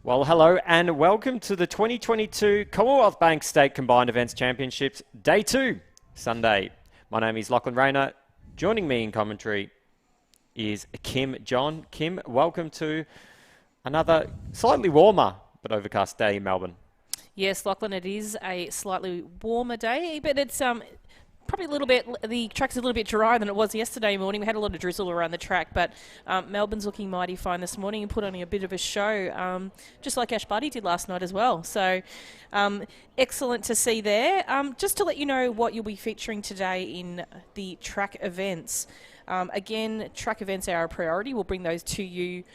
Well, hello and welcome to the 2022 Commonwealth Bank State Combined Events Championships Day 2, Sunday. My name is Lachlan Rayner. Joining me in commentary is Kim John. Kim, welcome to another slightly warmer but overcast day in Melbourne. Yes, Lachlan, it is a slightly warmer day, but it's probably a little bit, the track's a little bit drier than it was yesterday morning. We had a lot of drizzle around the track, but Melbourne's looking mighty fine this morning and put on a bit of a show, just like Ash Buddy did last night as well. So excellent to see there. Just to let you know what you'll be featuring today in the track events. Again, track events are a priority. We'll bring those to you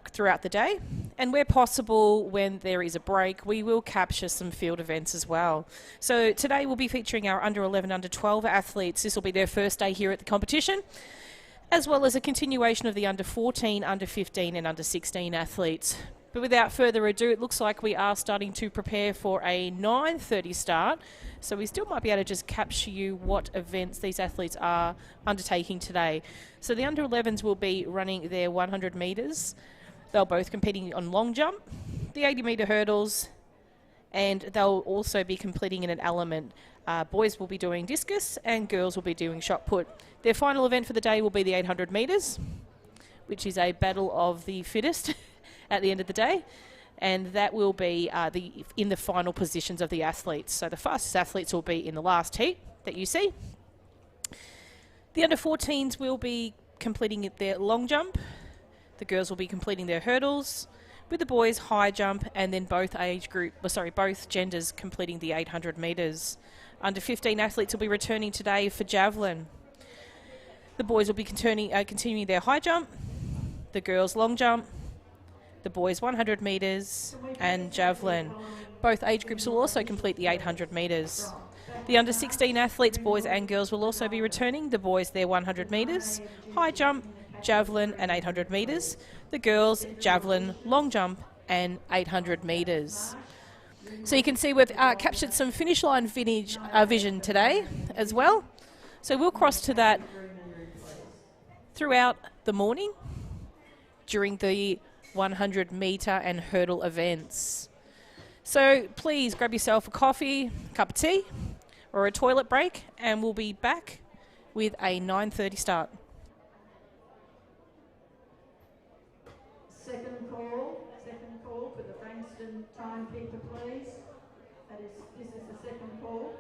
throughout the day, and where possible, when there is a break, we will capture some field events as well. So today we'll be featuring our under 11, under 12 athletes. This will be their first day here at the competition, as well as a continuation of the under 14, under 15 and under 16 athletes. But without further ado, it looks like we are starting to prepare for a 9:30 start. So we still might be able to just capture you what events these athletes are undertaking today. So the under 11s will be running their 100 metres. They're both competing on long jump, the 80-metre hurdles, and they'll also be completing in an element. Boys will be doing discus and girls will be doing shot put. Their final event for the day will be the 800 metres, which is a battle of the fittest at the end of the day. And that will be in the final positions of the athletes. So the fastest athletes will be in the last heat that you see. The under 14s will be completing their long jump. The girls will be completing their hurdles, with the boys high jump, and then both genders completing the 800 metres. Under 15 athletes will be returning today for Javelin. The boys will be continuing their high jump, the girls long jump, the boys 100 metres and Javelin. Both age groups will also complete the 800 metres. The under 16 athletes, boys and girls, will also be returning. The boys their 100 metres, high jump, Javelin and 800 metres. The girls, Javelin, long jump and 800 metres. So you can see we've captured some finish line vision today as well. So we'll cross to that throughout the morning during the 100 metre and hurdle events. So please grab yourself a coffee, a cup of tea or a toilet break, and we'll be back with a 9:30 start. Second call for the Frankston timekeeper, please. This is the second call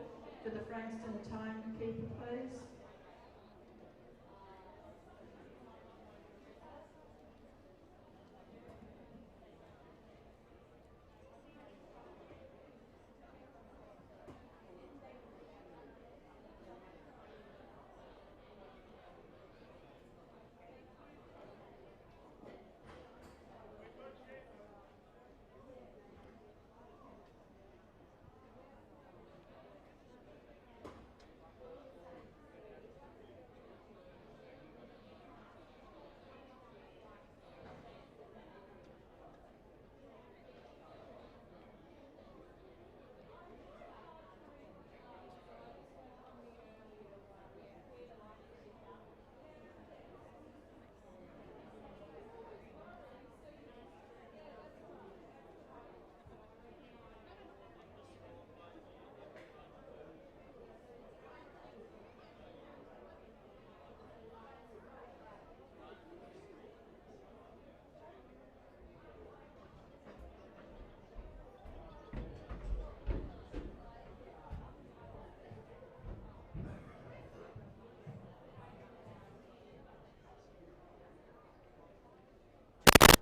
for the Frankston timekeeper, please.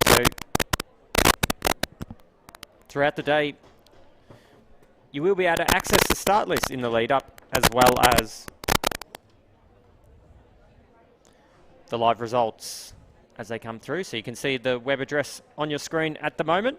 So, throughout the day, you will be able to access the start list in the lead up, as well as the live results as they come through. So you can see the web address on your screen at the moment.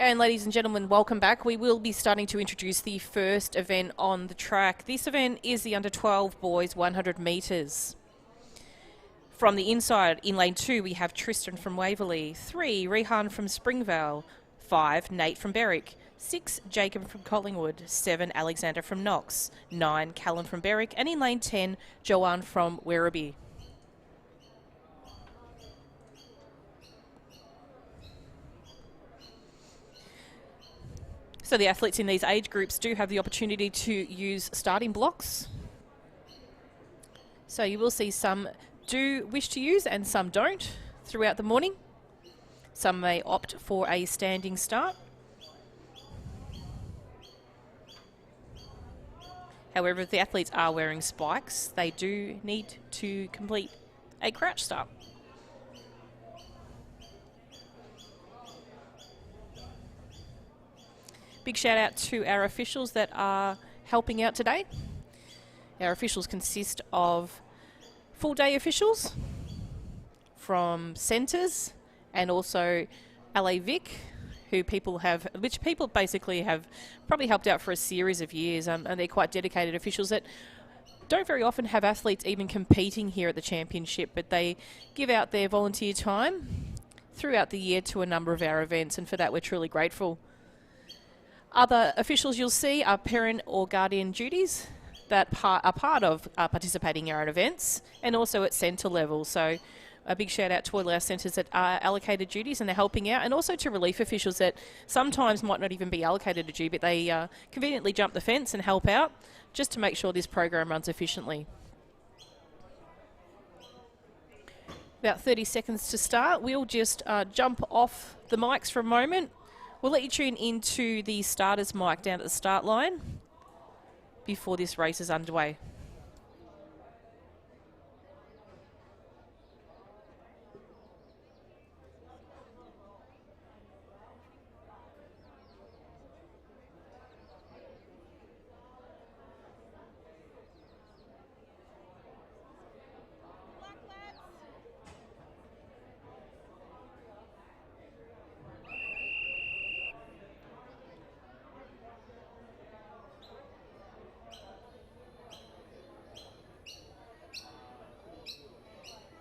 And ladies and gentlemen, welcome back. We will be starting to introduce the first event on the track. This event is the under 12 boys 100 metres. From the inside, in lane 2, we have Tristan from Waverley, 3, Rehan from Springvale, 5, Nate from Berwick, 6, Jacob from Collingwood, 7, Alexander from Knox, 9, Callum from Berwick, and in lane 10, Joanne from Werribee. So the athletes in these age groups do have the opportunity to use starting blocks. So you will see some do wish to use and some don't throughout the morning. Some may opt for a standing start. However, if the athletes are wearing spikes, they do need to complete a crouch start. Big shout out to our officials that are helping out today. Our officials consist of full day officials from centres and also LAVic, which people basically have probably helped out for a series of years, and they're quite dedicated officials that don't very often have athletes even competing here at the championship, but they give out their volunteer time throughout the year to a number of our events, and for that we're truly grateful. Other officials you'll see are parent or guardian duties that are part of participating in our events, and also at centre level. So a big shout out to all our centres that are allocated duties and they're helping out, and also to relief officials that sometimes might not even be allocated a duty, but they conveniently jump the fence and help out just to make sure this program runs efficiently. About 30 seconds to start. We'll just jump off the mics for a moment. We'll let you tune into the starters mic down at the start line before this race is underway.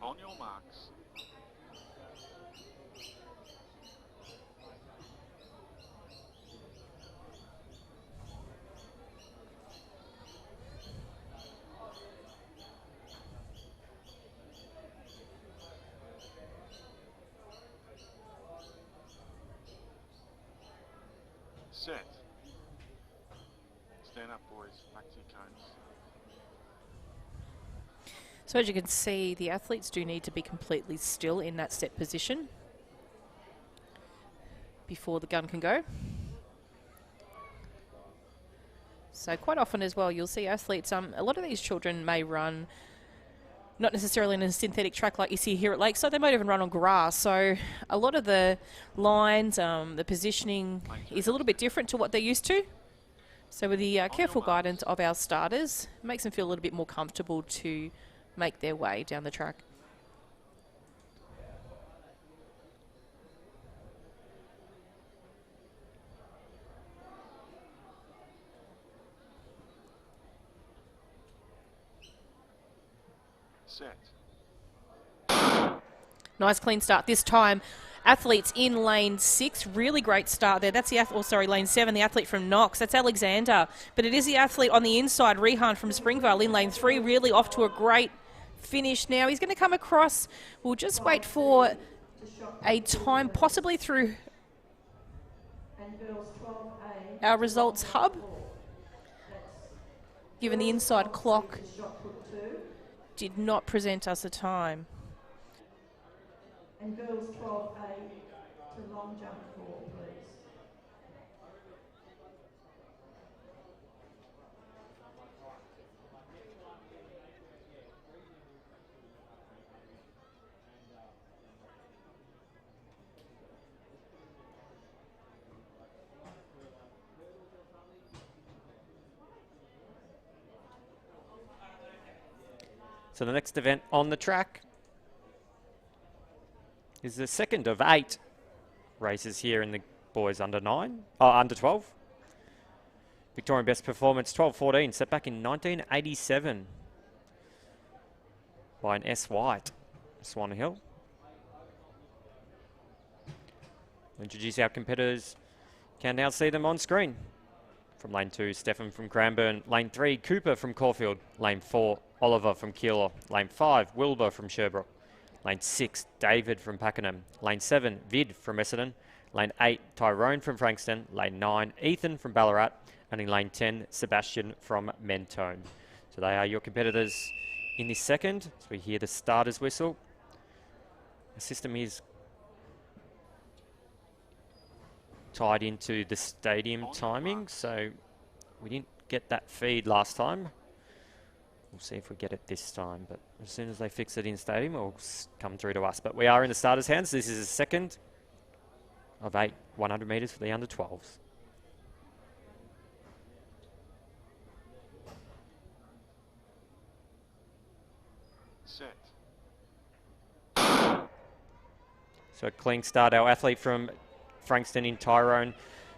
On your marks. Set. Stand up, boys. Back to your cones. So as you can see, the athletes do need to be completely still in that set position before the gun can go. So quite often as well, you'll see athletes, a lot of these children may run not necessarily in a synthetic track like you see here at Lakeside, they might even run on grass. So a lot of the lines, the positioning is a little bit different to what they're used to. So with the careful guidance of our starters, it makes them feel a little bit more comfortable to make their way down the track. Set. Nice clean start this time. Athletes in lane 6, really great start there. That's the lane 7, the athlete from Knox. That's Alexander. But it is the athlete on the inside, Rehan from Springvale in lane 3, really off to a great finish now. He's going to come across. We'll just wait for a time, possibly through our results hub. Given the inside clock did not present us a time. And girls 12A to long jump 4, please. So the next event on the track is the second of 8 races here in the boys under 12. Victorian best performance 12-14, set back in 1987 by an S. White, Swan Hill. Introduce our competitors. Can now see them on screen. From lane 2, Stefan from Cranbourne. Lane 3, Cooper from Caulfield. Lane 4, Oliver from Keilor. Lane 5, Wilbur from Sherbrooke. Lane 6, David from Pakenham. Lane 7, Vid from Essendon. Lane 8, Tyrone from Frankston. Lane 9, Ethan from Ballarat. And in lane 10, Sebastian from Mentone. So they are your competitors in this second. So we hear the starter's whistle. The system is tied into the stadium timing, so we didn't get that feed last time. We'll see if we get it this time, but as soon as they fix it in stadium, it'll come through to us. But we are in the starter's hands. This is a second of 8 100 metres for the under 12s. Set. So a clean start. Our athlete from Frankston in Tyrone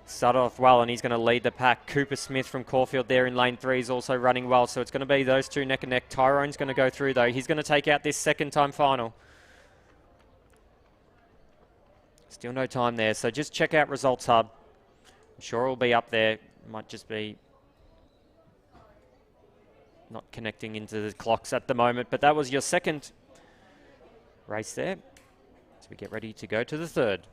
started off well, and he's going to lead the pack. Cooper Smith from Caulfield there in lane 3 is also running well, so it's going to be those two neck and neck. Tyrone's going to go through though. He's going to take out this second time final. Still no time there, so just check out Results Hub. I'm sure it'll be up there. Might just be not connecting into the clocks at the moment, but that was your second race there. So we get ready to go to the third.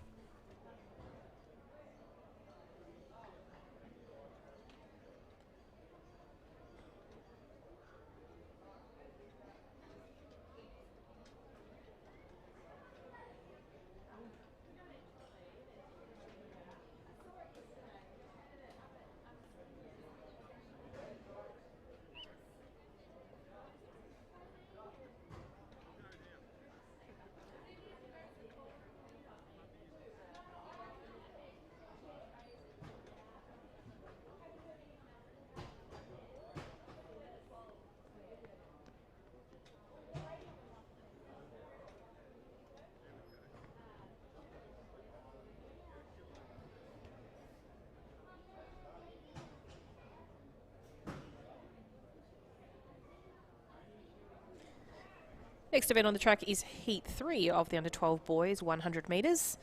Next event on the track is Heat 3 of the under-12 boys, 100 metres.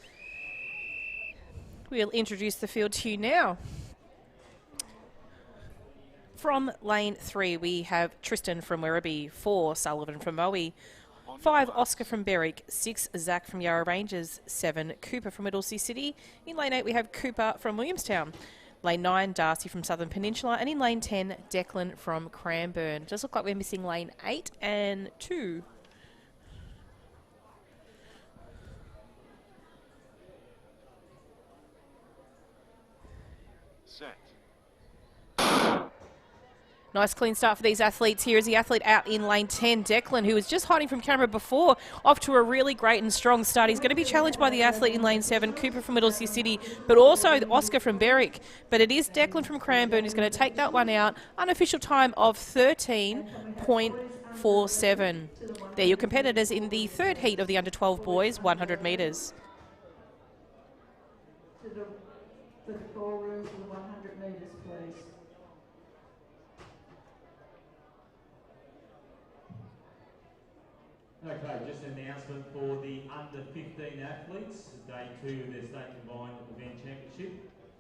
We'll introduce the field to you now. From lane 3, we have Tristan from Werribee, 4, Sullivan from Moe, 5, Oscar from Berwick, 6, Zach from Yarra Ranges, 7, Cooper from Middlesea City. In lane 8, we have Cooper from Williamstown. Lane 9, Darcy from Southern Peninsula. And in lane 10, Declan from Cranbourne. It does look like we're missing lane 8 and 2. Set. Nice clean start for these athletes. Here is the athlete out in lane 10, Declan, who was just hiding from camera before, off to a really great and strong start. He's going to be challenged by the athlete in lane 7, Cooper from Middlesea City, but also Oscar from Berwick. But it is Declan from Cranbourne who's going to take that one out. Unofficial time of 13.47. They're your competitors in the third heat of the under-12 boys, 100 metres. To the ballroom for the 100 metres, please. Okay, just an announcement for the under-15 athletes, day 2 of their state combined event championship.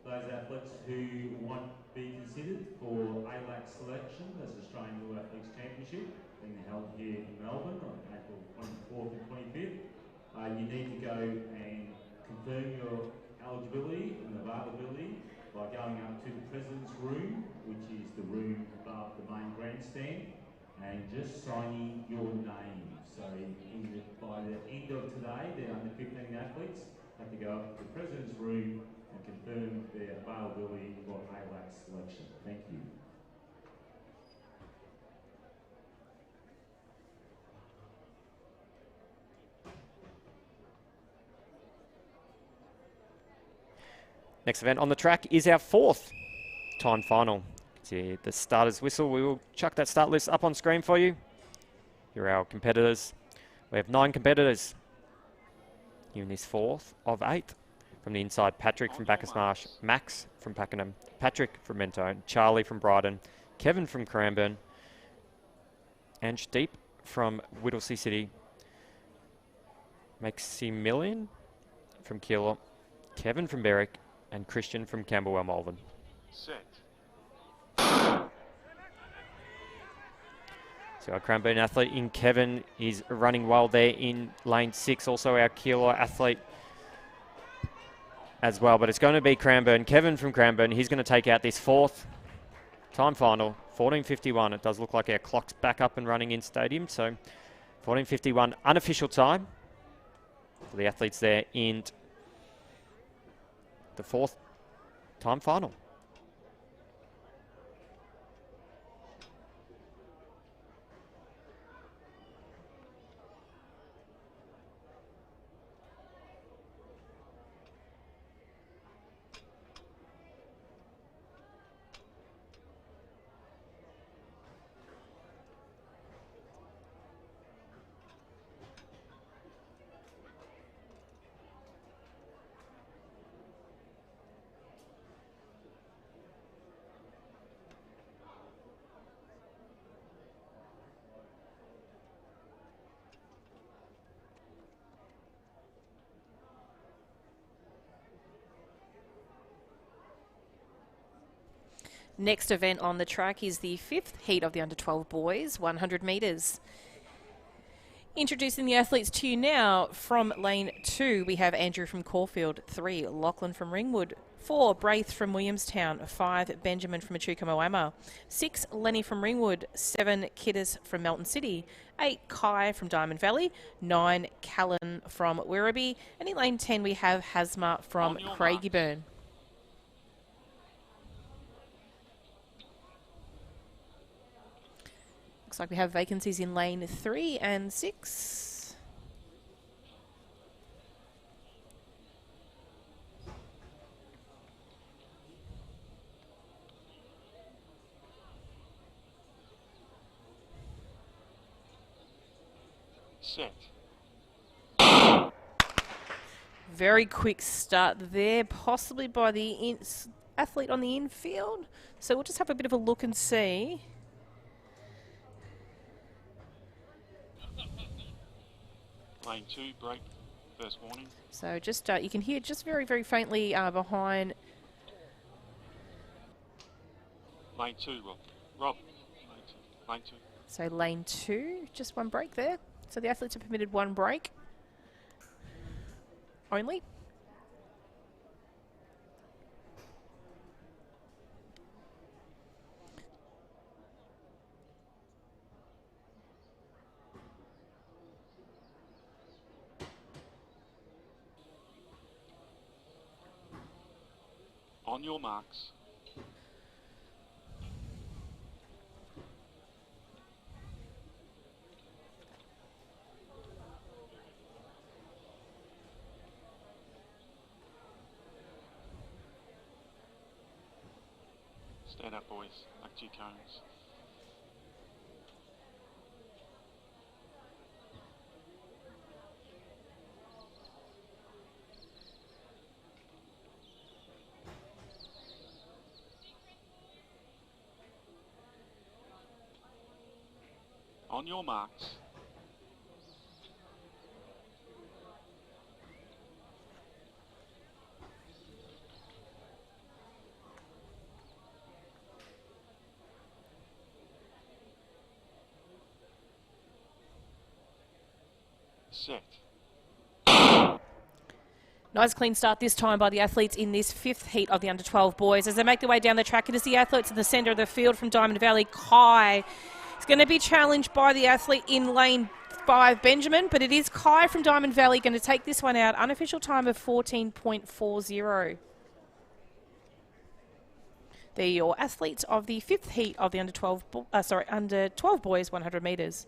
Those athletes who want to be considered for ALAC selection as Australian New Athletics Championship, being held here in Melbourne on April 24th and 25th. You need to go and confirm your eligibility and availability by going up to the President's Room, which is the room above the main grandstand, and just signing your name. So by the end of today, the under 15 athletes have to go up to the President's Room and confirm their availability for ALAC selection. Thank you. Next event on the track is our fourth time final. See the starter's whistle. We will chuck that start list up on screen for you. Here are our competitors. We have 9 competitors in this fourth of 8. From the inside, Patrick from Bacchus Marsh, Max from Pakenham, Patrick from Mentone, Charlie from Brighton, Kevin from Cranbourne, Ange Deep from Whittlesea City, Maximilian from Keilor, Kevin from Berwick, and Christian from Camberwell Malvern. Set. So our Cranbourne athlete in Kevin is running well there in lane 6. Also our Keilor athlete as well, but it's going to be Cranbourne. Kevin from Cranbourne, he's going to take out this 4th time final, 14:51. It does look like our clock's back up and running in stadium, so 14:51 unofficial time for the athletes there in the 4th time final. Next event on the track is the 5th heat of the under-12 boys, 100 metres. Introducing the athletes to you now. From lane 2, we have Andrew from Caulfield, 3, Lachlan from Ringwood, 4, Braith from Williamstown, 5, Benjamin from Echuca Moama, 6, Lenny from Ringwood, 7, Kiddis from Melton City, 8, Kai from Diamond Valley, 9, Callan from Werribee, and in lane 10 we have Hasma from Craigieburn. Looks like we have vacancies in lane 3 and 6. Set. Very quick start there, possibly by the athlete on the infield. So we'll just have a bit of a look and see. Lane 2, break, first warning. So just you can hear just very, very faintly behind. Lane 2, Rob. Rob. Lane 2. Lane 2. So lane 2, just one break there. So the athletes are permitted one break only. On your marks. Stand up, boys. Back to your cones. On your marks. Set. Nice clean start this time by the athletes in this 5th heat of the under-12 boys. As they make their way down the track, it is the athletes in the centre of the field from Diamond Valley. Kai is going to be challenged by the athlete in lane 5, Benjamin, but it is Kai from Diamond Valley going to take this one out. Unofficial time of 14.40. They're your athletes of the 5th heat of the under-12 boys 100 metres.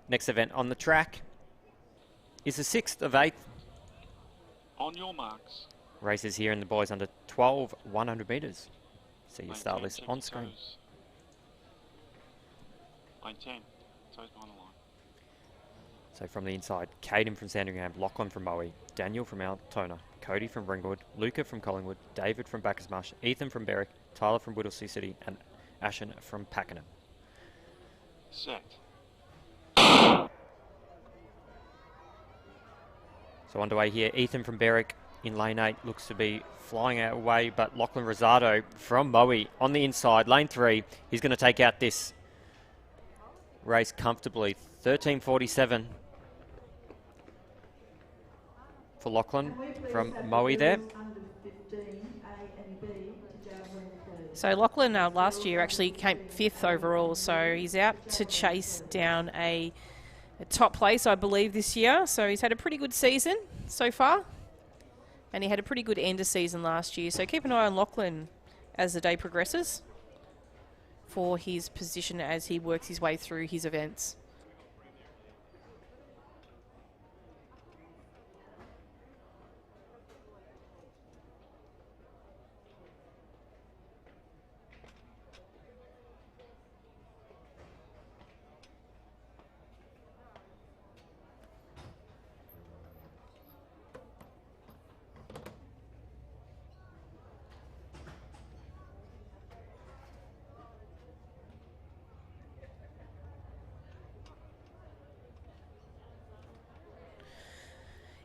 Next event on the track is the 6th of 8th. On your marks. Races here in the boys under 12, 100 metres. See your start Maintain, list check on your screen. toes. Maintain. Toes behind the line. So from the inside, Caden from Sandringham, Lachlan from Moe, Daniel from Altona, Cody from Ringwood, Luca from Collingwood, David from Bacchusmarsh, Ethan from Berwick, Tyler from Whittlesea City, and Ashen from Pakenham. Set. So underway here, Ethan from Berwick in lane 8 looks to be flying our way, but Lachlan Rosado from Moe on the inside, lane 3, he's going to take out this race comfortably. 13.47 for Lachlan from Moe there. Under 15, A and B to Javelin, please. So Lachlan last year actually came 5th overall, so he's out to chase down a top place, I believe, this year. So he's had a pretty good season so far, and he had a pretty good end of season last year. So keep an eye on Lachlan as the day progresses for his position as he works his way through his events.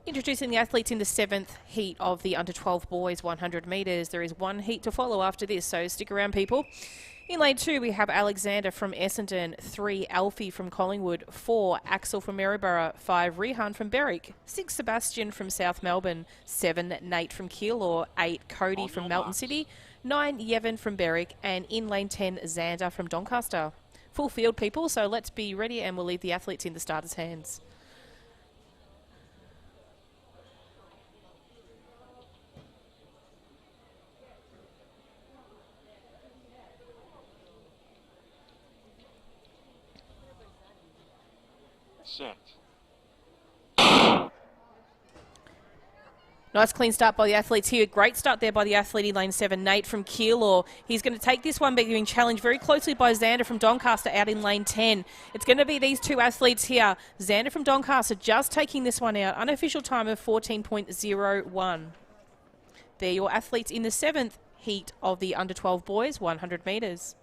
Introducing the athletes in the 7th heat of the under-12 boys 100 metres. There is one heat to follow after this, so stick around, people. In lane 2, we have Alexander from Essendon, 3, Alfie from Collingwood, 4, Axel from Maryborough, 5, Rehan from Berwick, 6, Sebastian from South Melbourne, 7, Nate from Keilor, 8, Cody from Melton City, 9, Yevon from Berwick, and in lane 10, Xander from Doncaster. Full field, people, so let's be ready and we'll leave the athletes in the starters' hands. Set. Nice clean start by the athletes here. Great start there by the athlete in lane 7, Nate from Keilor. He's going to take this one, but being challenged very closely by Xander from Doncaster out in lane 10. It's going to be these two athletes here. Xander from Doncaster just taking this one out. Unofficial time of 14.01. They're your athletes in the 7th heat of the under-12 boys, 100 metres.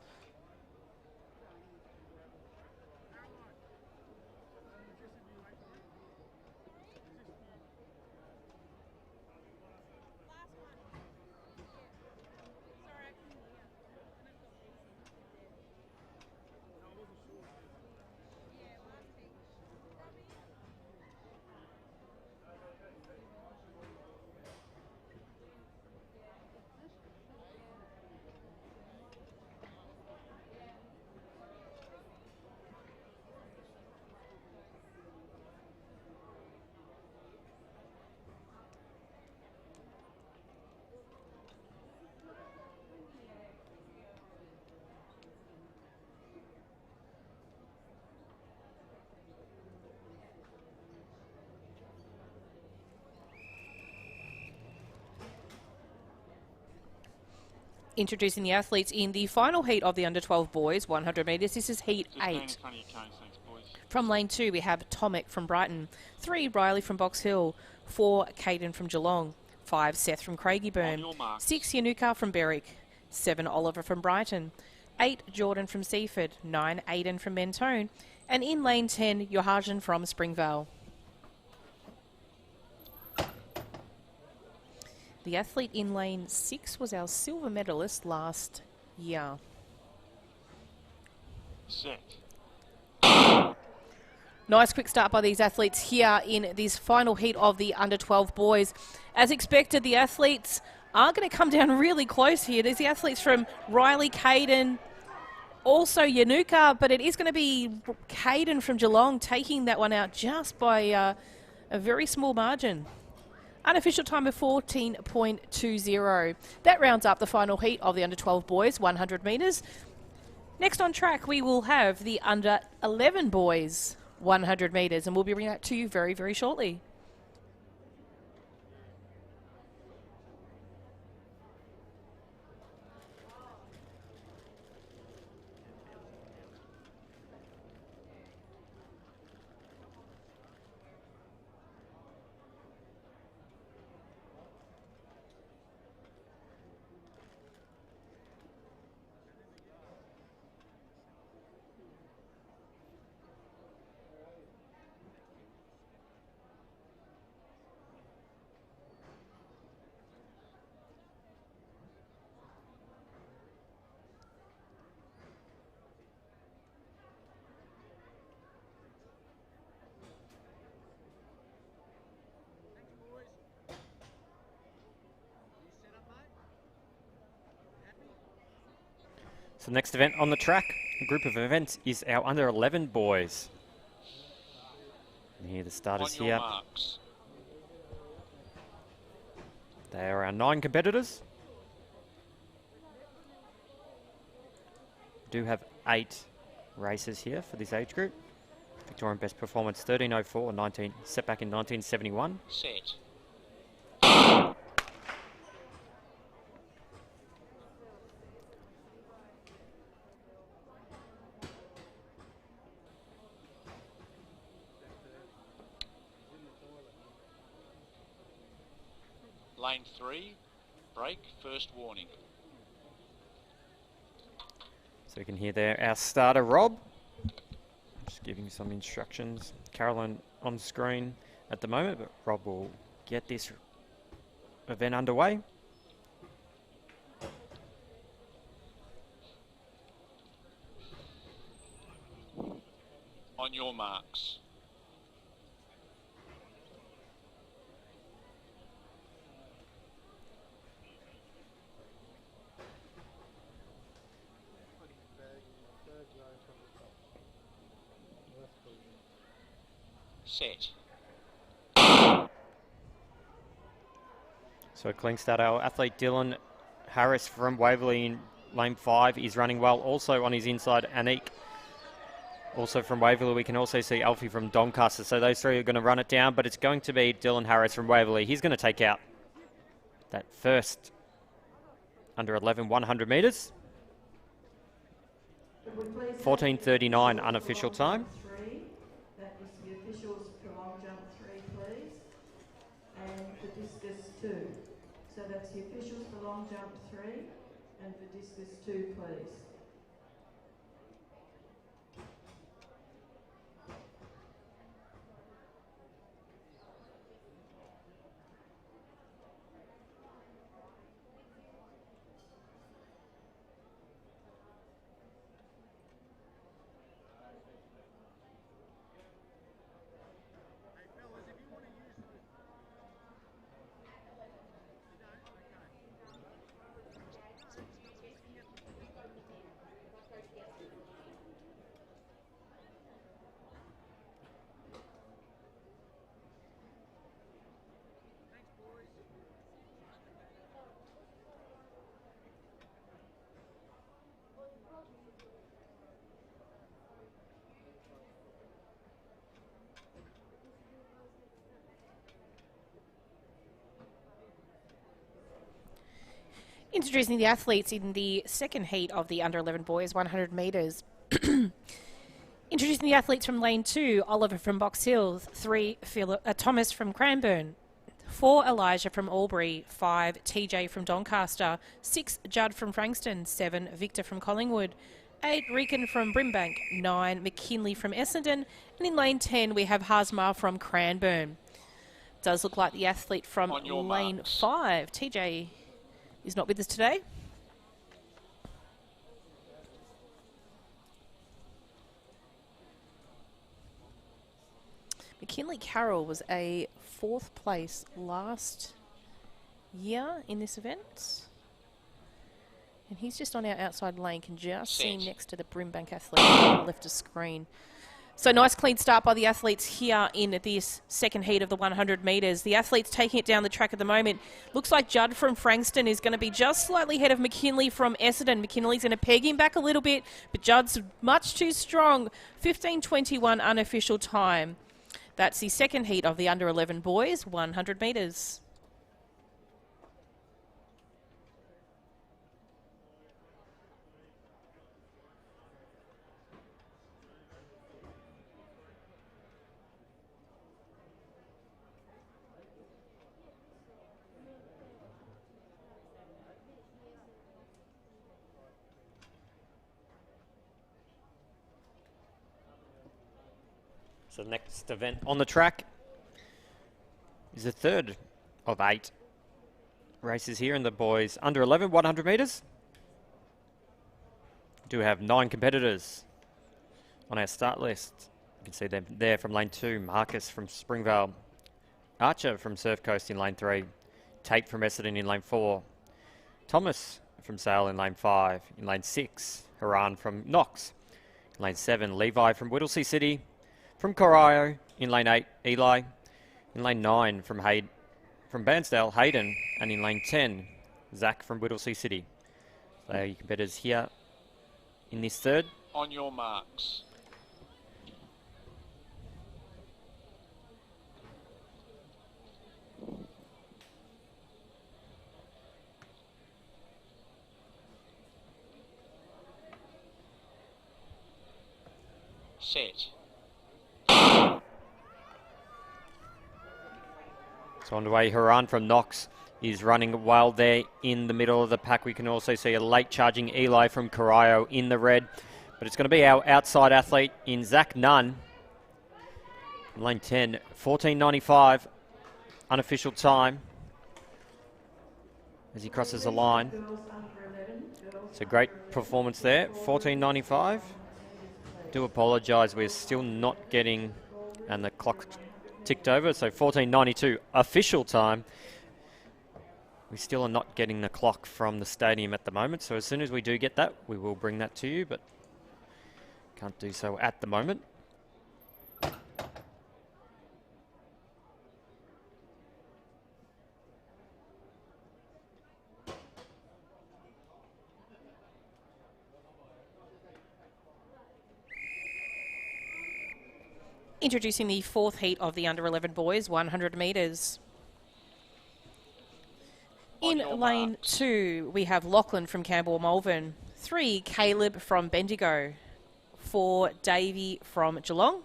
Introducing the athletes in the final heat of the under-12 boys, 100 metres. This is heat 8. In front of your cones, thanks, boys. From lane 2, we have Tomek from Brighton, 3, Riley from Box Hill, 4, Caden from Geelong, 5, Seth from Craigieburn, 6, Yanuka from Berwick, 7, Oliver from Brighton, 8, Jordan from Seaford, 9, Aiden from Mentone, and in lane 10, Johajan from Springvale. The athlete in lane 6 was our silver medalist last year. Set. Nice quick start by these athletes here in this final heat of the under-12 boys. As expected, the athletes are going to come down really close here. There's the athletes from Riley, Caden, also Yanuka, but it is going to be Caden from Geelong taking that one out just by a very small margin. Unofficial time of 14.20. That rounds up the final heat of the under-12 boys, 100 metres. Next on track, we will have the under-11 boys. 100 metres, and we'll be bringing that to you very, very shortly. So the next event on the track, a group of events, is our under 11 boys. And here the starters On your here. marks. They are our 9 competitors. Do have 8 races here for this age group. Victorian best performance 13:04, 19 set back in 1971. Set. Lane 3, break, first warning. So you can hear there our starter Rob. Just giving some instructions. Carolyn on screen at the moment, but Rob will get this event underway. On your marks. Set. So a clean start. Our athlete Dylan Harris from Waverley in lane 5 is running well. Also on his inside, Anik. Also from Waverley, we can also see Alfie from Doncaster. So those three are going to run it down, but it's going to be Dylan Harris from Waverley. He's going to take out that first under 11 100 metres. 14:39 unofficial time. That is the officials for long jump 3, please. And for discus 2. So that's the officials for long jump 3 and for discus 2, please. Introducing the athletes in the second heat of the under 11 boys 100 metres. Introducing the athletes from lane 2, Oliver from Box Hill, 3, Thomas from Cranbourne, 4, Elijah from Albury, 5, TJ from Doncaster, 6, Judd from Frankston, 7, Victor from Collingwood, 8, Ricken from Brimbank, 9, McKinley from Essendon, and in lane 10 we have Hasmar from Cranbourne. Does look like the athlete from lane marks. 5, TJ, is not with us today. McKinley Carroll was a 4th place last year in this event. And he's just on our outside lane, can just see him next to the Brimbank athlete on the left of screen. So nice clean start by the athletes here in this second heat of the 100 metres. The athletes taking it down the track at the moment. Looks like Judd from Frankston is going to be just slightly ahead of McKinley from Essendon. McKinley's going to peg him back a little bit, but Judd's much too strong. 15:21 unofficial time. That's the second heat of the under 11 boys, 100 metres. So the next event on the track is the third of 8 races here in the boys under 11 100 metres. Do have 9 competitors on our start list. You can see them there from lane 2, Marcus from Springvale, Archer from Surf Coast in lane 3, Tate from Essendon in lane 4, Thomas from Sale in lane 5, in lane 6, Haran from Knox, in lane 7, Levi from Whittlesea City, from Corio in lane 8, Eli, in lane 9 from Bairnsdale, Hayden, and in lane 10, Zach from Whittlesea City. So your competitors here in this third. On your marks. Set. So underway, Haran from Knox is running well there in the middle of the pack. We can also see a late charging Eli from Corio in the red. But it's going to be our outside athlete in Zach Nunn. Lane 10, 14:95, unofficial time as he crosses the line. It's a great performance there, 14:95. Do apologise, we're still not getting, and the clock ticked over, so 14:92 official time. We still are not getting the clock from the stadium at the moment, so as soon as we do get that, we will bring that to you, but can't do so at the moment. Introducing the fourth heat of the under 11 boys, 100 metres. In lane 2, we have Lachlan from Campbell Malvern. 3, Caleb from Bendigo. 4, Davey from Geelong.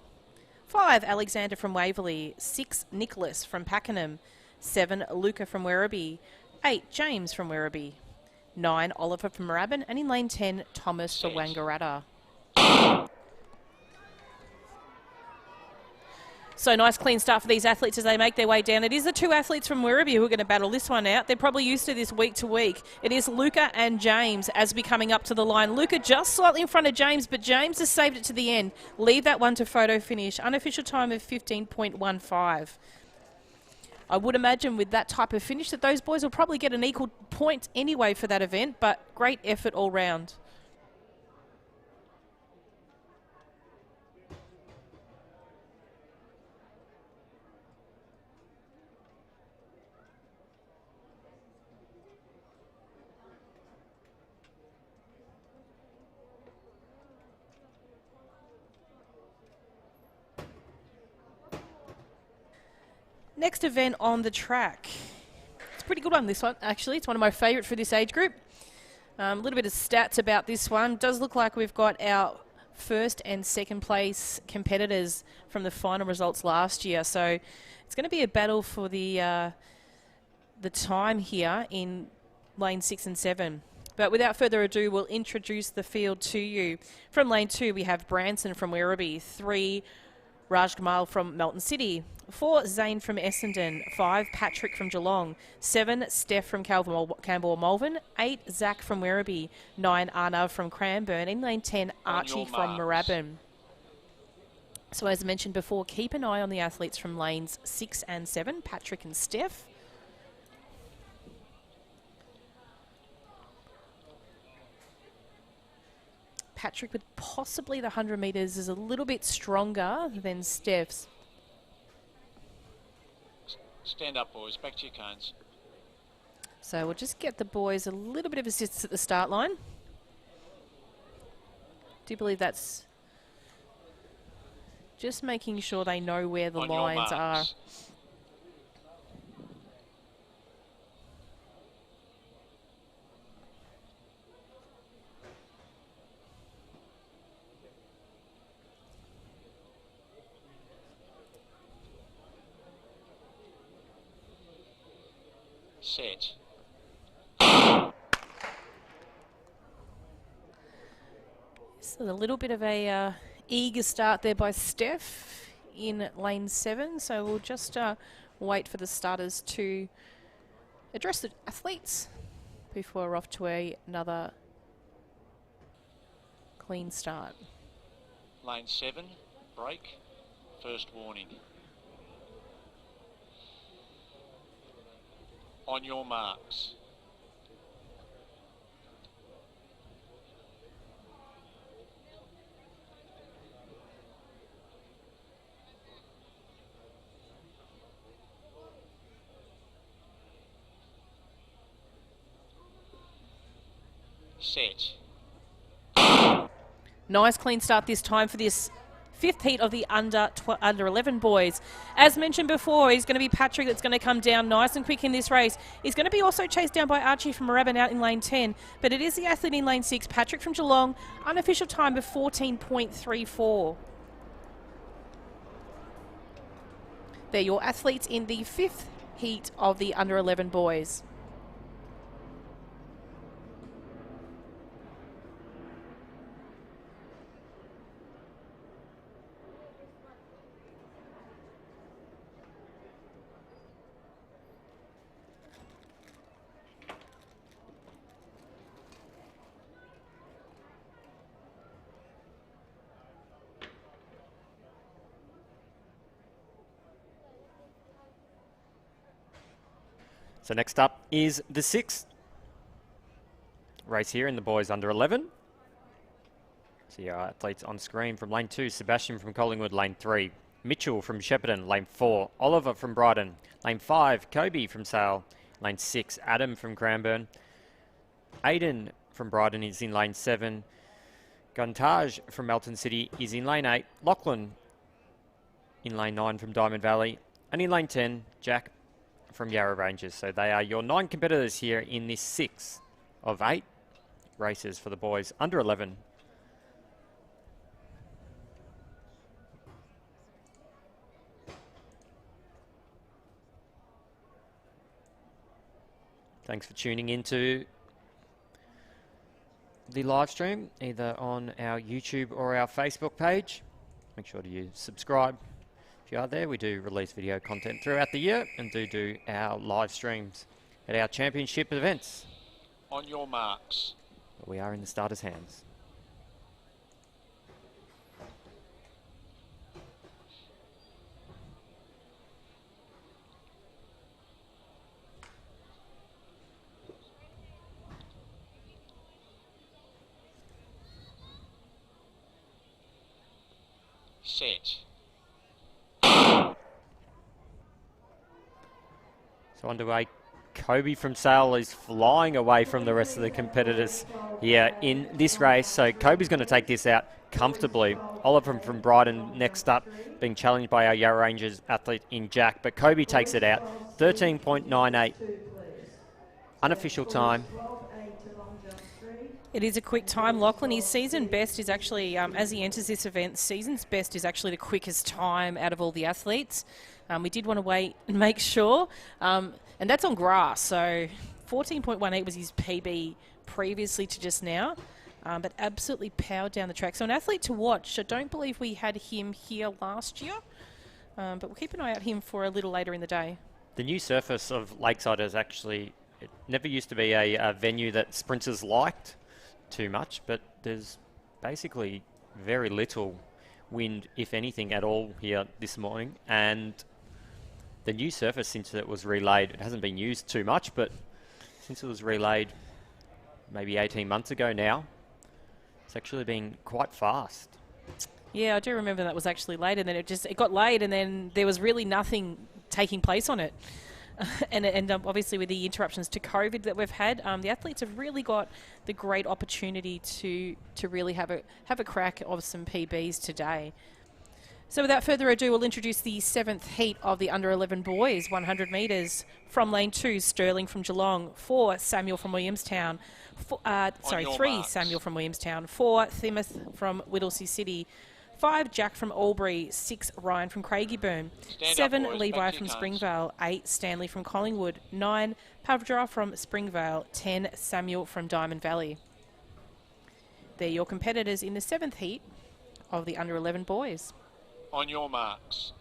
5, Alexander from Waverley. 6, Nicholas from Pakenham. 7, Luca from Werribee. 8, James from Werribee. 9, Oliver from Moorabbin. And in lane 10, Thomas for Wangaratta. So nice clean start for these athletes as they make their way down. It is the 2 athletes from Werribee who are going to battle this one out. They're probably used to this week to week. It is Luca and James as we coming up to the line. Luca just slightly in front of James, but James has saved it to the end. Leave that one to photo finish. Unofficial time of 15:15. I would imagine with that type of finish that those boys will probably get an equal point anyway for that event, but great effort all round. Next event on the track. It's a pretty good one, this one, actually. It's one of my favourite for this age group. A little bit of stats about this one. Does look like we've got our first and second place competitors from the final results last year. So it's going to be a battle for the time here in lane 6 and 7. But without further ado, we'll introduce the field to you. From lane 2, we have Branson from Werribee. 3, Raj Gamal from Melton City. 4, Zane from Essendon. 5, Patrick from Geelong. 7, Steph from Campbell Malvern. 8, Zach from Werribee. 9, Arnav from Cranbourne. In lane 10, Archie from Moorabbin. So as mentioned before, keep an eye on the athletes from lanes 6 and 7, Patrick and Steph. Patrick with possibly the 100 metres is a little bit stronger than Steph's. Stand up, boys. Back to your cones. So we'll just get the boys a little bit of assistance at the start line. Do believe that's just making sure they know where the lines are. Set. So a little bit of a eager start there by Steph in lane 7. So we'll just wait for the starters to address the athletes before we're off to another clean start. Lane 7, break, first warning. On your marks. Set. Nice clean start this time for this 5th heat of the under 11 boys. As mentioned before, he's going to be Patrick that's going to come down nice and quick in this race. He's going to be also chased down by Archie from Moorabbin out in lane 10, but it is the athlete in lane 6, Patrick from Geelong, unofficial time of 14.34. They're your athletes in the 5th heat of the under 11 boys. So next up is the 6th race here in the boys under 11. See our athletes on screen. From lane 2, Sebastian from Collingwood, lane 3. Mitchell from Shepparton, lane 4. Oliver from Brighton, lane 5. Kobe from Sale, lane 6. Adam from Cranbourne. Aiden from Brighton is in lane 7. Guntage from Melton City is in lane 8. Lachlan in lane 9 from Diamond Valley. And in lane 10, Jack from Yarra Rangers. So they are your 9 competitors here in this 6 of 8 races for the boys under 11. Thanks for tuning into the live stream, either on our YouTube or our Facebook page. Make sure to subscribe. If you are there, we do release video content throughout the year and do our live streams at our championship events. On your marks. But we are in the starters' hands. Set. So underway, Kobe from Sale is flying away from the rest of the competitors here in this race. So Kobe's going to take this out comfortably. Oliver from Brighton next up, being challenged by our Yarra Rangers athlete in Jack. But Kobe takes it out, 13.98. Unofficial time. It is a quick time, Lachlan. His season best is actually, as he enters this event, season's best is actually the quickest time out of all the athletes. We did want to wait and make sure, and that's on grass. So 14.18 was his PB previously to just now, but absolutely powered down the track. So an athlete to watch. I don't believe we had him here last year, but we'll keep an eye out him for a little later in the day. The new surface of Lakeside is actually, it never used to be a venue that sprinters liked too much, but there's basically very little wind, if anything at all, here this morning. And the new surface, since it was relayed, it hasn't been used too much, but since it was relayed maybe 18 months ago now, It's actually been quite fast. Yeah, I do remember that was actually late, and then it got late, and then there was really nothing taking place on it. and obviously with the interruptions to COVID that we've had, the athletes have really got the great opportunity to really have a crack of some PBs today. So without further ado, we'll introduce the 7th heat of the under-11 boys, 100 metres. From lane 2, Sterling from Geelong. 4, Samuel from Williamstown. 3, Samuel from Williamstown. 4, Thimoth from Whittlesea City. 5, Jack from Albury. 6, Ryan from Craigieburn. 7, Levi from Springvale. 8, Stanley from Collingwood. 9, Pavdra from Springvale. 10, Samuel from Diamond Valley. They're your competitors in the 7th heat of the under-11 boys. On your marks.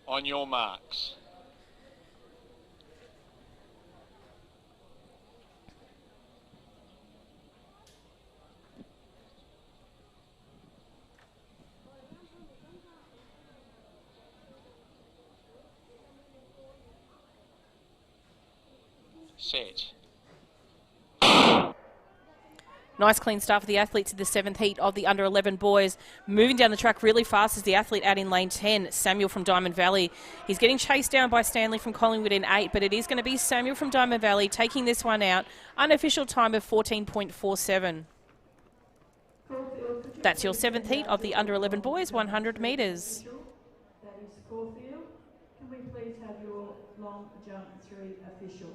On your marks. Set. Nice clean start for the athletes in the 7th heat of the under-11 boys. Moving down the track really fast is the athlete out in lane 10, Samuel from Diamond Valley. He's getting chased down by Stanley from Collingwood in 8, but it is going to be Samuel from Diamond Valley taking this one out. Unofficial time of 14.47. That's your 7th heat of the under-11 boys, 100 metres. That is Caulfield. Can we please have your long jump 3 official?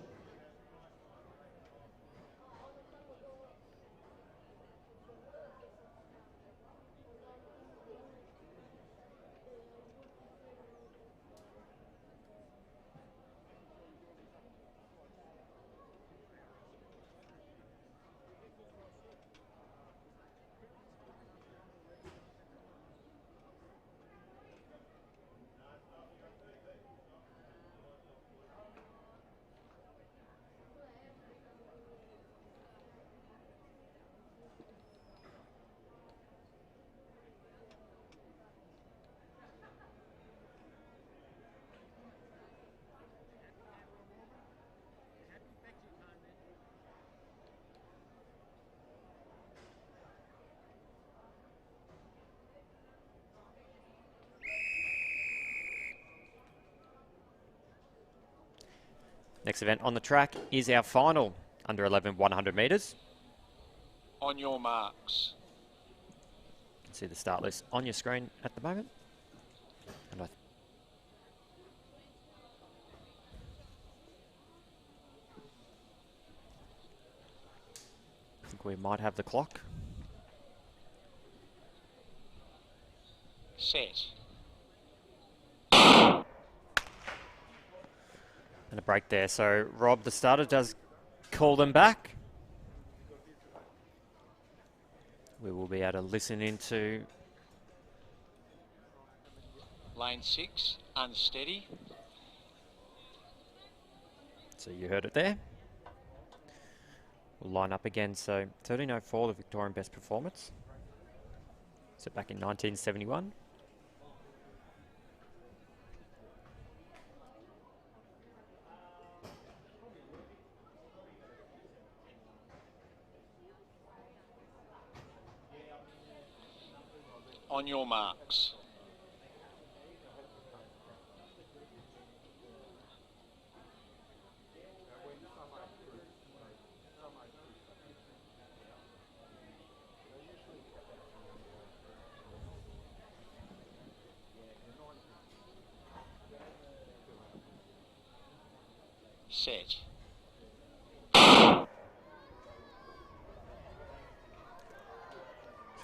Next event on the track is our final under-11 100 metres. On your marks. You can see the start list on your screen at the moment. And I think we might have the clock. Set. And a break there. So, Rob, the starter does call them back. We will be able to listen into Lane 6, unsteady. So you heard it there. We'll line up again. So 13.04, the Victorian best performance. So back in 1971. On your marks. Set. So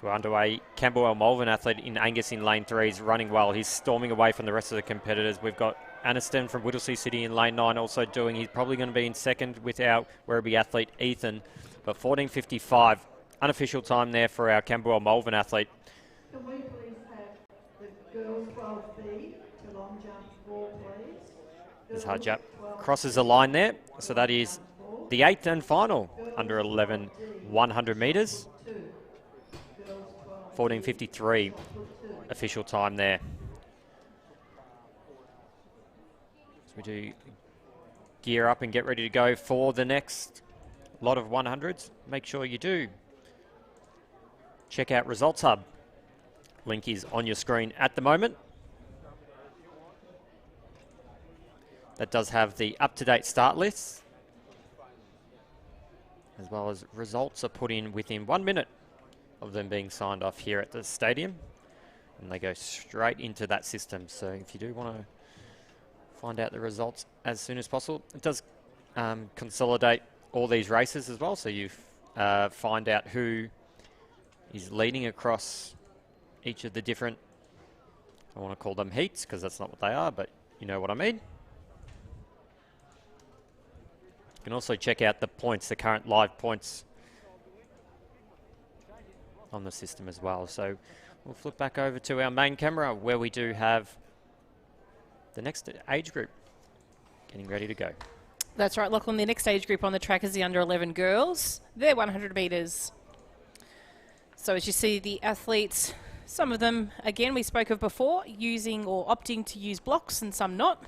we're underway. Camberwell Malvern athlete in Angus in lane 3 is running well. He's storming away from the rest of the competitors. We've got Aniston from Whittlesea City in lane 9 also doing. He's probably going to be in second with our Werribee athlete Ethan. But 14.55, unofficial time there for our Camberwell Malvern athlete. Can we please have the girls 12B to long jump 4, please? As Hajap crosses the line there. So that is the 8th and final under 11 100 metres. 14.53 official time there. So we do gear up and get ready to go for the next lot of 100s. Make sure you do check out Results Hub. Link is on your screen at the moment. That does have the up-to-date start lists, as well as results are put in within 1 minute of them being signed off here at the stadium, and they go straight into that system. So if you do want to find out the results as soon as possible, it does consolidate all these races as well, so you find out who is leading across each of the different, I want to call them heats because that's not what they are, but you know what I mean. You can also check out the points, the current live points on the system as well. So we'll flip back over to our main camera where we do have the next age group getting ready to go. That's right, Lachlan. The next age group on the track is the under 11 girls. They're 100 metres. So as you see, the athletes, some of them, again, we spoke of before, using or opting to use blocks and some not.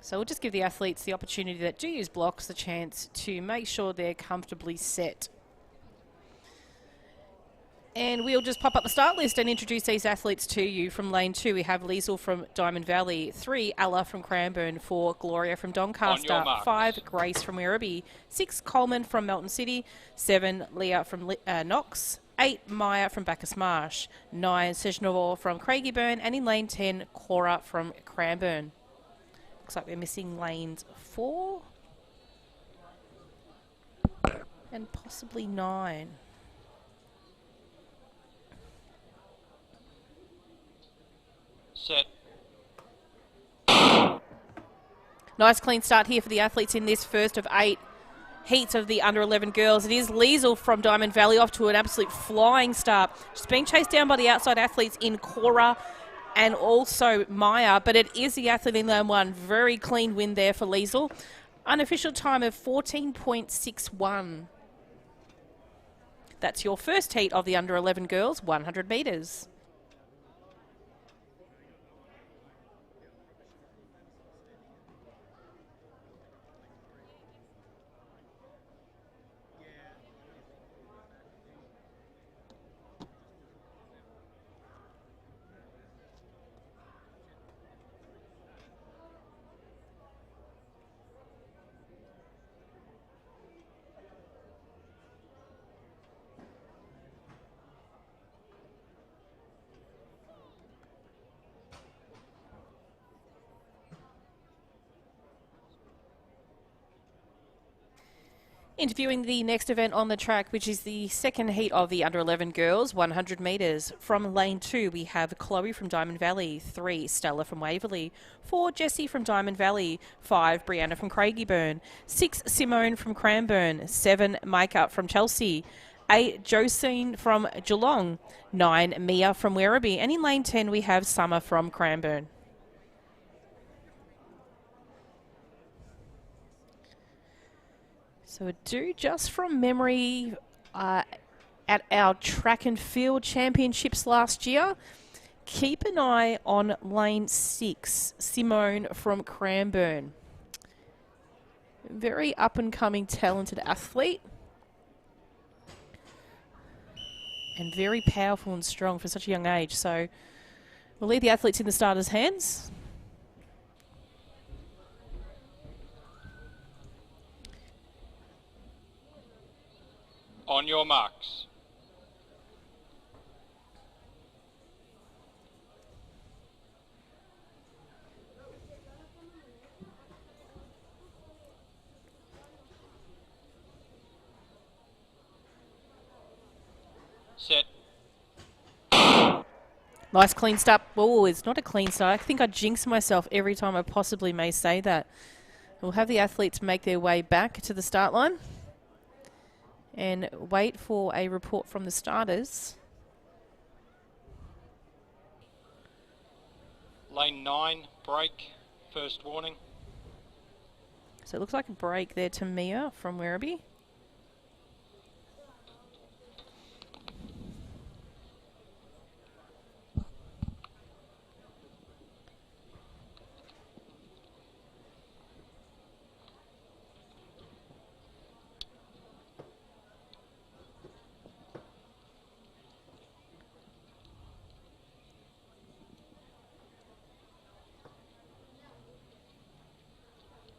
So we'll just give the athletes the opportunity that do use blocks the chance to make sure they're comfortably set. And we'll just pop up the start list and introduce these athletes to you. From lane 2, we have Liesl from Diamond Valley, 3, Ella from Cranbourne, 4, Gloria from Doncaster, 5, Grace from Werribee, 6, Coleman from Melton City, 7, Leah from Knox, 8, Maya from Bacchus Marsh, 9, Sejnovor from Craigieburn, and in lane 10, Cora from Cranbourne. Looks like we're missing lanes 4 and possibly 9. Set. Nice clean start here for the athletes in this first of 8 heats of the under 11 girls. It is Liesl from Diamond Valley off to an absolute flying start. She's being chased down by the outside athletes in Cora and also Maya, but it is the athlete in lane 1. Very clean win there for Liesl. Unofficial time of 14.61. That's your first heat of the under 11 girls, 100 metres. Interviewing the next event on the track, which is the second heat of the under 11 girls, 100 metres. From lane 2, we have Chloe from Diamond Valley, 3, Stella from Waverley, 4, Jessie from Diamond Valley, 5, Brianna from Craigieburn, 6, Simone from Cranbourne, 7, Micah from Chelsea, 8, Josine from Geelong, 9, Mia from Werribee, and in lane 10 we have Summer from Cranbourne. So do just from memory, at our track and field championships last year, keep an eye on lane 6, Simone from Cranbourne. Very up and coming talented athlete. And very powerful and strong for such a young age. So we'll leave the athletes in the starters' hands. On your marks. Nice clean start. Oh, it's not a clean start. I think I jinx myself every time I possibly may say that. We'll have the athletes make their way back to the start line and wait for a report from the starters. Lane 9, break, first warning. So it looks like a break there to Mia from Werribee.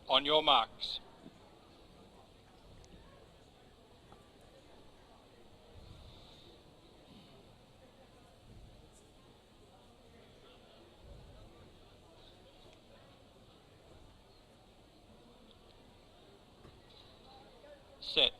On your marks. Set.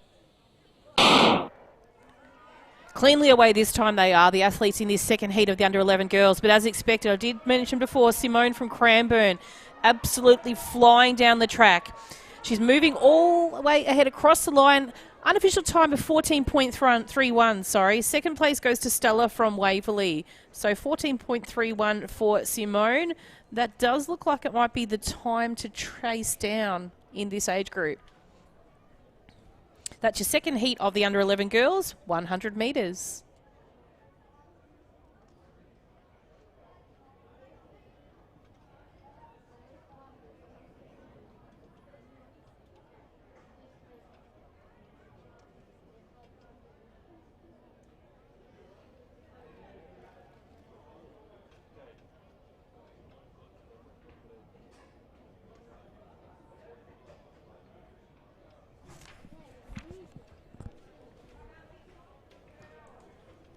Cleanly away this time they are, the athletes in this second heat of the under-11 girls. But as expected, I did mention before, Simone from Cranbourne absolutely flying down the track. She's moving all the way ahead across the line. Unofficial time of 14.31, sorry. Second place goes to Stella from Waverley. So 14.31 for Simone. That does look like it might be the time to trace down in this age group. That's your second heat of the under-11 girls, 100 metres.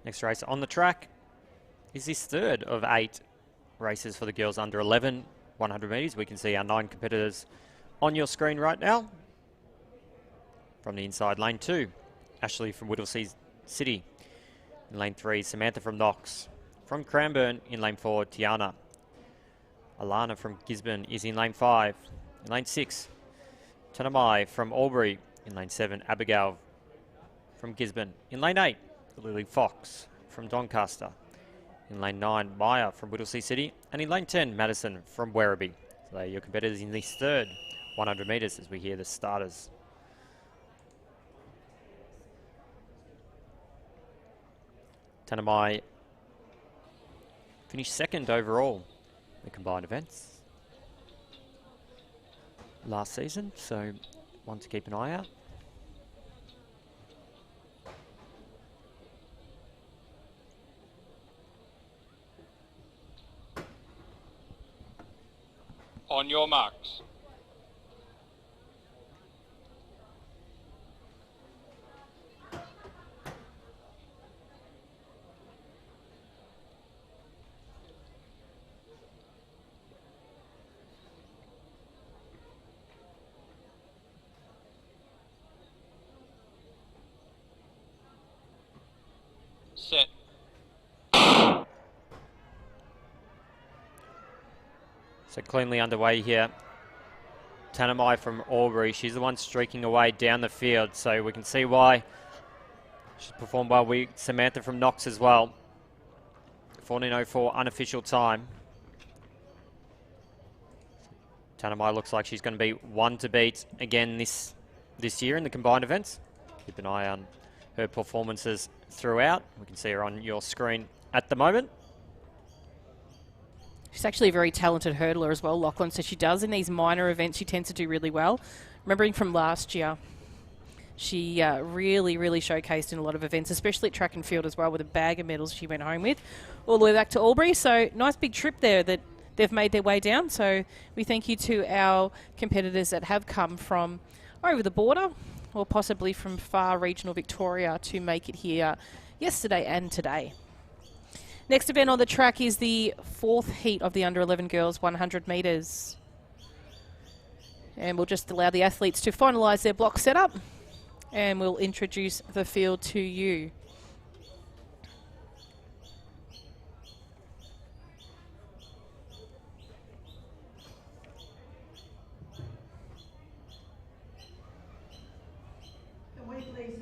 Next race on the track is this third of 8 races for the girls under 11, 100 metres. We can see our 9 competitors on your screen right now. From the inside, lane 2, Ashley from Whittlesea City. In lane 3, Samantha from Knox. From Cranbourne in lane 4, Tiana. Alana from Gisborne is in lane 5. In lane 6, Tanamai from Albury. In lane 7, Abigail from Gisborne. In lane 8, Lily Fox from Doncaster. In lane 9, Maya from Whittlesea City. And in lane 10, Madison from Werribee. So they are your competitors in this third 100 metres as we hear the starters. Tanamai finished second overall in the combined events last season, so one to keep an eye out. On your marks. Set. So cleanly underway here. Tanamai from Albury, she's the one streaking away down the field, so we can see why she's performed well. Samantha from Knox as well. 14:04 unofficial time. Tanamai looks like she's going to be one to beat again this year in the combined events. Keep an eye on her performances throughout. We can see her on your screen at the moment. She's actually a very talented hurdler as well, Lachlan. So she does in these minor events, she tends to do really well. Remembering from last year, she really showcased in a lot of events, especially at track and field as well, with a bag of medals she went home with, all the way back to Albury. So nice big trip there that they've made their way down. So we thank you to our competitors that have come from over the border or possibly from far regional Victoria to make it here yesterday and today. Next event on the track is the 4th heat of the under-11 girls 100 metres. And we'll just allow the athletes to finalise their block setup and we'll introduce the field to you.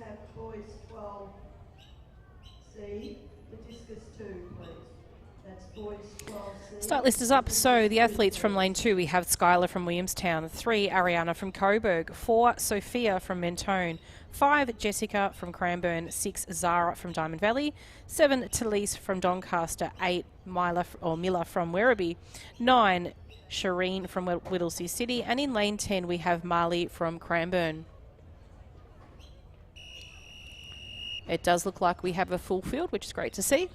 have boys 12C, the discus 2, please. That's boys 12C. Start list is up. So the athletes from lane 2, we have Skylar from Williamstown, 3 Ariana from Coburg, 4 Sophia from Mentone, 5 Jessica from Cranbourne, 6 Zara from Diamond Valley, 7 Talise from Doncaster, 8 Miller from Werribee, 9 Shireen from Whittlesea City, and in lane 10 we have Marley from Cranbourne. It does look like we have a full field, which is great to see.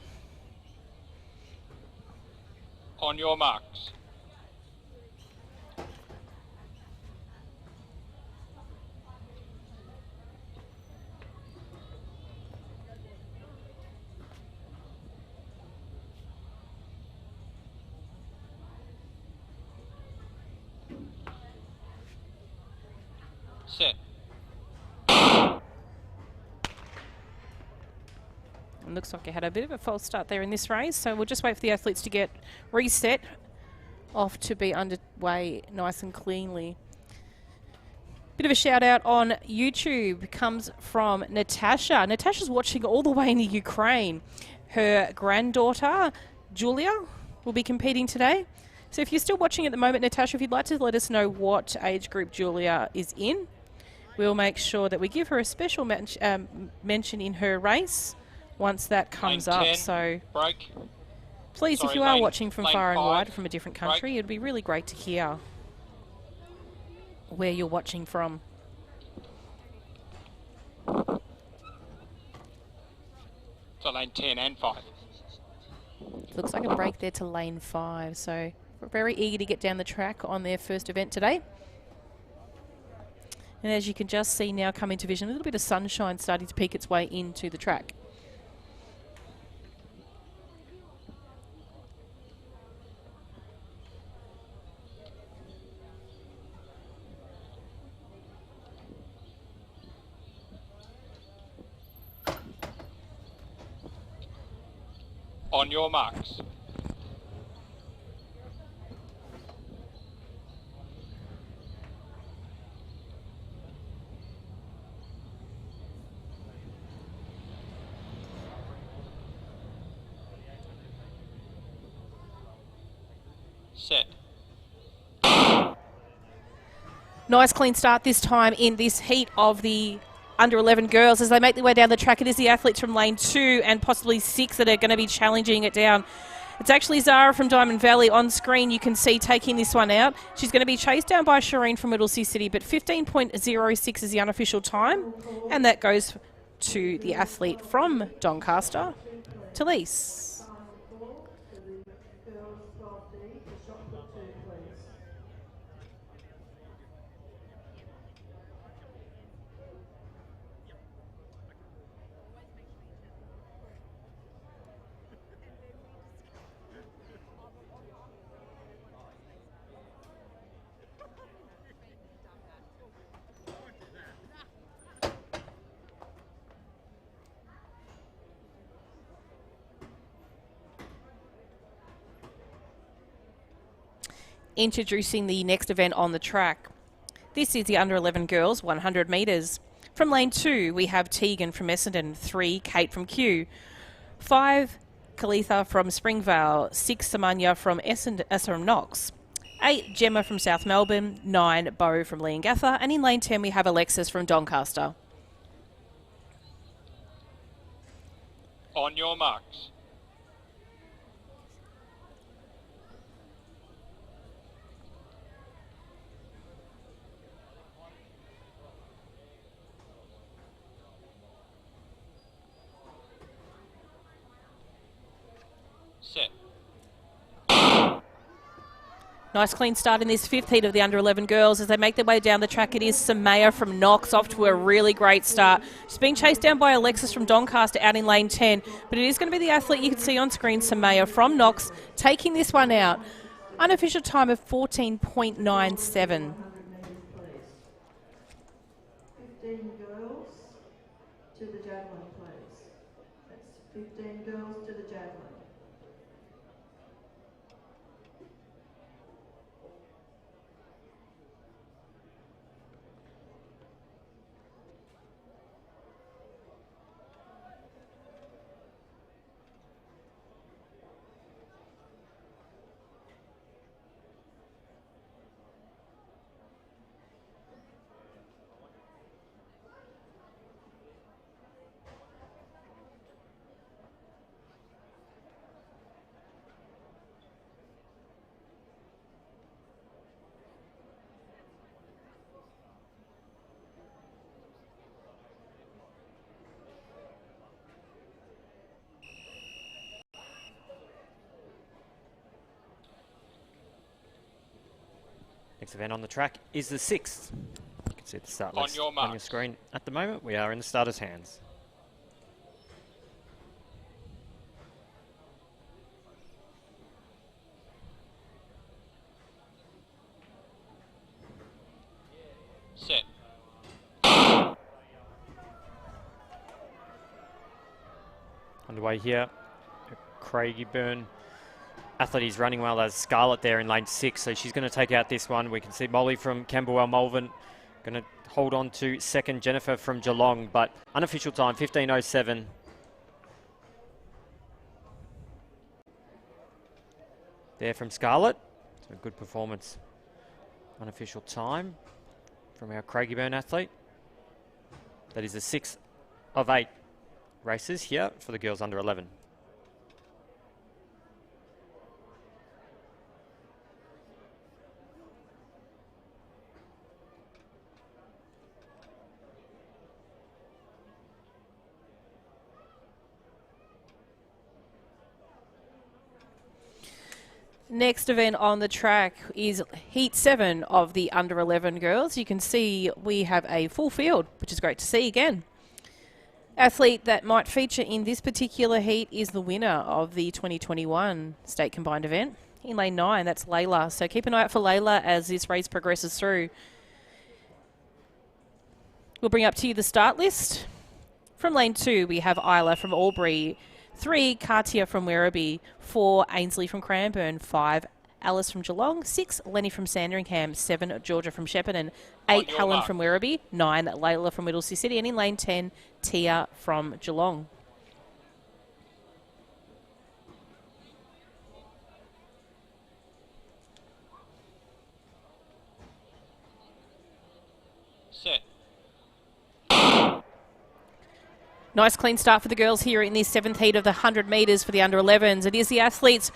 On your marks. Set. It looks like I had a bit of a false start there in this race, so we'll just wait for the athletes to get reset off to be underway nice and cleanly. Bit of a shout out on YouTube comes from Natasha. Natasha's watching all the way in the Ukraine. Her granddaughter, Julia, will be competing today. So if you're still watching at the moment, Natasha, if you'd like to let us know what age group Julia is in, we'll make sure that we give her a special mention in her race once that comes Lane up. 10, So break. please, Sorry, if you are lane- watching from lane far and 5, wide, from a different country, break. it'd be really great to hear where you're watching from. So lane 10 and 5. Looks like a break there to lane 5. So we're very eager to get down the track on their first event today. And as you can just see now come into vision, a little bit of sunshine starting to peek its way into the track. On your marks. Set. Nice clean start this time in this heat of the under 11 girls as they make their way down the track. It is the athletes from lane 2 and possibly 6 that are going to be challenging it down. It's actually Zara from Diamond Valley on screen. You can see taking this one out. She's going to be chased down by Shireen from Whittlesea City, but 15.06 is the unofficial time, and that goes to the athlete from Doncaster, Talise. Girls 12D, the shot put 2, please. Introducing the next event on the track. This is the under 11 girls 100 metres. From lane 2 we have Tegan from Essendon, 3 Kate from Kew, 5 Kalitha from Springvale, 6 Samanya from from Knox, 8 Gemma from South Melbourne, 9 Bo from Leongatha, and in lane 10 we have Alexis from Doncaster. On your marks. Set. Nice clean start in this fifth heat of the under 11 girls as they make their way down the track. It is Samaya from Knox off to a really great start. She's being chased down by Alexis from Doncaster out in lane 10, but it is going to be the athlete you can see on screen, Samaya from Knox, taking this one out. Unofficial time of 14.97. 100 metres, please. 15 girls to the Javelin, please. That's 15 girls to the Javelin. Next event on the track is the 6th. You can see the start list your on your marks. screen at the moment. We are in the starter's hands. Set. Underway here. Craigieburn athlete is running well as Scarlett there in lane 6, so she's going to take out this one. We can see Molly from Camberwell Malvern going to hold on to second. Jennifer from Geelong, but unofficial time 15:07. There from Scarlett. So a good performance. Unofficial time from our Craigieburn athlete. That is the 6th of 8 races here for the girls under 11. Next event on the track is Heat 7 of the under 11 girls. You can see we have a full field, which is great to see again. Athlete that might feature in this particular heat is the winner of the 2021 state combined event. In lane 9, that's Layla. So keep an eye out for Layla as this race progresses through. We'll bring up to you the start list. From lane 2, we have Isla from Albury. 3, Katia from Werribee. 4, Ainsley from Cranbourne. 5, Alice from Geelong. 6, Lenny from Sandringham. 7, Georgia from Shepparton. 8, Helen from Werribee. 9, Layla from Whittlesea City. And in lane 10, Tia from Geelong. Set. Nice clean start for the girls here in this 7th heat of the 100 metres for the under 11s. It is the athletes.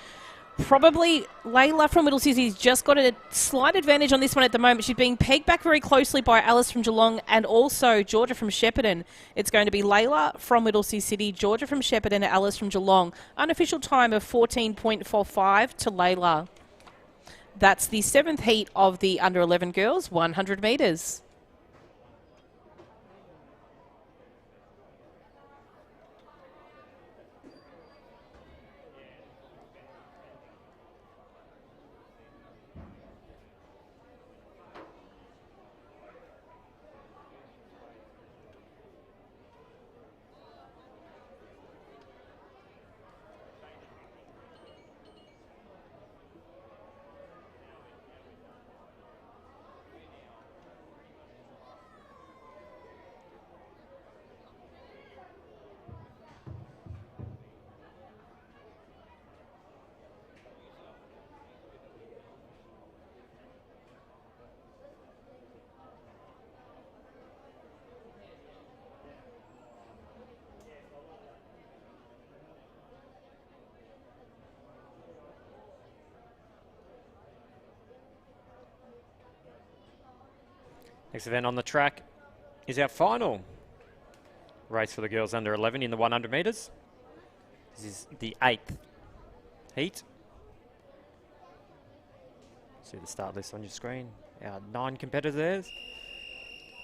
Probably Layla from Whittlesea City's just got a slight advantage on this one at the moment. She's being pegged back very closely by Alice from Geelong and also Georgia from Shepparton. It's going to be Layla from Whittlesea City, Georgia from Shepparton, and Alice from Geelong. Unofficial time of 14.45 to Layla. That's the 7th heat of the under 11 girls, 100 metres. Next event on the track is our final race for the girls under 11 in the 100 metres. This is the 8th heat. See the start list on your screen. Our 9 competitors.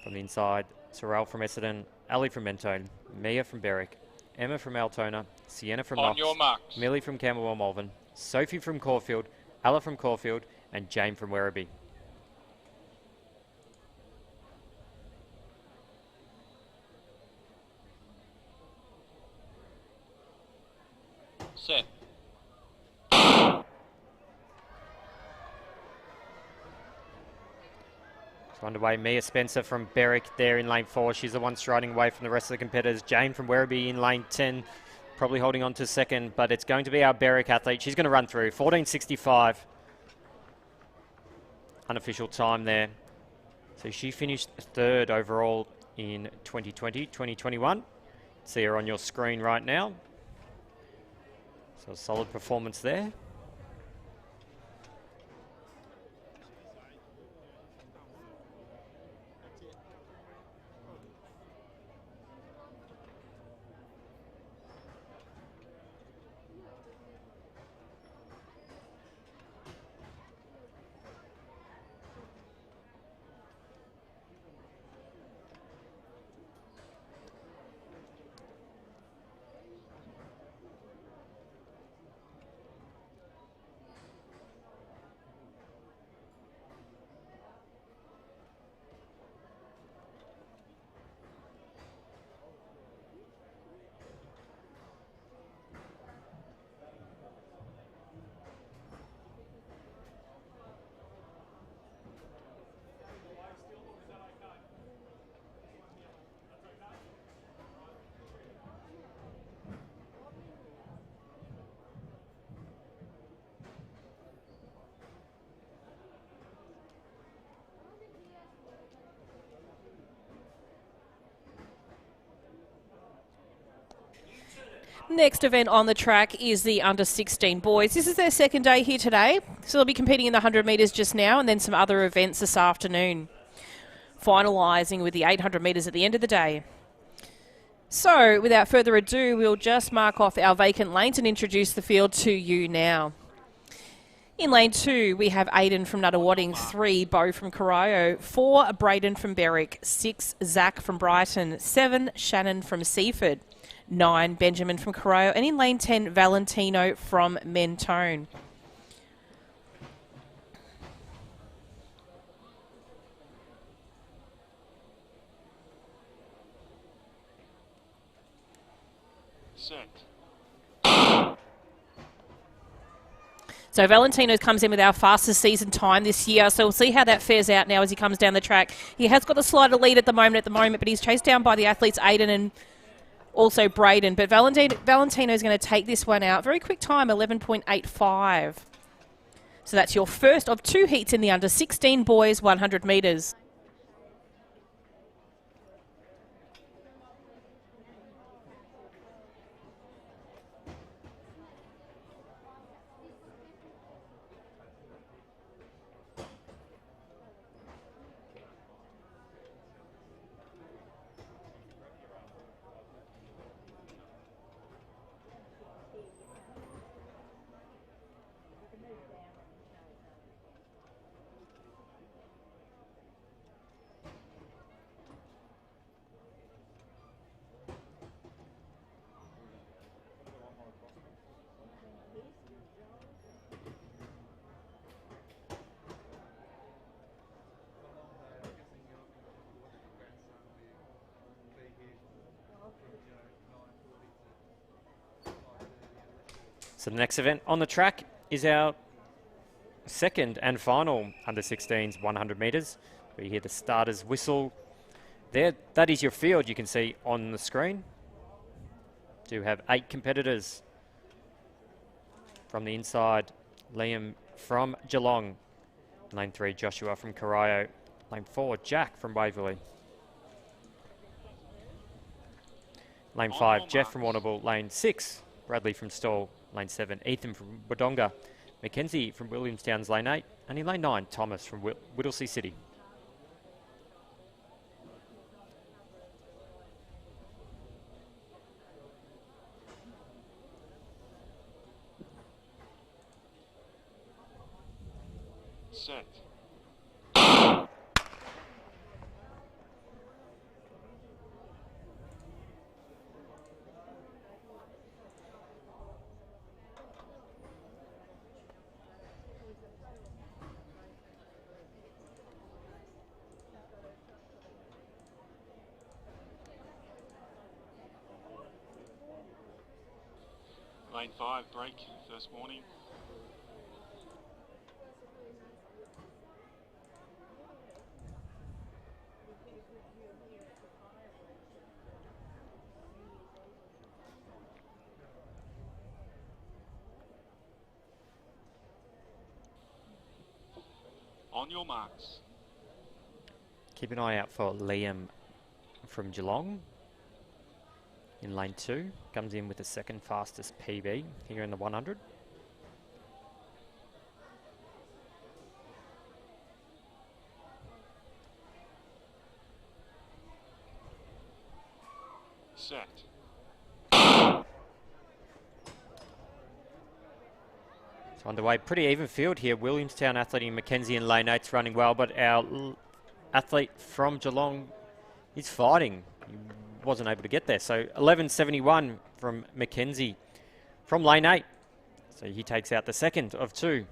From the inside, Sorrel from Essendon, Ali from Mentone, Mia from Berwick, Emma from Altona, Sienna from Knox, your marks. Millie from Camberwell Malvern, Sophie from Caulfield, Ella from Caulfield, and Jane from Werribee. Set. So underway, Mia Spencer from Berwick there in lane 4. She's the one striding away from the rest of the competitors. Jane from Werribee in lane 10, probably holding on to second, but it's going to be our Berwick athlete. She's going to run through 14:65. Unofficial time there. So she finished 3rd overall in 2020, 2021. See her on your screen right now. So a solid performance there. Next event on the track is the under-16 boys. This is their second day here today, so they'll be competing in the 100 metres just now and then some other events this afternoon, finalising with the 800 metres at the end of the day. So, without further ado, we'll just mark off our vacant lanes and introduce the field to you now. In lane 2, we have Aidan from Nuttawading, 3, Bo from Corio, 4, Braden from Berwick, 6, Zach from Brighton, 7, Shannon from Seaford, 9, Benjamin from Corio, and in lane 10, Valentino from Mentone. Set. So Valentino comes in with our fastest season time this year, so we'll see how that fares out now as he comes down the track. He has got a slight lead at the moment, but he's chased down by the athletes Aidan and also Braden. But Valentino is going to take this one out. Very quick time, 11.85. So that's your first of 2 heats in the under-16 boys 100 metres. So the next event on the track is our second and final under-16s 100 metres. We hear the starters whistle there. That is your field you can see on the screen. Do have 8 competitors. From the inside, Liam from Geelong. Lane 3, Joshua from Corio. Lane 4, Jack from Waverley. Lane 5, Jeff from Warrnambool. Lane 6, Bradley from Stawell. Lane 7, Ethan from Wodonga. Mackenzie from Williamstown's lane 8. And in lane 9, Thomas from Whittlesea City. Set. Lane 5 break, first warning. On your marks. Keep an eye out for Liam from Geelong. In lane 2, comes in with the second fastest PB here in the 100. Set. So underway, pretty even field here. Williamstown athlete in Mackenzie in lane 8's running well, but our athlete from Geelong is fighting. He wasn't able to get there. So 11.71 from Mackenzie from lane 8. So he takes out the second of 2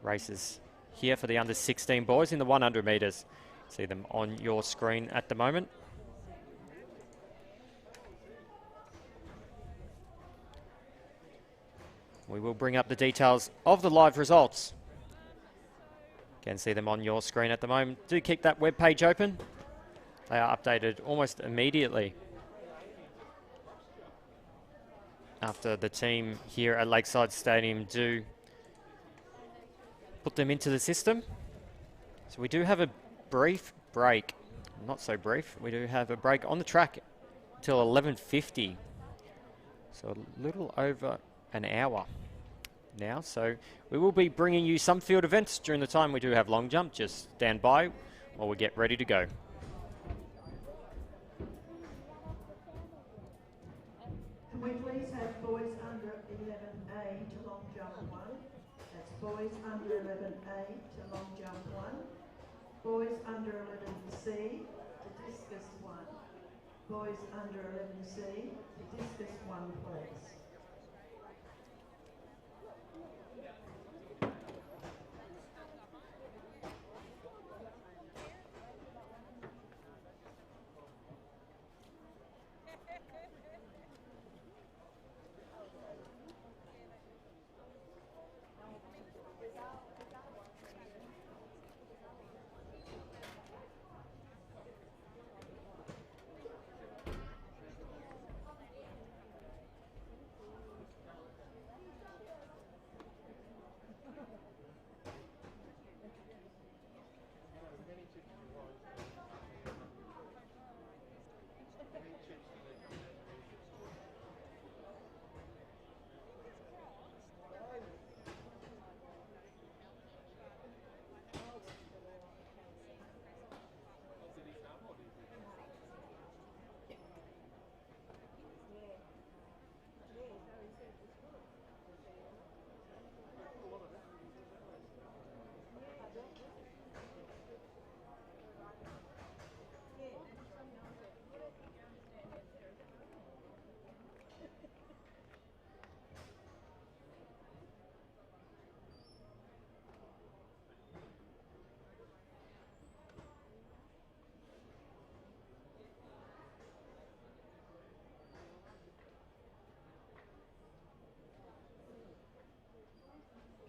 races here for the under-16 boys in the 100 metres. See them on your screen at the moment. We will bring up the details of the live results. Can see them on your screen at the moment. Do keep that web page open. They are updated almost immediately after the team here at Lakeside Stadium do put them into the system. So we do have a brief break. Not so brief. We do have a break on the track until 11:50. So a little over an hour now. So we will be bringing you some field events during the time we do have long jump. Just stand by while we get ready to go. Can we please have boys under 11A to long jump 1? That's boys under 11A to long jump 1. Boys under 11C to discus 1. Boys under 11C to discus 1, please.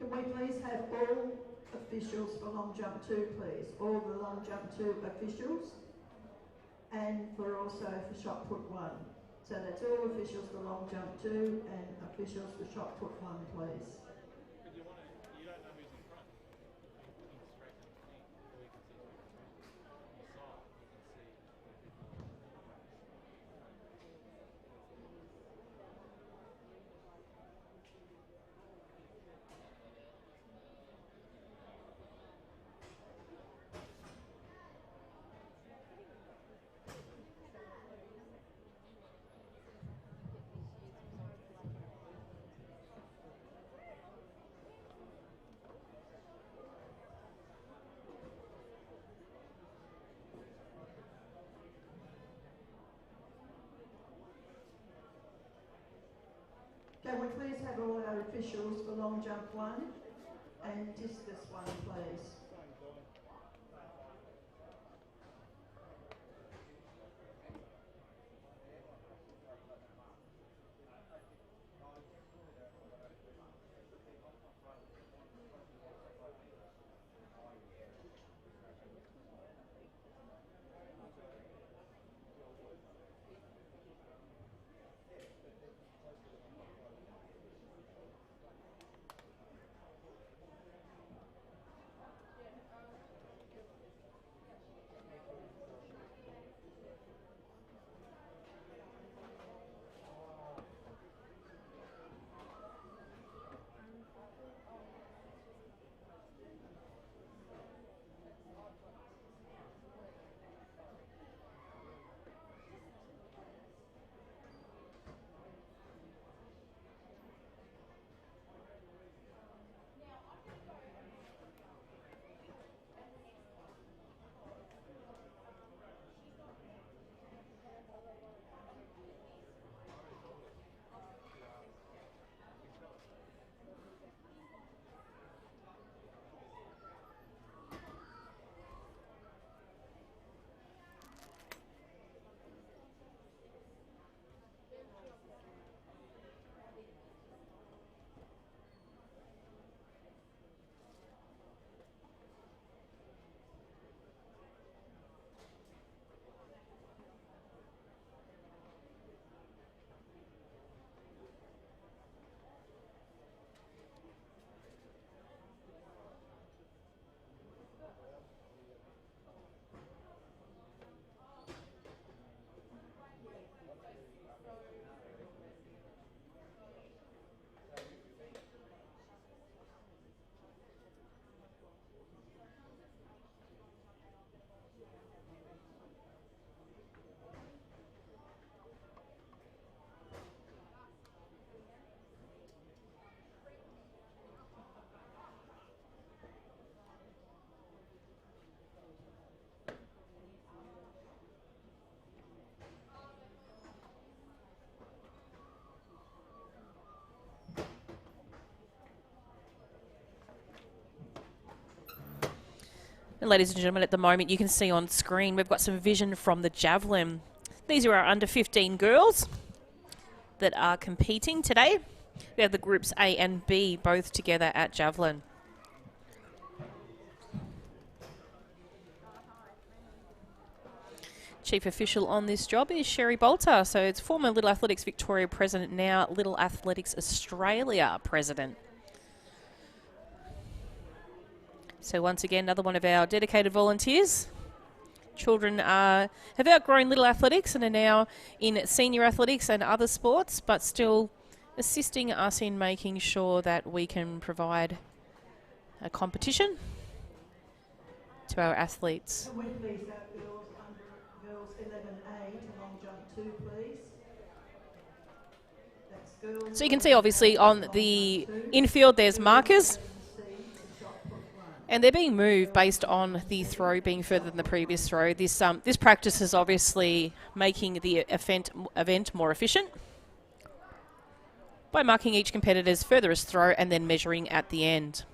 Can we please have all officials for long jump 2, please? All the long jump 2 officials, and also for shot put 1. So that's all officials for long jump 2 and officials for shot put 1, please. Can we please have all our officials for long jump 1 and discus 1, please? And ladies and gentlemen, at the moment you can see on screen we've got some vision from the Javelin. These are our under 15 girls that are competing today. We have the groups A and B both together at Javelin. Chief official on this job is Sherry Bolter. So it's former Little Athletics Victoria president, now Little Athletics Australia president. So once again, another one of our dedicated volunteers. Children have outgrown Little Athletics and are now in senior athletics and other sports, but still assisting us in making sure that we can provide a competition to our athletes. With these girls, girls 11A to long jump 2, please. That's girls. So you can see obviously on the infield there's markers. And they're being moved based on the throw being further than the previous throw. This practice is obviously making the event more efficient by marking each competitor's furthest throw and then measuring at the end.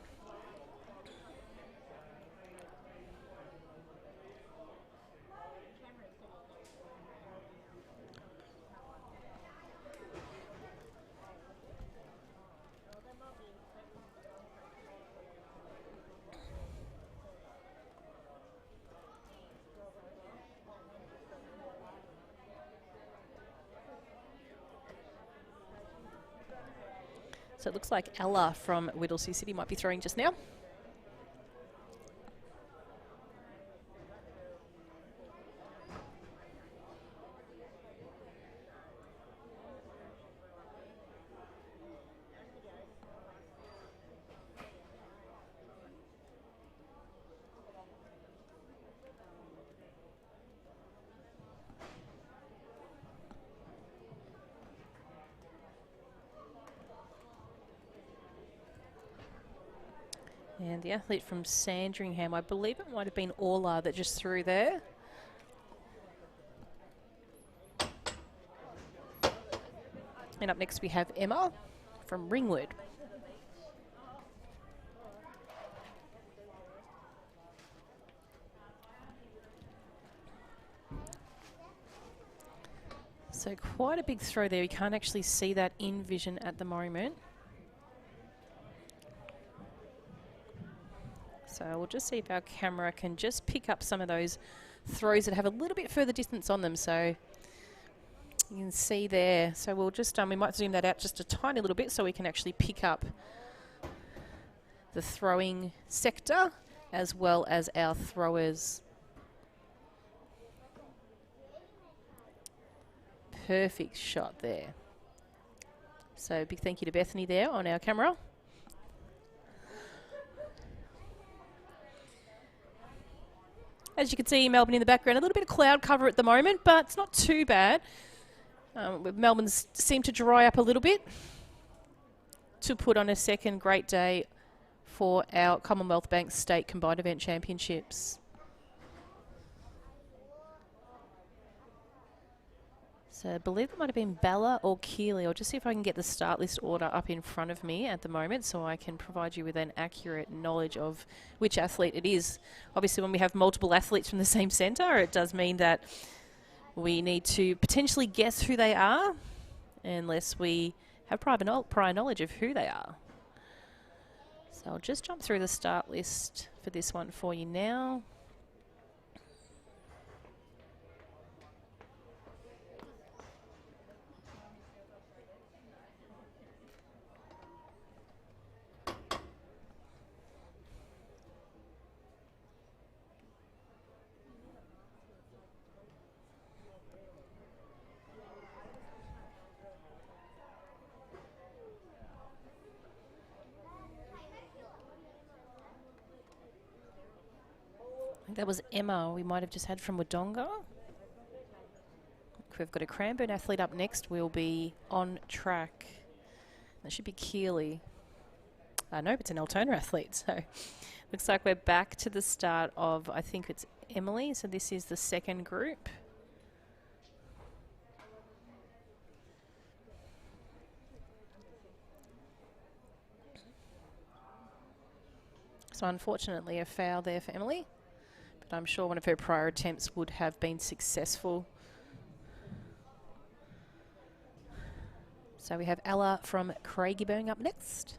So it looks like Ella from Whittlesea City might be throwing just now. And the athlete from Sandringham, I believe it might have been Orla that just threw there. And up next we have Emma from Ringwood. So quite a big throw there. You can't actually see that in vision at the moment. So we'll just see if our camera can just pick up some of those throws that have a little bit further distance on them. So you can see there. So we'll just, we might zoom that out just a tiny little bit so we can actually pick up the throwing sector as well as our throwers. Perfect shot there. So big thank you to Bethany there on our camera. As you can see, Melbourne in the background, a little bit of cloud cover at the moment, but it's not too bad. Melbourne's seemed to dry up a little bit to put on a second great day for our Commonwealth Bank State Combined Event Championships. So I believe it might have been Bella or Keeley. I'll just see if I can get the start list order up in front of me at the moment so I can provide you with an accurate knowledge of which athlete it is. Obviously, when we have multiple athletes from the same centre, it does mean that we need to potentially guess who they are unless we have prior knowledge of who they are. So I'll just jump through the start list for this one for you now. That was Emma we might have just had from Wodonga. We've got a Cranbourne athlete up next. We'll be on track. That should be Keeley. Nope, it's an Altona athlete. So looks like we're back to the start of, I think it's Emily. So this is the second group. So unfortunately a foul there for Emily. But I'm sure one of her prior attempts would have been successful. So we have Ella from Craigieburn up next.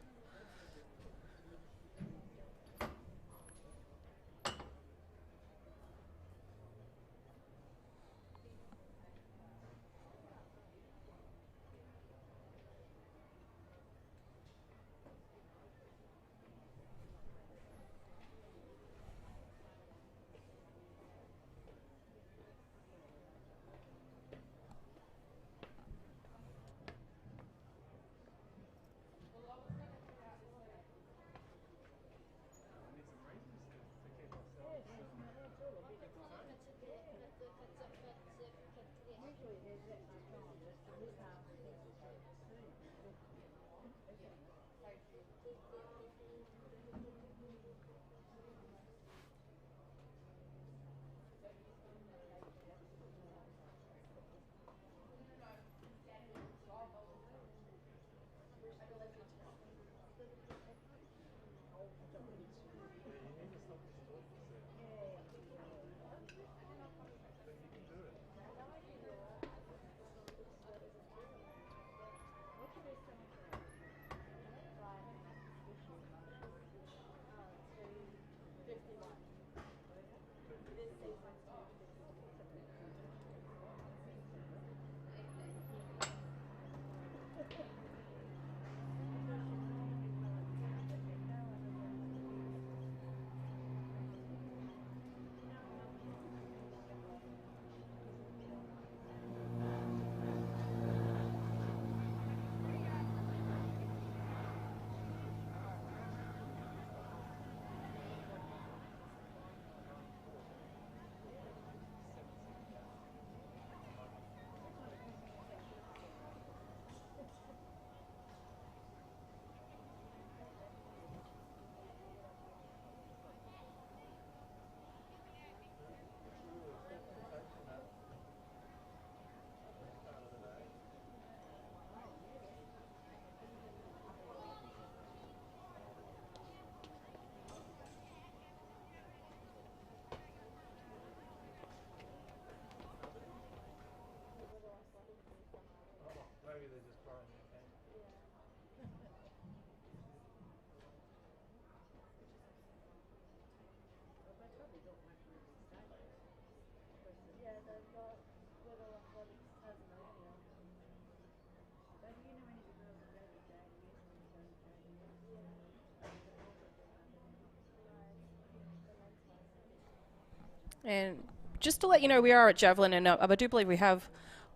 And just to let you know, we are at Javelin, and I do believe we have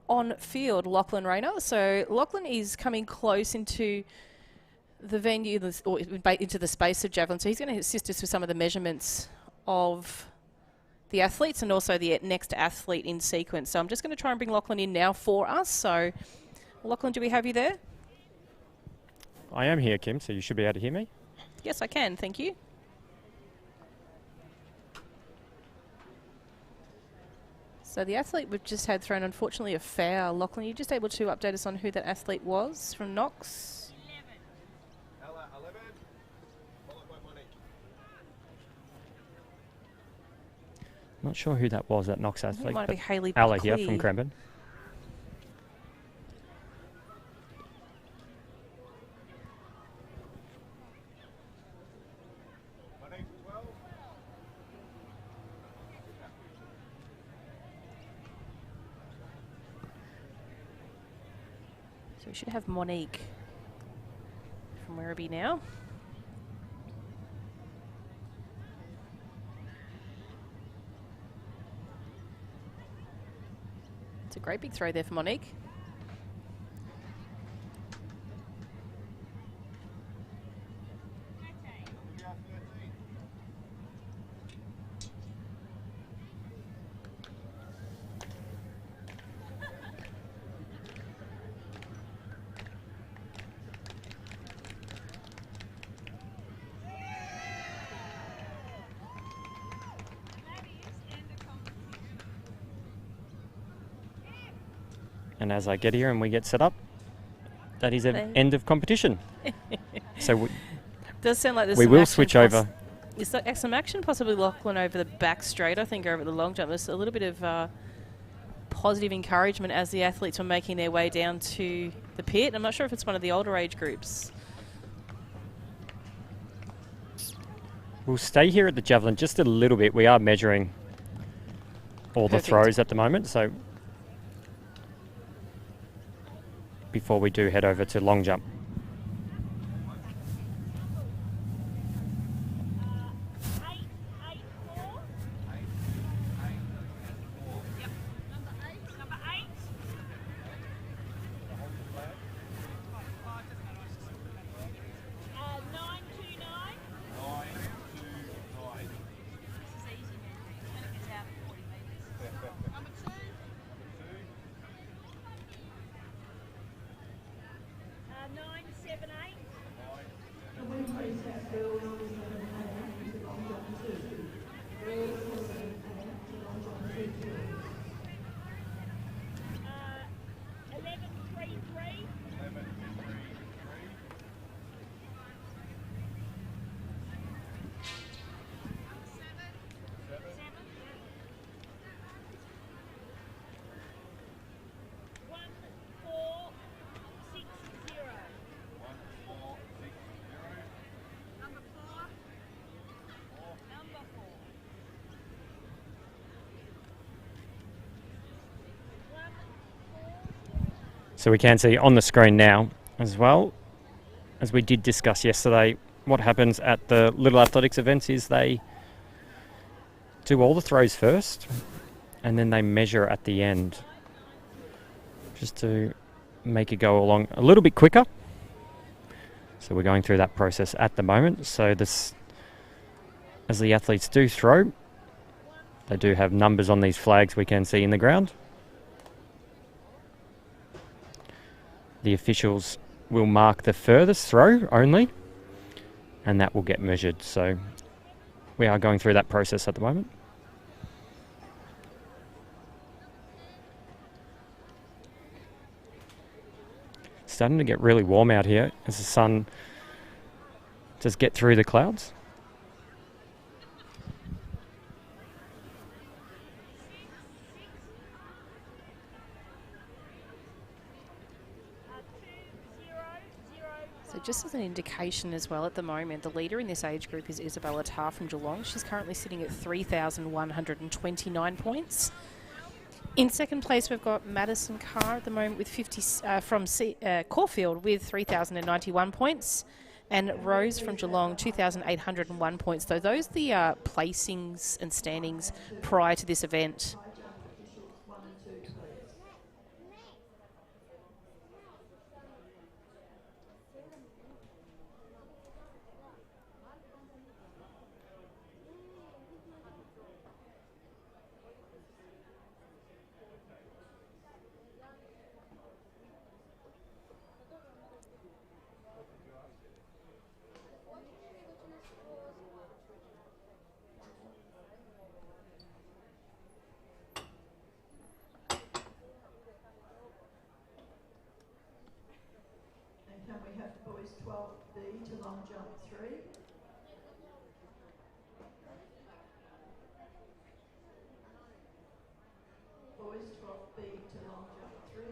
on field Lachlan Rayner. So Lachlan is coming close into the venue, or into the space of Javelin. So he's going to assist us with some of the measurements of the athletes and also the next athlete in sequence. So I'm just going to try and bring Lachlan in now for us. So Lachlan, do we have you there? I am here, Kim, so you should be able to hear me. Yes, I can. Thank you. So the athlete we've just had thrown, unfortunately, a foul. Lachlan, are you just able to update us on who that athlete was from Knox? 11. 11. Followed by Monique. Not sure who that was, that Knox I think athlete. it might be Hayley Ella here Buckley. from Cranbourne. Monique 12. So we should have Monique from Werribee now. It's a great big throw there for Monique. And as I get here and we get set up, that is an end of competition. So Does sound like there's we some will action switch plus- over some action possibly, Lachlan, over the back straight, I think, over the long jump. There's a little bit of positive encouragement as the athletes were making their way down to the pit. I'm not sure if it's one of the older age groups. We'll stay here at the Javelin just a little bit. We are measuring all the throws at the moment, so before we do head over to long jump. So we can see on the screen now, as well, as we did discuss yesterday, what happens at the Little Athletics events is they do all the throws first, and then they measure at the end, just to make it go along a little bit quicker. So we're going through that process at the moment. So this, as the athletes do throw, they do have numbers on these flags we can see in the ground. The officials will mark the furthest throw only, and that will get measured. So we are going through that process at the moment. Starting to get really warm out here as the sun does get through the clouds. So just as an indication as well, at the moment, the leader in this age group is Isabella Tarr from Geelong. She's currently sitting at 3,129 points. In second place, we've got Madison Carr at the moment with 50 from Caulfield with 3,091 points, and Rose from Geelong 2,801 points. So those are the placings and standings prior to this event. Can we have boys 12B to long jump 3? Boys 12B to long jump 3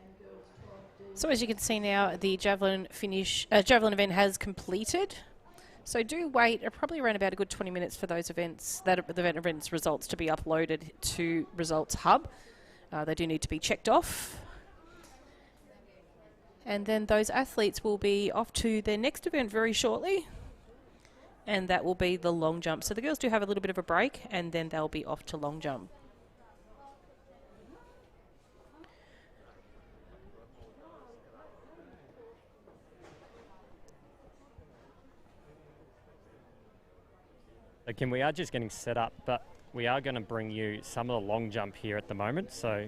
and girls 12D. So as you can see now, the Javelin Javelin event has completed. So do wait probably around about a good 20 minutes for those events, the events results to be uploaded to Results Hub. They do need to be checked off. And then those athletes will be off to their next event very shortly. And that will be the long jump. So the girls do have a little bit of a break, and then they'll be off to long jump. Okay, we are just getting set up, but we are going to bring you some of the long jump here at the moment. So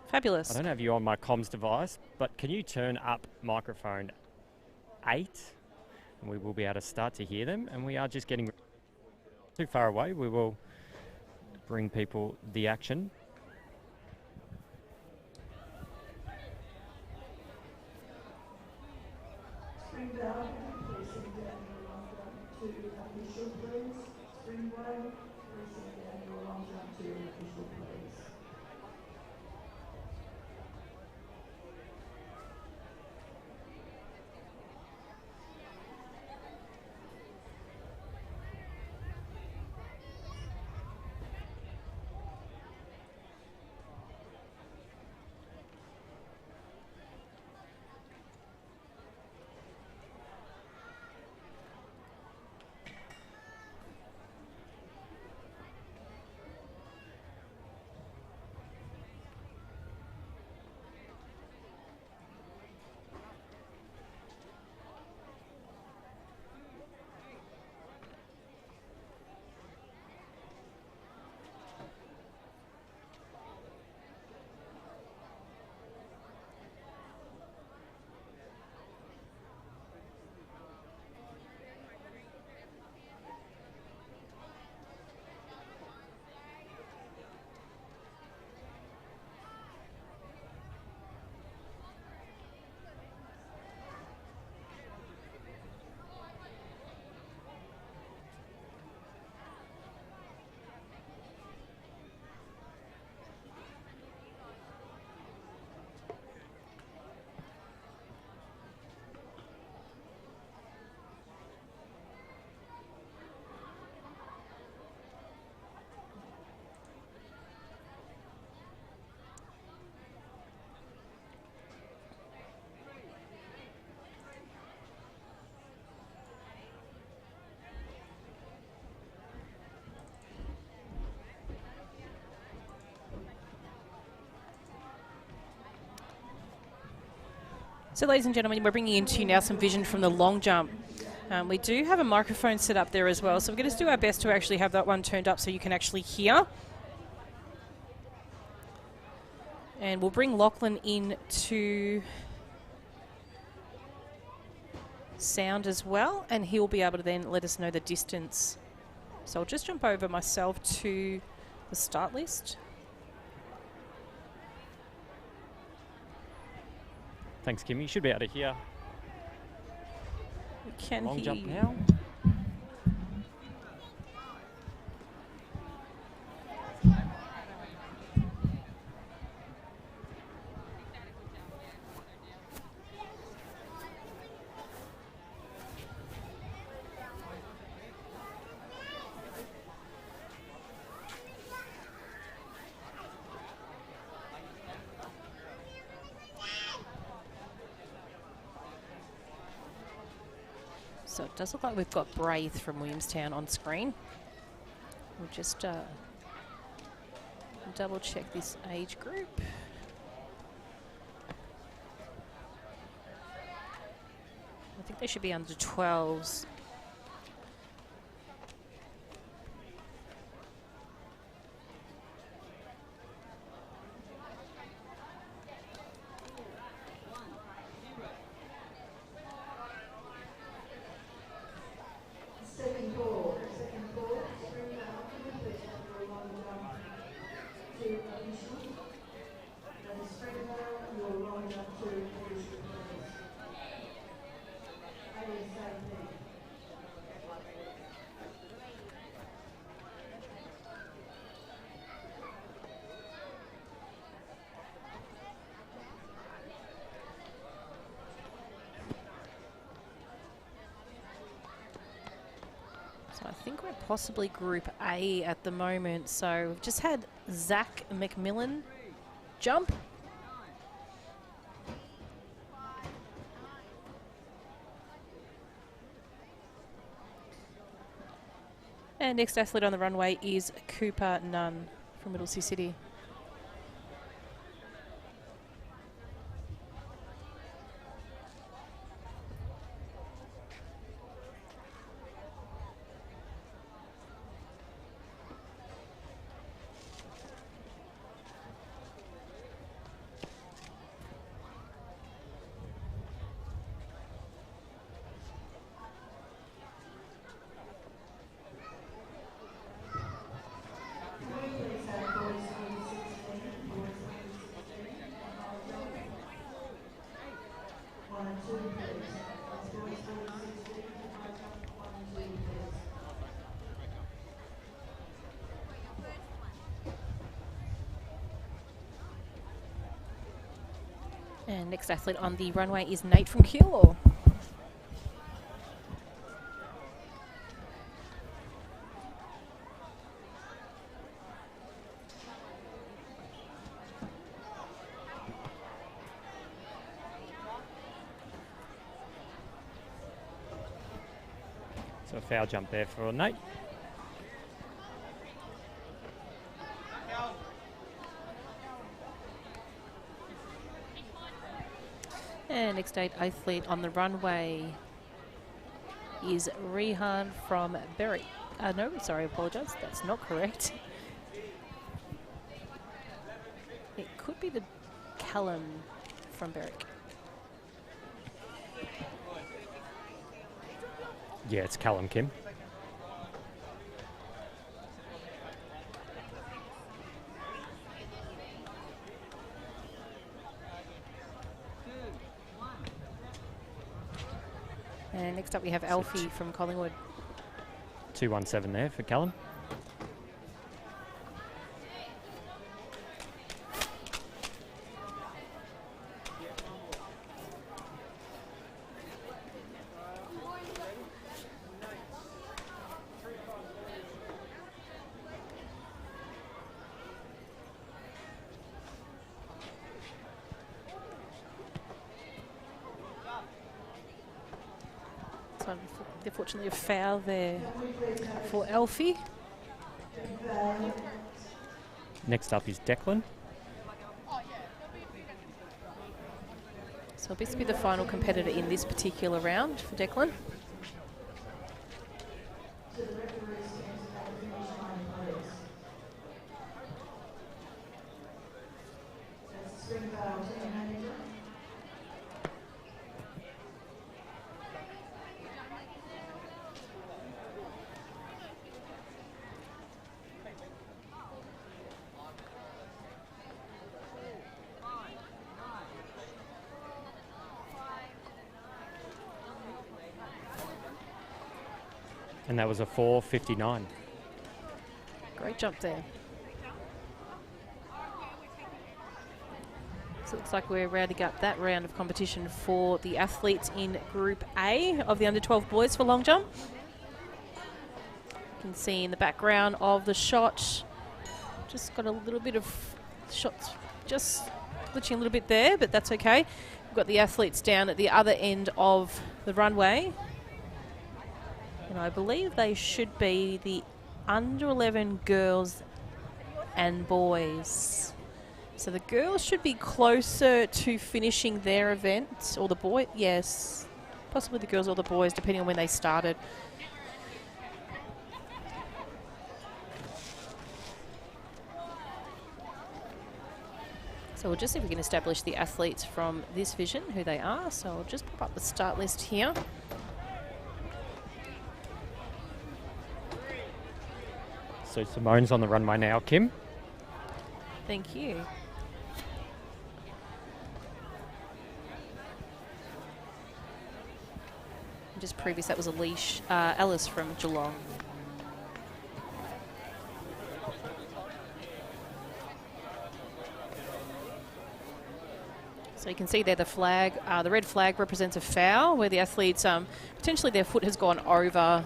Fabulous. I don't have you on my comms device, but can you turn up microphone 8? And we will be able to start to hear them. And we are just getting too far away. We will bring people the action. Spring Valley, please send down your long jump to official, please. So, ladies and gentlemen, we're bringing into you now some vision from the long jump. We do have a microphone set up there as well, so we're going to do our best to actually have that one turned up so you can actually hear. And we'll bring Lachlan in to sound as well, and he'll be able to then let us know the distance. So I'll just jump over myself to the start list. Thanks, Kim. You should be able to hear. We can Long hear jump you. now. So it does look like we've got Braith from Williamstown on screen. We'll just double check this age group. I think they should be under 12s. Second ball, three completion for long jump to addition. That is Frederick, your long jump to addition, please. ASAP. So I think we're possibly Group A at the moment. So we've just had Zach McMillan jump. And next athlete on the runway is Cooper Nunn from Middlesea City. And next athlete on the runway is Nate from Keilor. So a foul jump there for Nate. And next athlete on the runway is Rehan from Berwick. No, sorry, I apologise. That's not correct. It could be the Callum from Berwick. Yeah, it's Callum, Kim. And next up we have Alfie from Collingwood. 217 there for Callum. So unfortunately a foul there for Alfie. Next up is Declan. So this will be the final competitor in this particular round for Declan. So the referees stand at the finish line, please. That's Springvale team manager. And that was a 4:59. Great jump there. So it looks like we're rounding up that round of competition for the athletes in Group A of the under-12 boys for long jump. You can see in the background of the shot, just got a little bit of shots just glitching a little bit there, but that's okay. We've got the athletes down at the other end of the runway. And I believe they should be the under-11 girls and boys. So the girls should be closer to finishing their event, or the boy, yes, possibly the girls or the boys, depending on when they started. So we'll just see if we can establish the athletes from this vision, who they are. So I'll just pop up the start list here. So Simone's on the runway now, Kim. Thank you. Just previous, that was Alice from Geelong. So you can see there the flag, the red flag represents a foul where the athletes, potentially their foot has gone over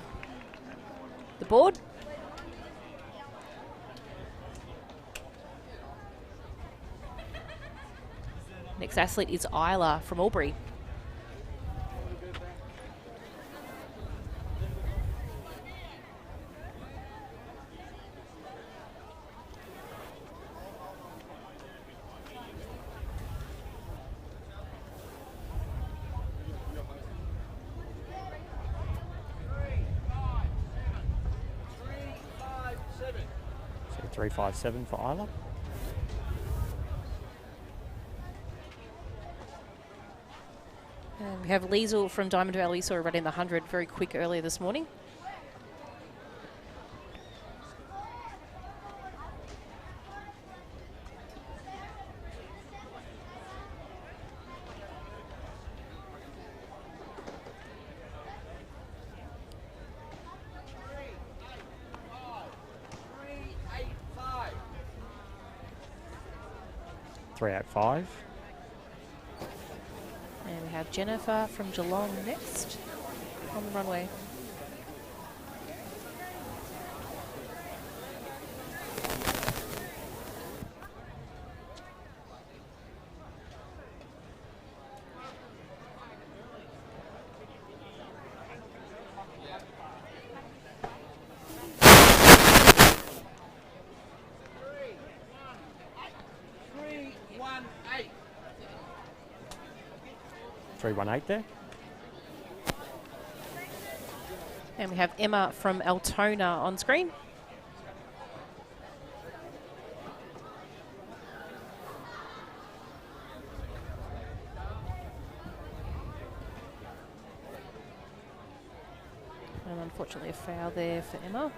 the board. Next athlete is Isla from Albury. So 3:57 for Isla. We have Liesel from Diamond Valley, saw her running the 100 very quick earlier this morning. Three out 5. And we have Jennifer from Geelong next on the runway. $318. 3:18 there. And we have Emma from Altona on screen. And unfortunately a foul there for Emma.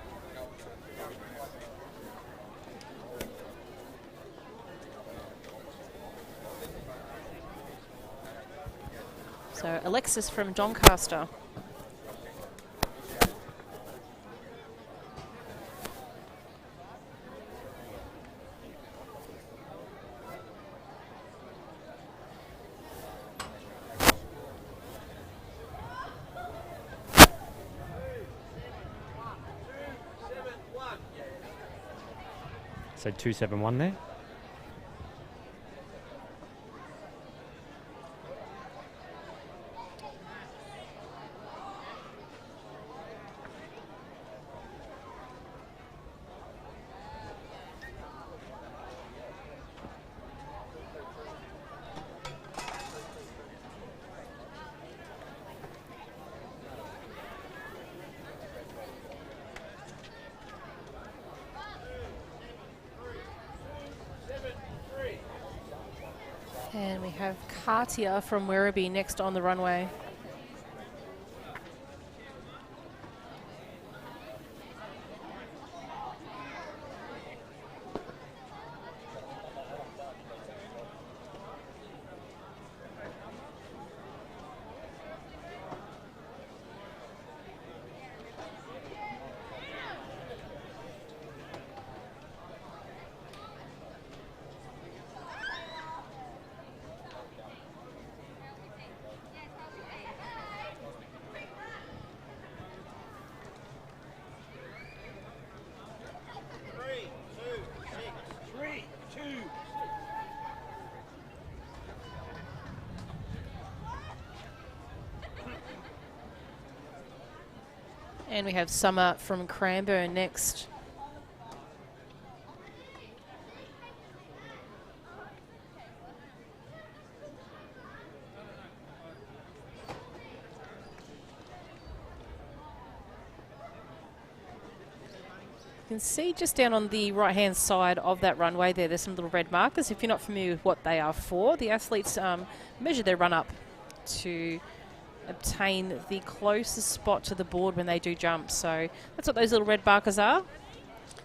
So Alexis from Doncaster. So 2:71 there. And we have Cartier from Werribee next on the runway. And we have Summer from Cranbourne next. You can see just down on the right-hand side of that runway there's some little red markers. If you're not familiar with what they are for, the athletes measure their run-up to obtain the closest spot to the board when they do jump. So that's what those little red markers are.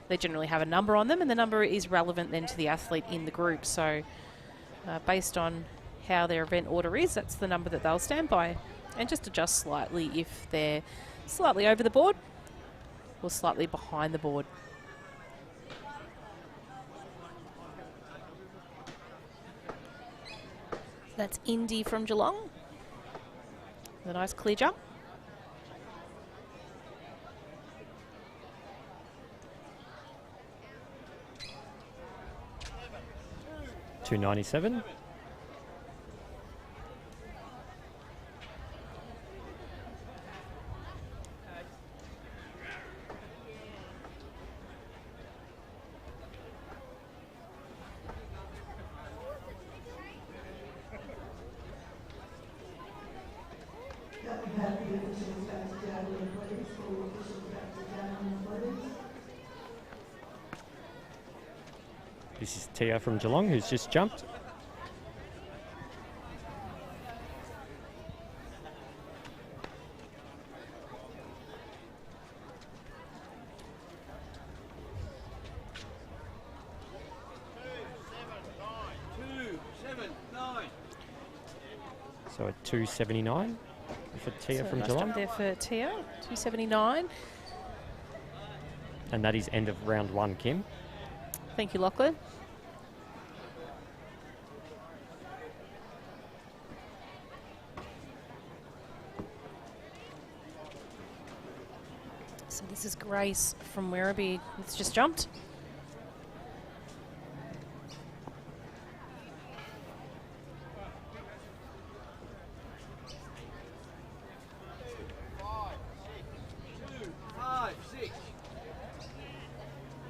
They generally have a number on them, and the number is relevant then to the athlete in the group. So based on how their event order is, that's the number that they'll stand by, and just adjust slightly if they're slightly over the board or slightly behind the board. That's Indy from Geelong. A nice clear jump. $297. We have the officials back to Javelin, please. All officials back to Javelin, please. This is Tia from Geelong, who's just jumped. So at 279 for Tia from nice Geelong. jump there for Tia, 279. And that is end of round one, Kim. Thank you, Lachlan. So this is Grace from Werribee. It's just jumped.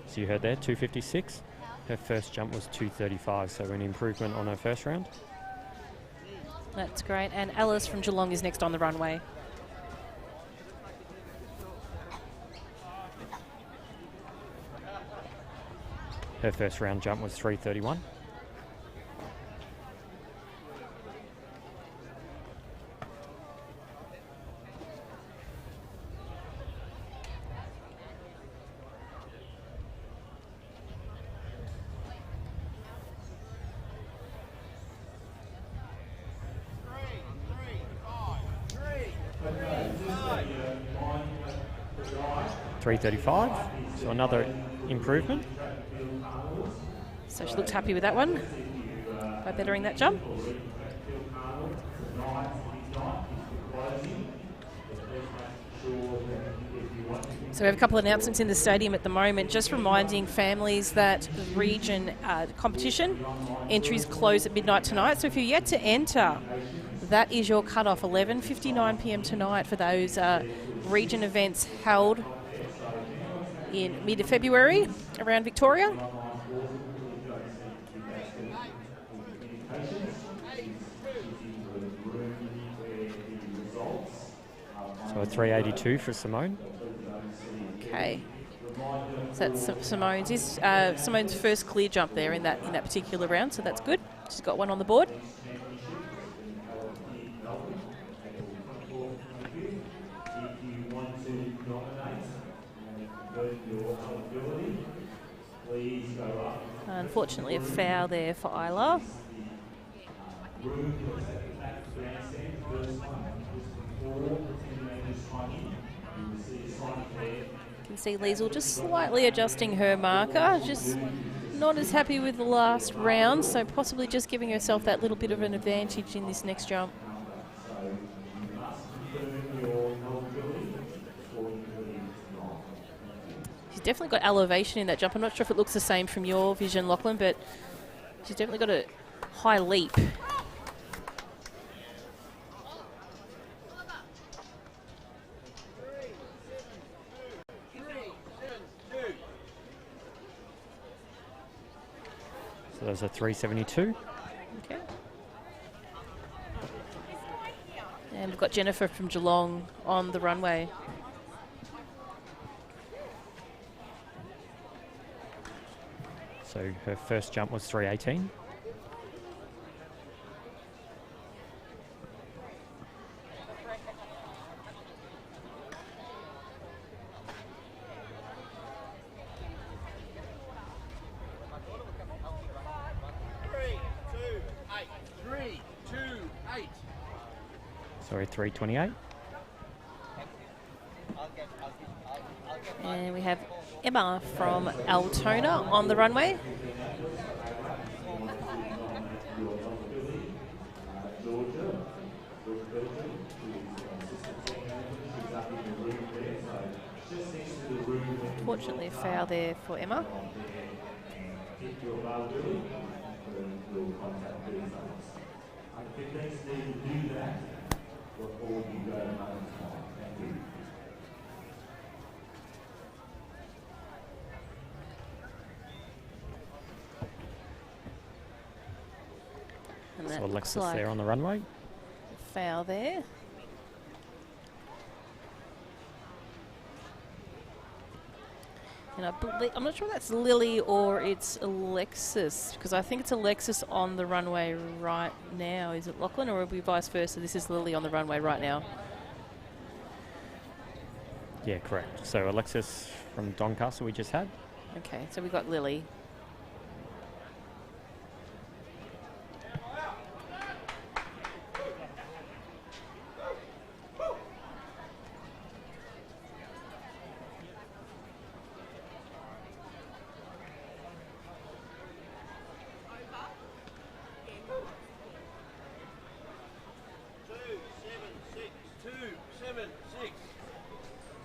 So you heard there, 256. Her first jump was 235, so an improvement on her first round. That's great. And Alice from Geelong is next on the runway. Her first round jump was 331. $335, so another improvement. So she looks happy with that one by bettering that jump. So we have a couple of announcements in the stadium at the moment, just reminding families that the region competition entries close at midnight tonight. So if you're yet to enter, that is your cut-off, 11:59 p.m. tonight for those region events held in mid-February around Victoria. So a 382 for Simone. Okay. So that's Simone's. Simone's first clear jump there in that particular round, so that's good. She's got one on the board. Unfortunately, a foul there for Isla. You can see Liesl just slightly adjusting her marker, just not as happy with the last round, so possibly just giving herself that little bit of an advantage in this next jump. She's definitely got elevation in that jump. I'm not sure if it looks the same from your vision, Lachlan, but she's definitely got a high leap. So those are 372. Okay. And we've got Jennifer from Geelong on the runway. So her first jump was 318. Sorry, 328. And we have Emma from Altona on the runway. Unfortunately, a foul there for Emma. And that So looks Alexis like there on the runway. foul there. And I'm not sure if that's Lily or it's Alexis, because I think it's Alexis on the runway right now. Is it Lachlan, or will it be vice versa? This is Lily on the runway right now. Yeah, correct. So Alexis from Doncaster we just had. Okay, so we've got Lily.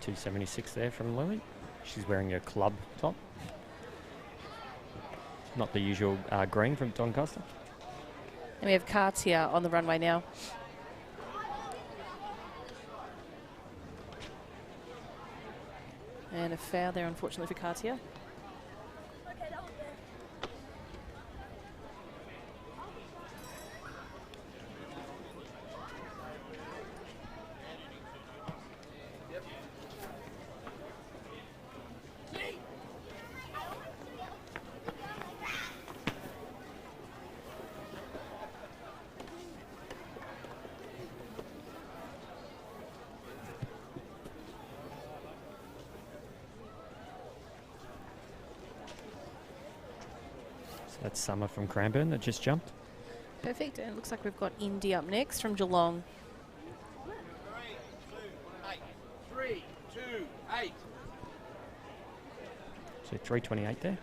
.276 there from Lily. She's wearing a club top. Not the usual green from Doncaster. And we have Katia on the runway now. And a foul there, unfortunately, for Katia. That's Summer from Cranbourne that just jumped. Perfect, and it looks like we've got Indy up next from Geelong. 328. So 328 there.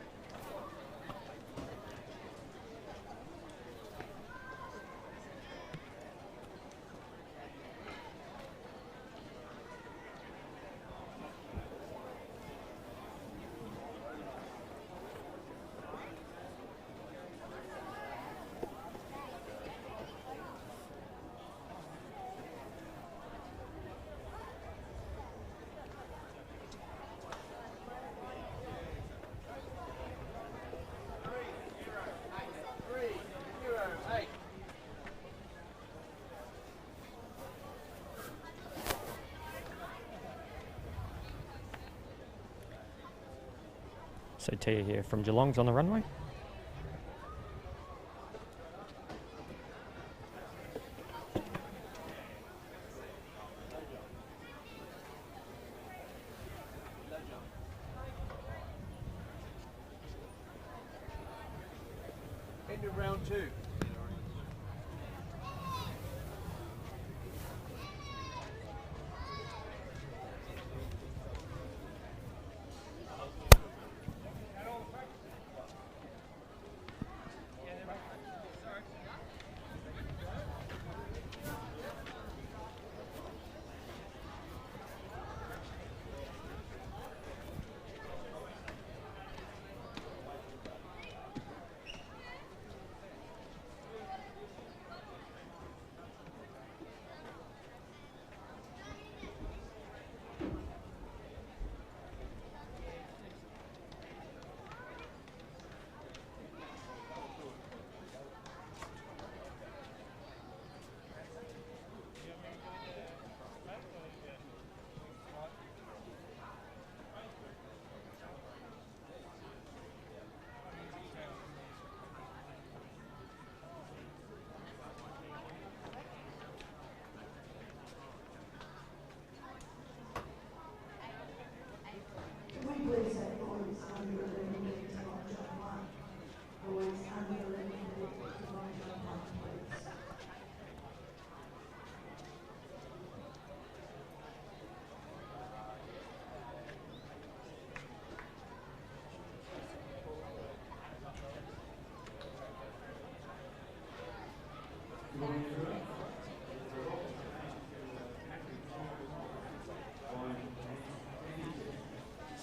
So Tia here from Geelong's on the runway. End of round 2.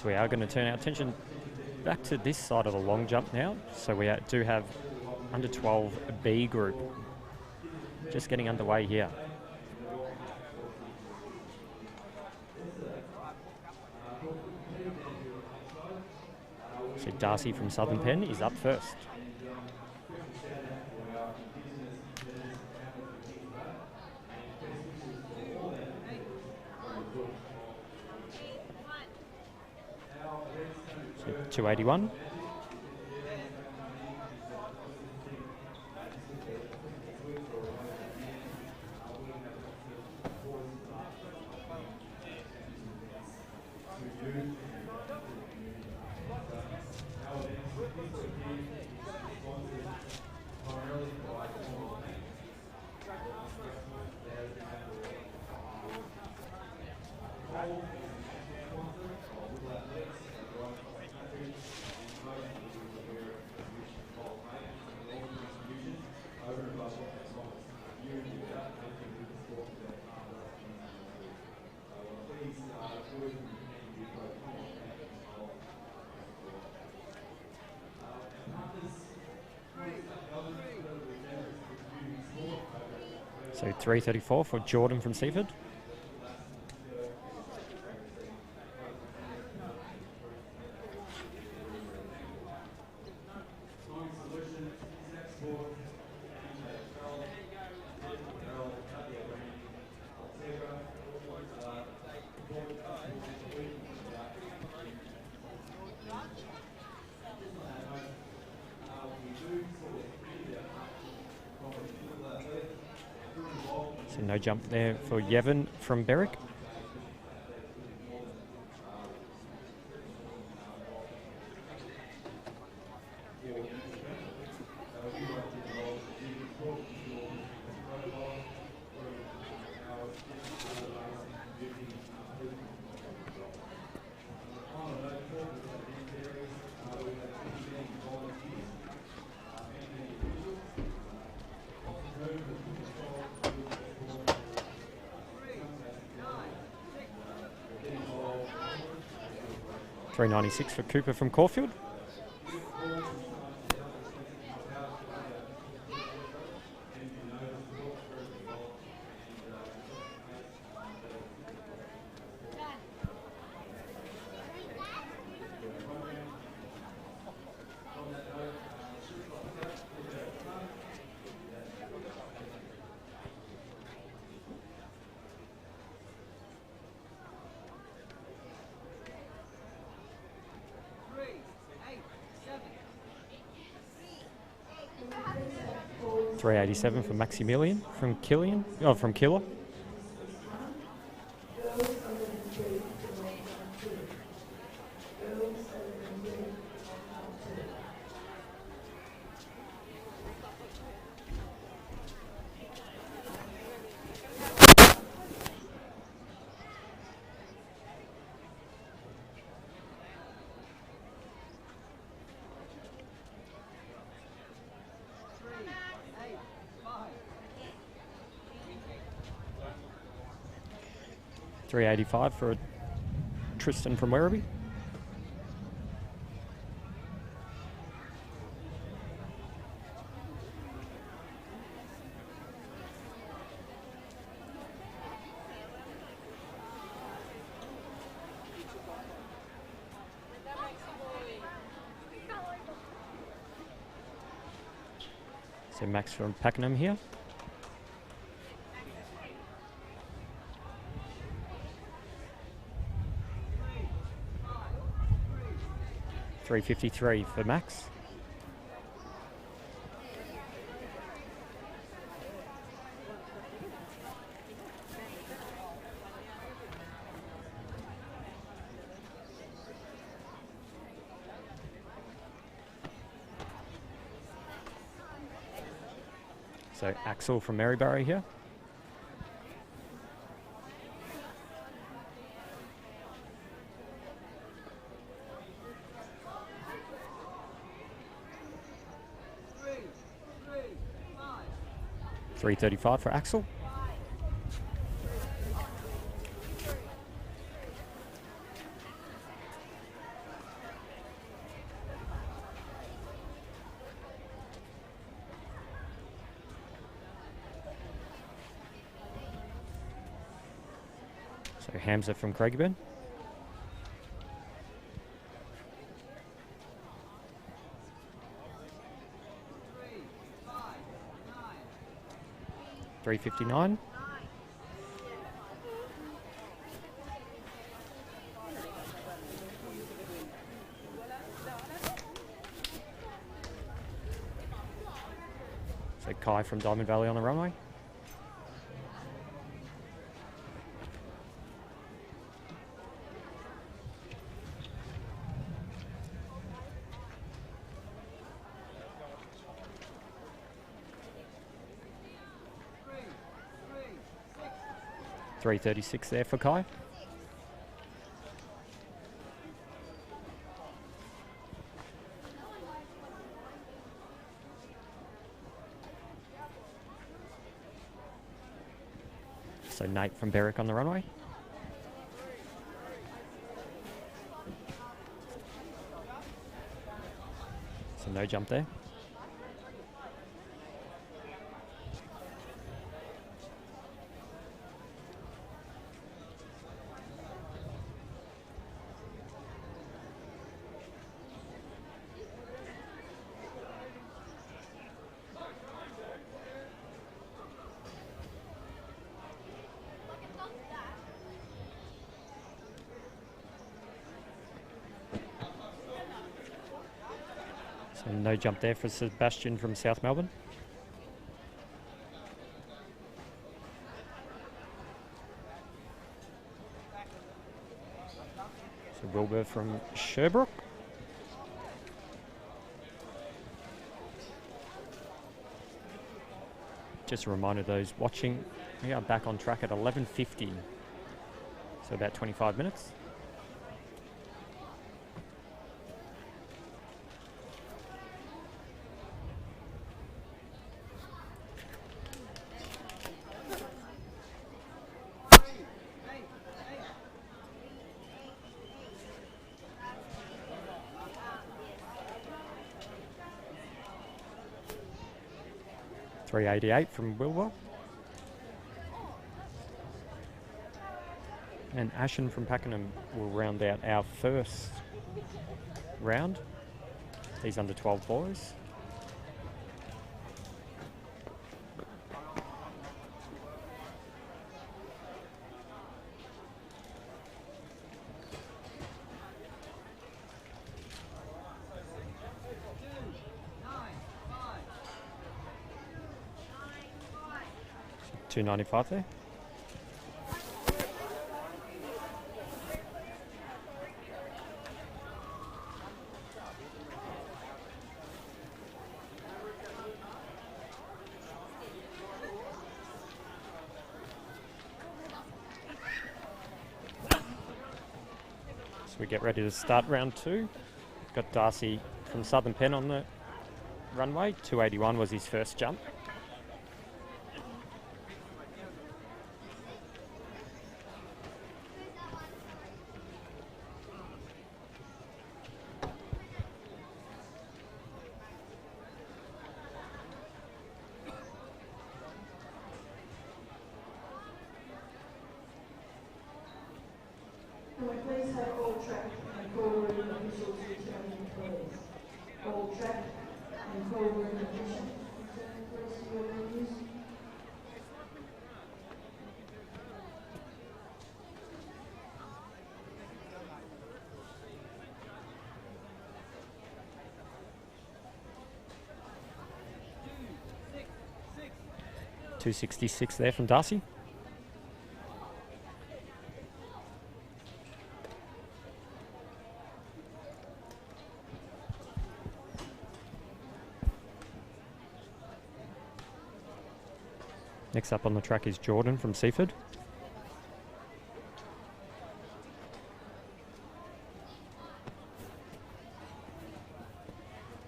So we are going to turn our attention back to this side of the long jump now. So we do have under 12 B group just getting underway here. So Darcy from Southern Penn is up first. So 281. So 334 for Jordan from Seaford. So no jump there for Yevon from Berwick. .396 for Cooper from Caulfield. 387 for Maximilian from Killian. Oh, from Killer. $385 for Tristan from Werribee. So Max from Pakenham here. $353 for Max. So Axel from Marybury here. $335 for Axel. So Hamza from Craigieburn. $359. So Kai from Diamond Valley on the runway. $336 there for Kai. So Nate from Berwick on the runway. So no jump there. So no jump there for Sebastian from South Melbourne. So Wilbur from Sherbrooke. Just a reminder to those watching, we are back on track at 11:50. So about 25 minutes. $388 from Wilbur. And Ashen from Pakenham will round out our first round. These under 12 boys. 295 there. So we get ready to start round 2. Got Darcy from Southern Penn on the runway. 281 was his first jump. Can we please have all track and call room officials returning, please? All track and call room officials return, please, to your venues. .266 there from Darcy. Next up on the track is Jordan from Seaford.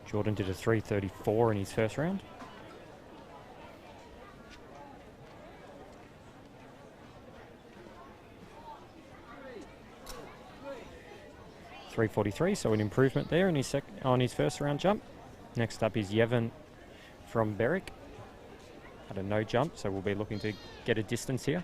Jordan did a 334 in his first round. .343, so an improvement there in his on his first round jump. Next up is Javelin from Berwick. Had a no jump, so we'll be looking to get a distance here.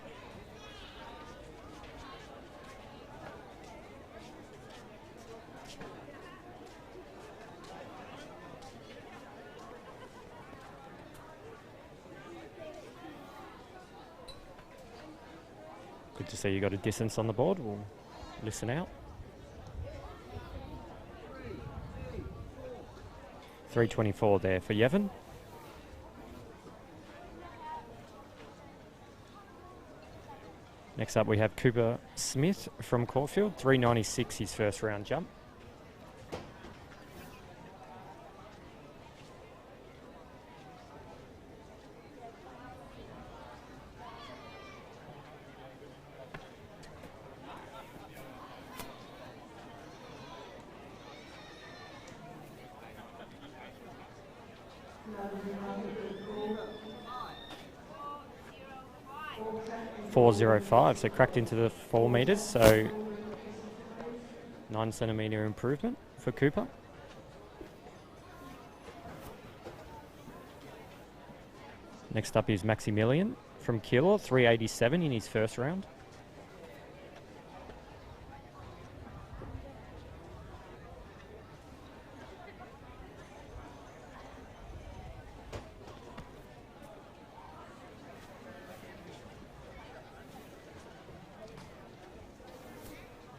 Good to see you got a distance on the board. We'll listen out. 324 there for Yevon. Next up we have Cooper Smith from Caulfield, 396 his first round jump. .405, so cracked into the 4 metres, so 9 centimetre improvement for Cooper. Next up is Maximilian from Keilor, 387 in his first round.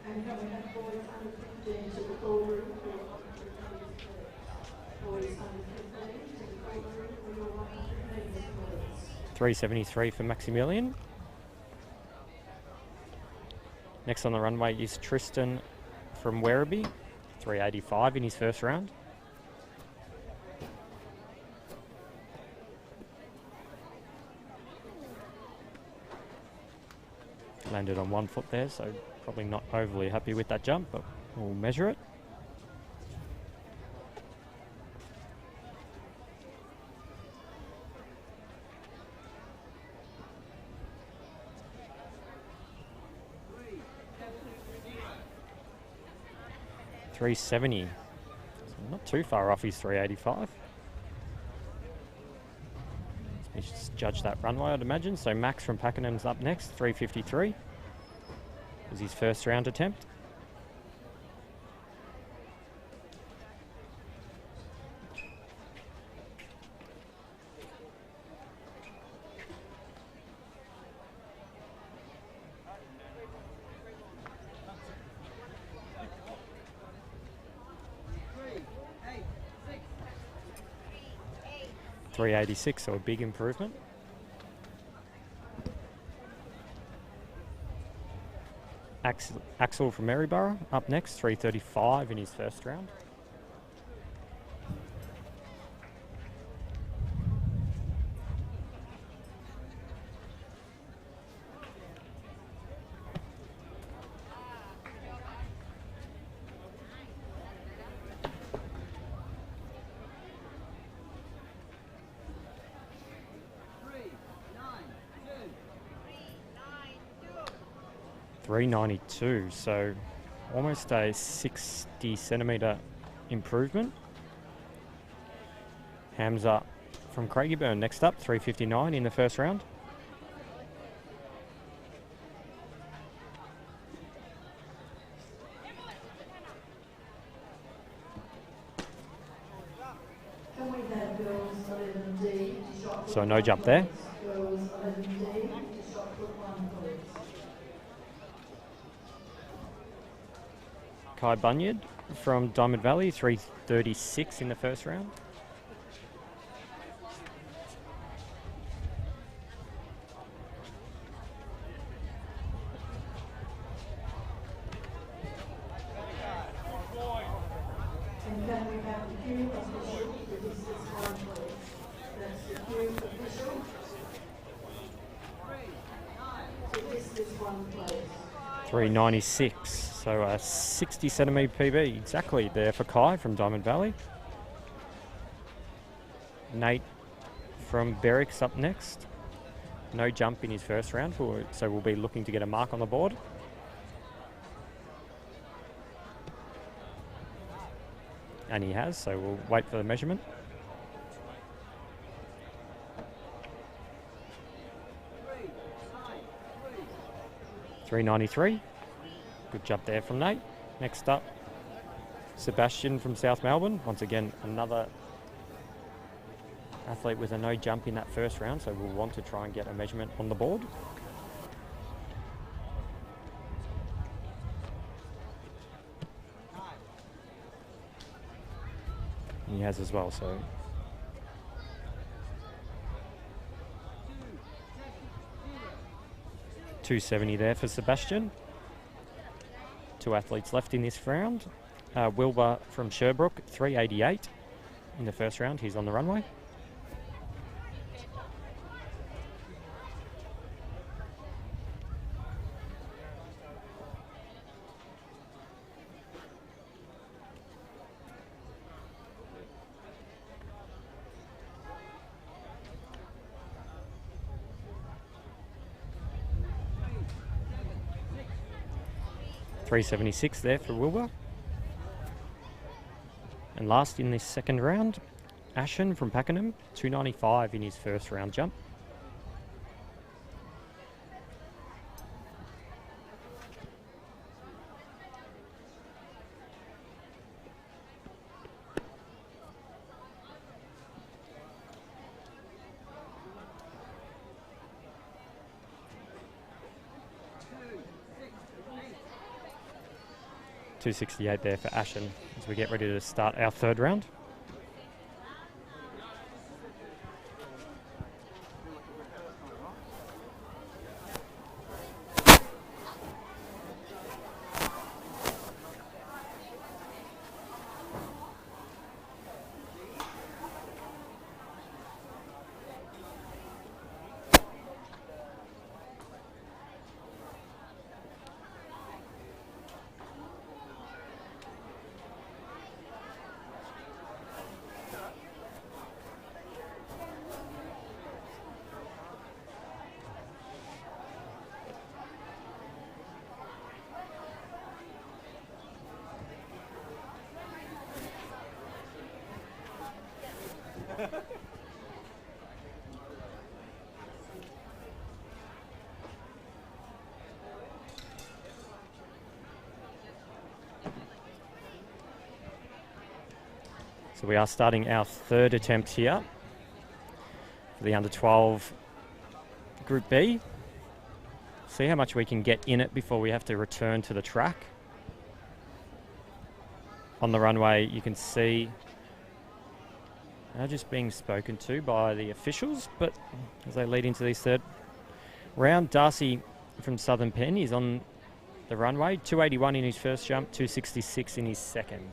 And can we have boys under 15 to the call room for boys under 15 to the call room for your 100 metres, please. 373 for Maximilian. Next on the runway is Tristan from Werribee, 385 in his first round. Landed on 1 foot there, so probably not overly happy with that jump, but we'll measure it. .370, so not too far off his 385. Let's just judge that runway, I'd imagine. So Max from Pakenham's up next, 353. Was his first round attempt. .386, so a big improvement. Axel from Maryborough up next, 3:35 in his first round. .392, so almost a 60 centimetre improvement. Hamza from Craigieburn next up, 3:59 in the first round. Can we have girls 11D to shot put So no one, jump there. please? Girls 11D to shot put one, please. Kai Bunyard from Diamond Valley, 3:36 in the first round. And can we have the Q official for distance one, please? That's the Q official. So distance one, please. 3:96. So a 60 centimetre PB exactly there for Kai from Diamond Valley. Nate from Berwick's up next. No jump in his first round, so we'll be looking to get a mark on the board. And he has, so we'll wait for the measurement. .393. Good jump there from Nate. Next up, Sebastian from South Melbourne. Once again, another athlete with a no jump in that first round, so we'll want to try and get a measurement on the board. And he has as well, so. .270 there for Sebastian. Two athletes left in this round. Wilbur from Sherbrooke, 3:88 in the first round. He's on the runway. .376 there for Wilbur. And last in this second round, Ashen from Pakenham, 295 in his first round jump. .268 there for Ashen as we get ready to start our third round. So we are starting our third attempt here for the under-12 Group B. See how much we can get in it before we have to return to the track. On the runway, you can see they're just being spoken to by the officials, but as they lead into this third round, Darcy from Southern Penn is on the runway. 281 in his first jump, 266 in his second.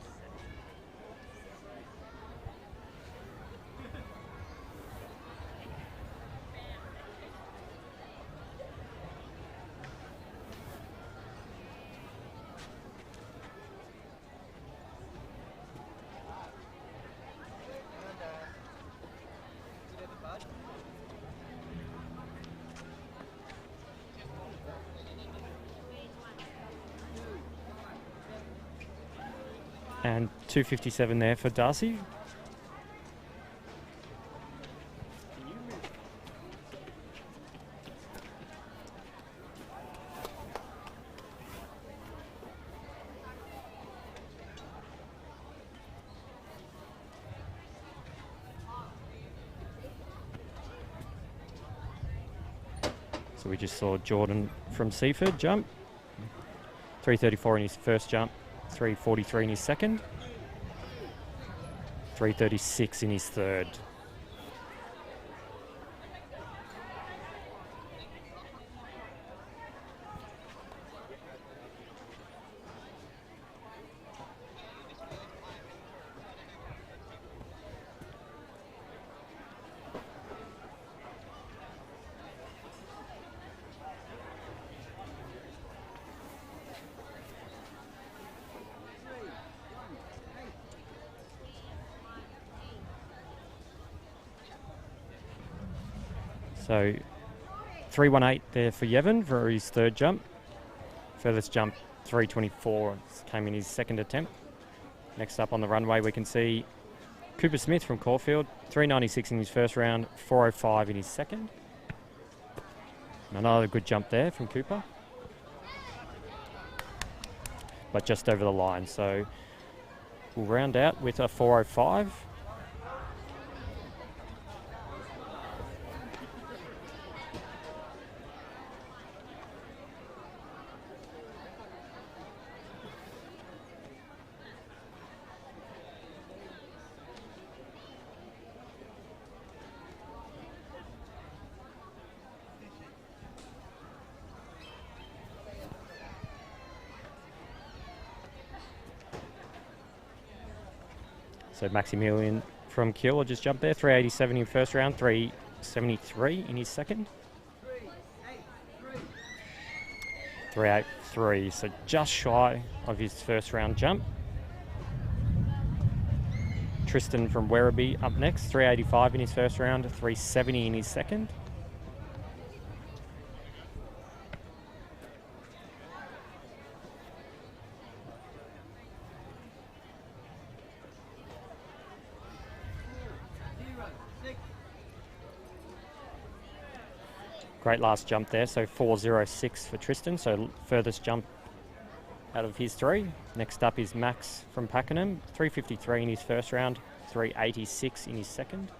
And 257 there for Darcy. So we just saw Jordan from Seaford jump. 334 in his first jump. 343 in his second, 336 in his third. So 318 there for Yevon for his third jump. Furthest jump 324 came in his second attempt. Next up on the runway we can see Cooper Smith from Caulfield, 396 in his first round, 405 in his second. Another good jump there from Cooper, but just over the line. So we'll round out with a 405. So Maximilian from Kiel will just jump there. 387 in first round, 373 in his second. 383, so just shy of his first round jump. Tristan from Werribee up next, 385 in his first round, 370 in his second. Great last jump there, so 406 for Tristan, so furthest jump out of his three. Next up is Max from Pakenham, 353 in his first round, 386 in his second.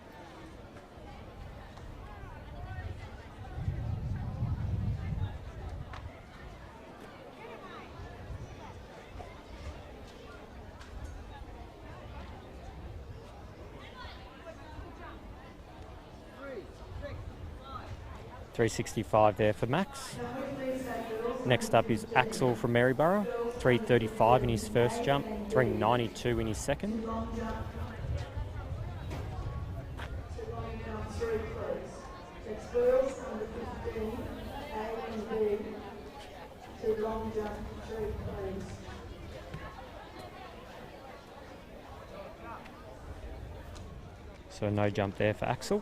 $365 there for Max. Next up is Axel from Maryborough, 335 in his first jump, 392 in his second. So no jump there for Axel.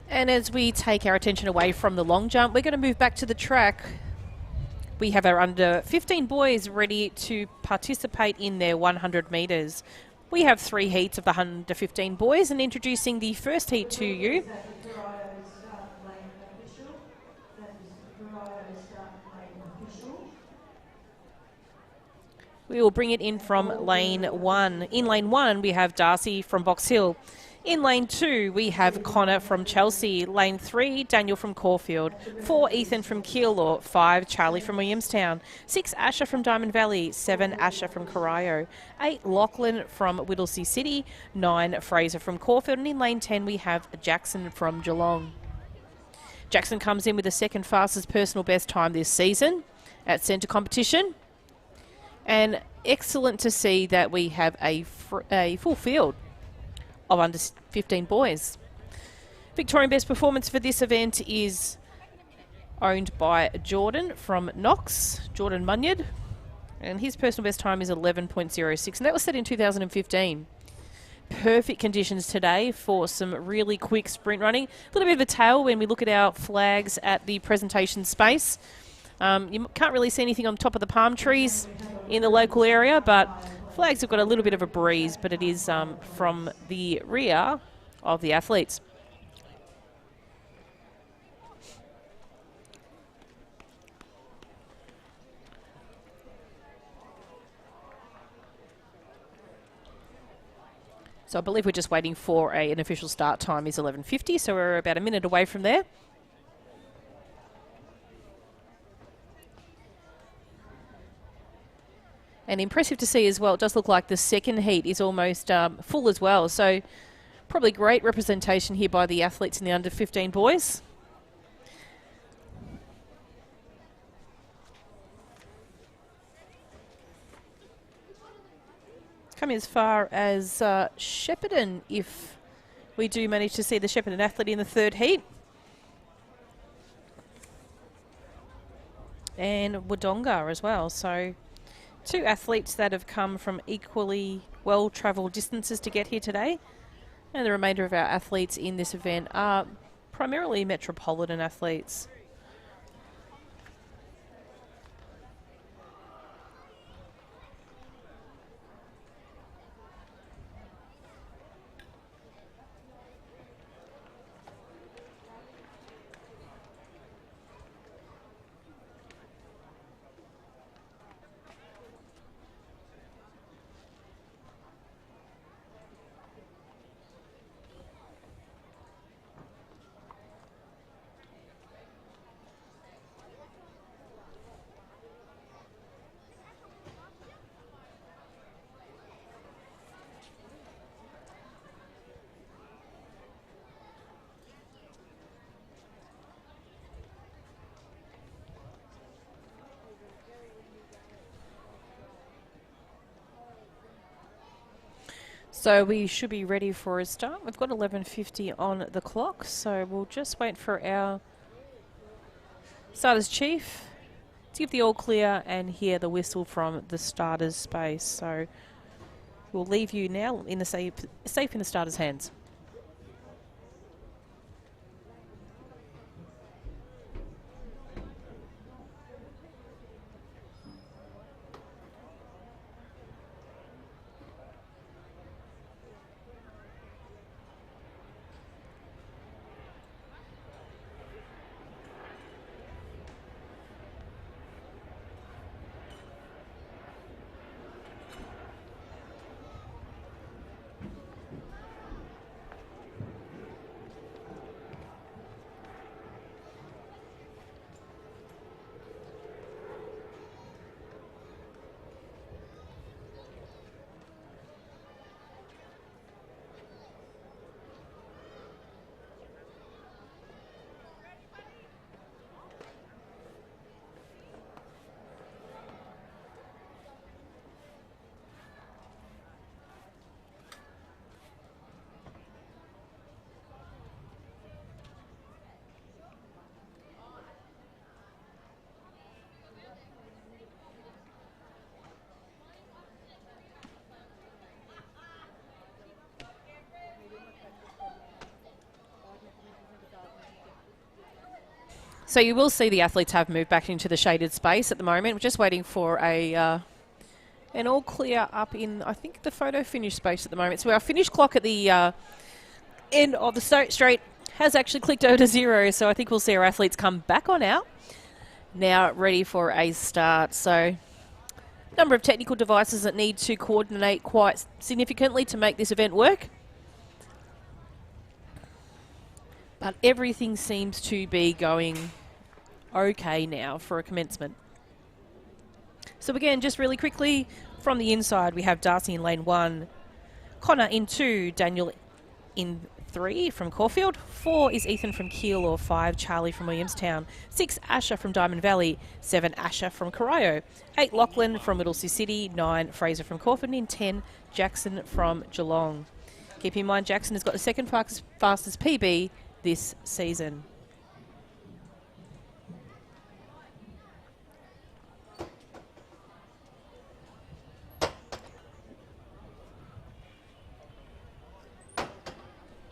And as we take our attention away from the long jump, we're going to move back to the track. We have our under 15 boys ready to participate in their 100 metres. We have 3 heats of the under 15 boys, and introducing the first heat to you. We will bring it in from lane 1. In lane 1, we have Darcy from Box Hill. In lane 2, we have Connor from Chelsea. Lane 3, Daniel from Caulfield. 4, Ethan from Keilor. 5, Charlie from Williamstown. 6, Asher from Diamond Valley. 7, Asher from Corio. 8, Lachlan from Whittlesea City. 9, Fraser from Caulfield. And in lane 10, we have Jackson from Geelong. Jackson comes in with the second fastest personal best time this season at centre competition. And excellent to see that we have a full field of under 15 boys. Victorian best performance for this event is owned by Jordan from Knox, Jordan Munyard. And his personal best time is 11.06, and that was set in 2015. Perfect conditions today for some really quick sprint running. A little bit of a tail when we look at our flags at the presentation space. You can't really see anything on top of the palm trees in the local area, but flags have got a little bit of a breeze, but it is from the rear of the athletes. So I believe we're just waiting for an official start time is 11:50, so we're about a minute away from there. And impressive to see as well, it does look like the second heat is almost full as well. So probably great representation here by the athletes in the under 15 boys. Coming as far as Shepparton, if we do manage to see the Shepparton athlete in the third heat. And Wodonga as well. So 2 athletes that have come from equally well-travelled distances to get here today. And the remainder of our athletes in this event are primarily metropolitan athletes. So we should be ready for a start. We've got 11:50 on the clock, so we'll just wait for our starters chief to give the all clear and hear the whistle from the starters space. So we'll leave you now in the safe in the starters' hands. So you will see the athletes have moved back into the shaded space at the moment. We're just waiting for an all clear up in, I think, the photo finish space at the moment. So our finish clock at the end of the straight has actually clicked over to 0. So I think we'll see our athletes come back on out. Now ready for a start. So number of technical devices that need to coordinate quite significantly to make this event work. But everything seems to be going okay now for a commencement. So again, just really quickly, from the inside, we have Darcy in lane 1, Connor in 2, Daniel in 3 from Caulfield, 4 is Ethan from Keilor, 5 Charlie from Williamstown, 6 Asher from Diamond Valley, 7 Asher from Corio, 8 Lachlan from Whittlesea City, 9 Fraser from Caulfield, and 10 Jackson from Geelong. Keep in mind, Jackson has got the second fastest PB this season.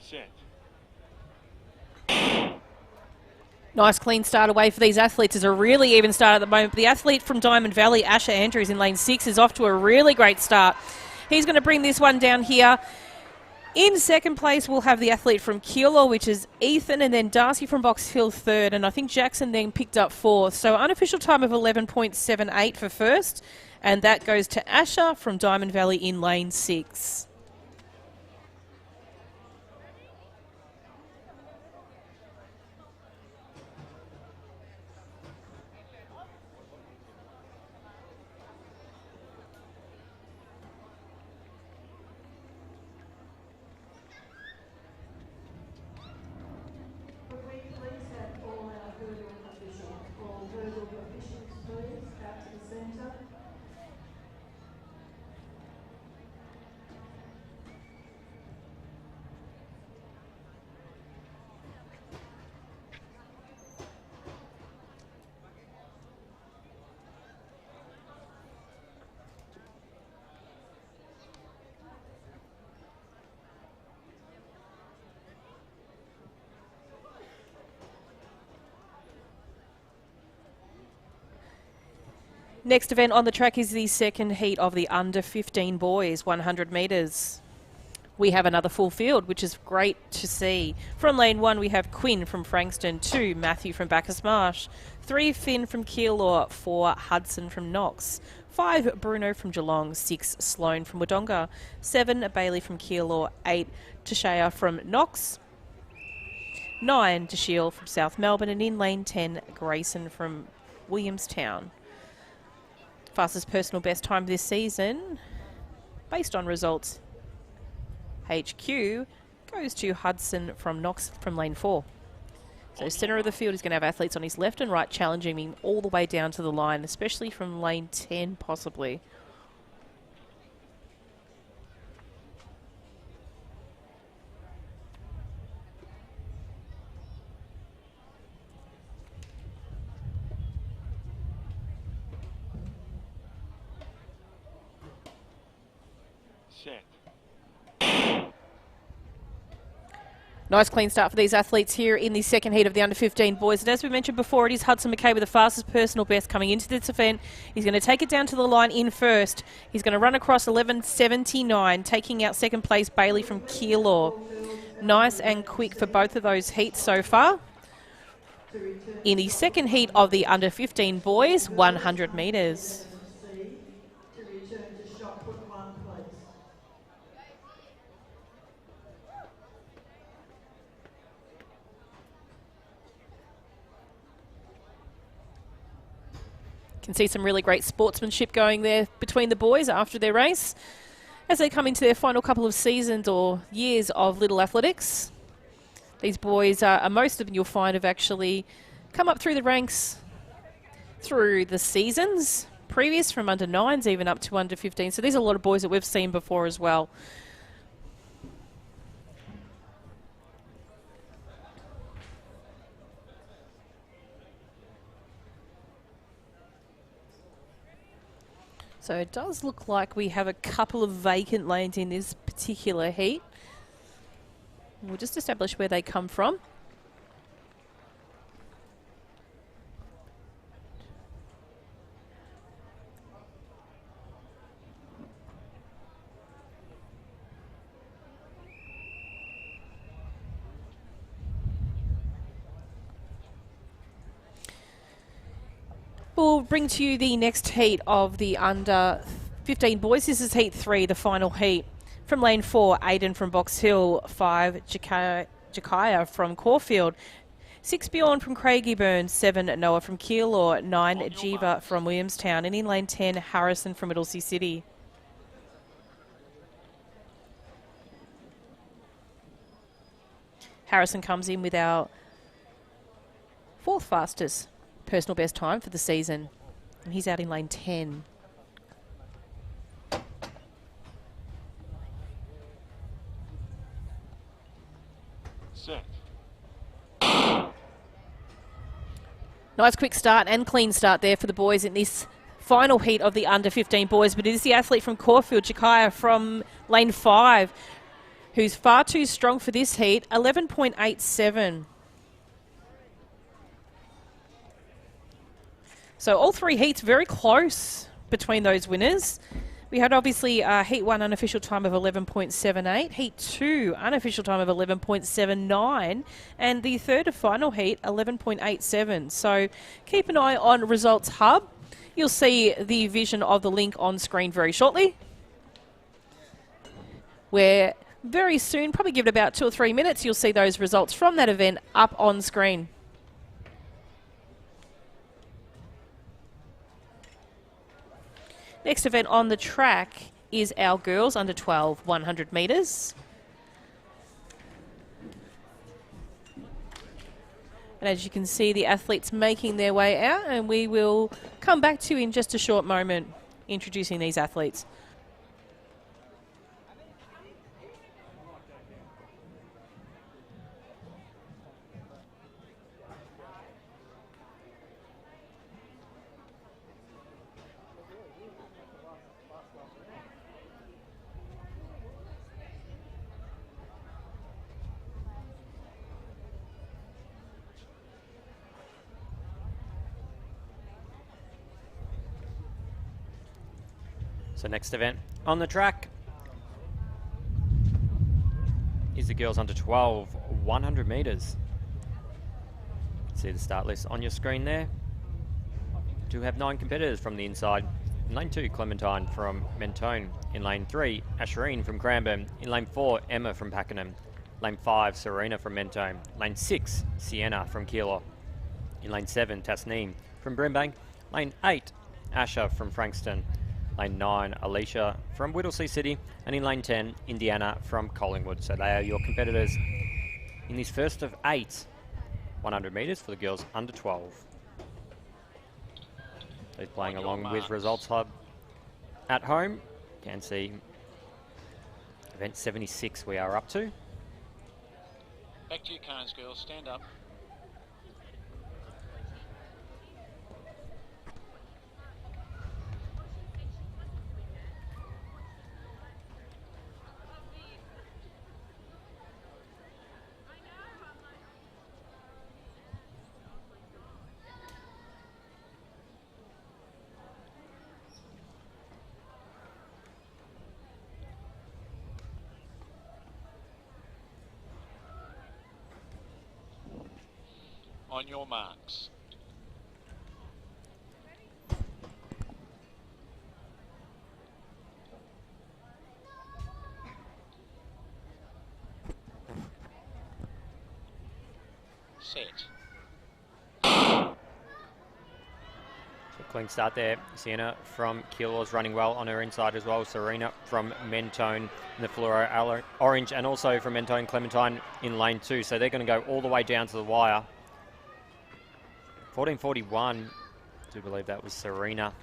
Set. Nice clean start away for these athletes. It's a really even start at the moment. The athlete from Diamond Valley, Asher Andrews in lane 6, is off to a really great start. He's going to bring this one down here. In second place, we'll have the athlete from Keilor, which is Ethan, and then Darcy from Box Hill third, and I think Jackson then picked up fourth. So unofficial time of 11.78 for first, and that goes to Asher from Diamond Valley in lane 6. Could we please have all our hurdle officials, all hurdle officials please, out to the centre? Next event on the track is the second heat of the under 15 boys, 100 metres. We have another full field, which is great to see. From lane 1, we have Quinn from Frankston, 2 Matthew from Bacchus Marsh, 3 Finn from Keilor, 4 Hudson from Knox, 5 Bruno from Geelong, 6 Sloan from Wodonga, 7 Bailey from Keilor, 8 Tashaya from Knox, 9 Dashiel from South Melbourne, and in lane 10 Grayson from Williamstown. Fastest personal best time this season, based on results HQ, goes to Hudson from Knox from lane 4. So centre of the field is going to have athletes on his left and right challenging him all the way down to the line, especially from lane 10 possibly. Set. Nice clean start for these athletes here in the second heat of the under 15 boys. And as we mentioned before, it is Hudson McKay with the fastest personal best coming into this event. He's going to take it down to the line in first. He's going to run across 11.79, taking out second place Bailey from Keilor. Nice and quick for both of those heats so far. In the second heat of the under 15 boys, 100 metres. To return to shot put 1 please. Can see some really great sportsmanship going there between the boys after their race as they come into their final couple of seasons or years of Little Athletics. These boys, most of them you'll find, have actually come up through the ranks through the seasons previous, from under 9s even up to under 15. So these are a lot of boys that we've seen before as well. So it does look like we have a couple of vacant lanes in this particular heat. We'll just establish where they come from. bring to you the next heat of the under 15 boys. This is heat 3, the final heat. From lane 4, Aiden from Box Hill, 5, Jakaya from Caulfield, 6, Bjorn from Craigieburn, 7, Noah from Keilor, 9, Jiva from Williamstown, and in lane 10, Harrison from Middlesea City. Harrison comes in with our 4th fastest personal best time for the season, and he's out in lane 10. Set. Nice quick start and clean start there for the boys in this final heat of the under 15 boys, but it is the athlete from Caulfield, Jakaya from lane 5, who's far too strong for this heat, 11.87. So all 3 heats very close between those winners. We had obviously Heat 1 unofficial time of 11.78, Heat 2 unofficial time of 11.79, and the third and final heat 11.87. So keep an eye on Results Hub. You'll see the vision of the link on screen very shortly, where very soon, probably give it about 2 or 3 minutes, you'll see those results from that event up on screen. Next event on the track is our girls under 12 100 metres. And as you can see, the athletes making their way out, and we will come back to you in just a short moment introducing these athletes. So next event on the track is the girls under 12 100 metres. See the start list on your screen there. Do have 9 competitors from the inside. In lane 2, Clementine from Mentone. In lane 3, Asherine from Cranbourne. In lane 4, Emma from Pakenham. Lane 5, Serena from Mentone. Lane 6, Sienna from Keilor. In lane 7, Tasneem from Brimbank. Lane 8, Asha from Frankston. Lane 9, Alicia from Whittlesea City. And in lane 10, Indiana from Collingwood. So they are your competitors in this first of 8 100 metres for the girls under 12. They're playing along with Results Hub at home. You can see event 76 we are up to. Back to your cones, girls. Stand up. On your marks. Set. So clean start there. Sienna from Keilor's running well on her inside as well. Serena from Mentone in the fluoro orange, and also from Mentone Clementine in lane 2. So they're going to go all the way down to the wire. 14:41, I do believe that was Serena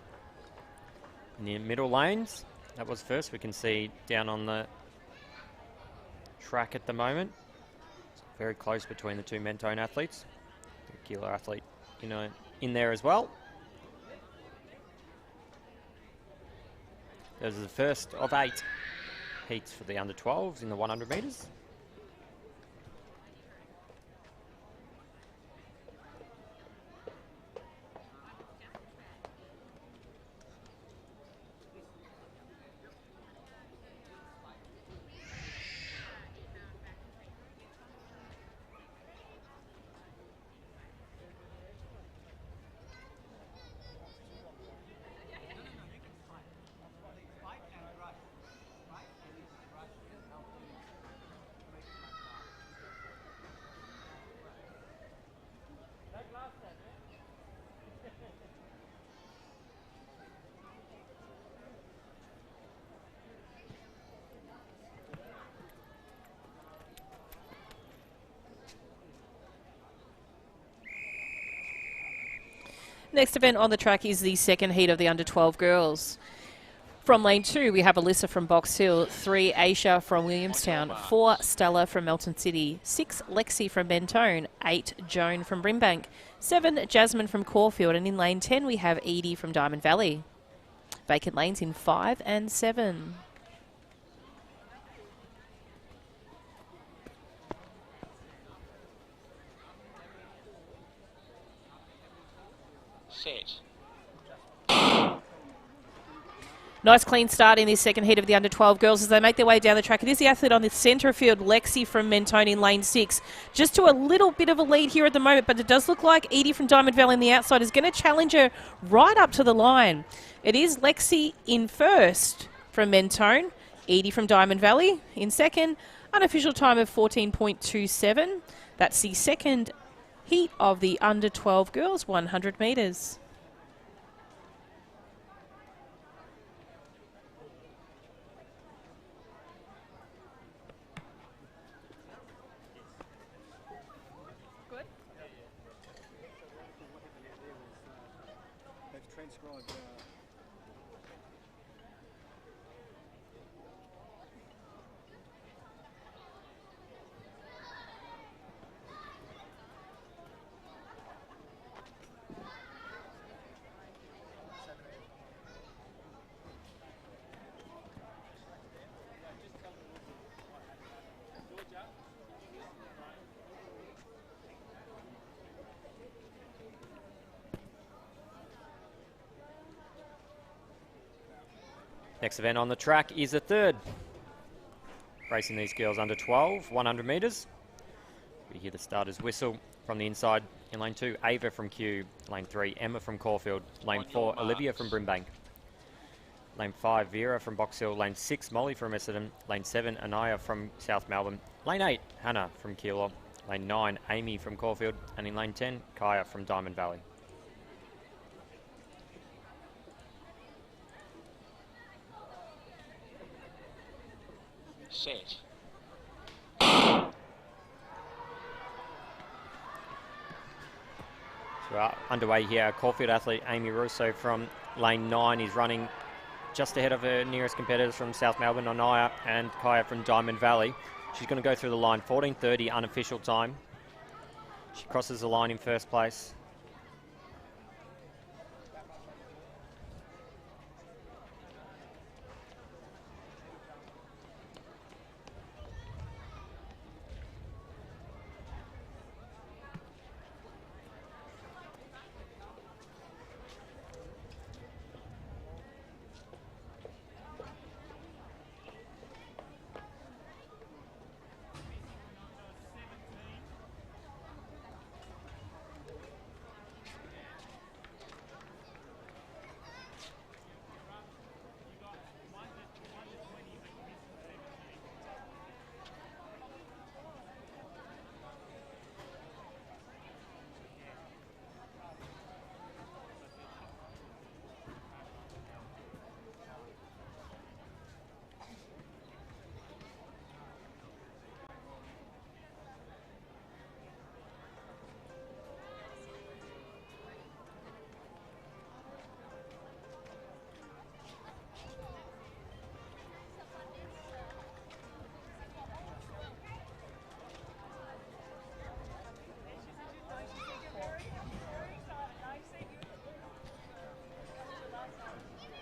in the middle lanes. That was first. We can see down on the track at the moment. It's very close between the two Mentone athletes. The Keilor athlete, in there as well. This is the first of 8 heats for the under 12s in the 100 metres. Next event on the track is the second heat of the under-12 girls. From lane 2, we have Alyssa from Box Hill, 3, Aisha from Williamstown, 4, Stella from Melton City, 6, Lexi from Mentone, 8, Joan from Brimbank, 7, Jasmine from Caulfield, and in lane 10 we have Edie from Diamond Valley. Vacant lanes in 5 and 7. Set. Nice clean start in this second heat of the under-12 girls as they make their way down the track. It is the athlete on the centre field, Lexi from Mentone in lane 6. Just to a little bit of a lead here at the moment, but it does look like Edie from Diamond Valley on the outside is going to challenge her right up to the line. It is Lexi in first from Mentone, Edie from Diamond Valley in second, unofficial time of 14.27. That's the second heat of the under-12 girls, 100 metres. Next event on the track is the third. Racing these girls under 12, 100 metres. We hear the starter's whistle from the inside. In lane 2, Ava from Kew. Lane 3, Emma from Caulfield. Lane 4, Olivia from Brimbank. Lane 5, Vera from Box Hill. Lane 6, Molly from Essendon. Lane 7, Anaya from South Melbourne. Lane 8, Hannah from Keilor. Lane 9, Amy from Caulfield. And in lane 10, Kaya from Diamond Valley. Set. So underway here, Caulfield athlete Amy Russo from lane 9 is running just ahead of her nearest competitors from South Melbourne, Anaya and Kaya from Diamond Valley. She's going to go through the line, 14:30 unofficial time. She crosses the line in first place.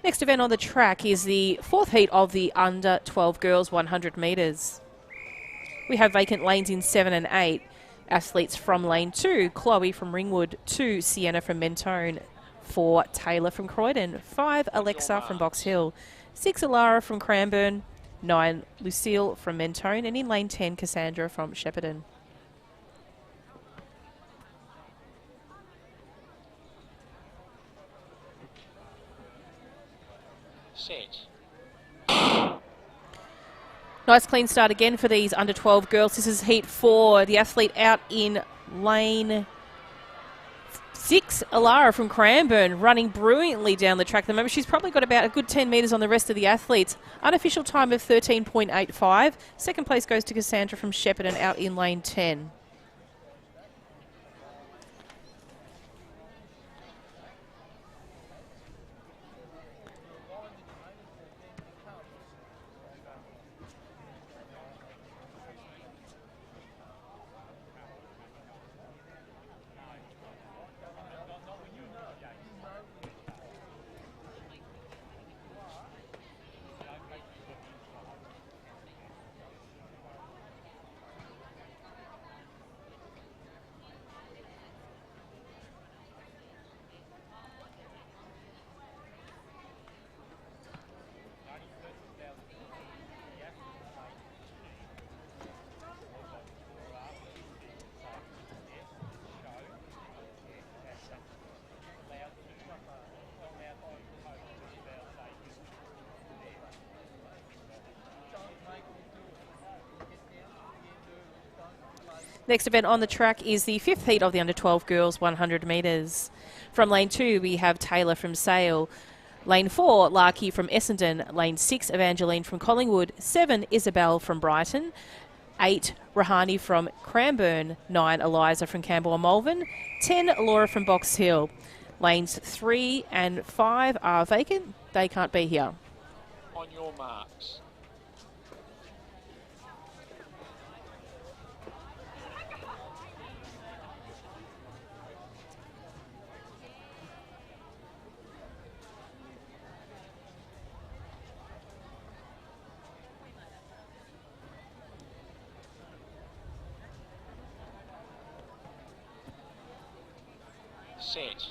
Next event on the track is the fourth heat of the under-12 girls 100 metres. We have vacant lanes in 7 and 8. Athletes from lane 2, Chloe from Ringwood, 2, Sienna from Mentone, 4, Taylor from Croydon, 5, Alexa from Box Hill, 6, Alara from Cranbourne, 9, Lucille from Mentone, and in lane 10, Cassandra from Shepparton. Set. Nice clean start again for these under-12 girls. This is heat 4. The athlete out in lane 6, Alara from Cranbourne, running brilliantly down the track at the moment. She's probably got about a good 10 metres on the rest of the athletes. Unofficial time of 13.85. Second place goes to Cassandra from Shepparton out in lane 10. Next event on the track is the 5th heat of the under-12 girls 100 metres. From lane 2, we have Taylor from Sale. Lane 4, Larky from Essendon. Lane 6, Evangeline from Collingwood. 7, Isabel from Brighton. 8, Rahani from Cranbourne. 9, Eliza from Campbell and Malvern. 10, Laura from Box Hill. Lanes 3 and 5 are vacant. They can't be here. On your marks. Set.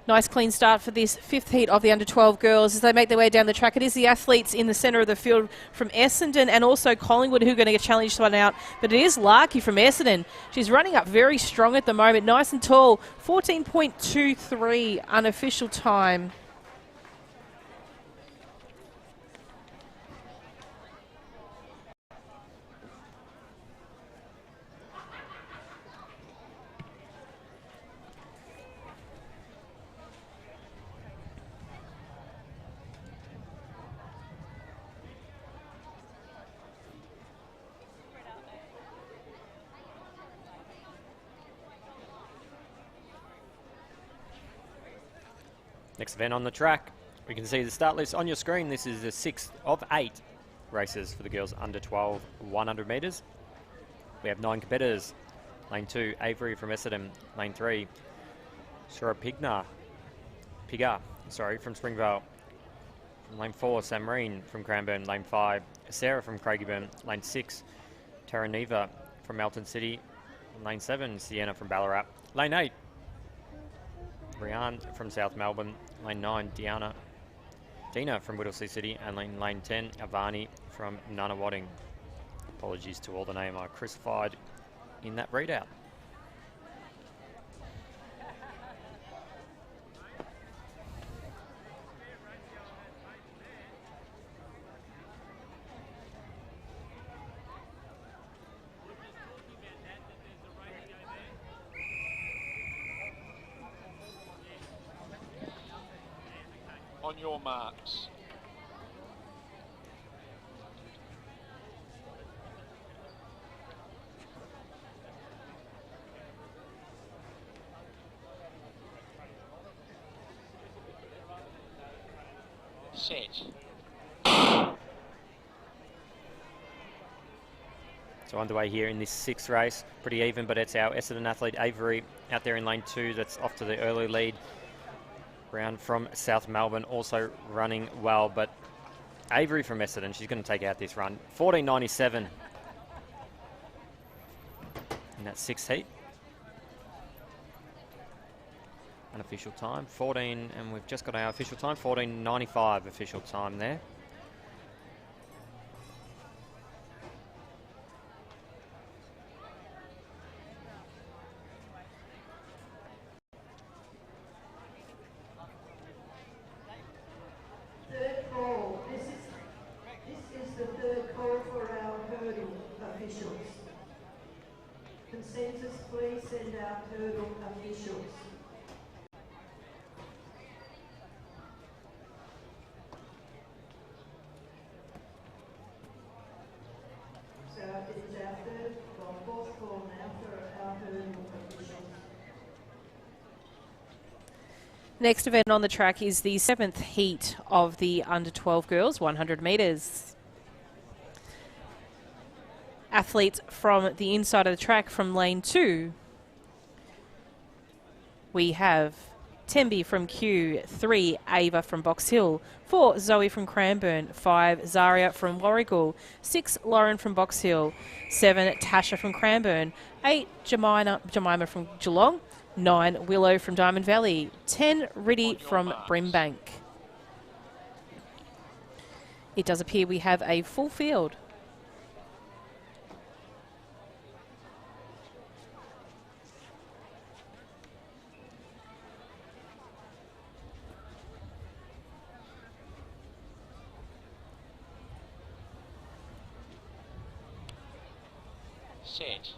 Nice clean start for this 5th heat of the under-12 girls as they make their way down the track. It is the athletes in the centre of the field from Essendon and also Collingwood who are going to challenge this one out. But it is Larky from Essendon. She's running up very strong at the moment, nice and tall. 14.23 unofficial time. Next event on the track, we can see the start list on your screen. This is the 6th of 8 races for the girls under 12 100 metres. We have 9 competitors. Lane 2, Avery from Essendon. Lane 3, Shura Pigga from Springvale. Lane 4, Samreen from Cranbourne. Lane 5, Sarah from Craigieburn. Lane 6, Taraneva from Melton City. Lane 7, Sienna from Ballarat. Lane 8, Brianne from South Melbourne. Lane 9, Dina from Whittlesea City. And lane 10, Avani from Nunawading. Apologies to all the name I crucified in that readout. On your marks. Set. So underway here in this 6th race, pretty even, but it's our Essendon athlete Avery out there in lane 2 that's off to the early lead. Brown from South Melbourne also running well, but Avery from Essendon, she's going to take out this run. 14.97 in that 6th heat. Unofficial time, 14, and we've just got our official time, 14.95 official time there. Third call. This is the third call for our hurdle officials. Consensus, please send out hurdle officials. So it is our fourth call now for our hurdle officials. Next event on the track is the 7th heat of the under-12 girls 100 metres. Athletes from the inside of the track from lane 2. We have Tembi from Q, 3 Ava from Box Hill, 4 Zoe from Cranbourne, 5 Zaria from Warragul, 6 Lauren from Box Hill, 7 Tasha from Cranbourne, 8 Jemima from Geelong, 9 Willow from Diamond Valley, 10 Riddy from Brimbank. It does appear we have a full field. Set.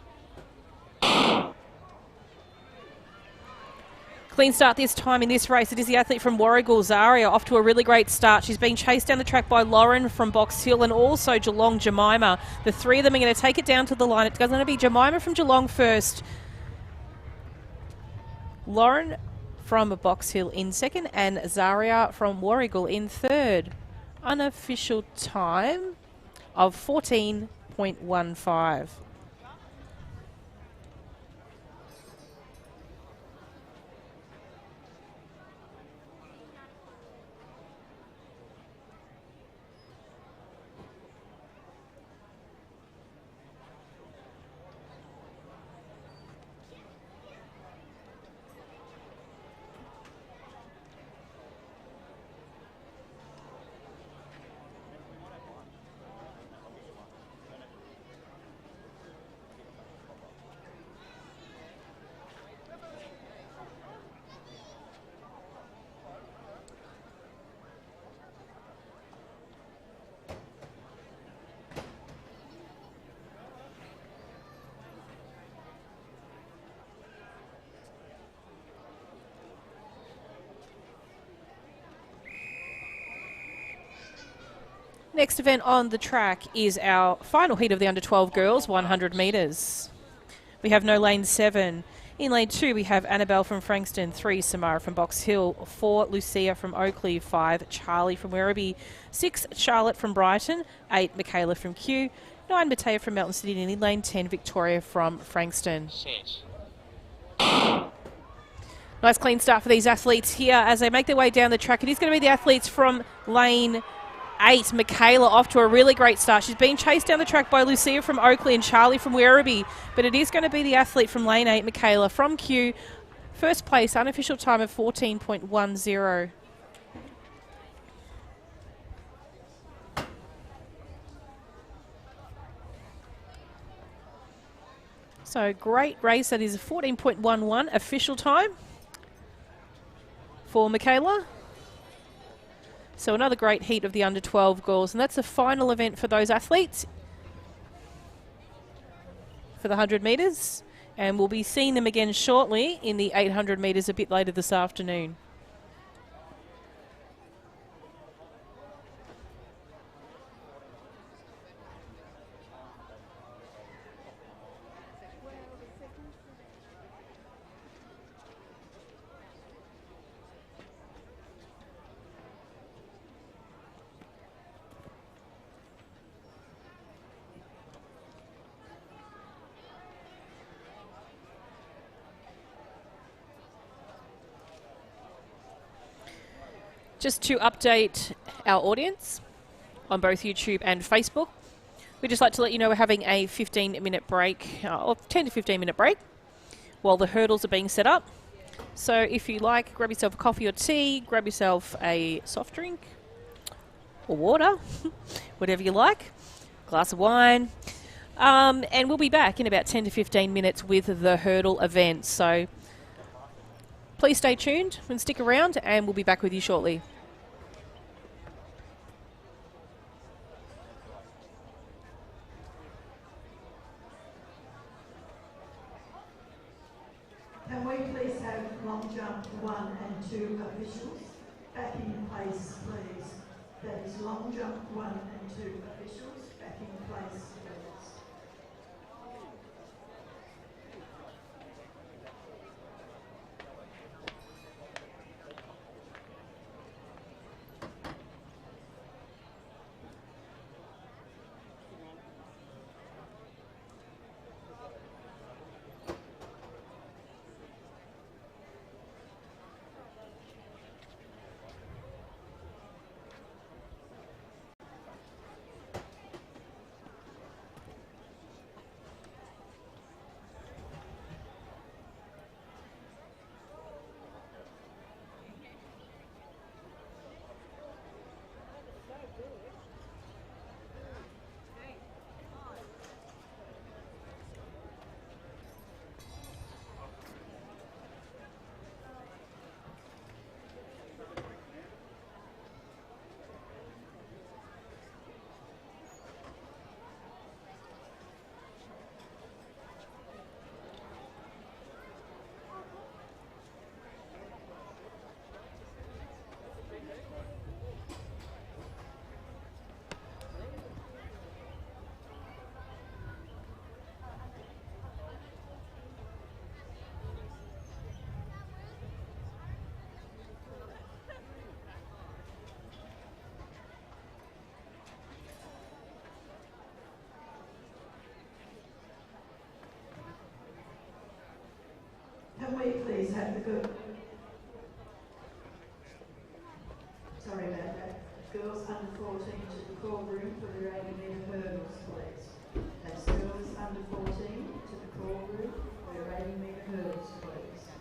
Clean start this time in this race. It is the athlete from Warragul, Zaria, off to a really great start. She's being chased down the track by Lauren from Box Hill and also Geelong Jemima. The three of them are going to take it down to the line. It's going to be Jemima from Geelong first. Lauren from Box Hill in second and Zaria from Warragul in third. Unofficial time of 14.15. Next event on the track is our final heat of the under-12 girls, 100 metres. We have no lane 7. In lane 2, we have Annabelle from Frankston, 3, Samara from Box Hill, 4, Lucia from Oakley, 5, Charlie from Werribee, 6, Charlotte from Brighton, 8, Michaela from Kew, 9, Matea from Melton City, and in lane 10, Victoria from Frankston. Set. Nice clean start for these athletes here as they make their way down the track. It is going to be the athletes from lane 8, Michaela, off to a really great start. She's been chased down the track by Lucia from Oakley and Charlie from Werribee, but it is going to be the athlete from lane 8, Michaela from Kew. First place, unofficial time of 14.10. So great race. That is a 14.11 official time for Michaela. So another great heat of the under-12 girls. And that's the final event for those athletes for the 100 metres. And we'll be seeing them again shortly in the 800 metres a bit later this afternoon. Just to update our audience on both YouTube and Facebook, we'd just like to let you know we're having a 15-minute break, or 10 to 15-minute break, while the hurdles are being set up. So if you like, grab yourself a coffee or tea, grab yourself a soft drink or water, whatever you like, glass of wine, and we'll be back in about 10 to 15 minutes with the hurdle event. So please stay tuned and stick around, and we'll be back with you shortly. Can we please have long jump 1 and 2 officials back in place, please? That is long jump 1 and 2 officials back in place, please. please have the good... Sorry about that. Girls under 14 to the call room for their 80 metre hurdles, please. That's girls under 14 to the call room for their 80 metre hurdles, please.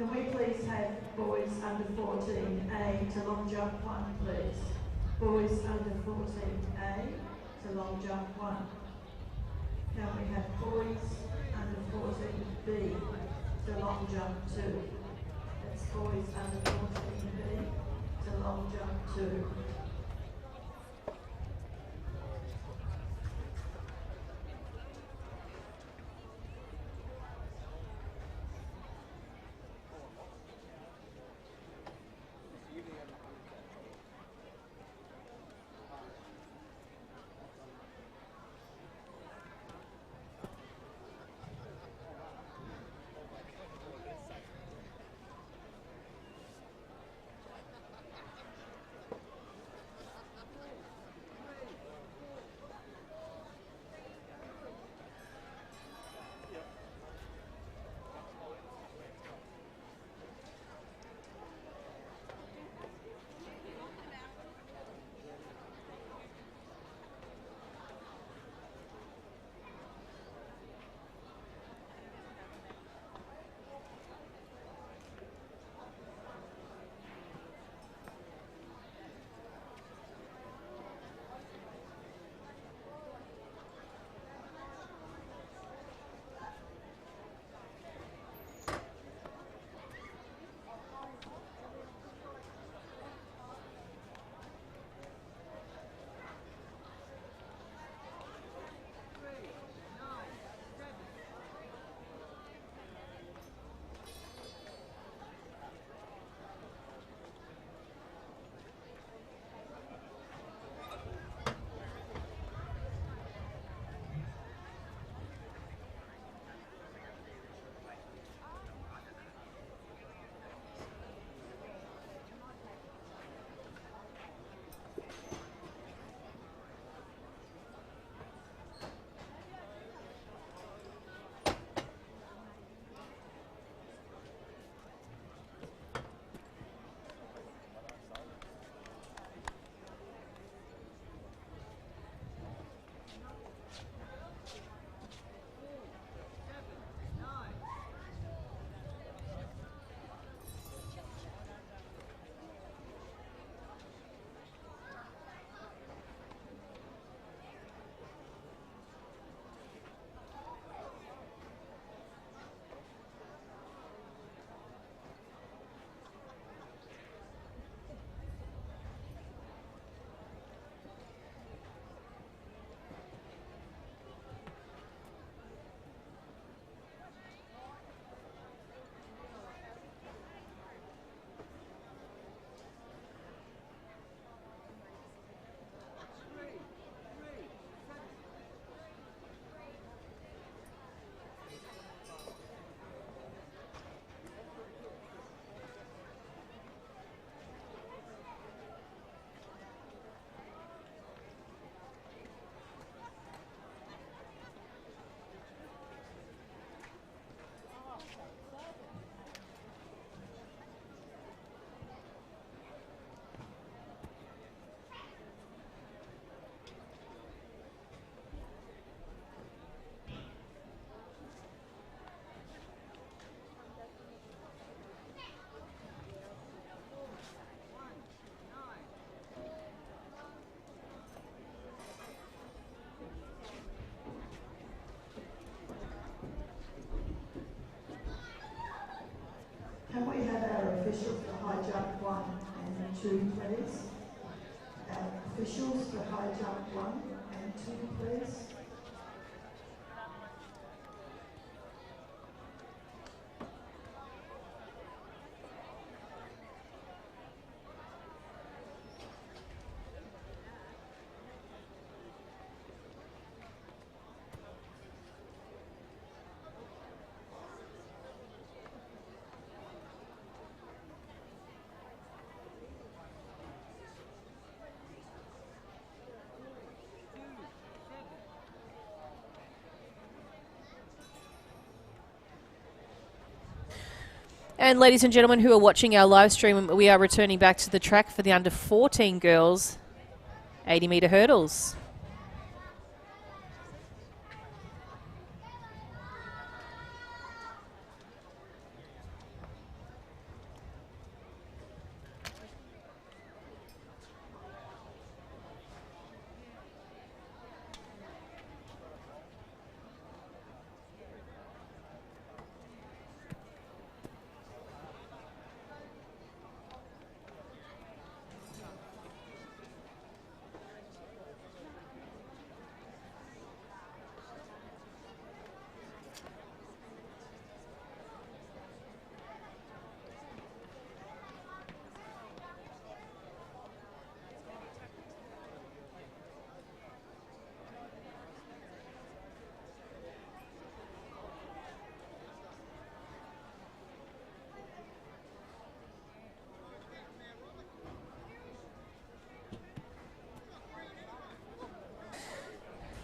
Can we please have boys under 14A to long jump 1, please? Boys under 14A to long jump 1. Can we have boys under 14B to long jump 2? That's boys under 14B to long jump 2. Can we have our officials for high jump 1 and 2, please? Our officials for high jump 1 and 2, please. And ladies and gentlemen who are watching our live stream, we are returning back to the track for the under 14 girls 80-metre hurdles.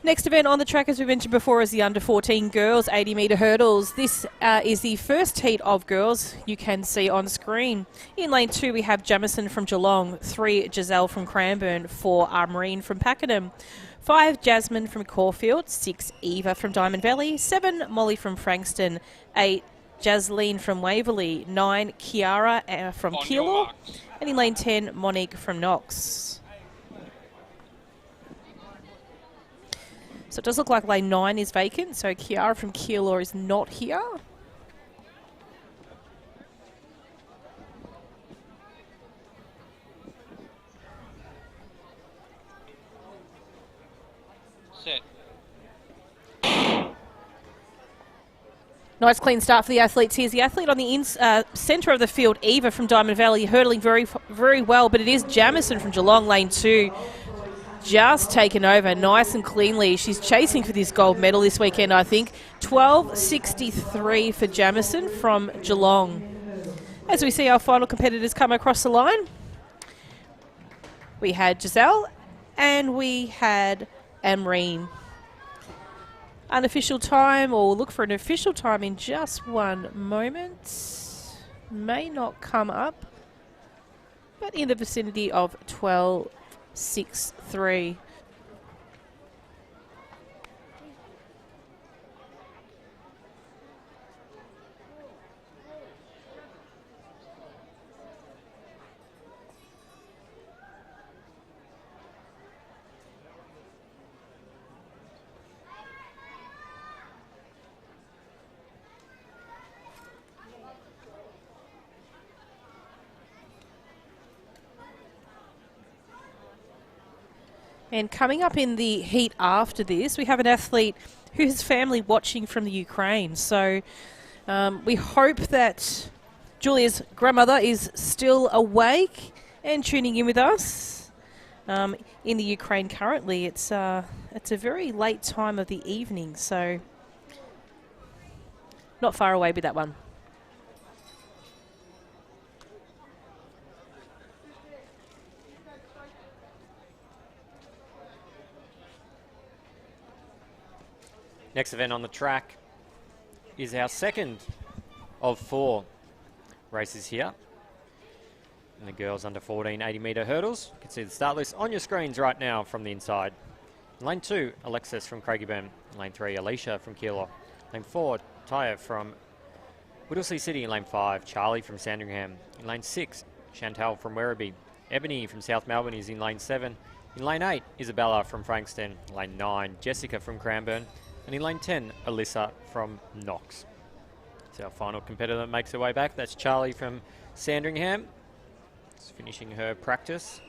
Next event on the track, as we mentioned before, is the under 14 girls 80-metre hurdles. This is the first heat of girls you can see on screen. In lane 2, we have Jamison from Geelong, 3 Giselle from Cranbourne, 4 Marine from Pakenham, 5 Jasmine from Caulfield, 6 Eva from Diamond Valley, 7 Molly from Frankston, 8 Javelin from Waverley, 9 Kiara from Keilor, and in lane 10, Monique from Knox. So it does look like lane 9 is vacant, so Kiara from Keilor is not here. Set. Nice clean start for the athletes. Here's the athlete on the centre of the field, Eva from Diamond Valley, hurdling very well, but it is Jamison from Geelong, lane 2. Just taken over nice and cleanly. She's chasing for this gold medal this weekend, I think. 12.63 for Jamison from Geelong. As we see our final competitors come across the line, we had Giselle and we had Amreen. Unofficial time, or we'll look for an official time in just one moment. May not come up, but in the vicinity of 12.63. And coming up in the heat after this, we have an athlete who has family watching from the Ukraine. So we hope that Julia's grandmother is still awake and tuning in with us. In the Ukraine currently, it's a very late time of the evening, so not far away with that one. Next event on the track is our second of 4 races here. And the girls under 14 80-metre hurdles. You can see the start list on your screens right now from the inside. In lane 2, Alexis from Craigieburn. In lane 3, Alicia from Keilor. Lane 4, Taya from Whittlesea City. In lane 5, Charlie from Sandringham. In lane 6, Chantal from Werribee. Ebony from South Melbourne is in lane 7. In lane 8, Isabella from Frankston. In lane 9, Jessica from Cranbourne. And in lane 10, Alyssa from Knox. It's our final competitor that makes her way back. That's Charlie from Sandringham. Just finishing her practice.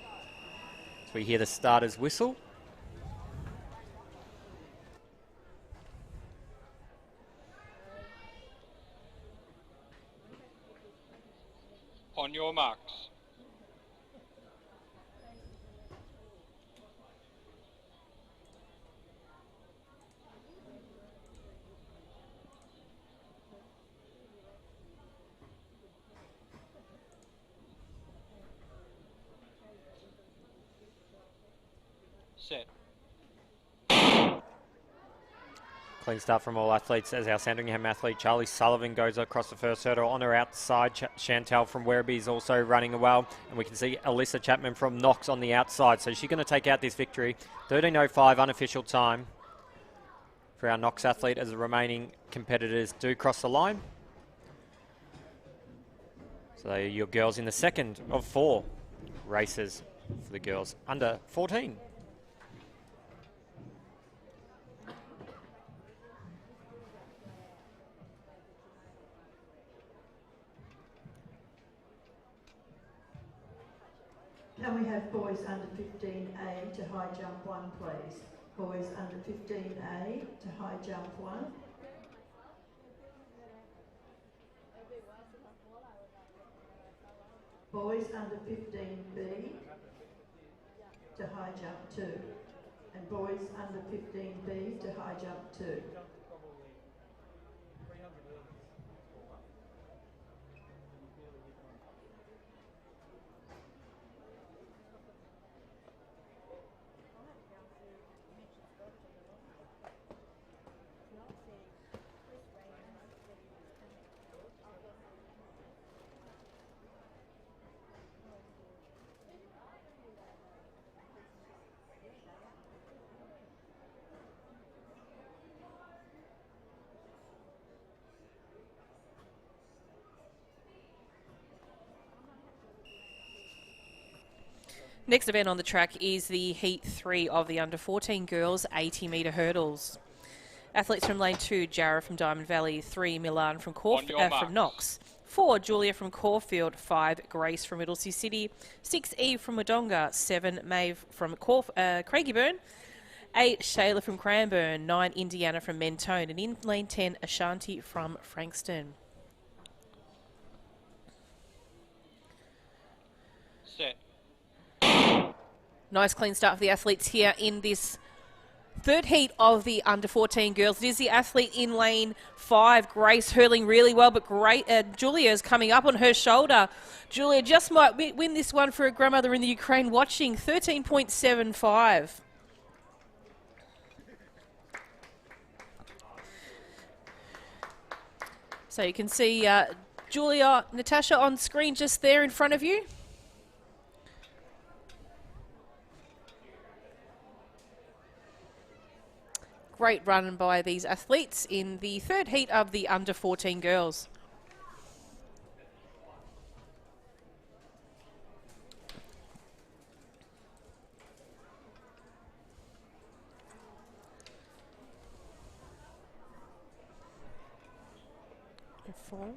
So we hear the starter's whistle. On your marks. Set. Clean start from all athletes as our Sandringham athlete Charlie Sullivan goes across the first hurdle. On her outside, Chantal from Werribee is also running well. And we can see Alyssa Chapman from Knox on the outside. So she's going to take out this victory. 13:05 unofficial time for our Knox athlete as the remaining competitors do cross the line. So your girls in the second of 4 races for the girls under 14. Can we have boys under 15A to high jump 1, please? Boys under 15A to high jump 1. Boys under 15B to high jump 2. And boys under 15B to high jump 2. Next event on the track is the Heat 3 of the under 14 girls 80 metre hurdles. Athletes from lane 2, Jarrah from Diamond Valley, 3, Milan from Knox, 4, Julia from Caulfield, 5, Grace from Middlesea City, 6, Eve from Wodonga, 7, Maeve from Craigieburn, 8, Shayla from Cranbourne, 9, Indiana from Mentone, and in lane 10, Ashanti from Frankston. Set. Nice clean start for the athletes here in this third heat of the under 14 girls. It is the athlete in lane 5, Grace, hurling really well, but Julia is coming up on her shoulder. Julia just might win this one for her grandmother in the Ukraine watching, 13.75. So you can see Julia, Natasha on screen just there in front of you. Great run by these athletes in the third heat of the under 14 girls. Four.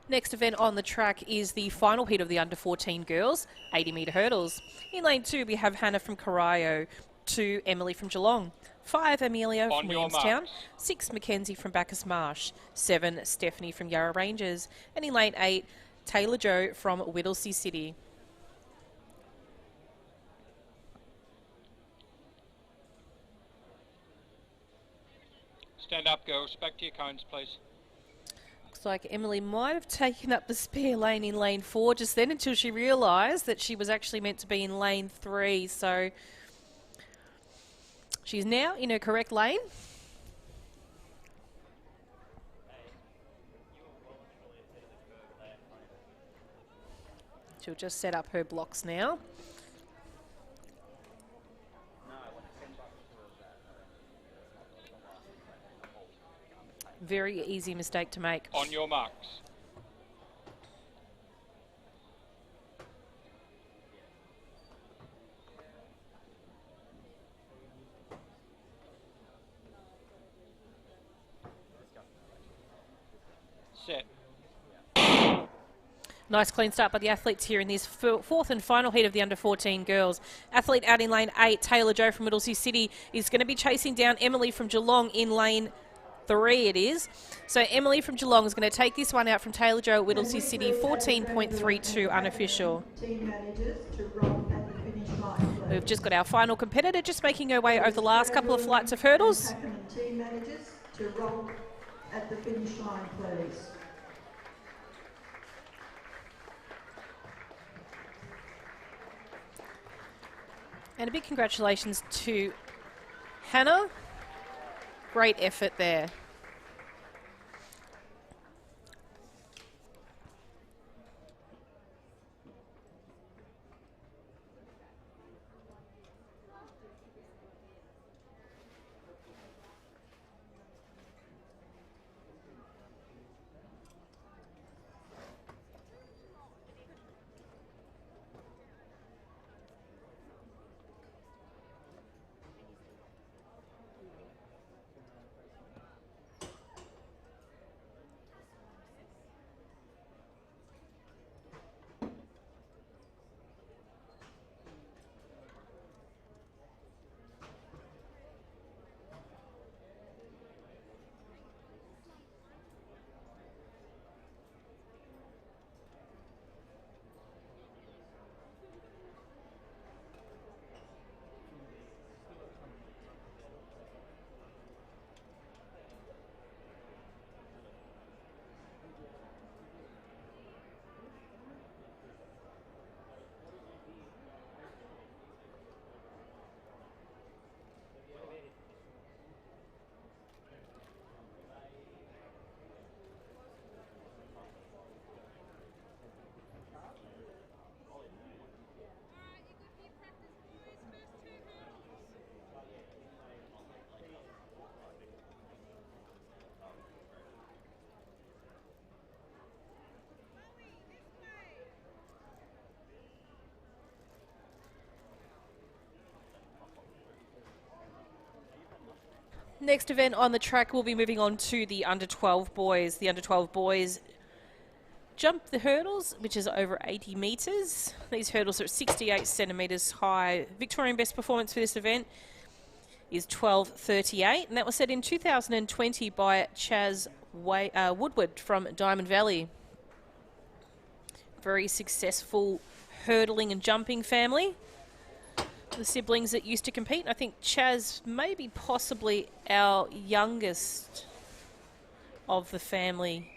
Next event on the track is the final heat of the under 14 girls, 80 metre hurdles. In lane 2, we have Hannah from Corio, 2, Emily from Geelong, 5, Amelia from Williamstown, 6, Mackenzie from Bacchus Marsh, 7, Stephanie from Yarra Rangers, and in lane 8, Taylor Joe from Whittlesea City. Stand up, girls. Back to your cones, please. Looks like Emily might have taken up the spare lane in lane 4 just then until she realised that she was actually meant to be in lane 3. So she's now in her correct lane. She'll just set up her blocks now. Very easy mistake to make. On your marks. Set. Nice clean start by the athletes here in this fourth and final heat of the under-14 girls. Athlete out in lane 8, Taylor Jo from Whittlesea City, is going to be chasing down Emily from Geelong in lane 3 it is. So Emily from Geelong is going to take this one out from Taylor Jo at Whittlesea City, 14.32 unofficial. Team managers to roll at the finish line, please. We've just got our final competitor just making her way over the last couple of flights of hurdles. Team managers to roll at the finish line, please. And a big congratulations to Hannah. Great effort there. Next event on the track, we'll be moving on to the under-12 boys. The under-12 boys jump the hurdles, which is over 80 metres. These hurdles are 68 centimetres high. Victorian best performance for this event is 12:38, and that was set in 2020 by Chaz Woodward from Diamond Valley. Very successful hurdling and jumping family. The siblings that used to compete. I think Chaz may be possibly our youngest of the family.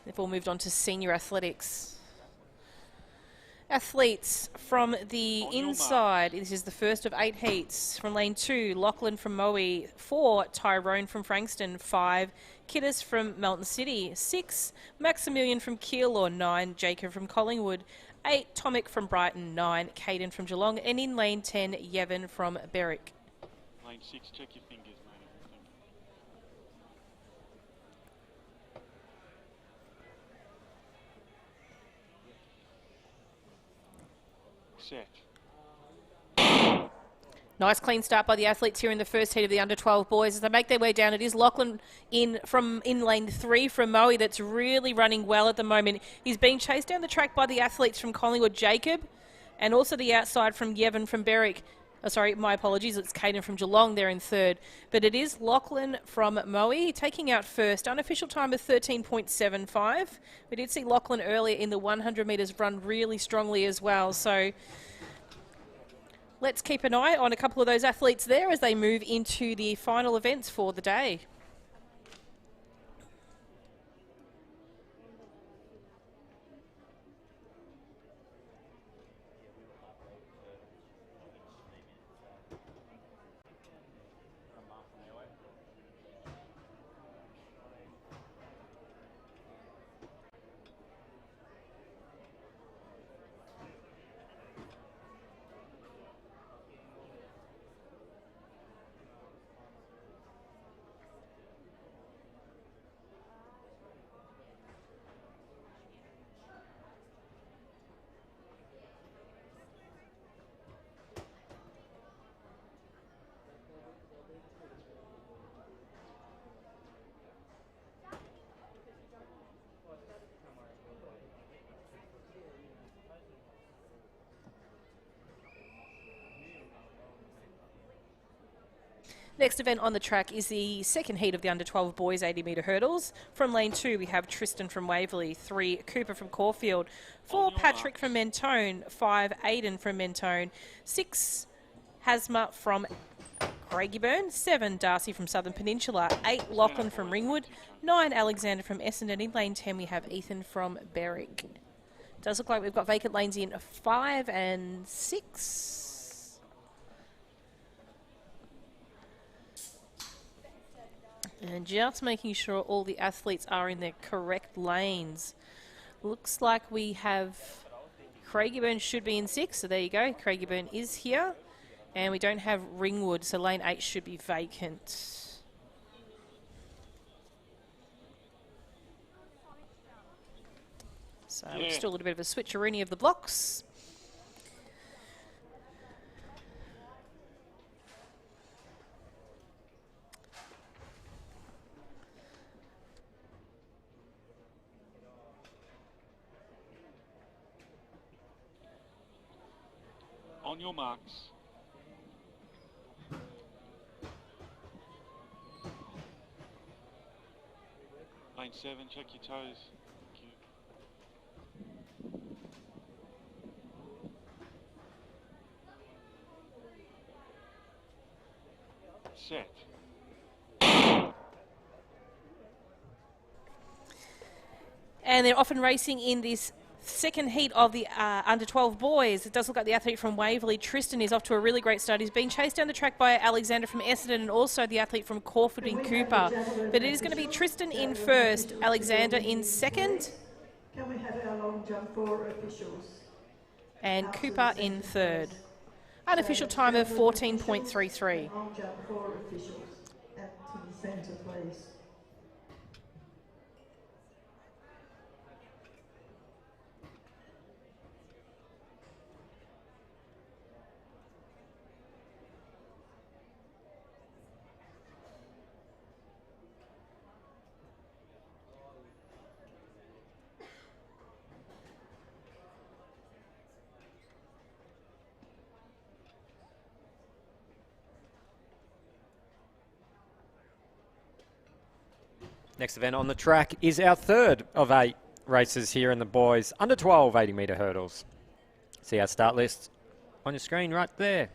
They've all moved on to senior athletics. Athletes from the inside. This is the first of 8 heats. From lane 2, Lachlan from Moe. 4, Tyrone from Frankston. 5, Kiddis from Melton City. 6, Maximilian from Keilor. 9, Jacob from Collingwood. 8, Tomic from Brighton. 9, Caden from Geelong. And in lane 10, Yevon from Berwick. Lane 6, check your fingers, mate. Set. Nice clean start by the athletes here in the first heat of the under-12 boys. As they make their way down, it is Lachlan in lane 3 from Moe that's really running well at the moment. He's being chased down the track by the athletes from Collingwood, Jacob, and also the outside from Yevon from Berwick. Oh, sorry, my apologies, it's Caden from Geelong there in 3rd. But it is Lachlan from Moe taking out first. Unofficial time of 13.75. We did see Lachlan earlier in the 100 metres run really strongly as well. So let's keep an eye on a couple of those athletes there as they move into the final events for the day. Next event on the track is the second heat of the under-12 boys 80-metre hurdles. From lane 2, we have Tristan from Waverley, 3, Cooper from Caulfield, 4, Patrick from Mentone, 5, Aidan from Mentone, 6, Hasma from Craigieburn, 7, Darcy from Southern Peninsula, 8, Lachlan from Ringwood, 9, Alexander from Essendon. In lane 10, we have Ethan from Berwick. Does look like we've got vacant lanes in 5 and 6. And just making sure all the athletes are in their correct lanes. Looks like we have Craigieburn should be in 6, so there you go. Craigieburn is here. And we don't have Ringwood, so lane 8 should be vacant. So just a little bit of a switcheroony of the blocks. On your marks. Lane 7, check your toes. Thank you. Set. And they're often racing in this second heat of the under-12 boys. It does look like the athlete from Waverley, Tristan, is off to a really great start. He's being chased down the track by Alexander from Essendon and also the athlete from Caulfield in Cooper. But it is going to be Tristan in first, Alexander in second. Can we have our long jump 4 officials? And Cooper in third. Unofficial time of 14.33. Long jump 4 officials. Out to the centre, please. Next event on the track is our third of 8 races here in the boys under 12 80-metre hurdles. See our start list on your screen right there.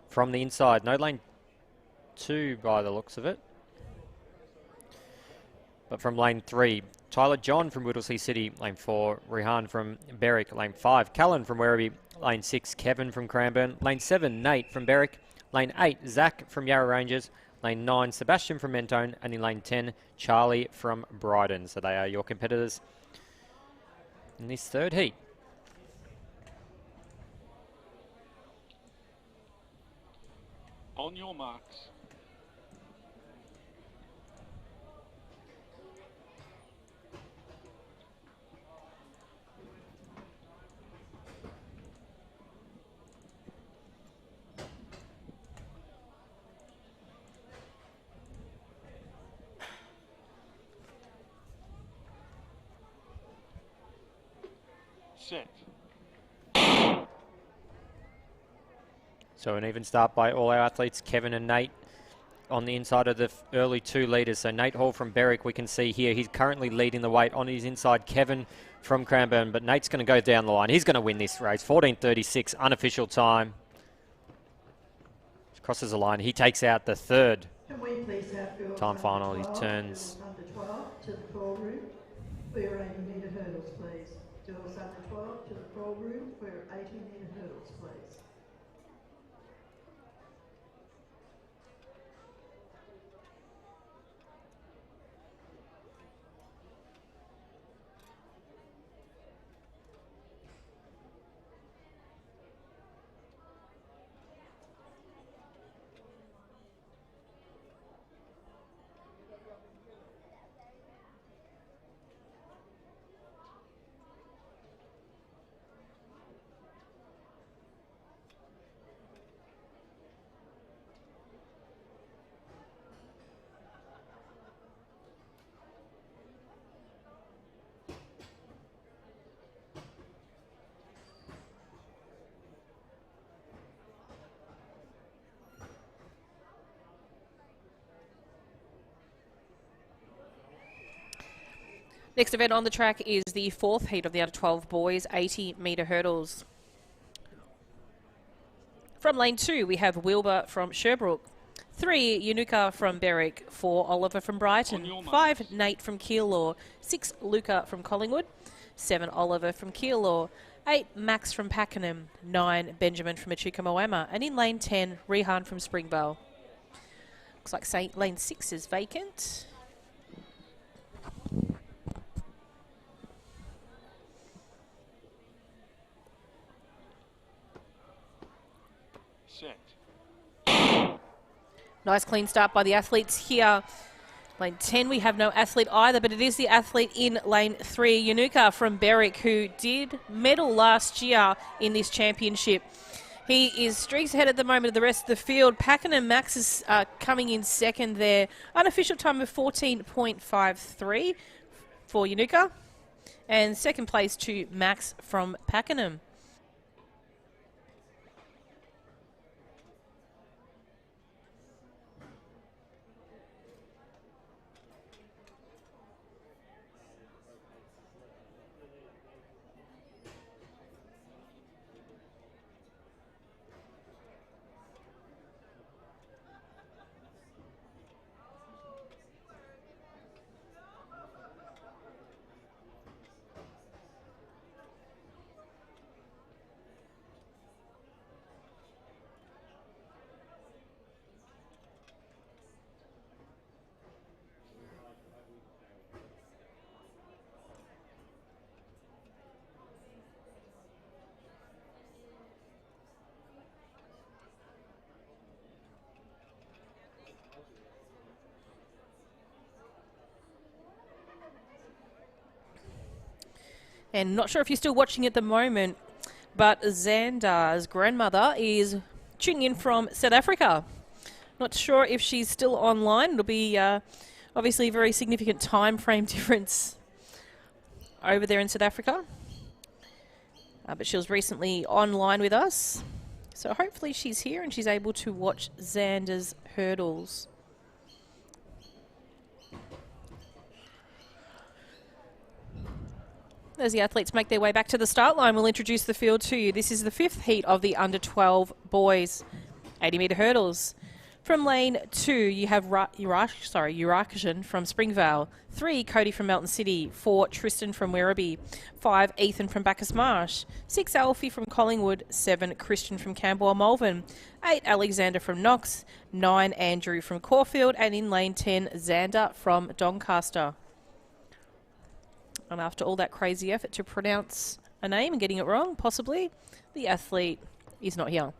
From the inside, no lane 2 by the looks of it. But from lane 3, Tyler John from Whittlesea City, lane 4, Rehan from Berwick, lane 5, Callan from Werribee, lane 6, Kevin from Cranbourne, lane 7, Nate from Berwick, lane 8, Zach from Yarra Rangers, lane 9, Sebastian from Mentone, and in lane 10, Charlie from Bryden. So they are your competitors in this third heat. On your marks. Set. So an even start by all our athletes, Kevin and Nate, on the inside of the early 2 leaders. So Nate Hall from Berwick, we can see here, he's currently leading the weight. On his inside, Kevin from Cranbourne, but Nate's going to go down the line. He's going to win this race. 14:36, unofficial time. Crosses the line. He takes out the third Can we please have girls time final. under He 12, turns. girls under 12 to the crawl room for your 80-metre hurdles, please. Girls under 12 to the crawl room for your 80-metre hurdles, please. Next event on the track is the 4th heat of the under-12 boys 80-metre hurdles. From lane 2, we have Wilbur from Sherbrooke. 3, Yunuka from Berwick. 4, Oliver from Brighton. 5, Nate from Keilor. 6, Luca from Collingwood. 7, Oliver from Keilor. 8, Max from Pakenham. 9, Benjamin from Echuca Moama. And in lane 10, Rehan from Springvale. Looks like lane 6 is vacant. Set. Nice clean start by the athletes here. Lane 10, we have no athlete either, but it is the athlete in lane 3, Yunuka from Berwick, who did medal last year in this championship. He is streaks ahead at the moment of the rest of the field. Pakenham Max is coming in second there. Unofficial time of 14.53 for Yunuka. And second place to Max from Pakenham. And not sure if you're still watching at the moment, but Xandar's grandmother is tuning in from South Africa. Not sure if she's still online. It'll be obviously a very significant time frame difference over there in South Africa. But she was recently online with us. So hopefully she's here and she's able to watch Xandar's hurdles. As the athletes make their way back to the start line, we'll introduce the field to you. This is the 5th heat of the under-12 boys 80-metre hurdles. From lane 2, you have Urakashan from Springvale. 3, Cody from Melton City. 4, Tristan from Werribee. 5, Ethan from Bacchus Marsh. 6, Alfie from Collingwood. 7, Christian from Camberwell Malvern. 8, Alexander from Knox. 9, Andrew from Caulfield. And in lane 10, Xander from Doncaster. And after all that crazy effort to pronounce a name and getting it wrong, possibly, the athlete is not here.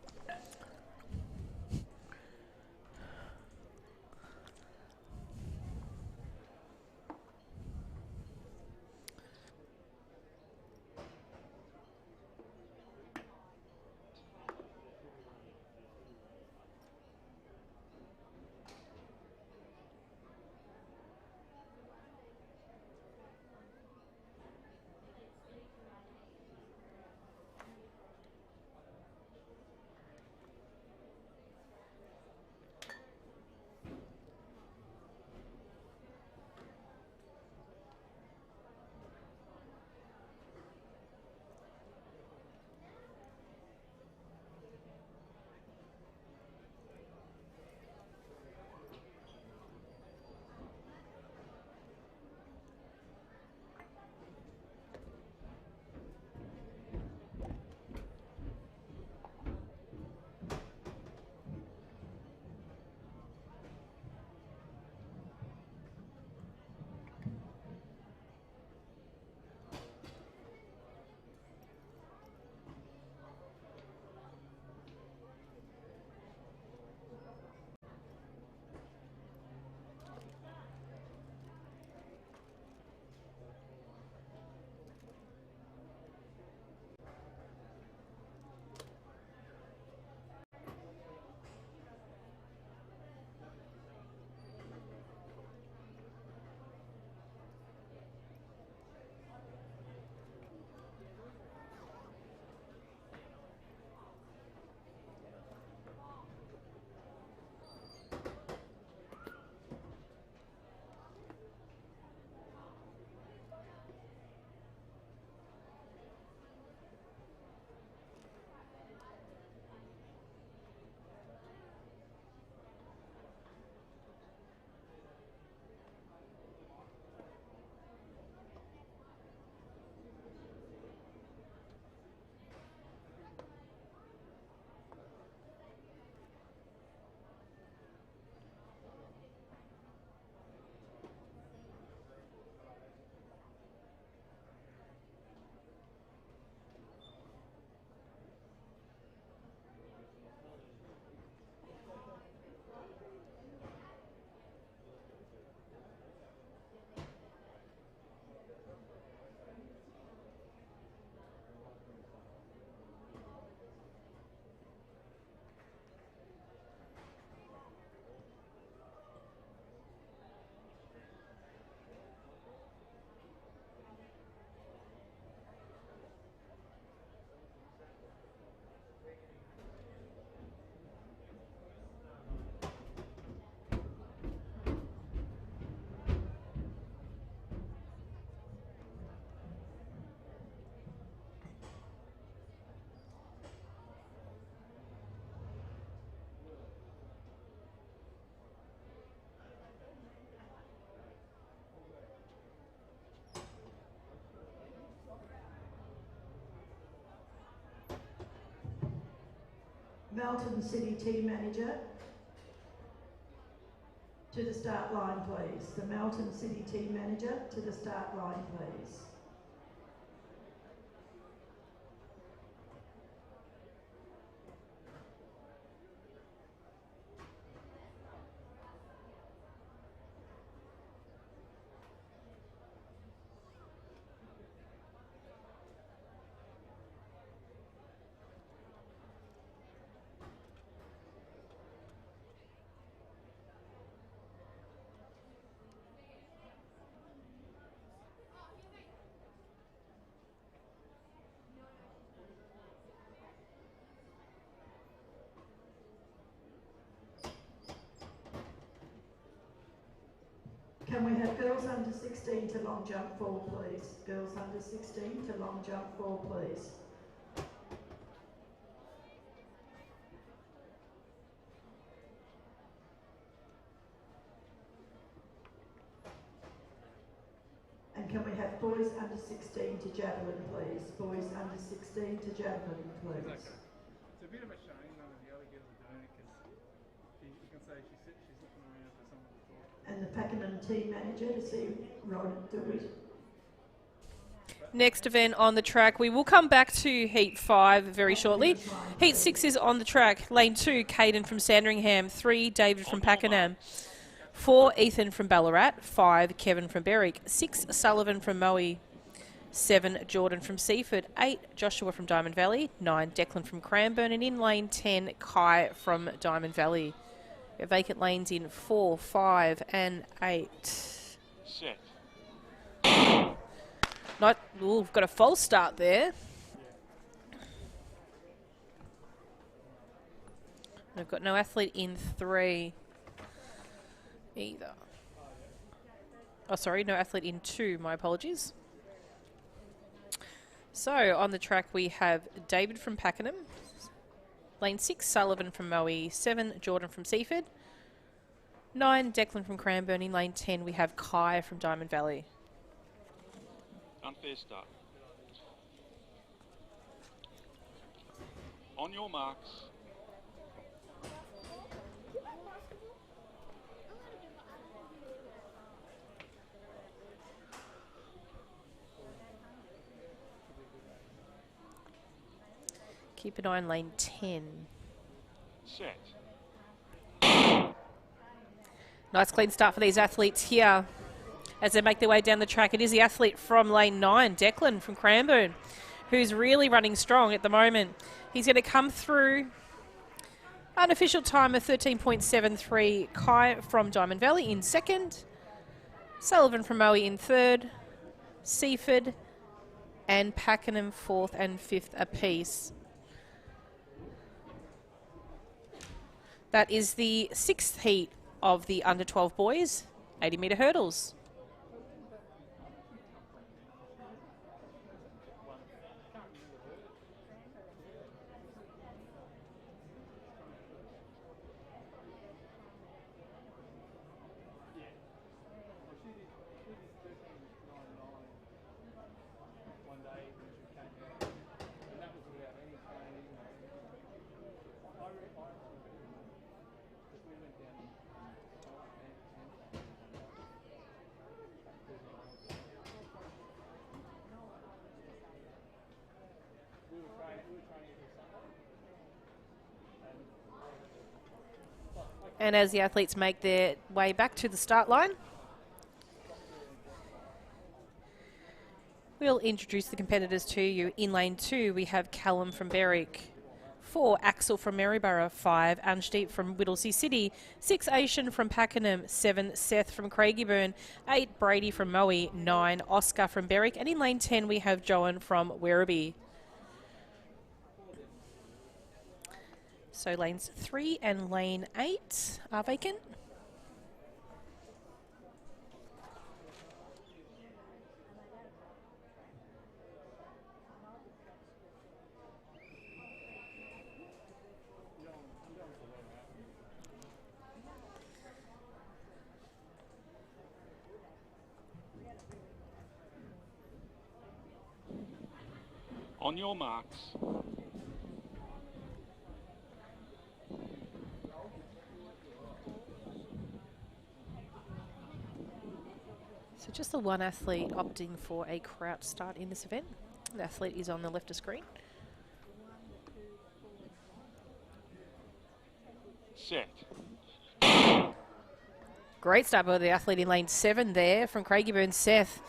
Melton City Team Manager to the start line, please. The Melton City Team Manager to the start line, please. Can we have girls under 16 to long jump 4, please? Girls under 16 to long jump 4, please. And can we have boys under 16 to javelin, please? Boys under 16 to javelin, please. Okay. It's a bit of a shame none of the other girls are doing it because you can say she's looking around for someone to talk. And the Pakenham team manager to see Rod do it. Next event on the track, we will come back to Heat 5 very shortly. Heat 6 is on the track. Lane 2, Caden from Sandringham. 3, David from Pakenham. 4, Ethan from Ballarat. 5, Kevin from Berwick. 6, Sullivan from Moe. 7, Jordan from Seaford. 8, Joshua from Diamond Valley. 9, Declan from Cranbourne. And in lane 10, Kai from Diamond Valley. We have vacant lanes in 4, 5 and 8. Set. We've got a false start there. We've got no athlete in 3 either. Oh, sorry, no athlete in 2. My apologies. So on the track we have David from Pakenham. Lane 6, Sullivan from Moe. 7, Jordan from Seaford. 9, Declan from Cranbourne. In lane 10 we have Kai from Diamond Valley. Unfair start. On your marks. Keep an eye on lane 10. Set. Nice clean start for these athletes here as they make their way down the track. It is the athlete from lane 9, Declan from Cranbourne, who's really running strong at the moment. He's going to come through unofficial time of 13.73. Kai from Diamond Valley in 2nd. Sullivan from Moe in 3rd. Seaford and Pakenham 4th and 5th apiece. That is the 6th heat of the under 12 boys, 80 metre hurdles. And as the athletes make their way back to the start line, we'll introduce the competitors to you. In lane 2, we have Callum from Berwick. 4, Axel from Maryborough. 5, Anjdeep from Whittlesea City. 6, Asian from Pakenham. 7, Seth from Craigieburn. 8, Brady from Moe. 9, Oscar from Berwick. And in lane 10, we have Joan from Werribee. So lanes 3 and lane 8 are vacant. On your marks. Just the one athlete opting for a crouch start in this event. The athlete is on the left of screen. Set. Great start by the athlete in lane 7 there from Craigieburn, Seth.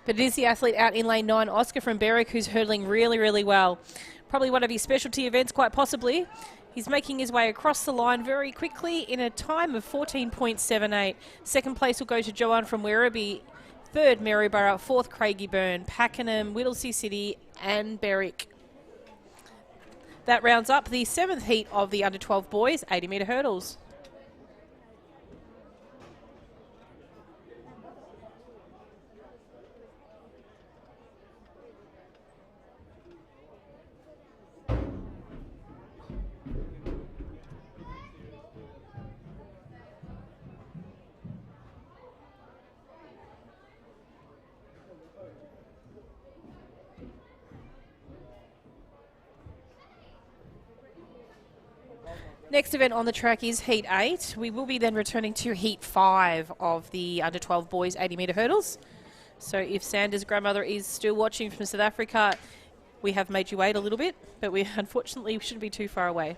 But it is the athlete out in lane 9, Oscar from Berwick, who's hurdling really, really well. Probably one of his specialty events, quite possibly. He's making his way across the line very quickly in a time of 14.78. Second place will go to Joanne from Werribee. Third, Maryborough. Fourth, Craigieburn, Pakenham, Whittlesea City and Berwick. That rounds up the 7th heat of the under-12 boys 80-metre hurdles. Next event on the track is Heat 8. We will be then returning to Heat 5 of the under-12 boys 80-metre hurdles. So if Sanders' grandmother is still watching from South Africa, we have made you wait a little bit, but we unfortunately shouldn't be too far away.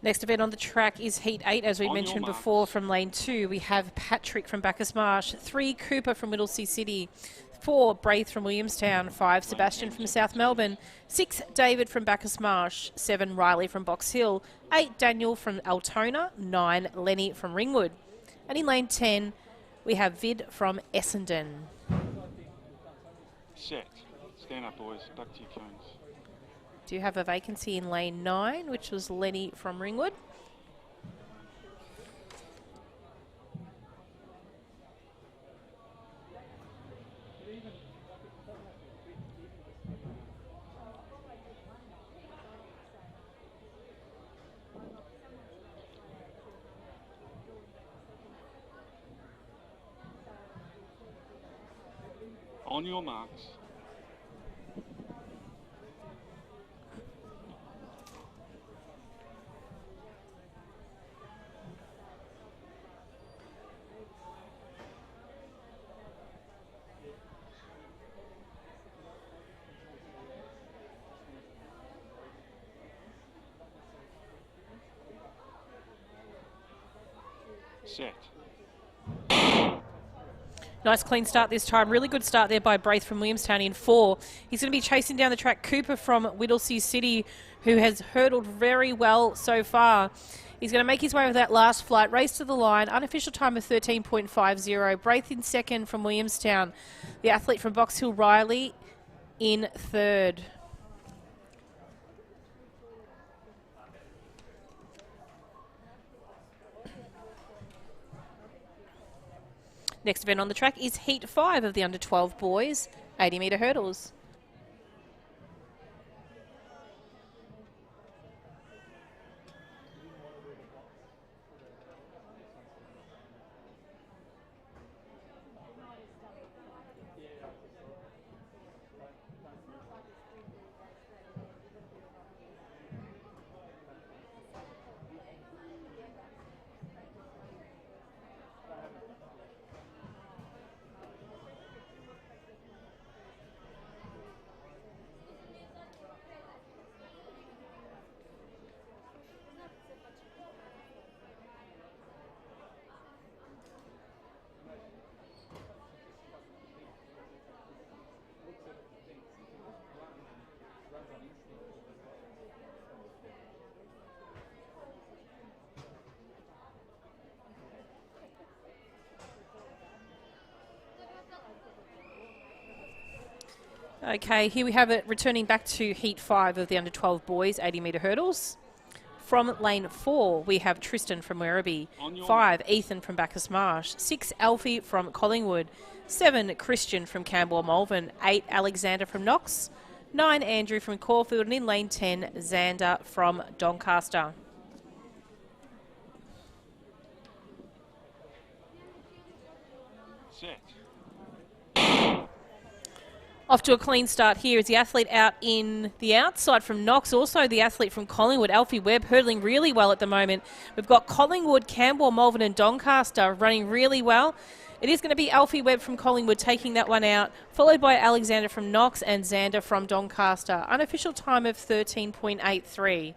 Next event on the track is Heat 8, as we mentioned before, from lane 2. We have Patrick from Bacchus Marsh, 3 Cooper from Whittlesea City, 4 Braith from Williamstown, 5 Sebastian from South Melbourne, 6 David from Bacchus Marsh, 7 Riley from Box Hill, 8 Daniel from Altona, 9 Lenny from Ringwood. And in lane 10, we have Vid from Essendon. Set. Stand up, boys. Back to your cones. Do have a vacancy in lane 9, which was Lenny from Ringwood. On your marks. Set. Nice clean start this time. Really good start there by Braith from Williamstown in 4. He's going to be chasing down the track Cooper from Whittlesea City, who has hurdled very well so far. He's going to make his way with that last flight. Race to the line. Unofficial time of 13.50. Braith in 2nd from Williamstown. The athlete from Box Hill, Riley, in 3rd. Next event on the track is Heat 5 of the under-12 boys 80-metre hurdles. Okay, here we have it returning back to Heat 5 of the under-12 boys 80-metre hurdles. From lane 4, we have Tristan from Werribee. 5, Ethan from Bacchus Marsh. 6, Alfie from Collingwood. 7, Christian from Camberwell Malvern. 8, Alexander from Knox. 9, Andrew from Caulfield. And in lane 10, Xander from Doncaster. Set. Off to a clean start here is the athlete out in the outside from Knox. Also the athlete from Collingwood, Alfie Webb, hurdling really well at the moment. We've got Collingwood, Camberwell, Malvern and Doncaster running really well. It is going to be Alfie Webb from Collingwood taking that one out, followed by Alexander from Knox and Xander from Doncaster. Unofficial time of 13.83.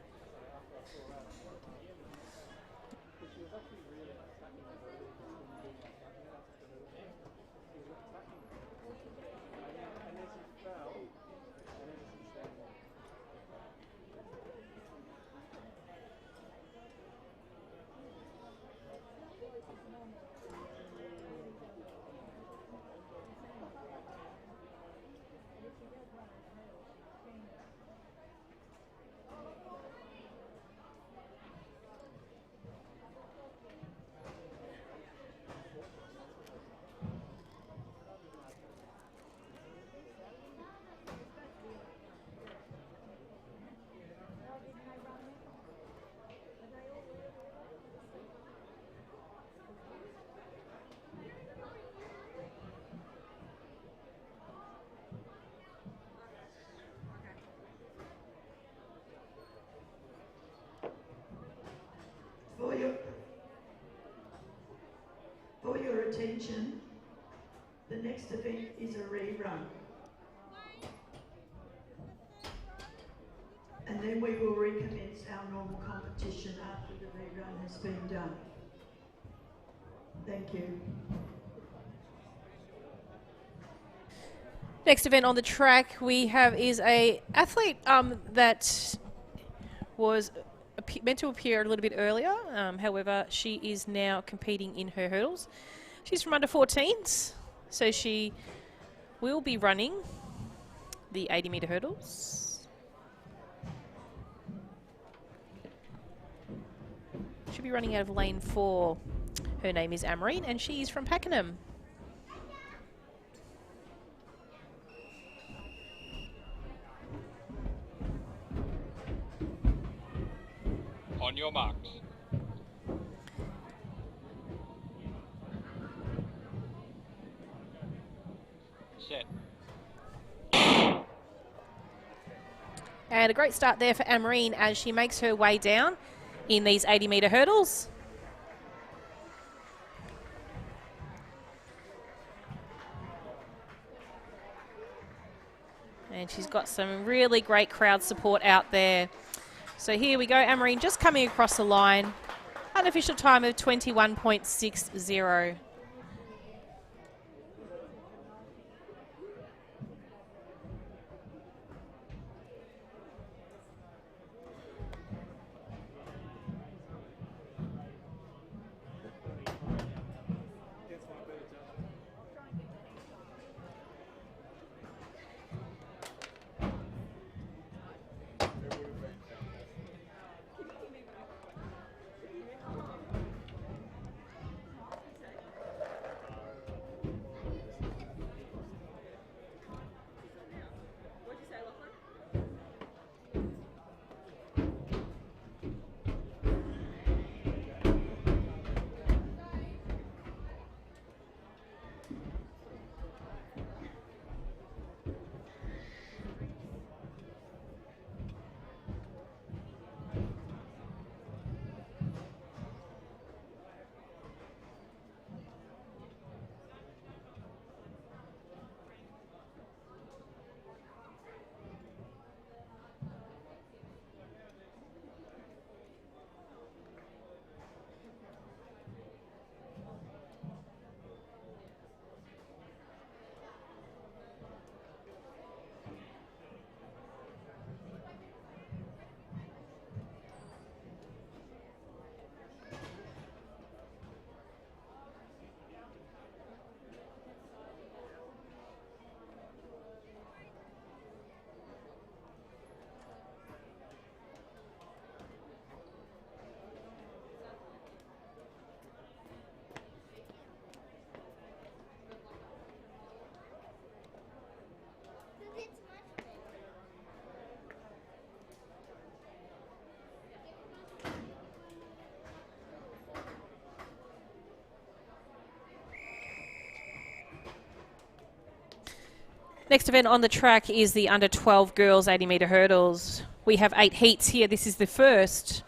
For your attention, the next event is a rerun. And then we will recommence our normal competition after the rerun has been done. Thank you. Next event on the track we have is a athlete that was meant to appear a little bit earlier. However, she is now competing in her hurdles. She's from under 14s, so she will be running the 80-metre hurdles. She'll be running out of lane 4. Her name is Amarine, and she is from Pakenham. On your marks. Set. And a great start there for Amarine as she makes her way down in these 80-metre hurdles. And she's got some really great crowd support out there. So here we go, Amarine just coming across the line. Unofficial time of 21.60. Next event on the track is the under 12 girls 80 metre hurdles. We have 8 heats here. This is the first.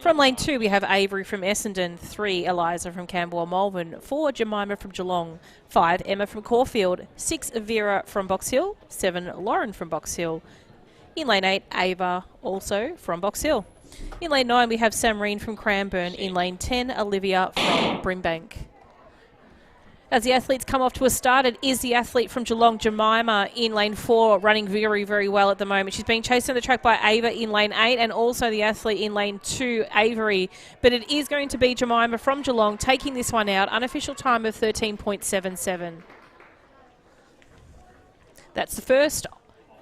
From lane 2, we have Avery from Essendon, 3, Eliza from Camberwell Malvern, 4, Jemima from Geelong, 5, Emma from Caulfield, 6, Vera from Box Hill, 7, Lauren from Box Hill. In lane 8, Ava, also from Box Hill. In lane 9, we have Samreen from Cranbourne. In lane 10, Olivia from Brimbank. As the athletes come off to a start, it is the athlete from Geelong, Jemima, in lane 4, running very, very well at the moment. She's being chased on the track by Ava in lane 8 and also the athlete in lane 2, Avery. But it is going to be Jemima from Geelong taking this one out. Unofficial time of 13.77. That's the first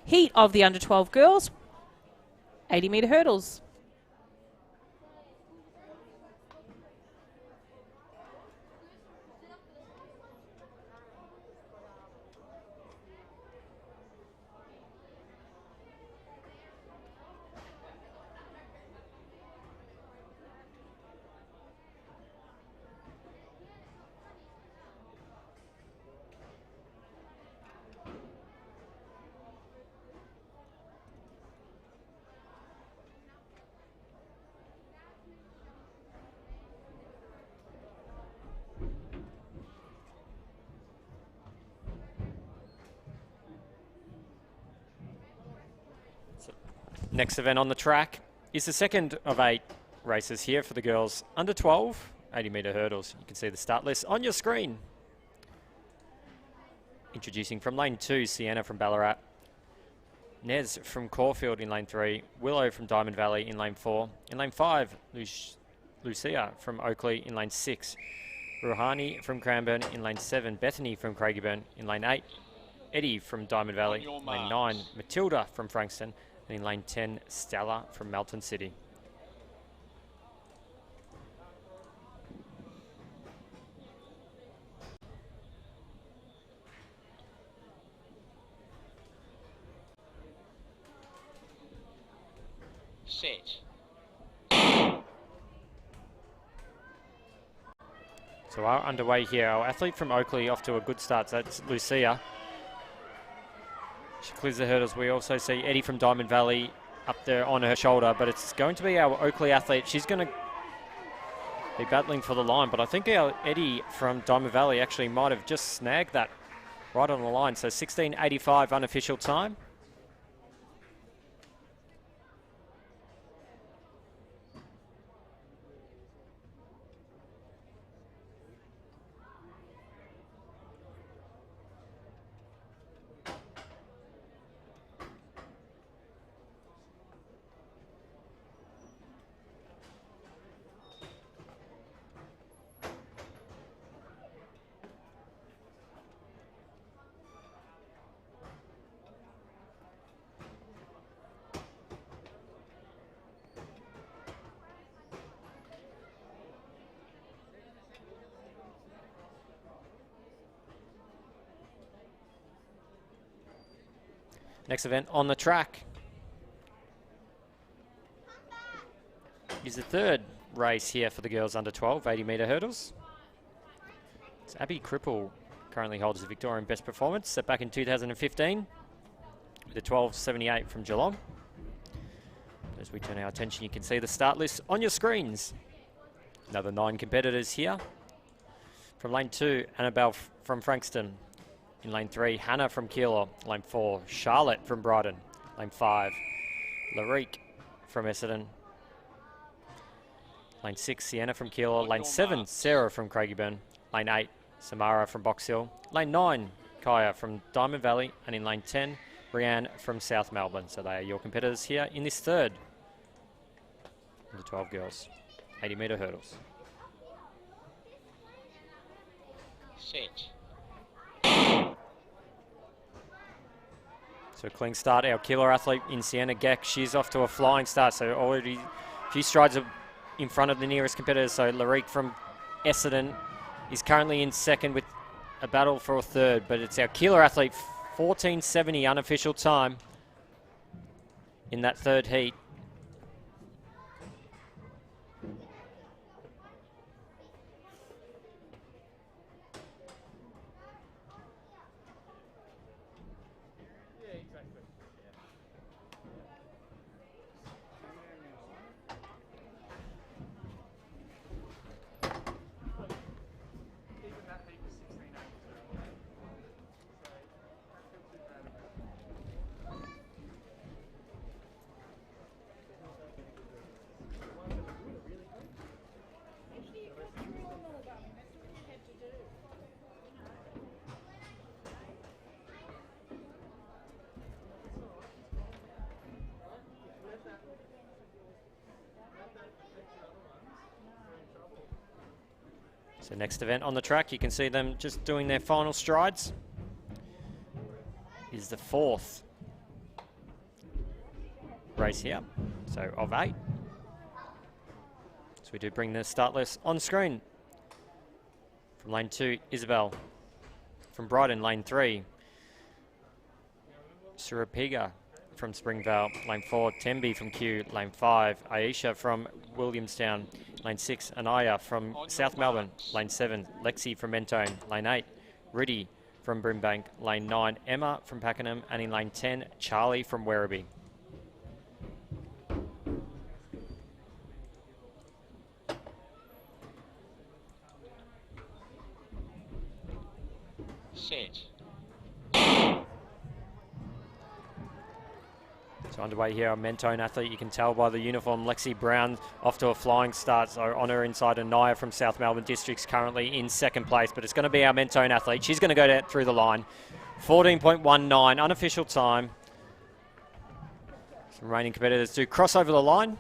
heat of the under 12 girls, 80 metre hurdles. Next event on the track is the second of 8 races here for the girls under 12 80 metre hurdles. You can see the start list on your screen. Introducing from lane 2, Sienna from Ballarat, Nez from Caulfield in lane 3, Willow from Diamond Valley in lane 4, in lane 5, Lucia from Oakley in lane 6, Rouhani from Cranbourne in lane 7, Bethany from Craigieburn in lane 8, Eddie from Diamond Valley, lane 9, Matilda from Frankston, and in lane 10, Stella from Melton City. Set. So we're underway here. Our athlete from Oakley off to a good start. So that's Lucia. She clears the hurdles. We also see Eddie from Diamond Valley up there on her shoulder, but it's going to be our Oakley athlete. She's going to be battling for the line, but I think our Eddie from Diamond Valley actually might have just snagged that right on the line. So 16:85 unofficial time. Next event on the track is the third race here for the girls under 12 80 metre hurdles. It's Abby Cripple currently holds the Victorian best performance set back in 2015 with a 12.78 from Geelong. As we turn our attention, you can see the start list on your screens. Another 9 competitors here. From lane 2, Annabelle from Frankston. In lane 3, Hannah from Keilor. Lane 4, Charlotte from Brighton. Lane 5, LAVic from Essendon. Lane 6, Sienna from Keilor. Lane 7, Sarah from Craigieburn. Lane 8, Samara from Box Hill. Lane 9, Kaya from Diamond Valley. And in lane 10, Brianne from South Melbourne. So they are your competitors here in this third of the 12 girls 80 metre hurdles. Set. So clean start. Our killer athlete in Sienna Geck, she's off to a flying start. So already a few strides in front of the nearest competitor. So LAVic from Essendon is currently in second with a battle for a third. But it's our killer athlete, 14.70 unofficial time in that third heat. So next event on the track, you can see them just doing their final strides, is the 4th race here, so of 8. So we do bring the start list on screen. From lane 2, Isabel. From Brighton, lane 3, Surapiga from Springvale. Lane 4, Tembe from Kew. Lane 5, Aisha from Williamstown. Lane 6, Anaya from South Melbourne. Lane 7, Lexi from Mentone. Lane 8, Riddy from Brimbank. Lane 9, Emma from Pakenham. And in lane 10, Charlie from Werribee. Set. So underway here, a Mentone athlete. You can tell by the uniform, Lexi Brown off to a flying start. So on her inside, Anaya from South Melbourne District's currently in 2nd place, but it's going to be our Mentone athlete. She's going to go down through the line. 14.19, unofficial time. Some reigning competitors do cross over the line.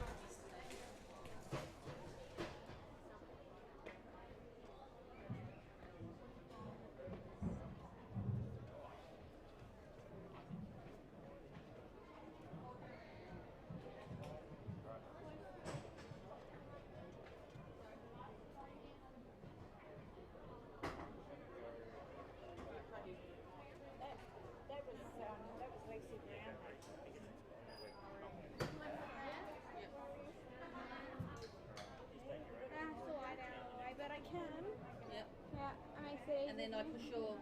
And then I push your...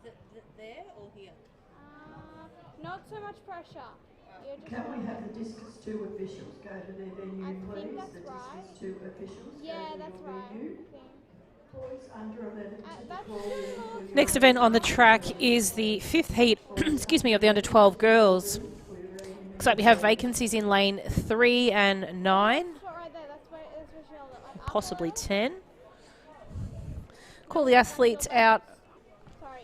Is it there or here? Not so much pressure. You're just Can we have the Discus 2 officials go to their venue, I please? think that's The right. Discus 2 officials Yeah, go to that's your right. venue. I think. Boys under 11 to That's call too in small. for your Next event on the track is the 5th heat, excuse me, of the under 12 girls. Looks like we have vacancies in lane 3 and 9, Spot right there. That's where she held it. Like, possibly up. 10. Call the athletes out Sorry.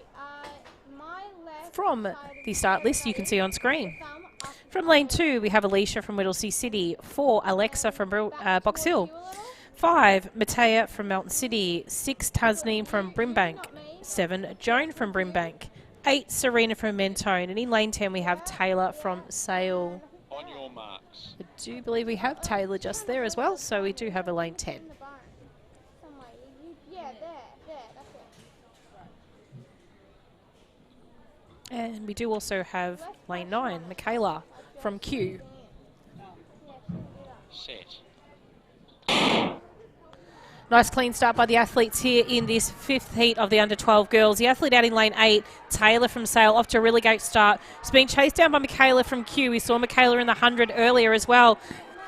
My left from side the of start list you can see on screen. thumb up From lane 2, we have Alicia from Whittlesea City. 4, Alexa from Box Hill. 5, Matea from Melton City. 6, Tasneem from Brimbank. 7, Joan from Brimbank. 8, Serena from Mentone. And in lane 10, we have Taylor from Sale. On your marks. I do believe we have Taylor just there as well, so we do have a lane 10. in the barn. Somewhere. Yeah, there. That's it. And we do also have lane 9, Michaela from Kew. Set. Nice clean start by the athletes here in this 5th heat of the under 12 girls. The athlete out in lane 8, Taylor from Sale, off to a really great start. She's being chased down by Michaela from Kew. We saw Michaela in the 100 earlier as well.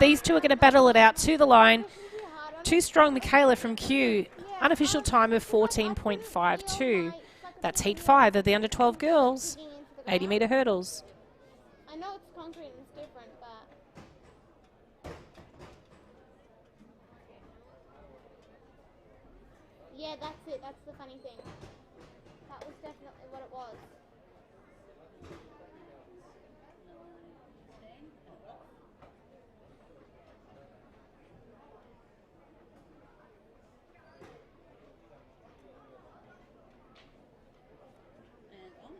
These two are going to battle it out to the line. Too strong, Michaela from Kew. Unofficial time of 14.52. That's heat 5 of the under 12 girls. 80-metre hurdles. I know it's concrete and it's different, but... Yeah, that's it. That's the funny thing. That was definitely what it was. And on.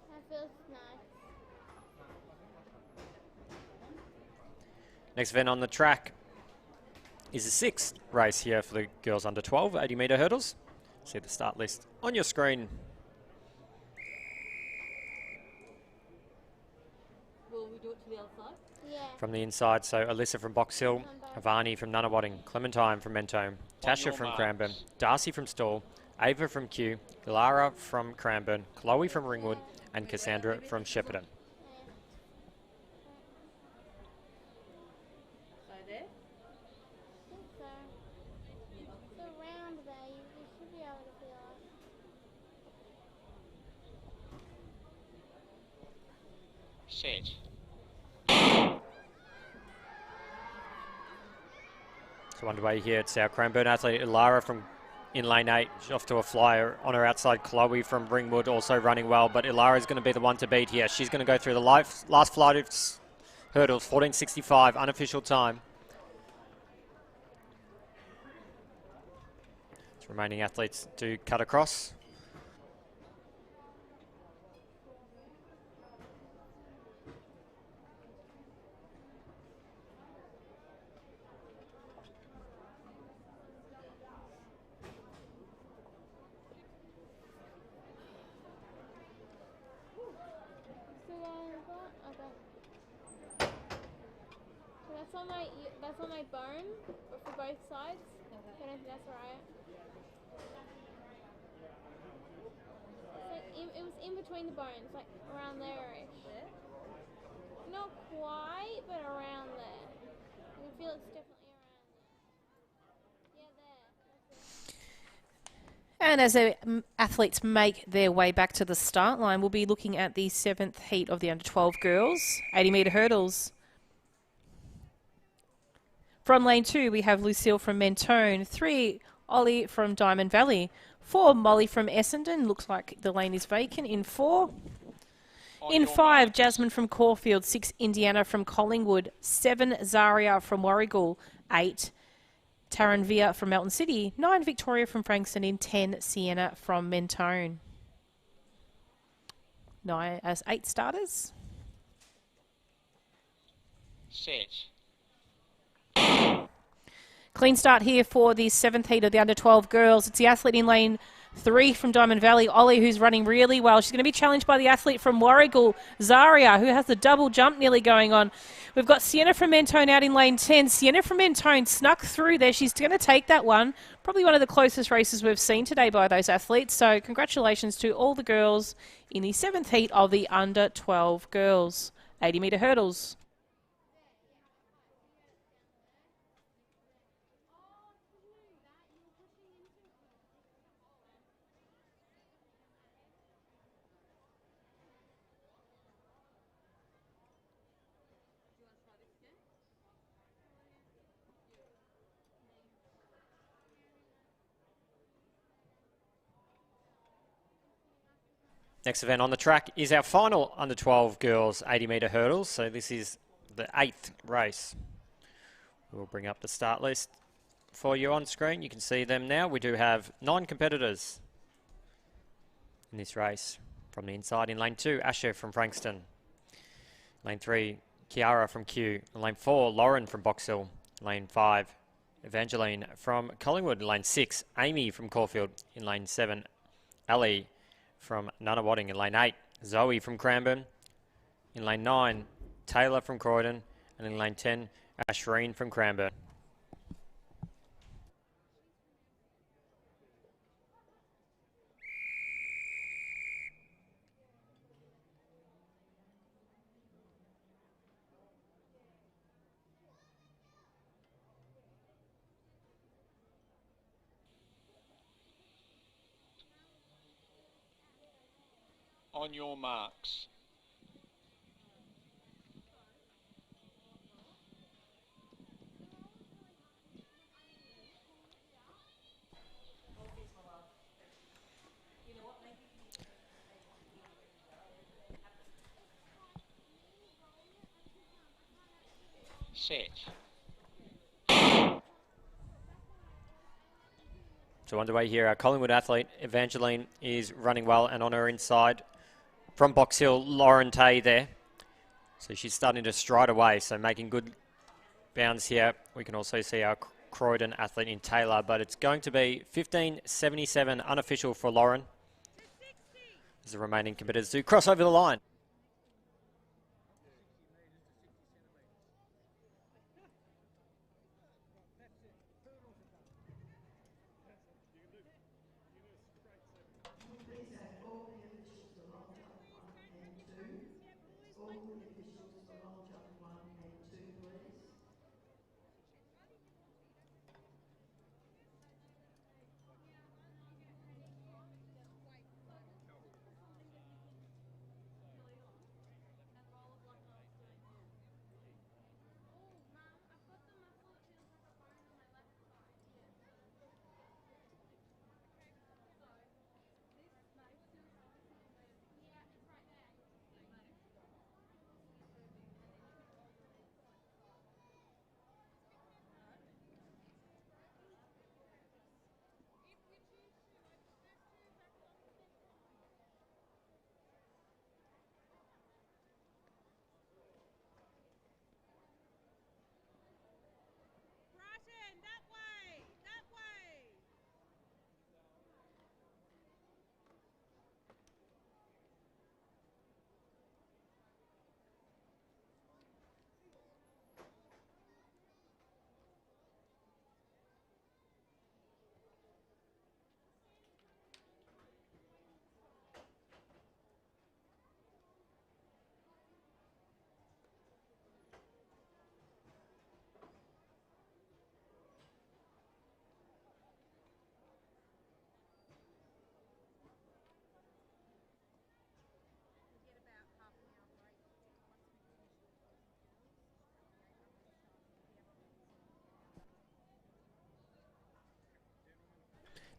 That feels nice. Next event on the track is the 6th race here for the girls under 12, 80-metre hurdles. See the start list on your screen. Will we do it to the other side? Yeah. From the inside, so Alyssa from Box Hill, Havani from Nunawading, Clementine from Mentone, Tasha your from marks. Cranbourne, Darcy from Stawell, Ava from Kew, Ilara from Cranbourne, Chloe from Ringwood, and Cassandra from Shepparton. So there? I think so. It's around there. You should be able to feel it. Set. So underway here, it's our Cranbourne athlete Ilara from in lane 8. She's off to a flyer on her outside. Chloe from Ringwood also running well, but Ilara is going to be the one to beat here. She's going to go through the last flight of hurdles, 14:65, unofficial time. Remaining athletes do cut across. That's on my bone, but for both sides. I don't think that's right. It was in between the bones, like around there-ish. Not quite, but around there. I can feel it's definitely around there. Yeah, there. And as the athletes make their way back to the start line, we'll be looking at the 7th heat of the under-12 girls, 80-metre hurdles. From lane 2, we have Lucille from Mentone, 3, Ollie from Diamond Valley, 4, Molly from Essendon. Looks like the lane is vacant in 4. In 5, Jasmine from Caulfield, 6, Indiana from Collingwood, 7, Zaria from Warragul, 8, Taryn Via from Melton City, 9, Victoria from Frankston, in 10, Sienna from Mentone. 9 as 8 starters. Set. Clean start here for the 7th heat of the under-12 girls. It's the athlete in lane 3 from Diamond Valley, Ollie, who's running really well. She's going to be challenged by the athlete from Warragul, Zaria, who has the double jump nearly going on. We've got Sienna from Mentone out in lane 10. Sienna from Mentone snuck through there. She's going to take that one. Probably one of the closest races we've seen today by those athletes. So congratulations to all the girls in the 7th heat of the under-12 girls. 80-metre hurdles. Next event on the track is our final under-12 girls 80-metre hurdles. So this is the 8th race. We'll bring up the start list for you on screen. You can see them now. We do have 9 competitors in this race. From the inside in lane 2, Asher from Frankston. Lane 3, Kiara from Kew. In lane 4, Lauren from Box Hill. Lane 5, Evangeline from Collingwood. In lane 6, Amy from Caulfield. In lane 7, Ali from Nunawading. In lane 8, Zoe from Cranbourne. In lane 9, Taylor from Croydon. And in lane 10, Ashreen from Cranbourne. On your marks. Set. So underway here, our Collingwood athlete, Evangeline, is running well, and on her inside from Box Hill, Lauren Tay there. So she's starting to stride away, so making good bounds here. We can also see our Croydon athlete in Taylor, but it's going to be 15:77 unofficial for Lauren as the remaining competitors do cross over the line.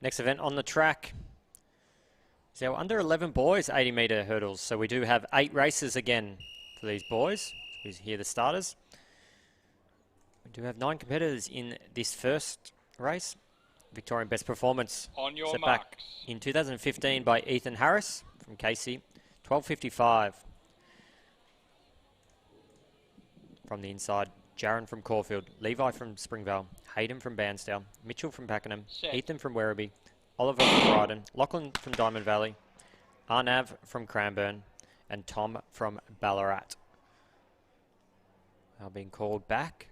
Next event on the track is our under 11 boys 80 metre hurdles. So we do have 8 races again for these boys. Who's here the starters. We do have 9 competitors in this first race. Victorian best performance On your set marks. back in 2015 by Ethan Harris from Casey, 12:55. From the inside, Jaron from Caulfield, Levi from Springvale, Hayden from Bairnsdale, Mitchell from Pakenham, Set. Ethan from Werribee, Oliver from Bryden, Lachlan from Diamond Valley, Arnav from Cranbourne, and Tom from Ballarat. Now being called back.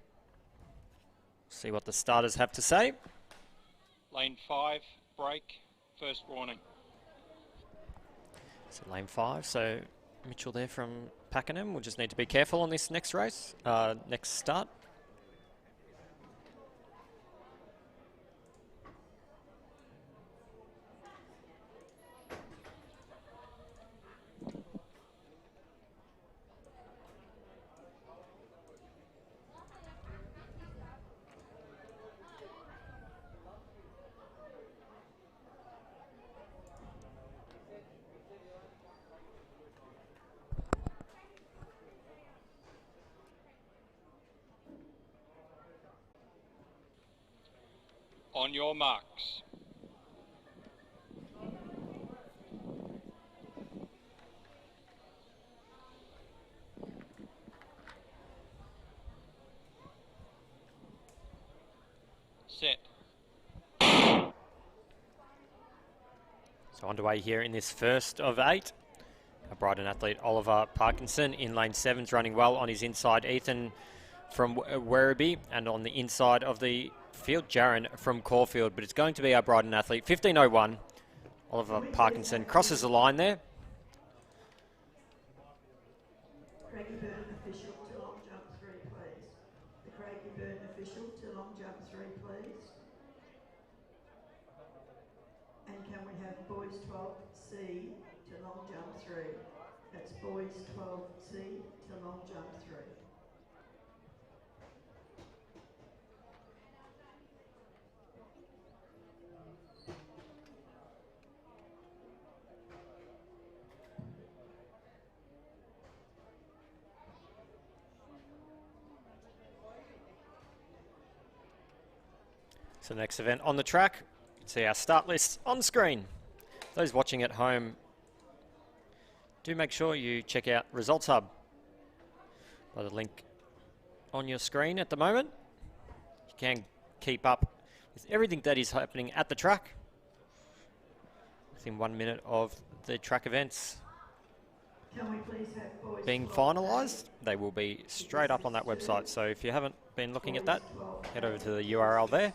See what the starters have to say. Lane 5, break, first warning. So lane 5, so Mitchell there from Pakenham. We'll just need to be careful on this next race, next start. On your marks. Set. So underway here in this first of 8. A Brighton athlete, Oliver Parkinson, in lane 7's running well on his inside. Ethan from Werribee, and on the inside of the field, Jaron from Caulfield. But it's going to be our Brighton athlete, 15:01. Oliver Parkinson crosses the line there. Craigieburn official to long jump 3, please. The Craigieburn official to long jump 3, please. And can we have boys 12C to long jump 3? That's boys 12C to long jump 3. So the next event on the track, you can see our start list on screen. Those watching at home, do make sure you check out Results Hub by the link on your screen at the moment. You can keep up with everything that is happening at the track within 1 minute of the track events Can we please have boys being 12A? finalised. They will be straight up on that website. So if you haven't been looking at that, head over to the URL there.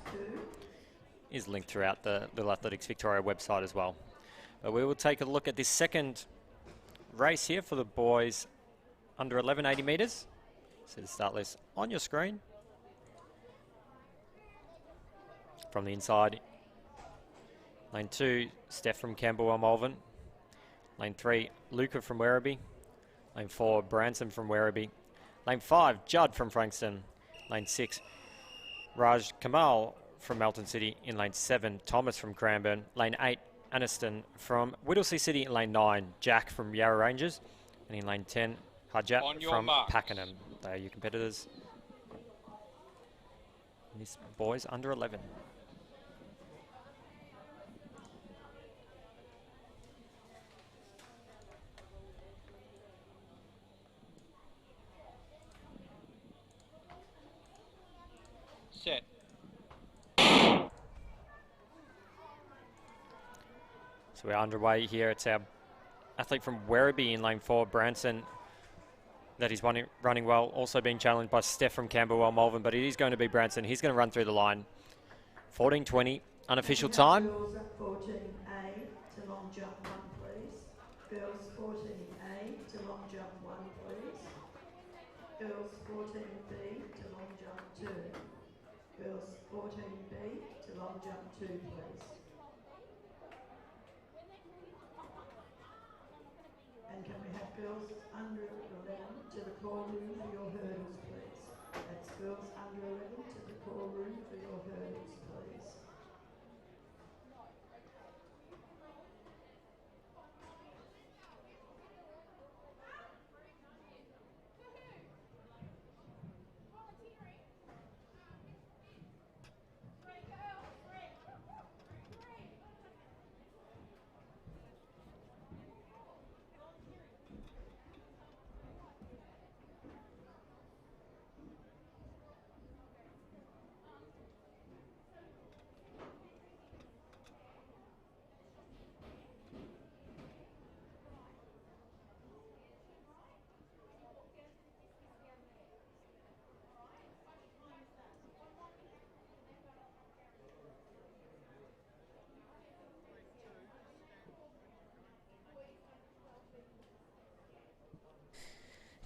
Is linked throughout the Little Athletics Victoria website as well. But we will take a look at this second race here for the boys under 11 80 metres. So the start list on your screen. From the inside, lane 2, Steph from Camberwell Malvern. Lane 3, Luca from Werribee. Lane 4, Branson from Werribee. Lane 5, Judd from Frankston. Lane 6, Raj Kamal from Melton City. In lane 7, Thomas from Cranbourne. Lane 8, Aniston from Whittlesea City. In lane 9, Jack from Yarra Rangers. And in lane 10, Hajat On your from marks. Pakenham. They are your competitors. And this boys under 11. Set. So we're underway here. It's our athlete from Werribee in lane 4, Branson, that is running well. Also being challenged by Steph from Camberwell Malvern, but it is going to be Branson. He's going to run through the line. 14:20, unofficial time. Girls at 14A to long jump 1, please. Girls 14A to long jump 1, please. Girls 14B to long jump 2. Girls 14B to long jump 2, please. And can we have girls under 11 to the core room for your hurdles, please? That's girls under 11 to the core room for your hurdles, please.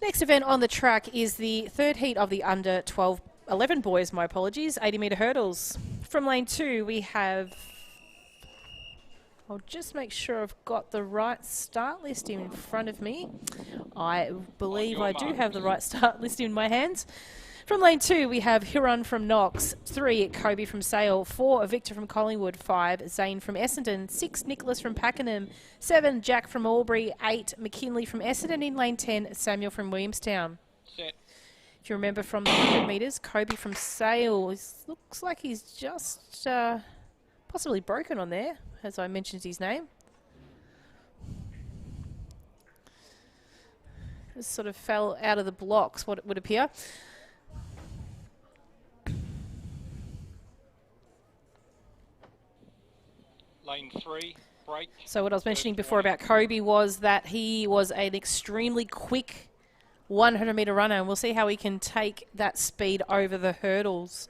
Next event on the track is the third heat of the under 11 boys, my apologies, 80-metre hurdles. From lane 2, we have... I'll just make sure I've got the right start list in front of me. I believe I do have the right start list in my hands. From lane 2, we have Huron from Knox, 3, Kobe from Sale, 4, Victor from Collingwood, 5, Zane from Essendon, 6, Nicholas from Pakenham, 7, Jack from Albury, 8, McKinley from Essendon. In lane 10, Samuel from Williamstown. Set. If you remember from the 100 metres, Kobe from Sale looks like he's just possibly broken on there, as I mentioned his name. Just sort of fell out of the blocks, what it would appear. Lane 3, break. So what I was mentioning before about Kobe was that he was an extremely quick 100-metre runner, and we'll see how he can take that speed over the hurdles.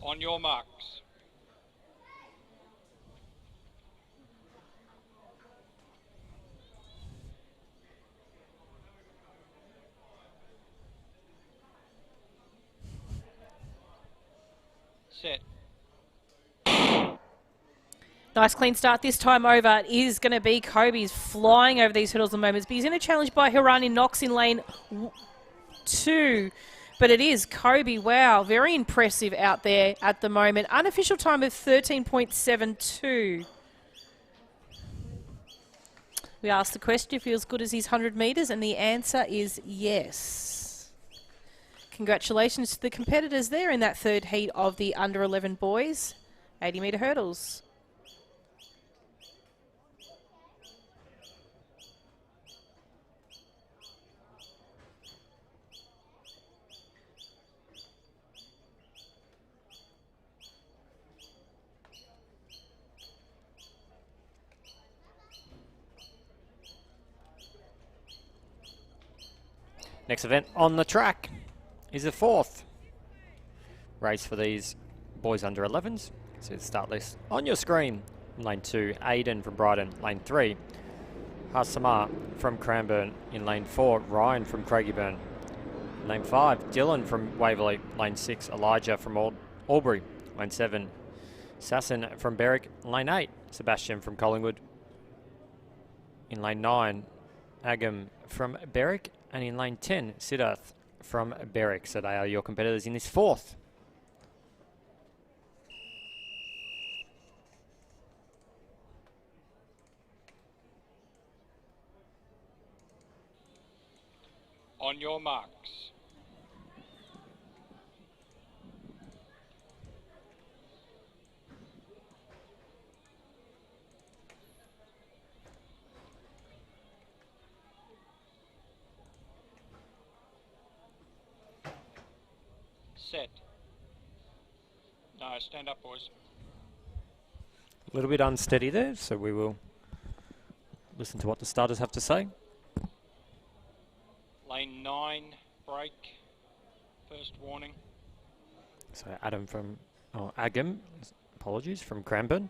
On your marks. Set. Nice clean start this time over. It is going to be Kobe's flying over these hurdles at the moment, but he's in a challenge by Hiran in Knox in lane 2. But it is Kobe. Wow, very impressive out there at the moment. Unofficial time of 13.72. We asked the question if he was good as his 100 metres, and the answer is yes. Congratulations to the competitors there in that third heat of the under 11 boys 80-metre hurdles. Next event on the track is the fourth race for these boys under 11s. See the start list on your screen. Lane 2, Aiden from Brighton. Lane 3, Hassamar from Cranbourne. In lane 4, Ryan from Craigieburn. Lane 5, Dylan from Waverley. Lane 6, Elijah from Albury. Lane 7, Sasson from Berwick. Lane 8, Sebastian from Collingwood. In lane 9, Agam from Berwick. And in lane 10, Siddharth from Berwick. So they are your competitors in this fourth. On your marks. Set. No, stand up, boys. A little bit unsteady there, so we will listen to what the starters have to say. Lane 9, break. First warning. So Agam, apologies, from Cranbourne.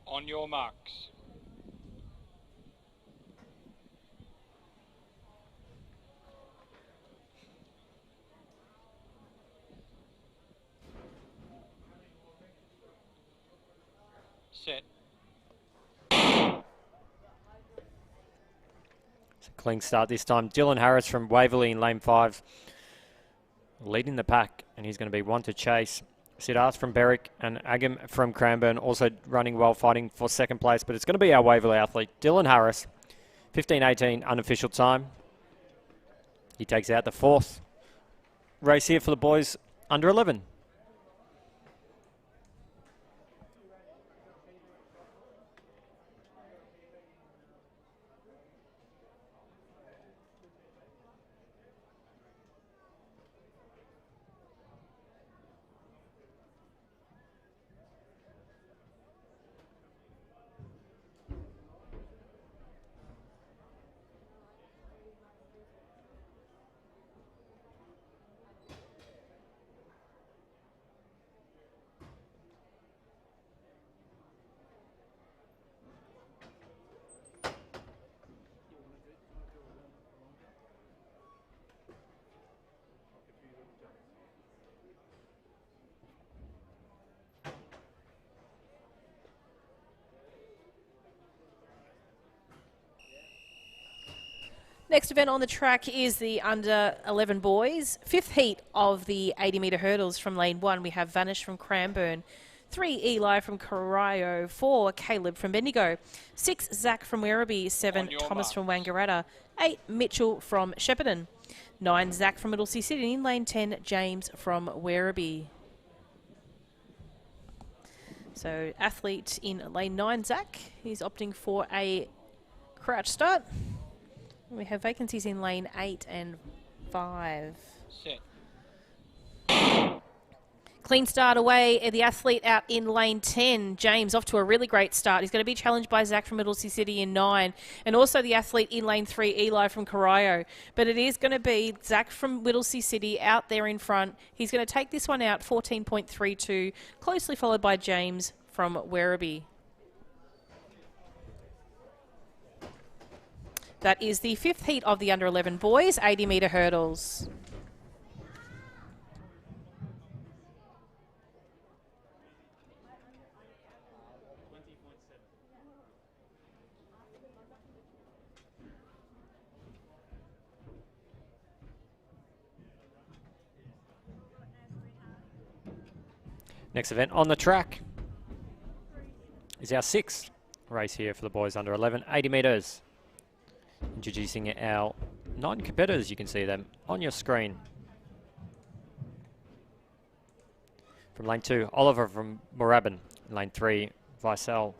On your marks. Set. Clean start this time. Dylan Harris from Waverley in lane 5, leading the pack, and he's going to be one to chase. Siddharth from Berwick and Agam from Cranbourne also running well, fighting for second place, but it's going to be our Waverley athlete, Dylan Harris, 15:18 unofficial time. He takes out the fourth race here for the boys under 11. Next event on the track is the under 11 boys. 5th heat of the 80-metre hurdles. From lane 1, we have Vanish from Cranbourne. 3, Eli from Corio. 4, Caleb from Bendigo. 6, Zach from Werribee. 7, Thomas from Wangaratta. 8, Mitchell from Shepparton. 9, Zach from Middlesea City. In lane 10, James from Werribee. So athlete in lane 9, Zach, he's opting for a crouch start. We have vacancies in lane 8 and 5. Set. Clean start away. The athlete out in lane 10, James, off to a really great start. He's going to be challenged by Zach from Middlesea City in 9, and also the athlete in lane 3, Eli from Corio. But it is going to be Zach from Middlesea City out there in front. He's going to take this one out, 14.32, closely followed by James from Werribee. That is the 5th heat of the under 11 boys, 80-metre hurdles. Next event on the track is our 6th race here for the boys under 11, 80 metres. Introducing our 9 competitors, you can see them on your screen. From lane 2, Oliver from Moorabbin. In lane 3, Vicel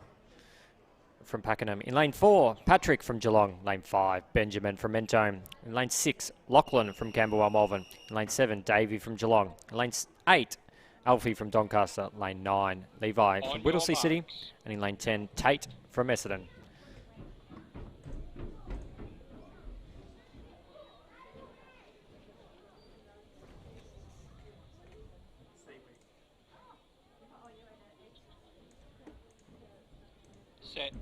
from Pakenham. In lane 4, Patrick from Geelong. Lane 5, Benjamin from Mentone. In lane 6, Lachlan from Camberwell Malvern. In lane 7, Davey from Geelong. In lane 8, Alfie from Doncaster. Lane 9, Levi from Whittlesea City. And in lane 10, Tate from Essendon. Set.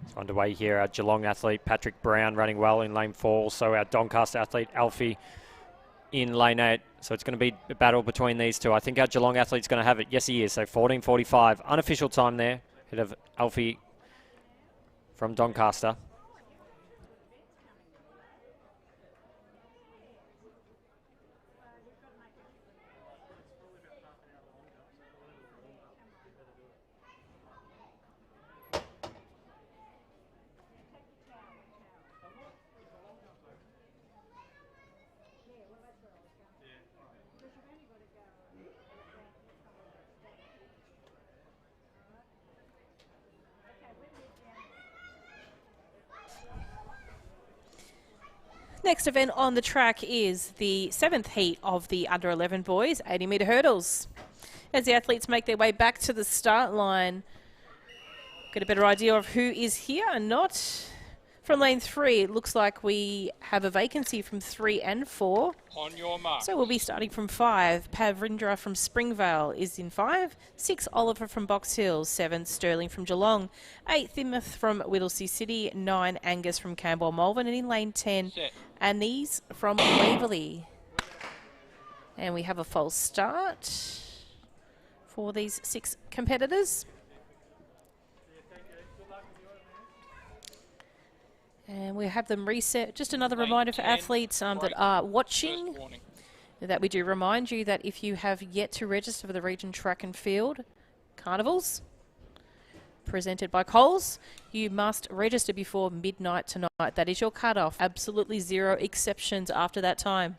It's underway here. Our Geelong athlete Patrick Brown running well in lane 4. Also our Doncaster athlete Alfie in lane 8. So it's going to be a battle between these two. I think our Geelong athlete's going to have it. Yes, he is. So 14:45. Unofficial time there. Ahead of Alfie from Doncaster. Next event on the track is the 7th heat of the under 11 boys, 80-metre hurdles. As the athletes make their way back to the start line, get a better idea of who is here and not. From lane 3, it looks like we have a vacancy from 3 and 4. On your mark. So we'll be starting from 5. Pavrindra from Springvale is in 5. 6, Oliver from Box Hill. 7, Sterling from Geelong. 8, Thimmoth from Whittlesea City. 9, Angus from Camberwell Malvern. And in lane 10, Set. Anise from Waverley. And we have a false start for these 6 competitors. And we have them reset. Just another reminder for athletes that are watching, that we do remind you that if you have yet to register for the Region Track and Field Carnivals, presented by Coles, you must register before midnight tonight. That is your cutoff. Absolutely 0 exceptions after that time.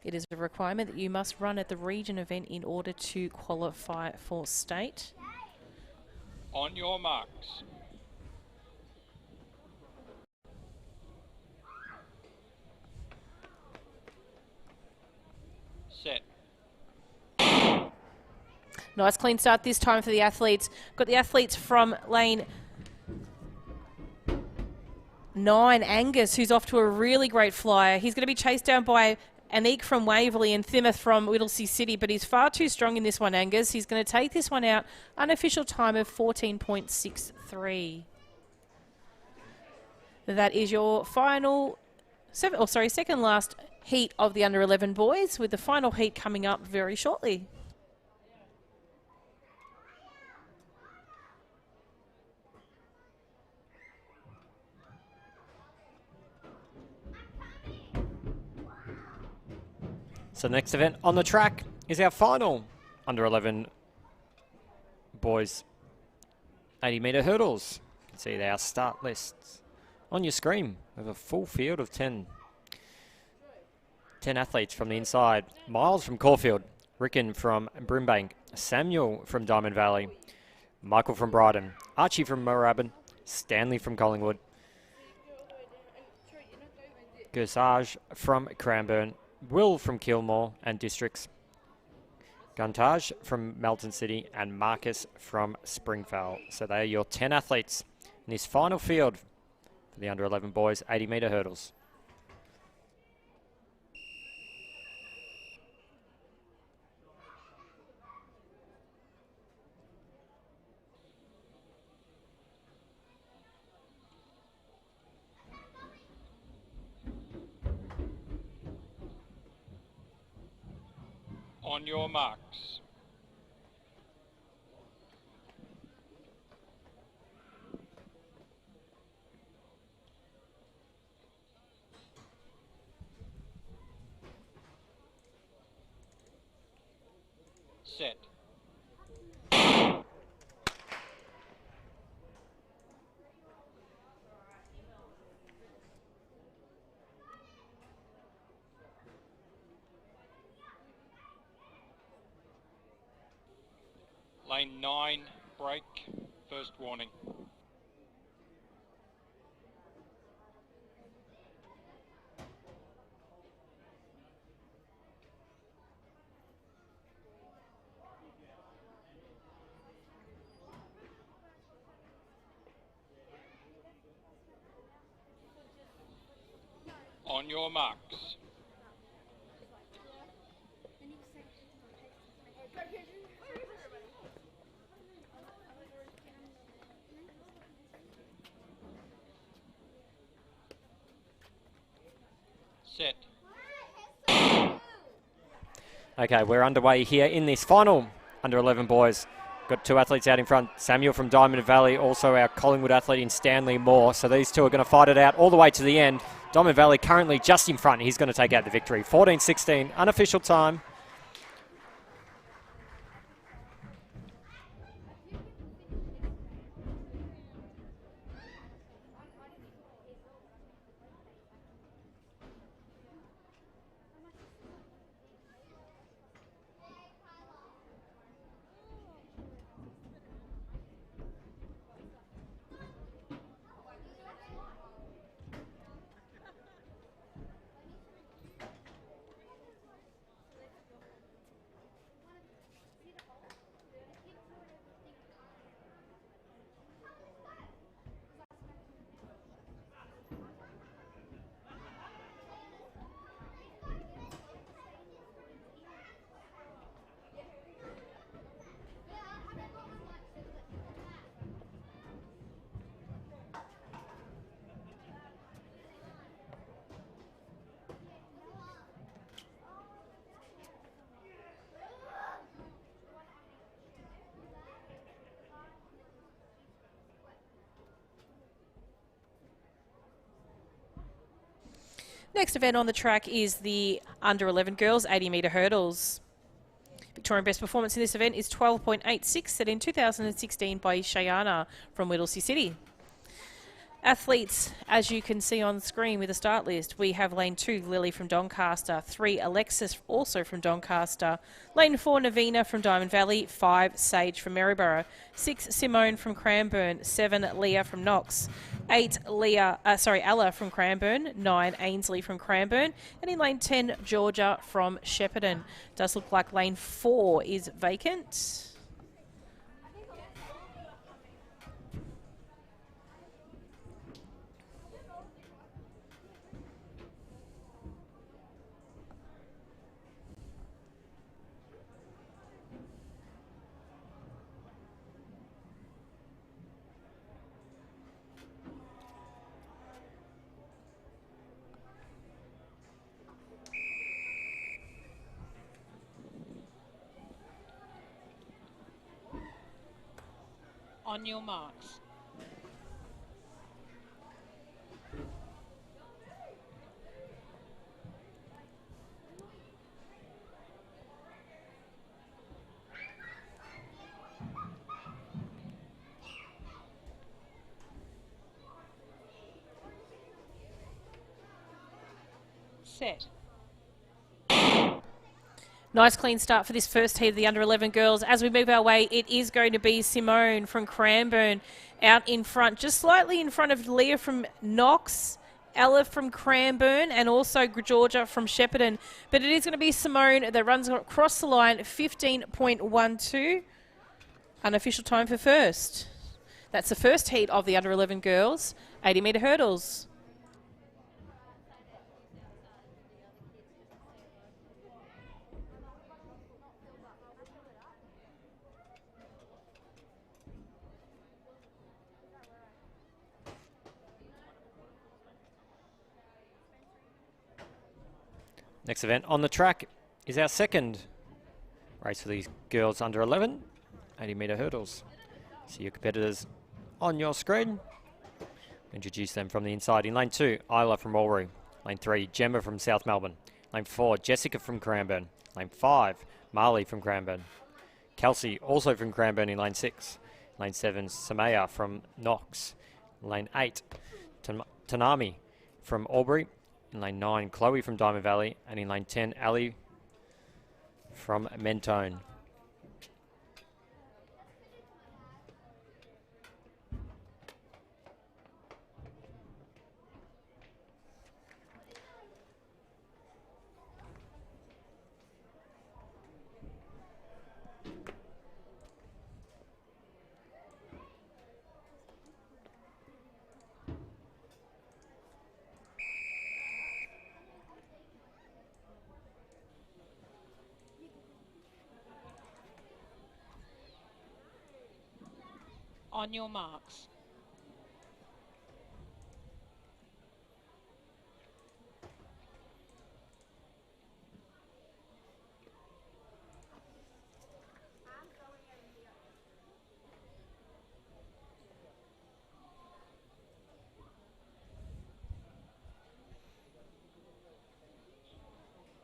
It is a requirement that you must run at the region event in order to qualify for state. On your marks. Set. Nice clean start this time for the athletes. Got the athletes from lane 9, Angus, who's off to a really great flyer. He's going to be chased down by Anik from Waverley and Thimmoth from Whittlesea City, but he's far too strong in this one, Angus. He's going to take this one out. Unofficial time of 14.63. That is your final second last heat of the under 11 boys, with the final heat coming up very shortly. So the next event on the track is our final under 11 boys 80-metre hurdles. You can see our start lists on your screen. We have a full field of 10 athletes from the inside. Miles from Caulfield, Rickon from Brimbank, Samuel from Diamond Valley, Michael from Brighton, Archie from Moorabbin, Stanley from Collingwood, Gersage from Cranbourne, Will from Kilmore and Districts, Guntage from Melton City, and Marcus from Springvale. So they are your 10 athletes in this final field for the under 11 boys 80-metre hurdles. On your marks. Set. Lane 9, break, first warning. On your marks. Set. Okay, we're underway here in this final under 11 boys. Got two athletes out in front. Samuel from Diamond Valley, also our Collingwood athlete in Stanley Moore. So these two are going to fight it out all the way to the end. Diamond Valley currently just in front. He's going to take out the victory. 14:16, unofficial time. Next event on the track is the under 11 girls 80-metre hurdles. Victorian best performance in this event is 12.86, set in 2016 by Shayana from Whittlesea City. Athletes, as you can see on the screen with the start list, we have lane 2, Lily from Doncaster, 3, Alexis, also from Doncaster, lane 4, Navina from Diamond Valley, 5, Sage from Maryborough, 6, Simone from Cranbourne, 7, Leah from Knox, 8, Ella from Cranbourne, 9, Ainsley from Cranbourne, and in lane 10, Georgia from Shepparton. Does look like lane 4 is vacant. On your marks. Set. Nice clean start for this first heat of the under-11 girls. As we move our way, it is going to be Simone from Cranbourne out in front, just slightly in front of Leah from Knox, Ella from Cranbourne, and also Georgia from Shepparton. But it is going to be Simone that runs across the line, 15.12. Unofficial time for first. That's the first heat of the under-11 girls, 80-metre hurdles. Next event on the track is our second race for these girls under 11, 80-metre hurdles. See your competitors on your screen. Introduce them from the inside. In lane 2, Isla from Albury. Lane 3, Gemma from South Melbourne. Lane 4, Jessica from Cranbourne. Lane 5, Marley from Cranbourne. Kelsey also from Cranbourne in lane 6. Lane 7, Samaya from Knox. Lane 8, Tanami from Albury. In lane 9, Chloe from Diamond Valley. And in lane 10, Ali from Mentone. On your marks.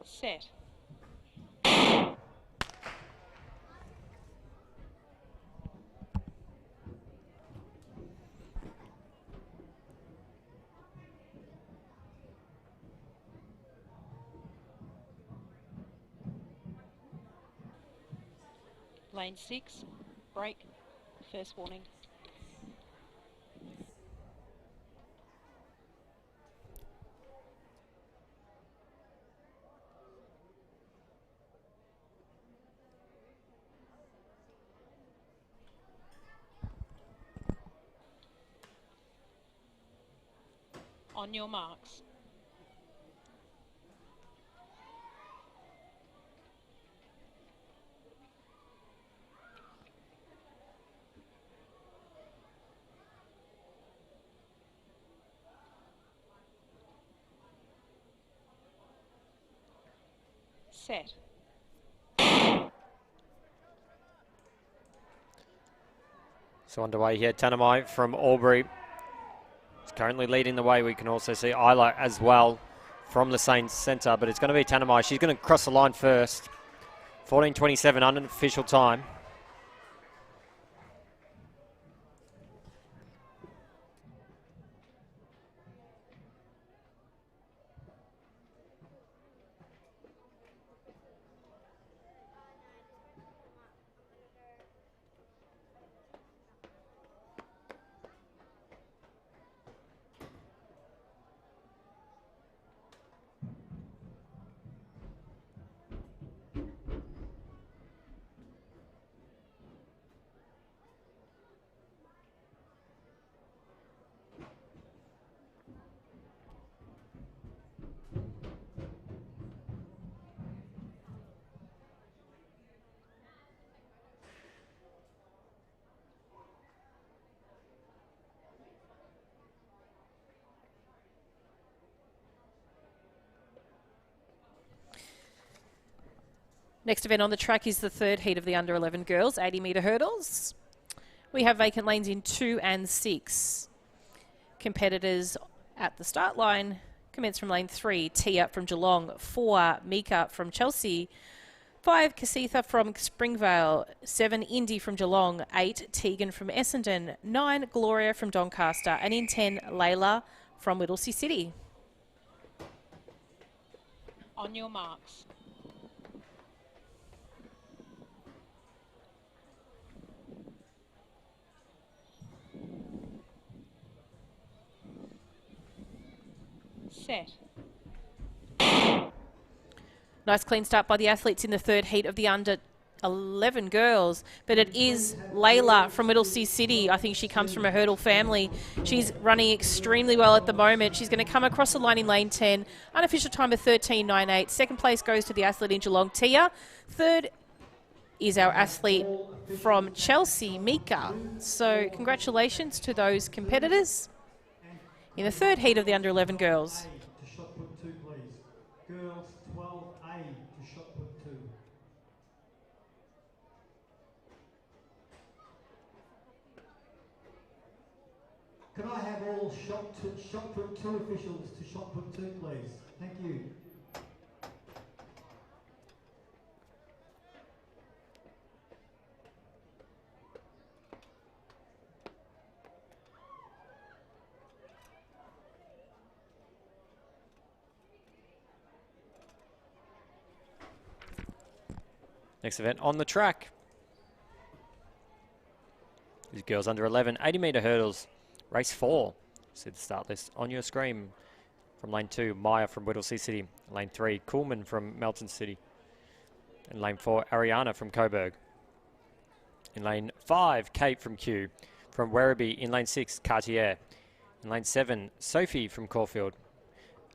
Set. Lane 6, break, first warning. On your marks. Set. So underway here, Tanamai from Albury is currently leading the way. We can also see Isla as well from the same centre, but it's going to be Tanamai. She's going to cross the line first. 14:27 unofficial time. Next event on the track is the third heat of the under-11 girls, 80-metre hurdles. We have vacant lanes in 2 and 6. Competitors at the start line commence from lane 3, Tia from Geelong, 4, Mika from Chelsea, 5, Casitha from Springvale, 7, Indy from Geelong, 8, Tegan from Essendon, 9, Gloria from Doncaster, and in 10, Layla from Whittlesea City. On your marks. Set. Nice clean start by the athletes in the third heat of the under 11 girls, but it is Layla from Whittlesea City. I think she comes from a hurdle family. She's running extremely well at the moment. She's going to come across the line in lane 10. Unofficial time of 13.98. Second place goes to the athlete in Geelong, Tia. Third is our athlete from Chelsea, Mika. So congratulations to those competitors in the third heat of the under 11 girls. To shot put 2, please. Girls 12A to shot put 2. Can I have all shot put 2 officials to shot put 2, please? Thank you. Next event on the track. These girls under 11, 80-metre hurdles, race 4. See the start list on your screen. From lane 2, Maya from Whittlesea City. Lane 3, Coolman from Melton City. In lane 4, Ariana from Coburg. In lane 5, Kate from Kew. From Werribee. In lane 6, Cartier. In lane 7, Sophie from Caulfield.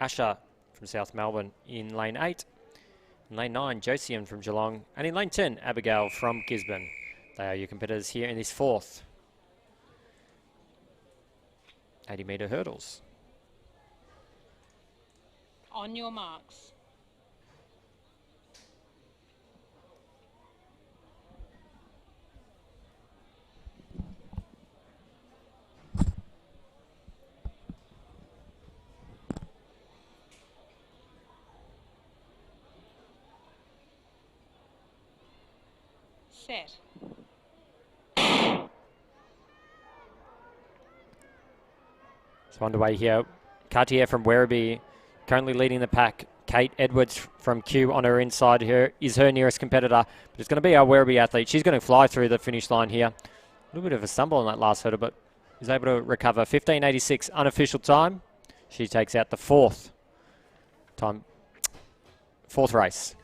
Asha from South Melbourne. In lane 8, in lane 9, Josian from Geelong. And in lane 10, Abigail from Gisborne. They are your competitors here in this fourth 80-metre hurdles. On your marks. Set. So underway here. Cartier from Werribee currently leading the pack. Kate Edwards from Kew on her inside here is her nearest competitor. But it's going to be our Werribee athlete. She's going to fly through the finish line here. A little bit of a stumble on that last hurdle, but is able to recover. 15.86 unofficial time. She takes out the fourth race.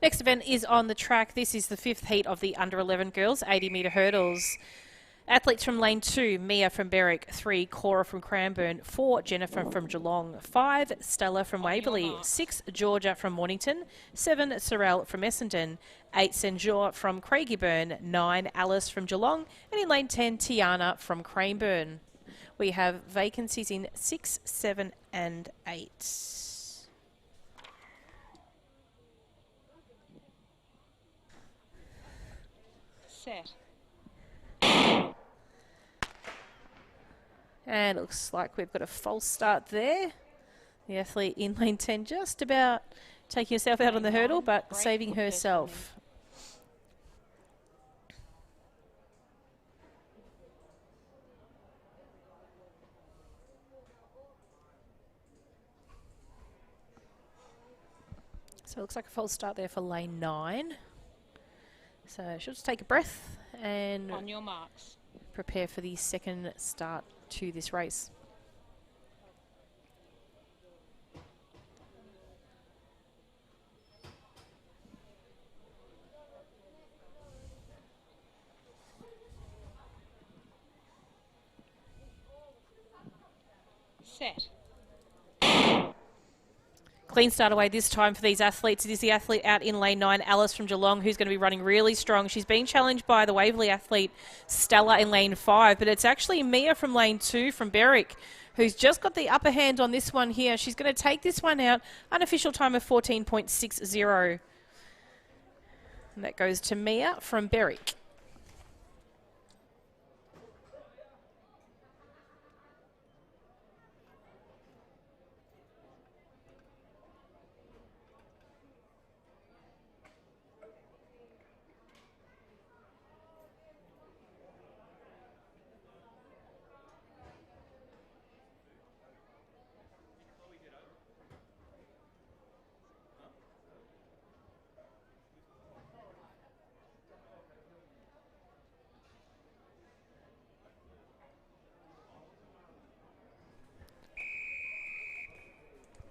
Next event is on the track. This is the 5th heat of the under 11 girls 80-metre hurdles. Athletes from lane 2, Mia from Berwick, 3, Cora from Cranbourne, 4, Jennifer from Geelong, 5, Stella from Waverley, 6, Georgia from Mornington, 7, Sorrel from Essendon, 8, Senjor from Craigieburn, 9, Alice from Geelong, and in lane 10, Tiana from Cranbourne. We have vacancies in 6, 7 and 8. Set. And it looks like we've got a false start there. The athlete in lane 10 just about taking herself out on the hurdle, but saving herself. So it looks like a false start there for lane 9. So she'll just take a breath and On your marks. prepare for the second start to this race. Set. Clean start away this time for these athletes. It is the athlete out in lane 9, Alice from Geelong, who's going to be running really strong. She's being challenged by the Waverley athlete, Stella, in lane 5, but it's actually Mia from lane 2 from Berwick, who's just got the upper hand on this one here. She's going to take this one out. Unofficial time of 14.60. And that goes to Mia from Berwick.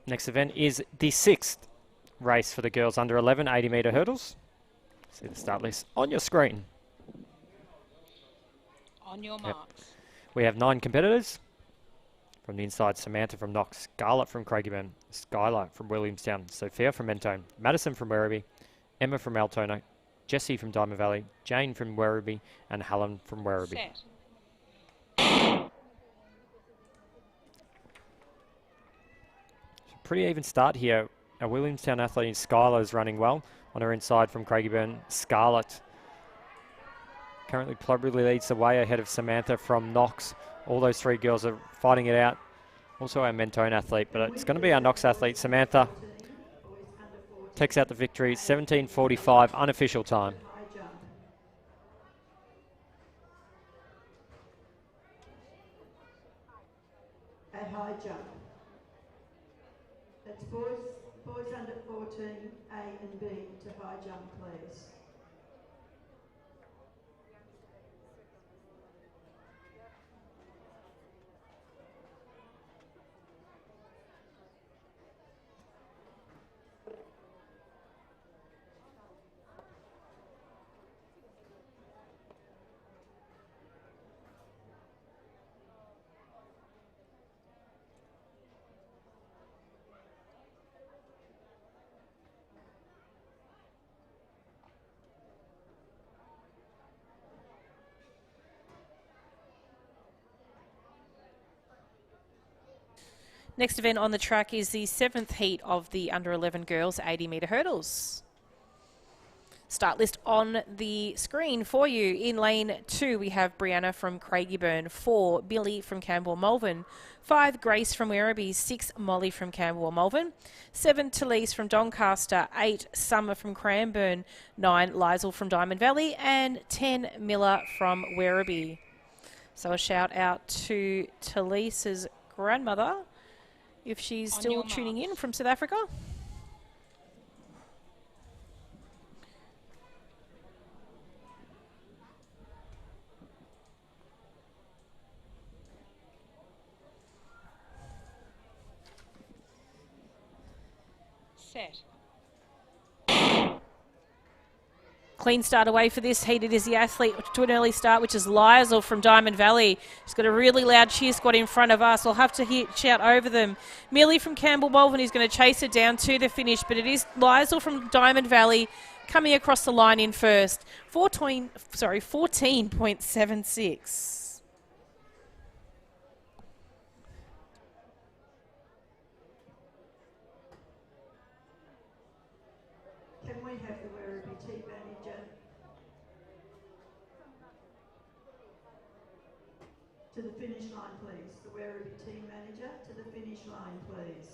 Next event is the 6th race for the girls under 11 80-metre hurdles. See the start list on your screen. On your marks. We have 9 competitors. From the inside, Samantha from Knox, Scarlett from Craigieburn, Skylar from Williamstown, Sophia from Mentone, Madison from Werribee, Emma from Altona, Jessie from Diamond Valley, Jane from Werribee, and Helen from Werribee. Set. Pretty even start here. Our Williamstown athlete Skylar is running well on her inside from Craigieburn. Scarlett currently probably leads the way ahead of Samantha from Knox. All those 3 girls are fighting it out. Also our Mentone athlete, but it's going to be our Knox athlete. Samantha takes out the victory. 17:45 unofficial time. High jump. At high jump. That's boys under 14, A and B to high jump, please. Next event on the track is the 7th heat of the under 11 girls 80-metre hurdles. Start list on the screen for you. In lane 2, we have Brianna from Craigieburn, 4, Billy from Camberwell Malvern, 5, Grace from Werribee, 6, Molly from Camberwell Malvern, 7, Talise from Doncaster, 8, Summer from Cranbourne, 9, Liesel from Diamond Valley, and 10, Miller from Werribee. So a shout out to Talise's grandmother, if she's still tuning in from South Africa. Set. Clean start away for this heat. It is the athlete to an early start, which is Liesel from Diamond Valley. She's got a really loud cheer squad in front of us. We'll have to shout over them. Millie from Campbell Malvern is going to chase it down to the finish, but it is Liesel from Diamond Valley coming across the line in first. 14.76. Can we have the Werribee team manager to the finish line, please? The Werribee team manager to the finish line, please.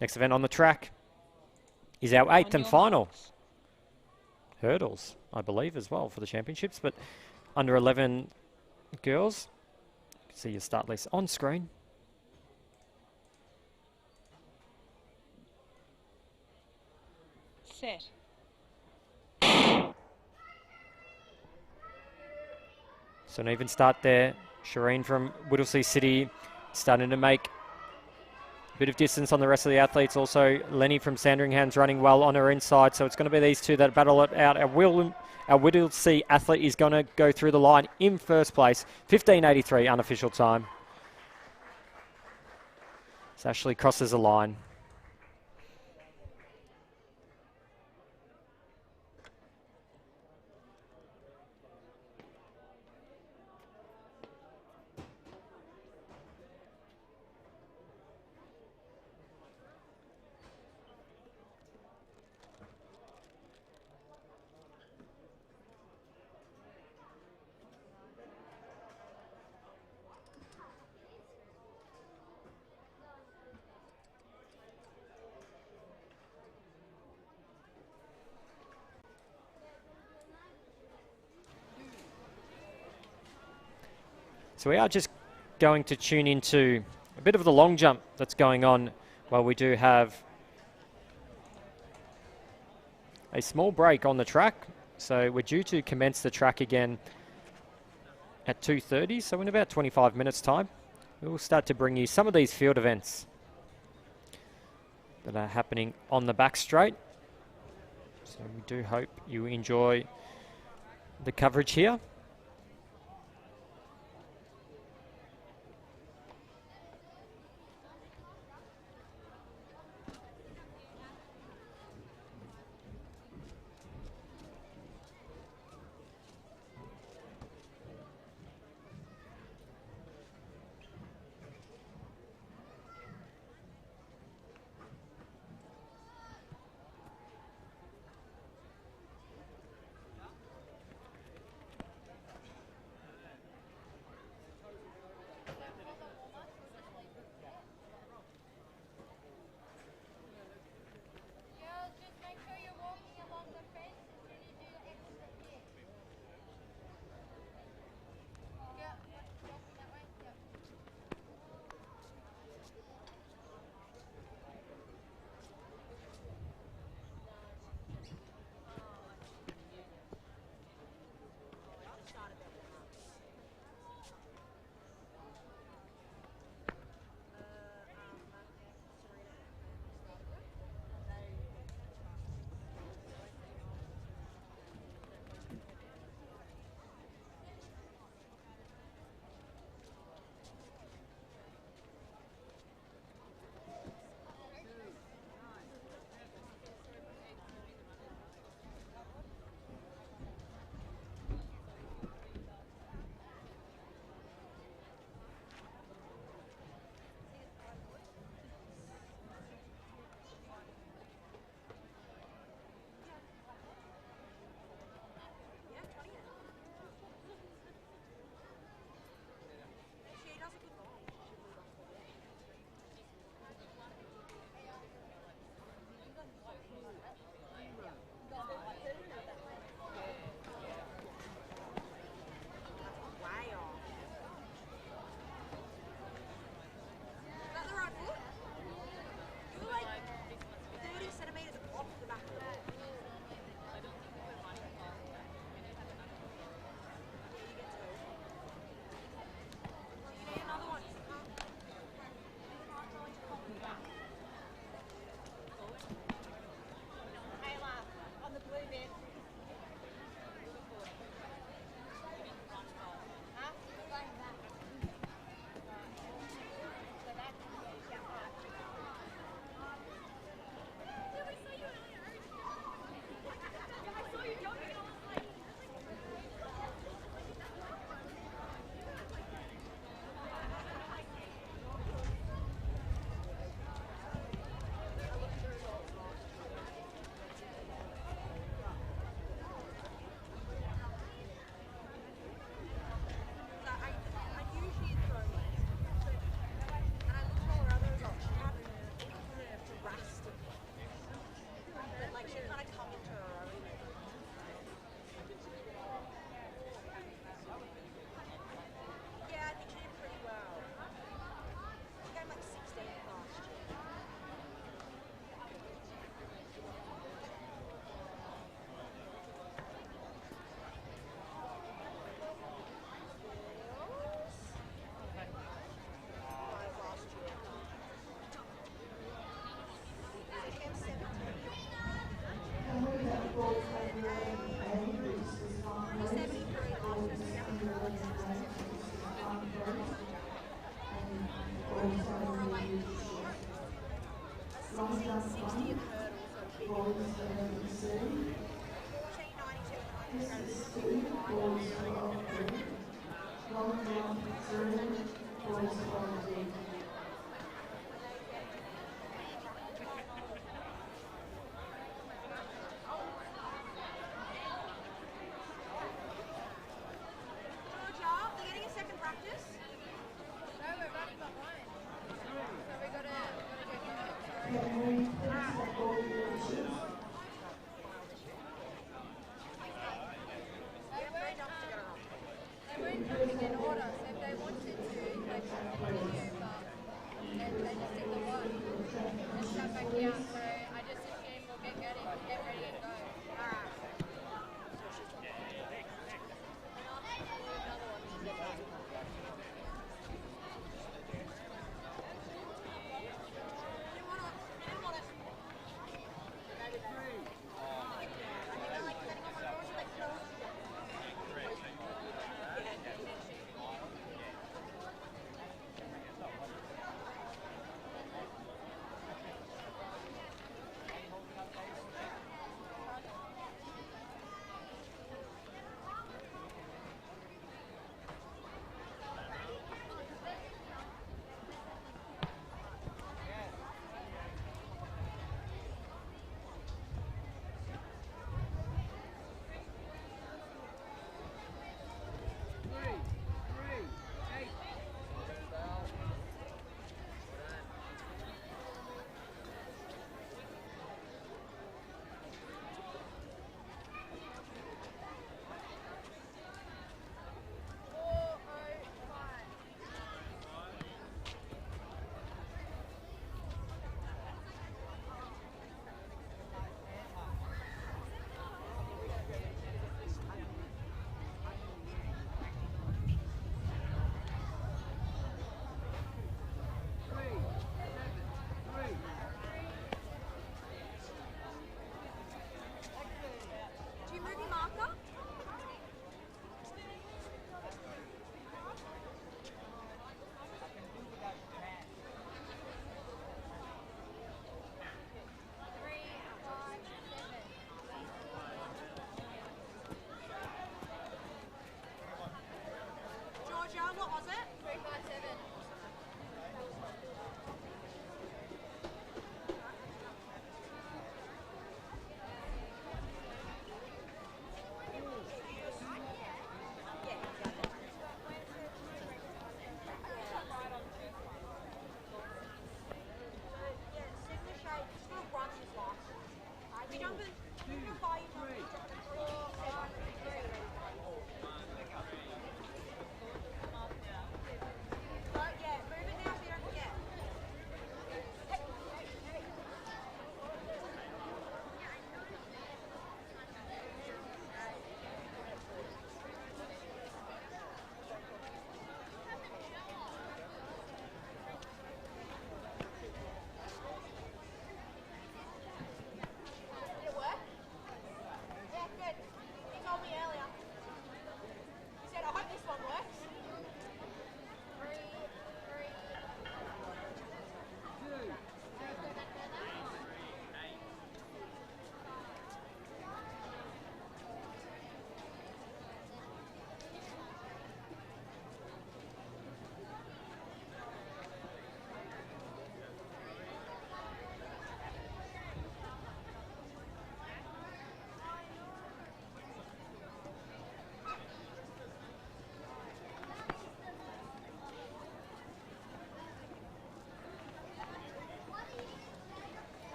Next event on the track is our 8th and final. Hurdles, I believe, as well for the championships, but under 11 girls. You can see your start list on screen. Set. So an even start there. Shireen from Whittlesea City starting to make a bit of distance on the rest of the athletes. Also, Lenny from Sandringham's running well on her inside. So it's going to be these two that battle it out. Our Whittlesea athlete is going to go through the line in first place. 15.83 unofficial time. So Ashley crosses the line. So we are just going to tune into a bit of the long jump that's going on while we do have a small break on the track. So we're due to commence the track again at 2:30. So in about 25 minutes time, we'll start to bring you some of these field events that are happening on the back straight. So we do hope you enjoy the coverage here. long jump 1, boys 11C. Discus 2, boys 12B. Long jump 3, boys 12D.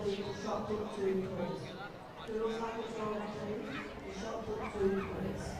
30 to shot put 2, please. Girls number 12 to shot put 2, please.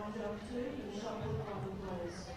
long jump 2, your shot put 1, please.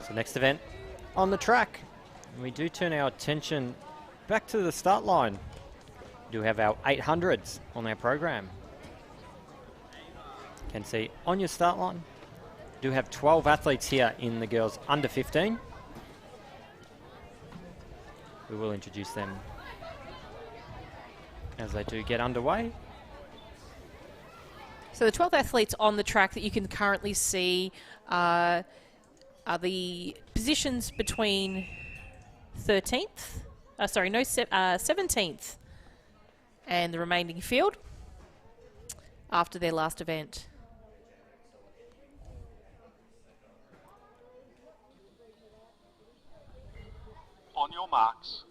So next event on the track. And we do turn our attention back to the start line. We do have our 800s on our program. You can see on your start line, we do have 12 athletes here in the girls under 15. We will introduce them as they do get underway. So the 12 athletes on the track that you can currently see are the positions between 17th and the remaining field after their last event. On your marks.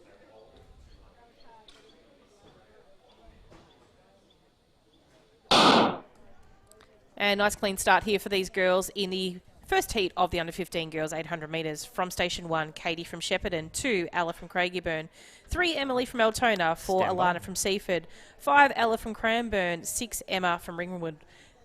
And nice clean start here for these girls in the first heat of the under 15 girls 800 metres. From station 1, Katie from Shepparton. 2, Ella from Craigieburn. 3, Emily from Altona. 4, Alana from Seaford. 5, Ella from Cranbourne. 6, Emma from Ringwood.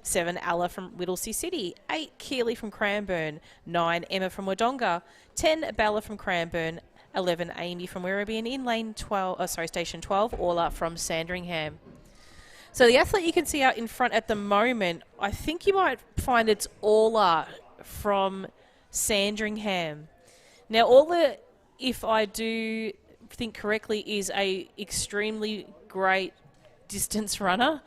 7, Ella from Whittlesea City. 8, Keely from Cranbourne. 9, Emma from Wodonga. 10, Bella from Cranbourne. 11, Amy from Werribee. And in lane 12, station 12, Orla from Sandringham. So the athlete you can see out in front at the moment, I think you might find it's Orla from Sandringham. Now, Orla, if I do think correctly, is a extremely great distance runner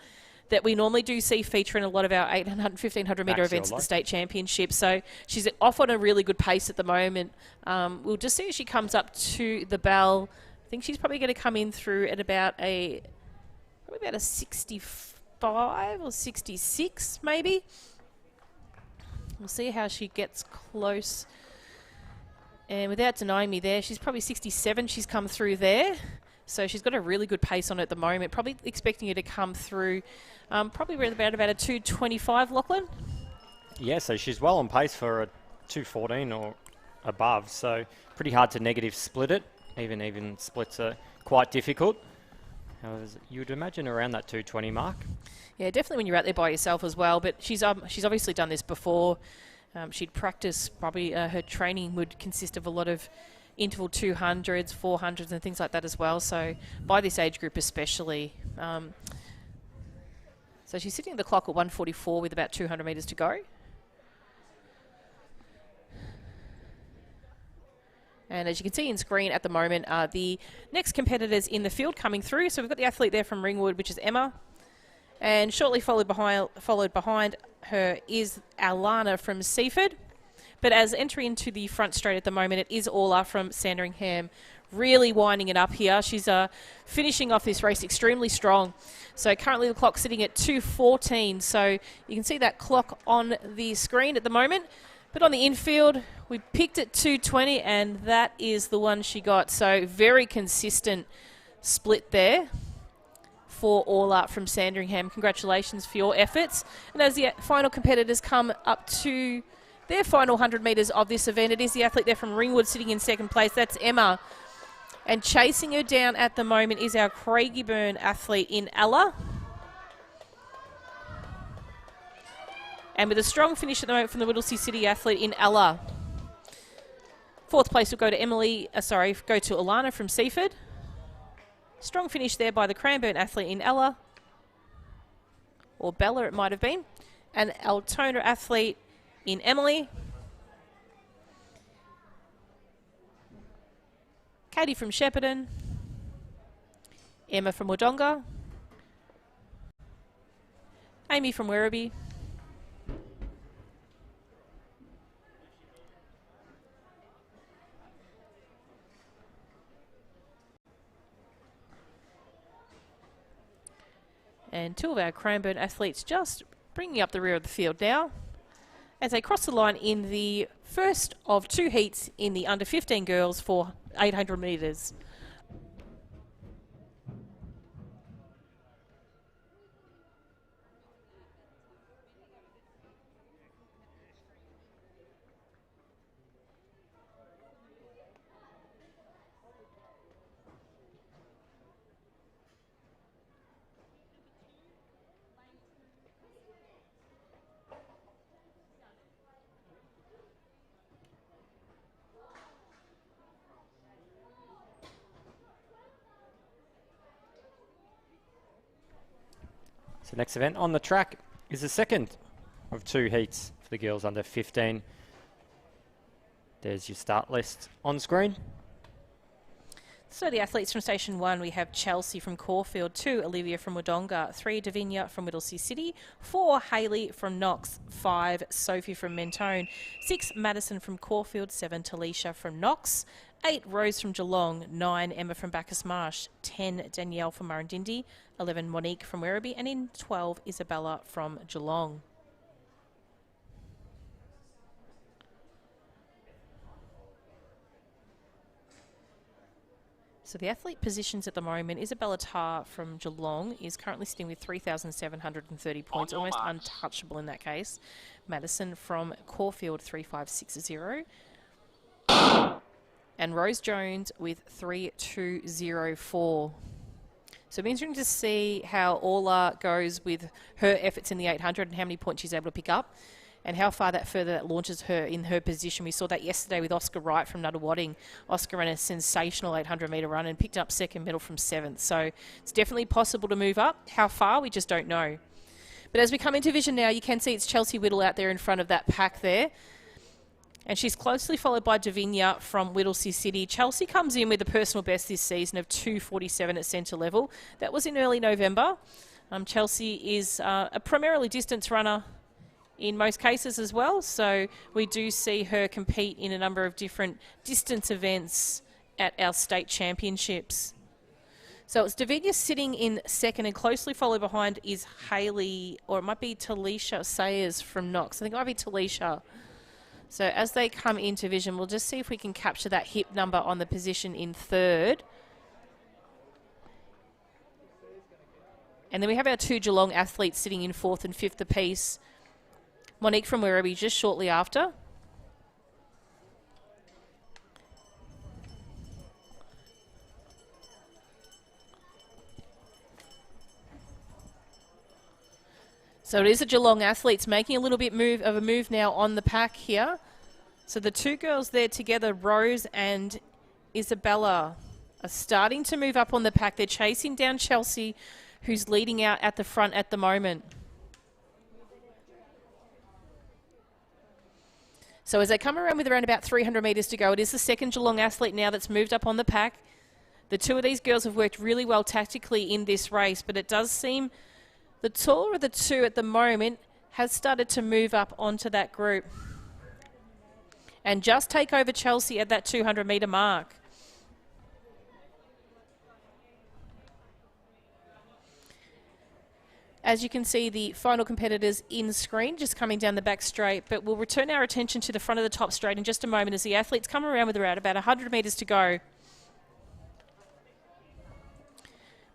that we normally do see feature in a lot of our 800 and 1500 metre events at the state championship. So she's off on a really good pace at the moment. We'll just see as she comes up to the bell. I think she's probably going to come in through at about a 65 or 66 maybe. We'll see how she gets close. And without denying me there, she's probably 67 she's come through there. So she's got a really good pace on it at the moment. Probably expecting her to come through probably around about a 2:25, Lachlan. Yeah, so she's well on pace for a 2:14 or above. So pretty hard to negative split it. Even splits are quite difficult. However, you would imagine around that 2:20 mark. Yeah, definitely when you're out there by yourself as well. But she's obviously done this before. She'd practice, probably her training would consist of a lot of interval 200s, 400s and things like that as well. So by this age group especially. So she's sitting at the clock at 1:44 with about 200 metres to go. And as you can see in screen at the moment are the next competitors in the field coming through. So we've got the athlete there from Ringwood, which is Emma. And shortly followed behind her is Alana from Seaford. But as entry into the front straight at the moment, it is Orla from Sandringham, really winding it up here. She's finishing off this race extremely strong. So currently the clock's sitting at 2:14. So you can see that clock on the screen at the moment. But on the infield, we picked at 2:20, and that is the one she got. So very consistent split there for Orla from Sandringham. Congratulations for your efforts. And as the final competitors come up to their final 100 metres of this event, it is the athlete there from Ringwood sitting in second place. That's Emma. And chasing her down at the moment is our Craigieburn athlete in Ella. And with a strong finish at the moment from the Whittlesea City athlete in Ella. Fourth place will go to Alana from Seaford. Strong finish there by the Cranbourne athlete in Ella. Or Bella it might have been. And Altona athlete in Emily. Katie from Shepparton. Emma from Wodonga. Amy from Werribee. And two of our Cranbourne athletes just bringing up the rear of the field now as they cross the line in the first of two heats in the under 15 girls for 800 metres. So next event on the track is the second of 2 heats for the girls under 15. There's your start list on screen. So the athletes from Station 1, we have Chelsea from Caulfield, 2 Olivia from Wodonga, 3 Davinia from Whittlesea City, 4 Hayley from Knox, 5 Sophie from Mentone, 6 Madison from Caulfield, 7 Talisha from Knox, 8 Rose from Geelong, 9 Emma from Bacchus Marsh, 10 Danielle from Murrindindi, 11 Monique from Werribee, and in 12 Isabella from Geelong. So the athlete positions at the moment, Isabella Tarr from Geelong is currently sitting with 3,730 points, almost untouchable in that case. Madison from Caulfield, 3,560. And Rose Jones with 3,204. So it'll be interesting to see how Orla goes with her efforts in the 800 and how many points she's able to pick up, and how far that launches her in her position. We saw that yesterday with Oscar Wright from Nuttawading. Oscar ran a sensational 800-metre run and picked up second medal from 7th. So it's definitely possible to move up. How far, we just don't know. But as we come into vision now, you can see it's Chelsea Whittle out there in front of that pack there. And she's closely followed by Davinia from Whittlesea City. Chelsea comes in with a personal best this season of 2:47 at centre level. That was in early November. Chelsea is a primarily distance runner in most cases as well, so we do see her compete in a number of different distance events at our state championships. So it's Davinia sitting in second, and closely followed behind is Hayley, or it might be Talisha Sayers from Knox. I think it might be Talisha. So as they come into vision, we'll just see if we can capture that hip number on the position in third. And then we have our 2 Geelong athletes sitting in 4th and 5th apiece. Monique from Werribee just shortly after. So it is a Geelong athletes making a little bit of a move now on the pack here. So the 2 girls there together, Rose and Isabella, are starting to move up on the pack. They're chasing down Chelsea, who's leading out at the front at the moment. So as they come around with around about 300 metres to go, it is the second Geelong athlete now that's moved up on the pack. The 2 of these girls have worked really well tactically in this race, but it does seem the taller of the 2 at the moment has started to move up onto that group and just take over Chelsea at that 200-metre mark. As you can see, the final competitors in screen just coming down the back straight, but we'll return our attention to the front of the top straight in just a moment as the athletes come around with around about 100 metres to go.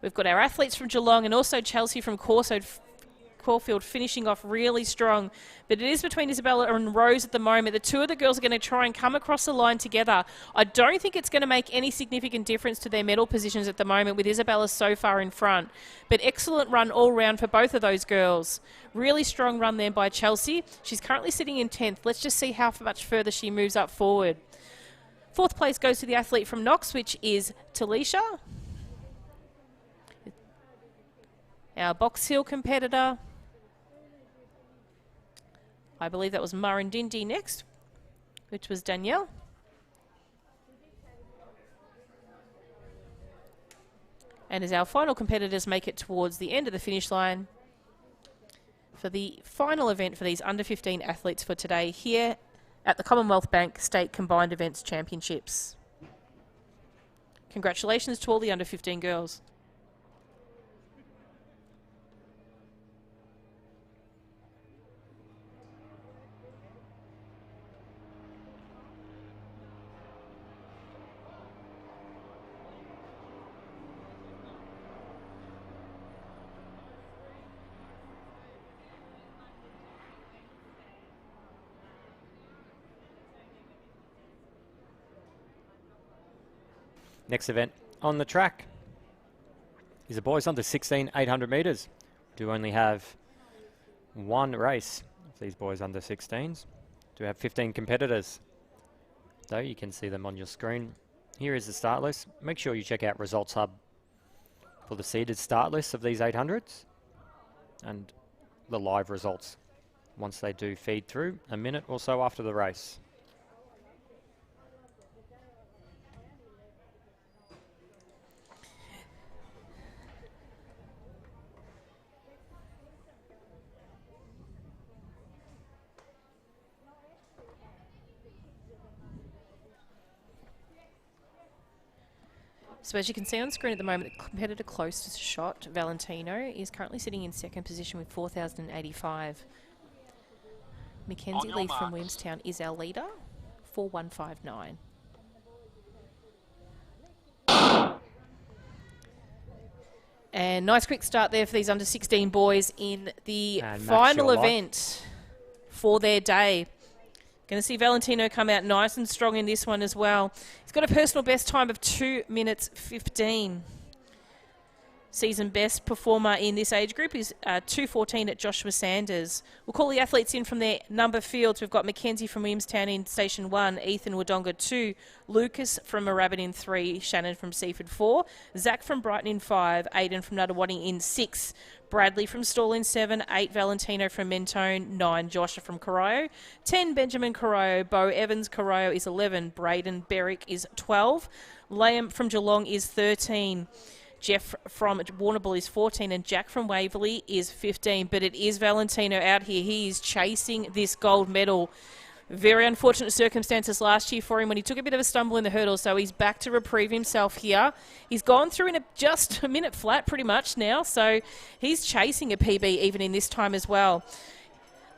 We've got our athletes from Geelong and also Chelsea from Caulfield finishing off really strong. But it is between Isabella and Rose at the moment. The 2 of the girls are going to try and come across the line together. I don't think it's going to make any significant difference to their medal positions at the moment with Isabella so far in front. But excellent run all round for both of those girls. Really strong run there by Chelsea. She's currently sitting in 10th. Let's just see how much further she moves up forward. 4th place goes to the athlete from Knox, which is Talisha, our Box Hill competitor. I believe that was Murrindindi next, which was Danielle. And as our final competitors make it towards the end of the finish line for the final event for these under 15 athletes for today here at the Commonwealth Bank State Combined Events Championships. Congratulations to all the under 15 girls. Next event on the track is the boys under 16 800 metres. Do only have 1 race of these boys under 16s. Do have 15 competitors, though you can see them on your screen. Here is the start list. Make sure you check out Results Hub for the seeded start list of these 800s. and the live results once they do feed through a minute or so after the race. So as you can see on screen at the moment, the competitor closest shot, Valentino, is currently sitting in second position with 4,085. Mackenzie Lee from Williamstown is our leader, 4,159. And nice quick start there for these under 16 boys in the final event for their day. Going to see Valentino come out nice and strong in this one as well. He's got a personal best time of 2 minutes 15. Season best performer in this age group is 2:14 at Joshua Sanders. We'll call the athletes in from their number fields. We've got Mackenzie from Williamstown in Station 1, Ethan Wodonga 2, Lucas from Moorabbin in 3, Shannon from Seaford 4, Zach from Brighton in 5, Aidan from Nuttawading in 6, Bradley from Stall in 7, 8 Valentino from Mentone, 9 Joshua from Corio, 10 Benjamin Corio, Bo Evans Corio is 11, Braden Berwick is 12, Liam from Geelong is 13, Jeff from Warrnambool is 14 and Jack from Waverley is 15. But it is Valentino out here. He is chasing this gold medal. Very unfortunate circumstances last year for him when he took a bit of a stumble in the hurdle, so he's back to reprieve himself here. He's gone through in just a minute flat pretty much now, so he's chasing a PB even in this time as well.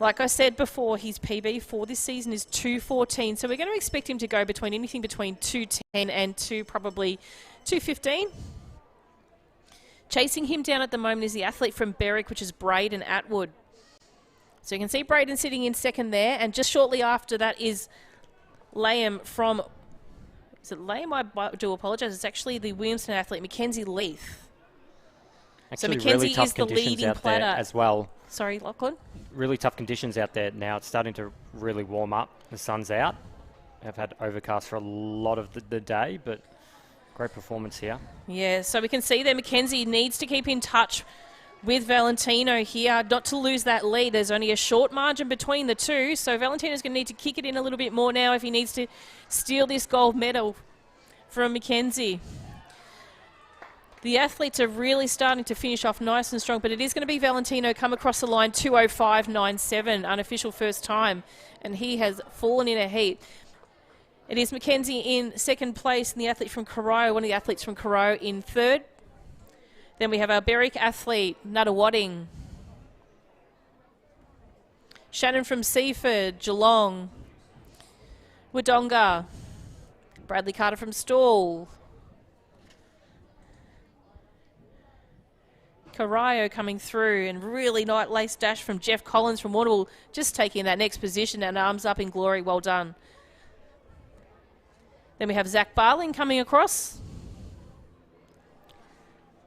Like I said before, his PB for this season is 2:14, so we're going to expect him to go between anything between 2:10 and probably 2:15. Chasing him down at the moment is the athlete from Berwick, which is Braden Atwood. So you can see Braden sitting in second there, and just shortly after that is Liam from... Is it Liam? I do apologise. It's actually the Williamstown athlete, Mackenzie Leith. Actually, so Mackenzie really tough is the conditions leading out platter. there as well. Sorry, Lachlan? Really tough conditions out there now. It's starting to really warm up. The sun's out. I've had overcast for a lot of the day, but... Great performance here. Yeah, so we can see that Mackenzie needs to keep in touch with Valentino here, not to lose that lead. There's only a short margin between the two, so Valentino's going to need to kick it in a little bit more now if he needs to steal this gold medal from Mackenzie. The athletes are really starting to finish off nice and strong, but it is going to be Valentino come across the line 2:05.97, unofficial first time, and he has fallen in a heap. It is Mackenzie in second place, and the athlete from Corio, one of the athletes from Corio, in third. Then we have our Berwick athlete, Nuttawading. Shannon from Seaford, Geelong. Wodonga. Bradley Carter from Stall. Corio coming through, and really nice lace dash from Jeff Collins from Warrnambool, just taking that next position and arms up in glory. Well done. Then we have Zach Barling coming across.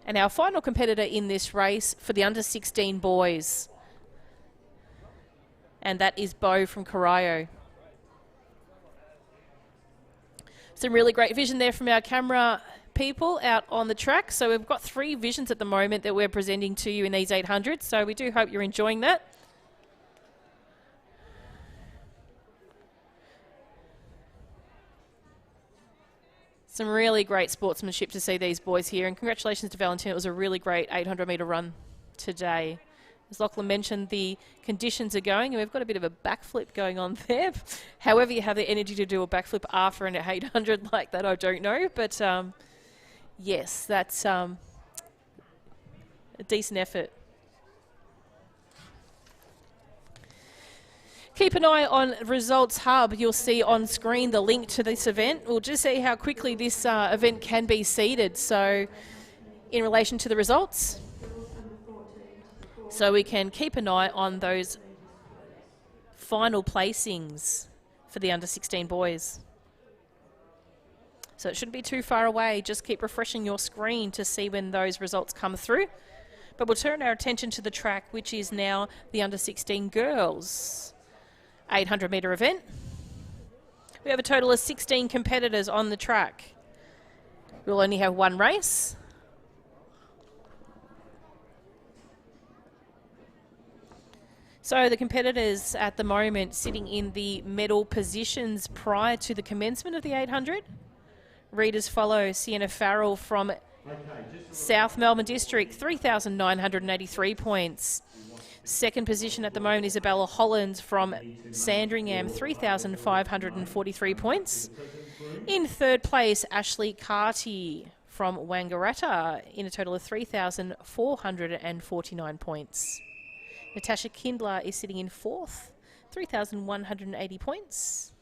And our final competitor in this race for the under-16 boys. And that is Bo from Corio. Some really great vision there from our camera people out on the track. So we've got 3 visions at the moment that we're presenting to you in these 800s. So we do hope you're enjoying that. Some really great sportsmanship to see these boys here, and congratulations to Valentino. It was a really great 800-metre run today. As Lachlan mentioned, the conditions are going, and we've got a bit of a backflip going on there. However you have the energy to do a backflip after an 800 like that, I don't know. But, yes, that's a decent effort. Keep an eye on Results Hub. You'll see on screen the link to this event. We'll just see how quickly this event can be seeded. So in relation to the results, so we can keep an eye on those final placings for the under-16 boys. So it shouldn't be too far away. Just keep refreshing your screen to see when those results come through. But we'll turn our attention to the track, which is now the under-16 girls 800-metre event. We have a total of 16 competitors on the track. We'll only have 1 race. So the competitors at the moment sitting in the medal positions prior to the commencement of the 800. Readers follow Sienna Farrell from South Melbourne District, 3,983 points. Second position at the moment, Isabella Hollands from Sandringham, 3,543 points. In third place, Ashley Carty from Wangaratta in a total of 3,449 points. Natasha Kindler is sitting in fourth, 3,180 points.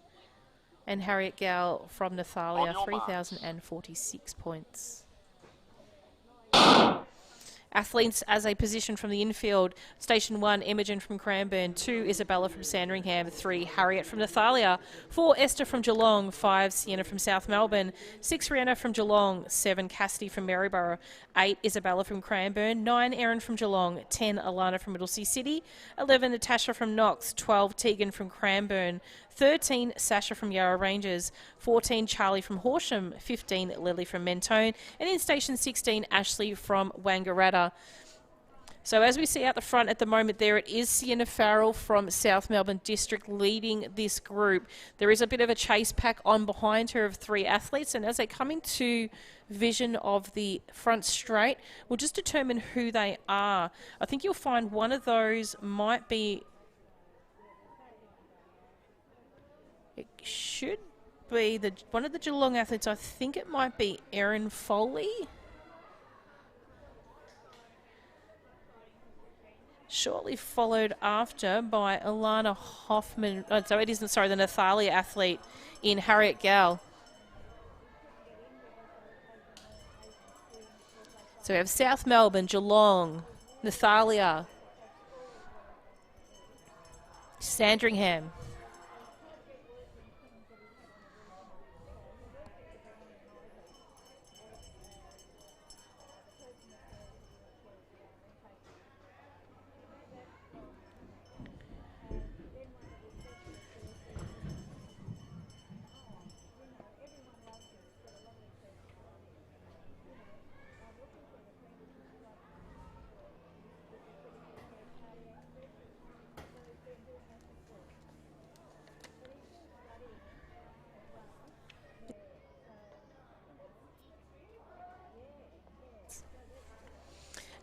And Harriet Gow from Nathalia, 3,046 points. Athletes as a position from the infield. Station 1, Imogen from Cranbourne. 2, Isabella from Sandringham. 3, Harriet from Nathalia. 4, Esther from Geelong. 5, Sienna from South Melbourne. 6, Rihanna from Geelong. 7, Cassidy from Maryborough. 8, Isabella from Cranbourne. 9, Erin from Geelong. 10, Alana from Middlesea City. 11, Natasha from Knox. 12, Tegan from Cranbourne. 13, Sasha from Yarra Ranges. 14, Charlie from Horsham. 15, Lily from Mentone. And in Station 16, Ashley from Wangaratta. So as we see out the front at the moment there, it is Sienna Farrell from South Melbourne District leading this group. There is a bit of a chase pack on behind her of 3 athletes, and as they come into vision of the front straight, we'll just determine who they are. I think you'll find one of those might be... It should be one of the Geelong athletes. I think it might be Erin Foley. Shortly followed after by Alana Hoffman. Oh, so it isn't, sorry, the Nathalia athlete in Harriet Gow. So we have South Melbourne, Geelong, Nathalia, Sandringham.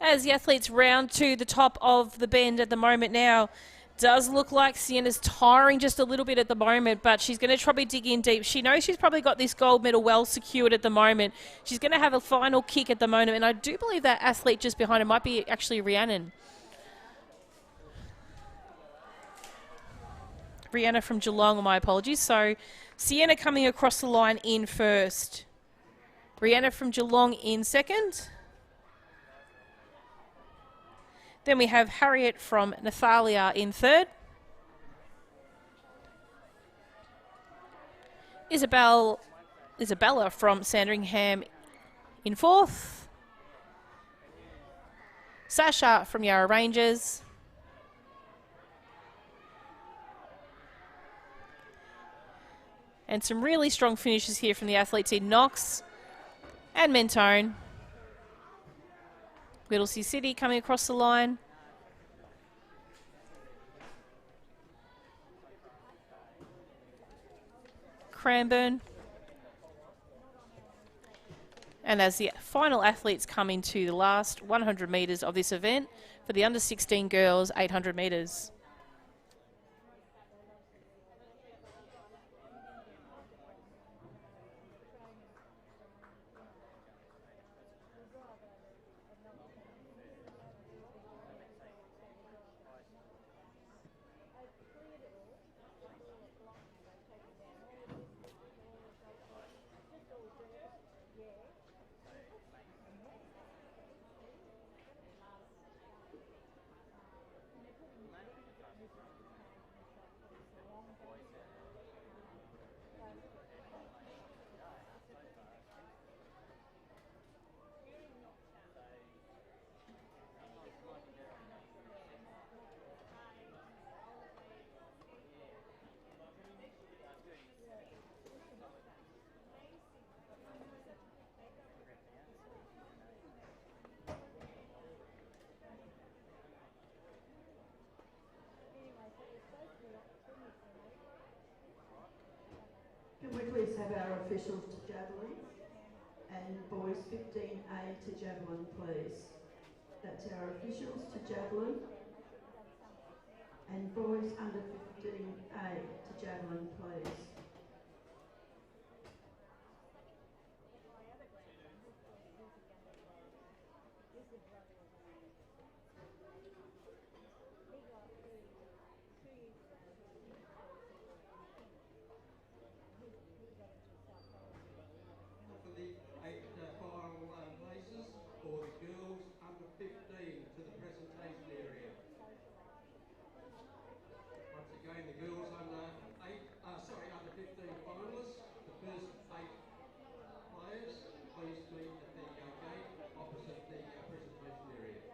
As the athletes round to the top of the bend at the moment now, does look like Sienna's tiring just a little bit at the moment, but she's going to probably dig in deep. She knows she's probably got this gold medal well secured at the moment. She's going to have a final kick at the moment, and I do believe that athlete just behind her might be actually Rhiannon. Rihanna from Geelong, my apologies. So Sienna coming across the line in first. Rihanna from Geelong in second. Then we have Harriet from Nathalia in third. Isabella from Sandringham in fourth. Sasha from Yarra Ranges. And some really strong finishes here from the athletes in Knox and Mentone. Middlesea City coming across the line. Cranbourne. And as the final athletes come into the last 100 metres of this event for the under-16 girls 800 metres. Can we please have our officials to Javelin and boys 15A to Javelin, please? That's our officials to Javelin and boys under 15A to Javelin, please. For the 8 final places for the girls under 15 to the presentation area. Once again, the girls under 15 finalists, the first 8 players, please meet at the gate opposite the presentation area.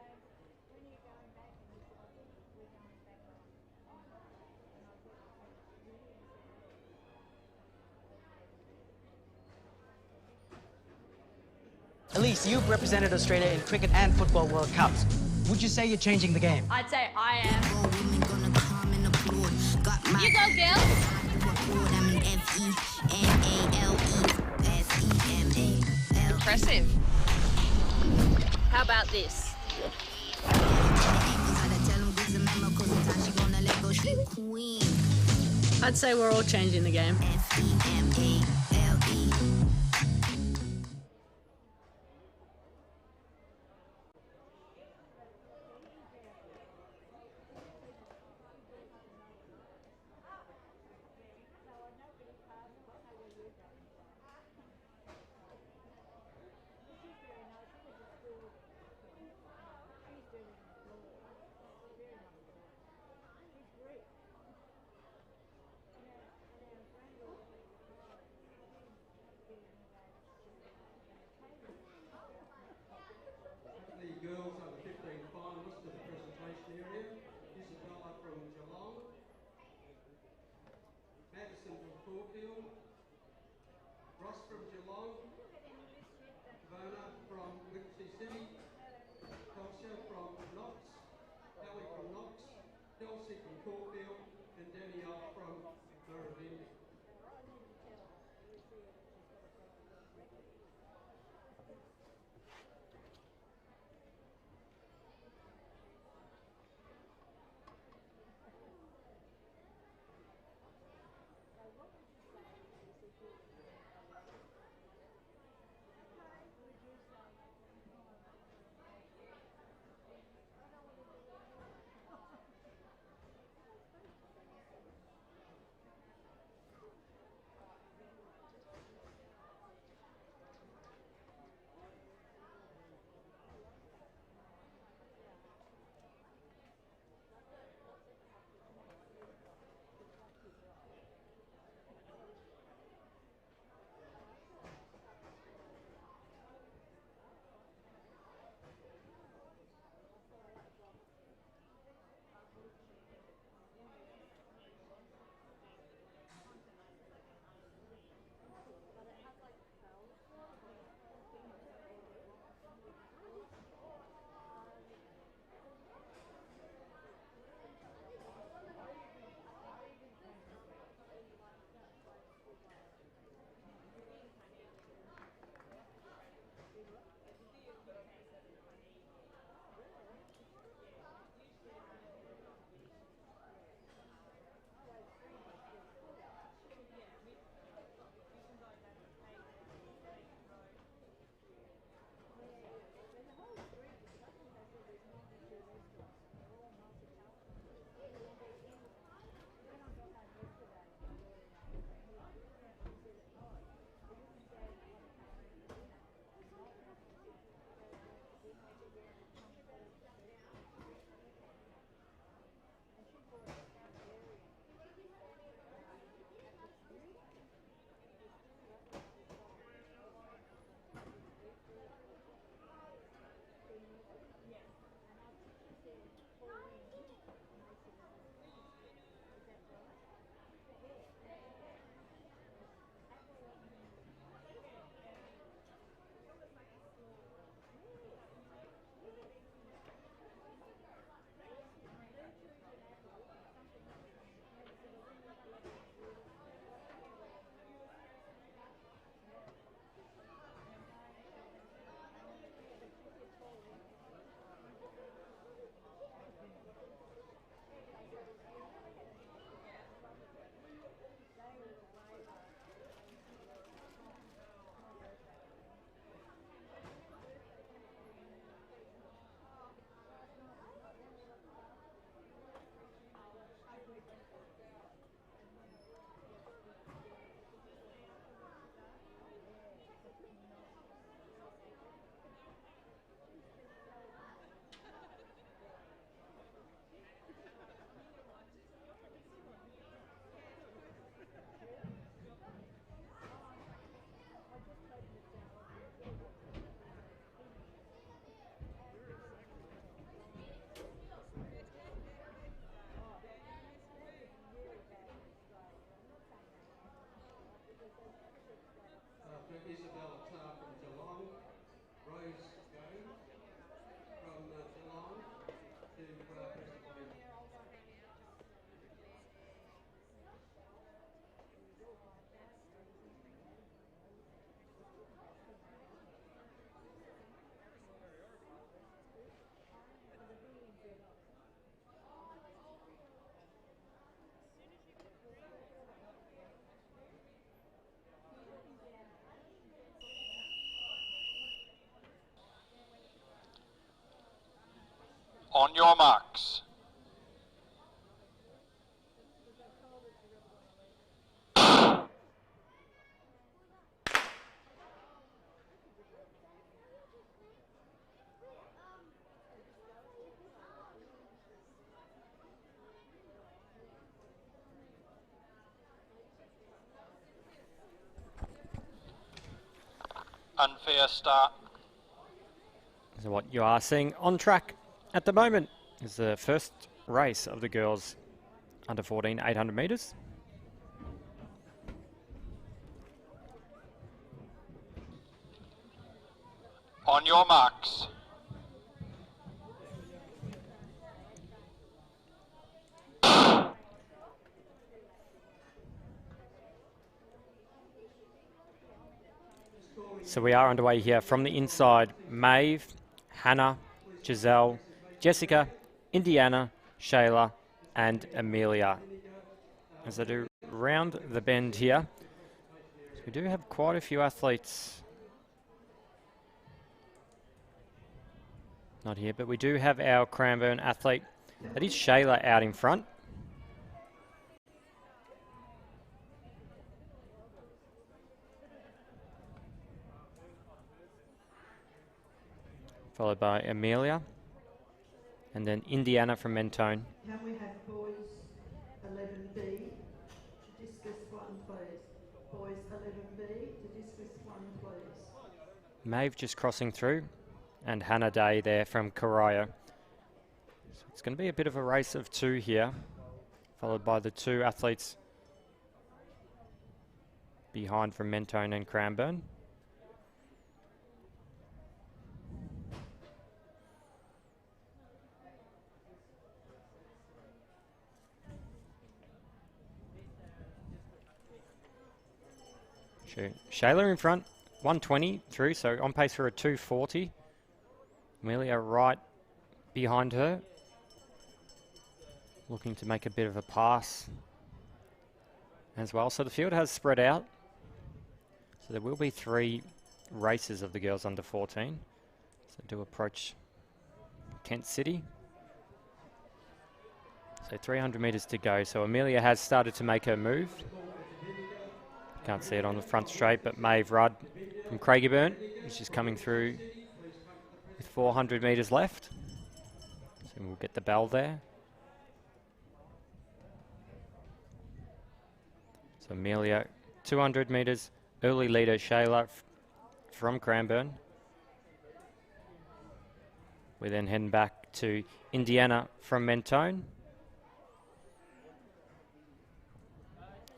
Elise, you've represented Australia in cricket and football World Cups. Would you say you're changing the game? I'd say I am. You go, girl. Impressive. How about this? I'd say we're all changing the game. The girls under 15 finalists to the presentation area. Isabella from Geelong, Madison from Caulfield, Ross from Geelong, Verna from Liberty City, Kelsha from Knox, Kelly from Knox, Kelsey from Caulfield, and Danielle from Murrabindi. On your marks. Unfair start. So what you are seeing on track at the moment is the first race of the girls under 14 800 metres. On your marks. So we are underway here from the inside. Maeve, Hannah, Giselle, Jessica, Indiana, Shayla and Amelia. As they do round the bend here. So we do have quite a few athletes. Not here, but we do have our Cranbourne athlete. That is Shayla out in front. Followed by Amelia. And then Indiana from Mentone. Can we have boys 11B to discus 1, please? Boys 11B to discus 1, please. Maeve just crossing through. And Hannah Day there from Corio. So it's going to be a bit of a race of two here. Followed by the two athletes behind from Mentone and Cranbourne. Shayla in front, 120 through, so on pace for a 240. Amelia right behind her. Looking to make a bit of a pass as well. So the field has spread out. So there will be 3 races of the girls under 14. So do approach Kent City. So 300 metres to go. So Amelia has started to make her move. Can't see it on the front straight, but Maeve Rudd from Craigieburn is just coming through with 400 metres left. So we'll get the bell there. So Amelia, 200 metres. Early leader Shayla from Cranbourne. We're then heading back to Indiana from Mentone.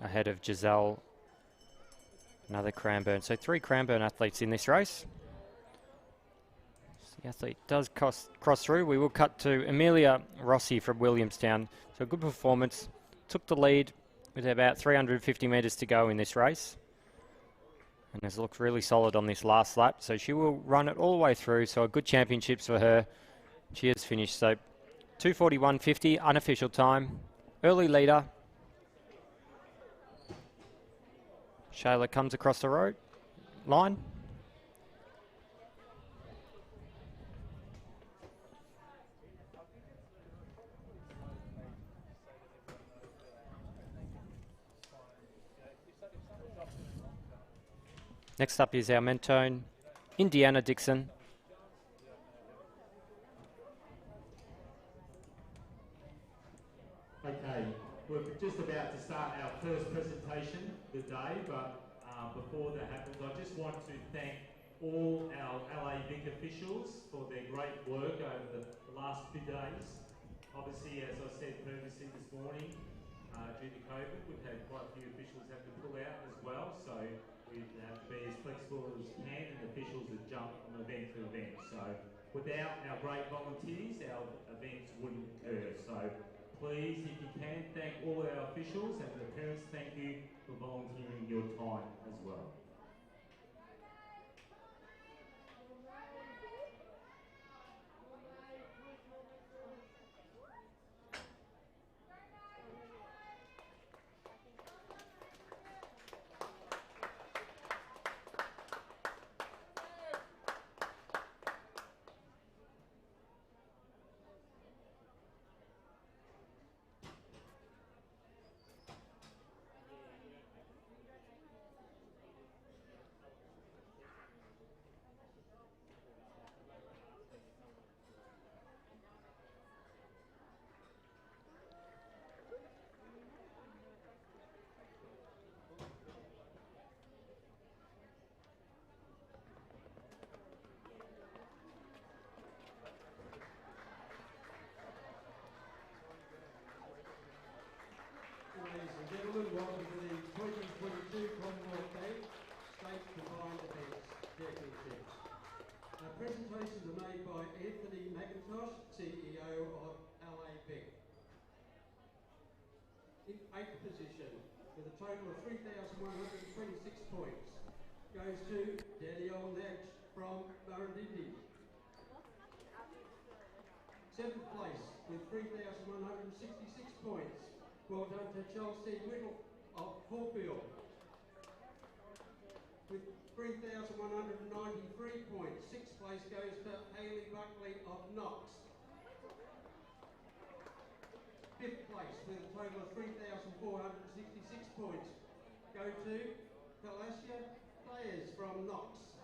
Ahead of Giselle, another Cranbourne. So 3 Cranbourne athletes in this race. So the athlete does cross through. We will cut to Amelia Rossi from Williamstown. So a good performance. Took the lead with about 350 metres to go in this race. And has looked really solid on this last lap. So she will run it all the way through. So a good championships for her. She has finished. So 2:41.50 unofficial time. Early leader. Shayla comes across the road line. Next up is our Mentone, Indiana Dixon. Okay, we're just about to start our first presentation of the day, but before that happens, I just want to thank all our LAVic officials for their great work over the last few days. Obviously, as I said previously this morning, due to COVID, we've had quite a few officials have to pull out as well, so we have to be as flexible as we can, and officials that jump from event to event. So without our great volunteers, our events wouldn't occur. So please, if you can, thank all our officials, and the parents, thank you for volunteering your time as well. Ladies and gentlemen, welcome to the 2022 Commonwealth Bank State Combined Events Championship. Our presentations are made by Anthony McIntosh, CEO of LAVic. In 8th position, with a total of 3,126 points, goes to Danielle Natch from Murrindindi. 7th place, with 3,166 points. Well done to Chelsea Whittle of Caulfield. With 3,193 points. 6th place goes to Hayley Buckley of Knox. 5th place with a total of 3,466 points go to Talasia Players from Knox.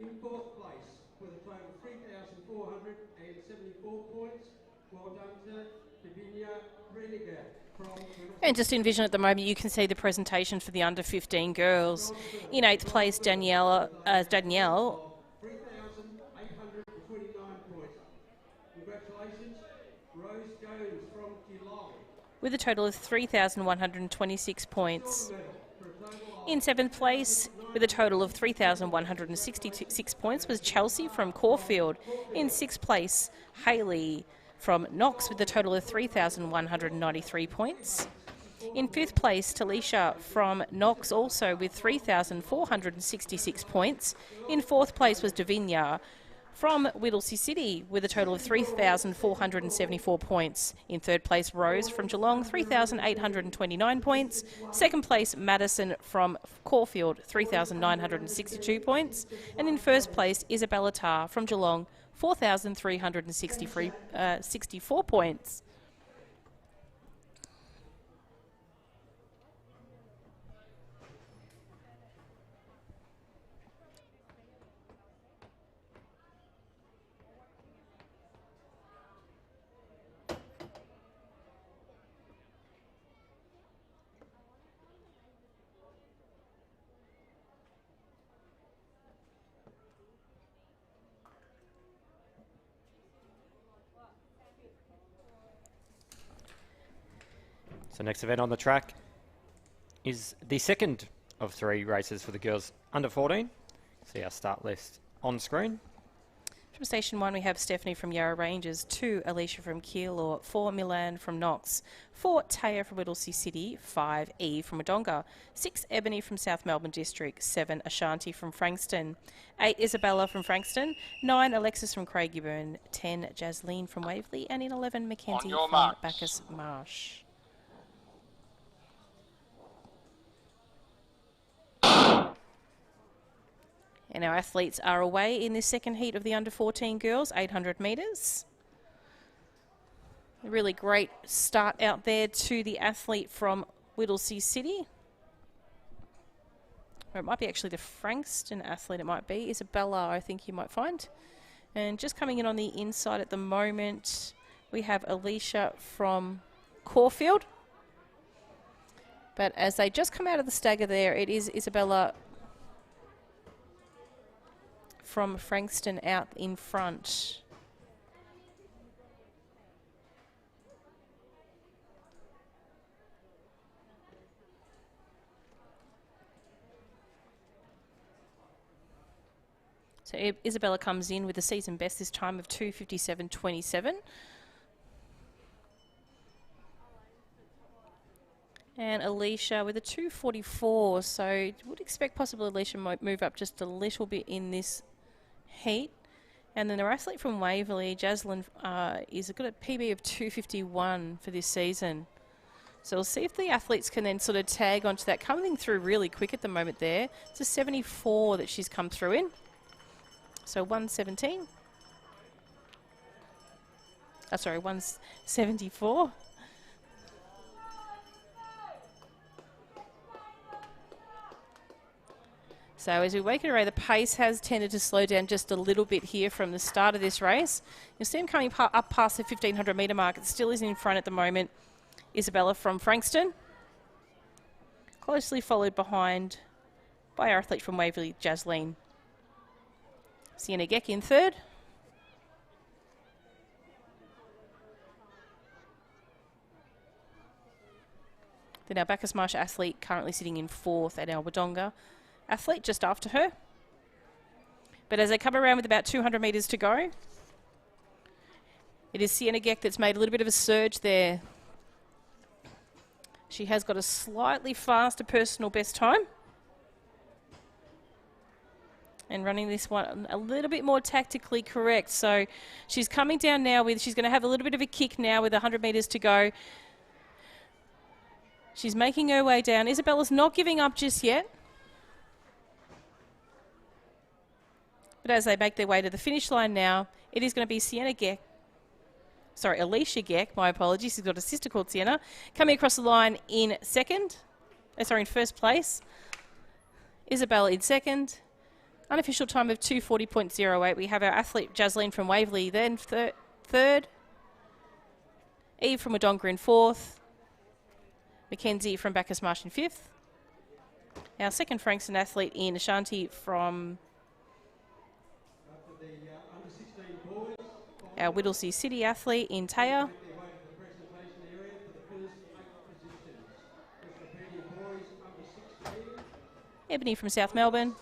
In 4th place with a total of 3,474 points, well done to Davinia Reniger from... And just in vision at the moment, you can see the presentation for the under 15 girls. In 8th place, Danielle. 3,829 points. Congratulations, Rose Jones from Geelong. With a total of 3,126 points. In 7th place, with a total of 3,166 points, was Chelsea from Caulfield. In 6th place, Hayley from Knox with a total of 3,193 points. In 5th place, Talisha from Knox also with 3,466 points. In 4th place was Davinia from Whittlesea City with a total of 3,474 points. In 3rd place, Rose from Geelong, 3,829 points. 2nd place, Madison from Caulfield, 3,962 points. And in 1st place, Isabella Tarr from Geelong, 4,364 points. So next event on the track is the second of 3 races for the girls under 14. See our start list on screen. From Station 1, we have Stephanie from Yarra Ranges, 2, Alicia from Keilor, 4, Milan from Knox, 4, Taya from Whittlesea City, 5, Eve from Wodonga, 6, Ebony from South Melbourne District, 7, Ashanti from Frankston, 8, Isabella from Frankston, 9, Alexis from Craigieburn, 10, Javelin from Waverley, and in 11, Mackenzie from Bacchus Marsh. And our athletes are away in this second heat of the under 14 girls, 800 metres. A really great start out there to the athlete from Whittlesea City. Or it might be actually the Frankston athlete, it might be. Isabella, I think you might find. And just coming in on the inside at the moment, we have Alicia from Caulfield. But as they just come out of the stagger there, it is Isabella from Frankston out in front. So Isabella comes in with a season best this time of 2:57.27. And Alicia with a 2:44, so would expect possibly Alicia might move up just a little bit in this heat. And then the athlete from Waverley, Javelin, is a good PB of 2:51 for this season. So we'll see if the athletes can then sort of tag onto that. Coming through really quick at the moment there. It's a 74 that she's come through in. So 117. Oh, sorry, 174. So as we make it around, the pace has tended to slow down just a little bit here from the start of this race. You'll see him coming up past the 1,500 metre mark. It still is in front at the moment. Isabella from Frankston. Closely followed behind by our athlete from Waverley, Javelin. Sienna Geck in third. Then our Bacchus Marsh athlete currently sitting in 4th, and our Wodonga athlete just after her. But as they come around with about 200 metres to go, it is Sienna Geck that's made a little bit of a surge there. She has got a slightly faster personal best time. And running this one a little bit more tactically correct. So she's coming down now with, she's going to have a little bit of a kick now with 100 metres to go. She's making her way down. Isabella's not giving up just yet. But as they make their way to the finish line now, it is going to be Sienna Geck. Sorry, Alicia Geck, my apologies. She's got a sister called Sienna. Coming across the line in in first place. Isabella in second. Unofficial time of 2:40.08. We have our athlete Javelin from Waverley then third. Eve from Wodonga in 4th. Mackenzie from Bacchus Marsh in 5th. Our second Frankston athlete in Ashanti from our Whittlesea City athlete in Taya. Ebony from South Melbourne.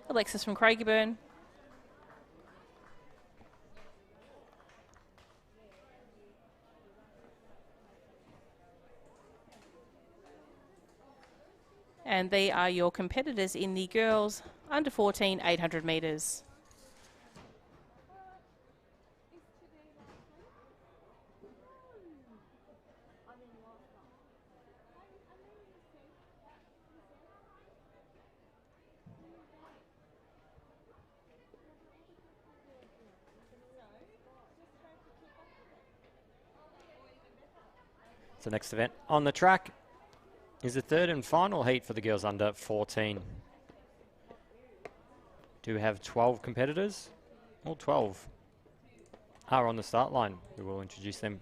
Alexis from Craigieburn. And they are your competitors in the girls under 14 800 metres. The next event on the track is the third and final heat for the girls under 14. Do have 12 competitors. All 12 are on the start line. We will introduce them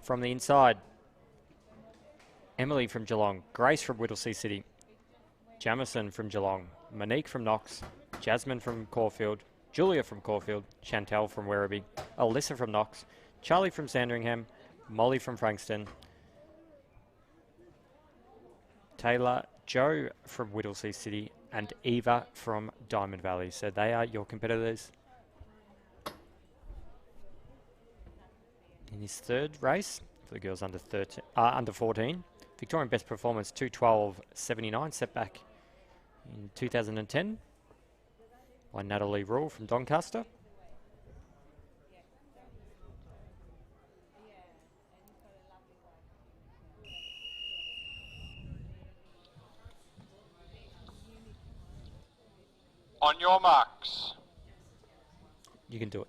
from the inside. Emily from Geelong, Grace from Whittlesea City, Jamison from Geelong, Monique from Knox, Jasmine from Caulfield, Julia from Caulfield, Chantel from Werribee, Alyssa from Knox, Charlie from Sandringham, Molly from Frankston, Taylor, Joe from Whittlesea City, and Eva from Diamond Valley. So they are your competitors in this third race for the girls under 14. Victorian best performance 2:12.79, set back in 2010 by Natalie Rule from Doncaster. On your marks. You can do it.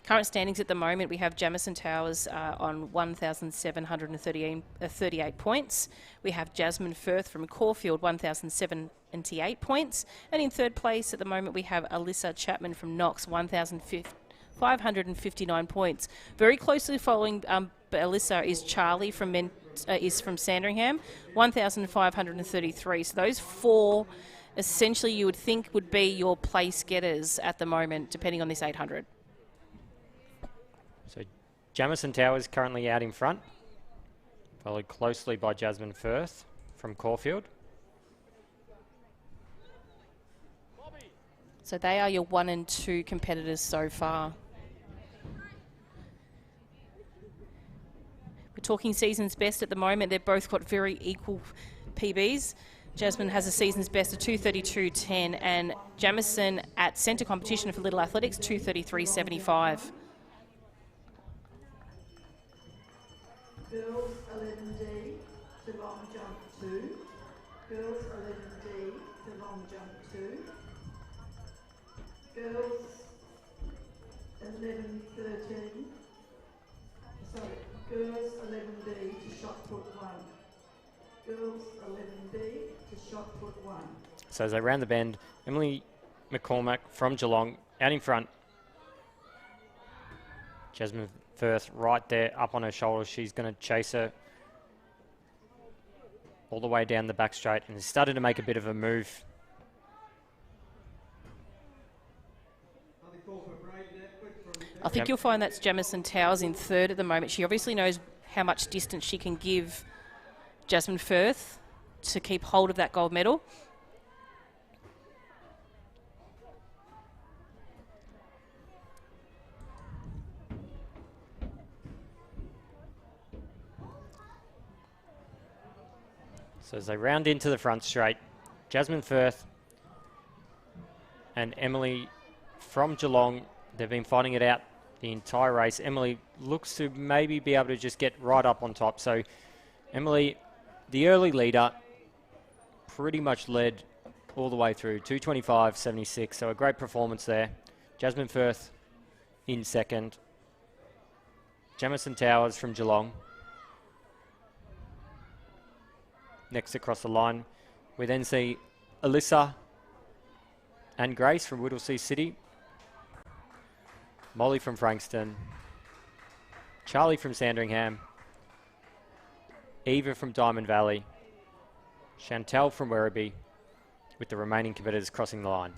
Current standings at the moment, we have Jamison Towers on 1,738 points. We have Jasmine Firth from Caulfield, 1,078 points. And in third place at the moment, we have Alyssa Chapman from Knox, 1,559 points. Very closely following Alyssa is Charlie from Sandringham, 1,533. So those four, essentially, you would think would be your place getters at the moment, depending on this 800. So Jamison Towers currently out in front, followed closely by Jasmine Firth from Caulfield. So they are your 1 and 2 competitors so far. We're talking season's best at the moment. They've both got very equal PBs. Jasmine has a season's best of 2:32.10, and Jamison at centre competition for Little Athletics 2:33.75. Girls 11D to long jump 2. Girls 11D to long jump 2. Girls 11-13. Sorry, girls 11B to shot put 1. Girls 11B to shot put 1. So as they round the bend, Emily McCormack from Geelong out in front. Jasmine Firth right there up on her shoulders. She's going to chase her all the way down the back straight and has started to make a bit of a move. I think you'll find that's Jamison Towers in third at the moment. She obviously knows how much distance she can give Jasmine Firth to keep hold of that gold medal. So as they round into the front straight, Jasmine Firth and Emily from Geelong, they've been fighting it out the entire race. Emily looks to maybe be able to just get right up on top. So Emily, the early leader, pretty much led all the way through, 2:25.76, so a great performance there. Jasmine Firth in second. Jamison Towers from Geelong next across the line. We then see Alyssa and Grace from Whittlesea City, Molly from Frankston, Charlie from Sandringham, Eva from Diamond Valley, Chantel from Werribee, with the remaining competitors crossing the line.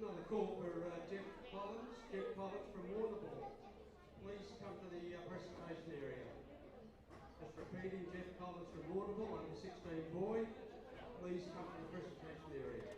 Another call for Jeff Collins. Jeff Collins from Warrnambool. Please come to the presentation area. Just repeating, Jeff Collins from Warrnambool, under 16 boy. Please come to the presentation area.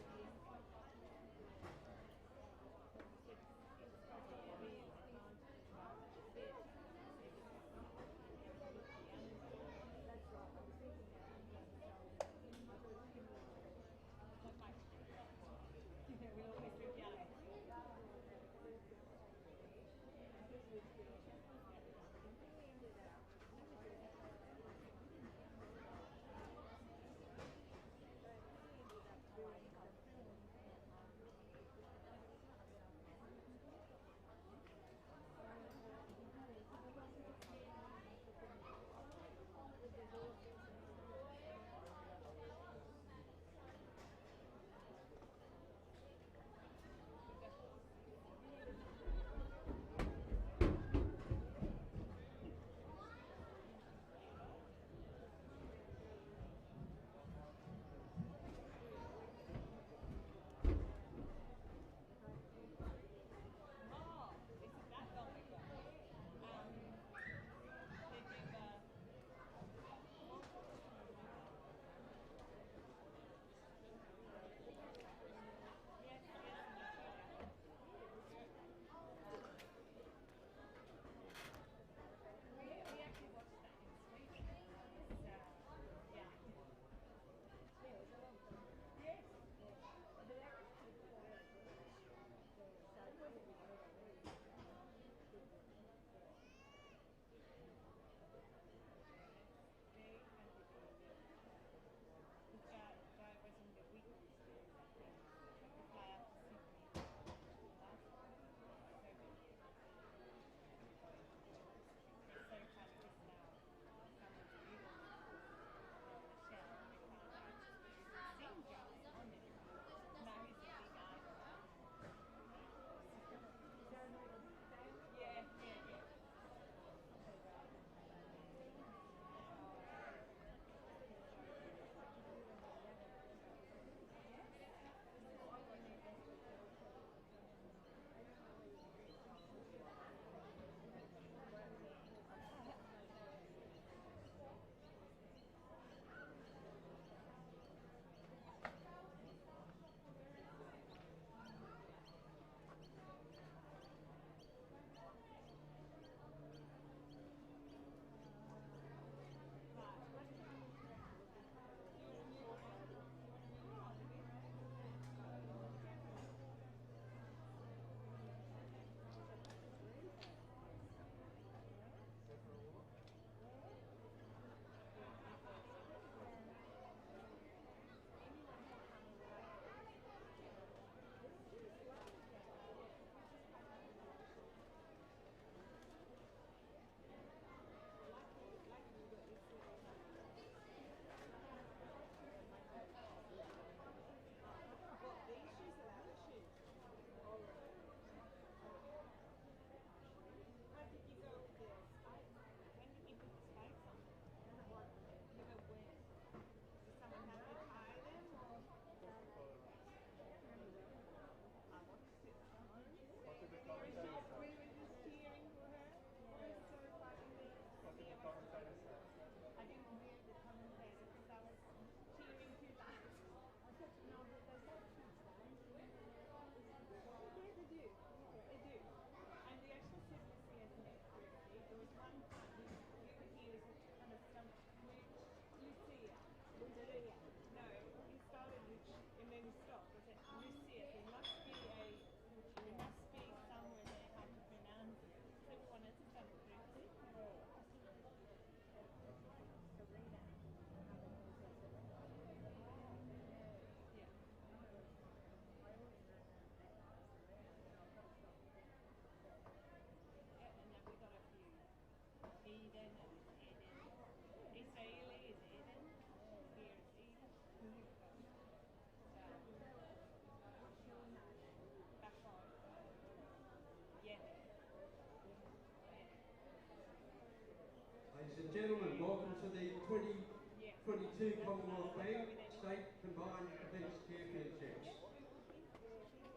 22 Commonwealth Bank State Combined Events Championships.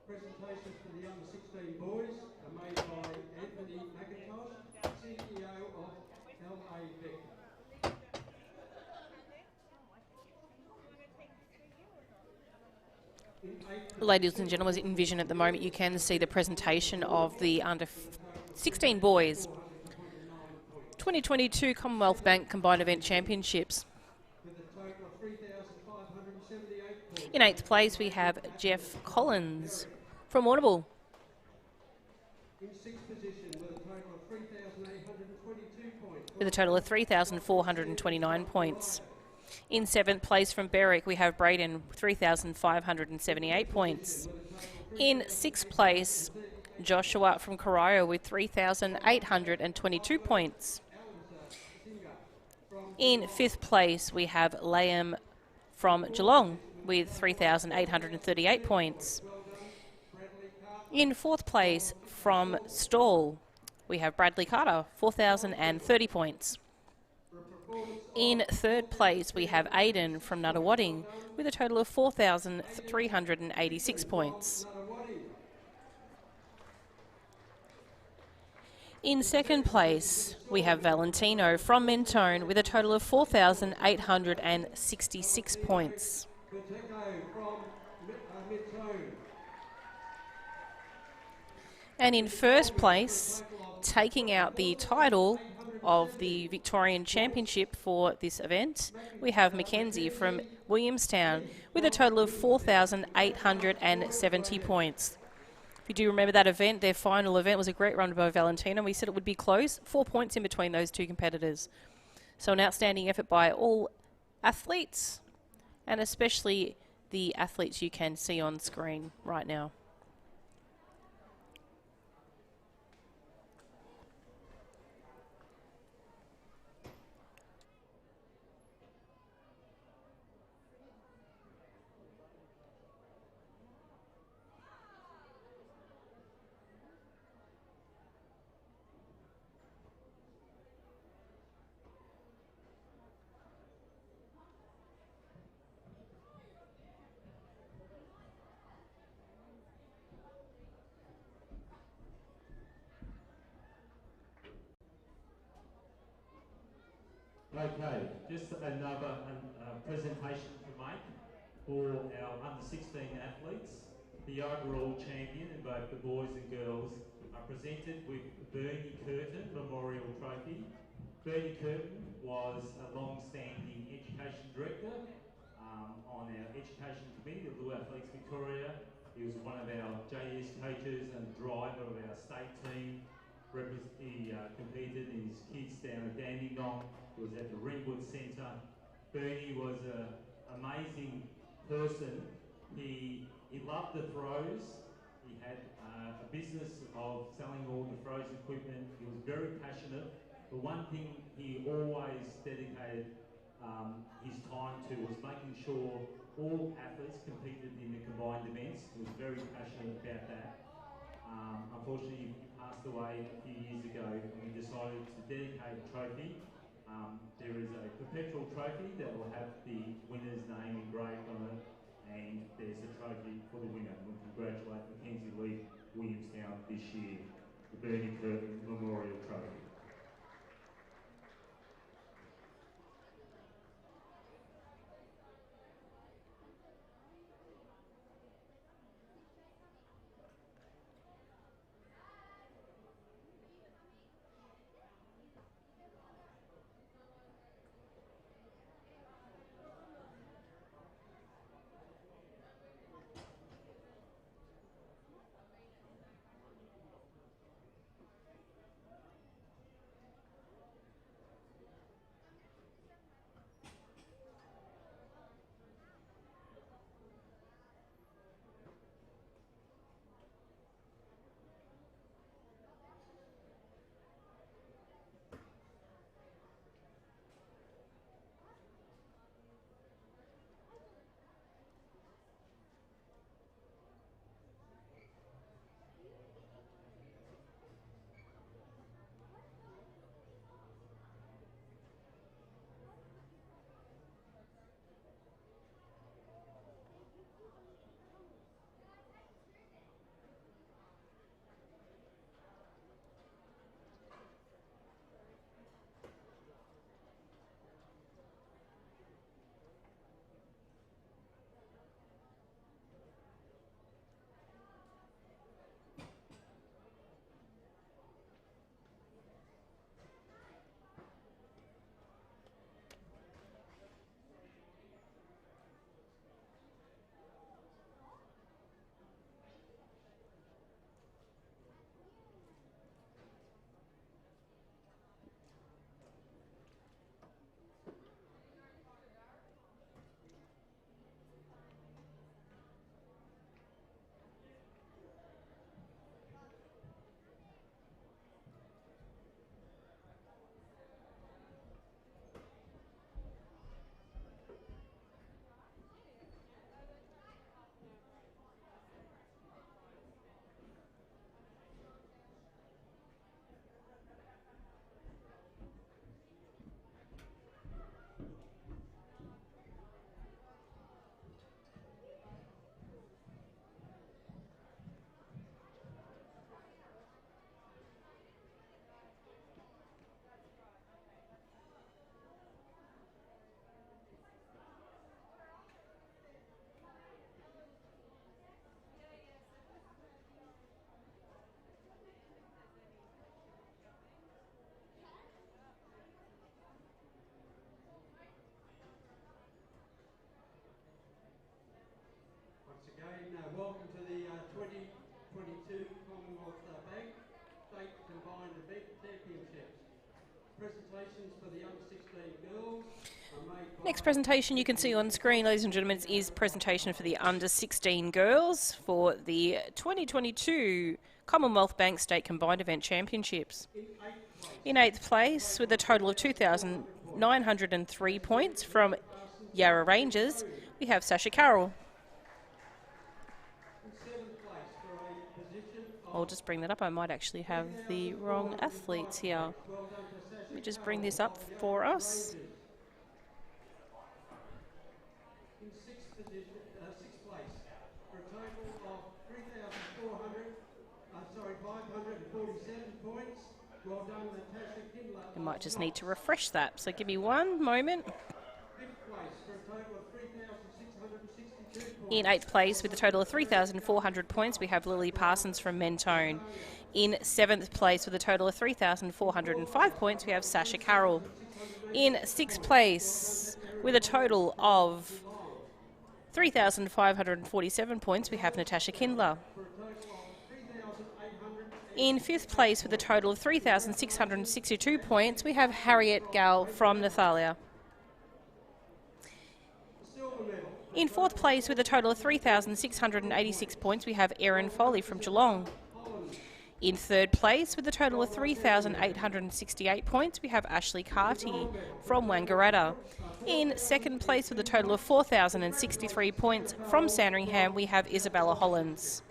Presentations for the under 16 boys are made by Anthony McIntosh, CEO of LAVic. Ladies and gentlemen, in vision at the moment, you can see the presentation of the under 16 boys 2022 Commonwealth Bank Combined Event Championships. In 8th place, we have Jeff Collins from Warrnambool. In 6th position With a total of 3,429 points. In 7th place from Berwick, we have Braden, 3,578 points. In 6th place, Joshua from Corio with 3,822 points. In 5th place, we have Liam from Geelong with 3,838 points. In 4th place from Stawell, we have Bradley Carter, 4,030 points. In 3rd place, we have Aidan from Nuttawading with a total of 4,386 points. In 2nd place, we have Valentino from Mentone with a total of 4,866 points. And in 1st place, taking out the title of the Victorian Championship for this event, we have Mackenzie from Williamstown with a total of 4,870 points. If you do remember that event, their final event was a great run by Valentino. We said it would be close, 4 points in between those two competitors. So an outstanding effort by all athletes, and especially the athletes you can see on screen right now. Okay, just another presentation to make for our under 16 athletes. The overall champion in both the boys and girls are presented with the Bernie Curtin Memorial Trophy. Bernie Curtin was a long-standing education director on our education committee of Blue Athletes Victoria. He was one of our JS coaches and driver of our state team. He competed in his kids down at Dandenong. He was at the Ringwood Centre. Bernie was an amazing person. He loved the throws. He had a business of selling all the throws equipment. He was very passionate. The one thing he always dedicated his time to was making sure all athletes competed in the combined events. He was very passionate about that. Unfortunately, he passed away a few years ago, and we decided to dedicate a trophy. There is a perpetual trophy that will have the winner's name engraved on it, and there's a trophy for the winner. We congratulate Mackenzie Lee Williamstown this year, the Bernie Curtin Memorial Trophy. welcome to the 2022 Commonwealth Bank State Combined Event Championships. Presentations for the under-16 girls are made by... Next presentation you can see on screen, ladies and gentlemen, is presentation for the under-16 girls for the 2022 Commonwealth Bank State Combined Event Championships. In 8th place, with a total of 2,903 points from Yarra Rangers, we have Sasha Carroll. I'll just bring that up. I might actually have the wrong athletes here. Let me just bring this up for us. In sixth place, for a total of 547 points. Well done, Natasha Kindler. I might just need to refresh that, so give me one moment. Fifth place, for a total of 3,662 points. In 8th place, with a total of 3,400 points, we have Lily Parsons from Mentone. In 7th place, with a total of 3,405 points, we have Sasha Carroll. In 6th place, with a total of 3,547 points, we have Natasha Kindler. In 5th place, with a total of 3,662 points, we have Harriet Gall from Nathalia. In 4th place, with a total of 3,686 points, we have Erin Foley from Geelong. In 3rd place, with a total of 3,868 points, we have Ashley Carty from Wangaratta. In 2nd place, with a total of 4,063 points from Sandringham, we have Isabella Hollands.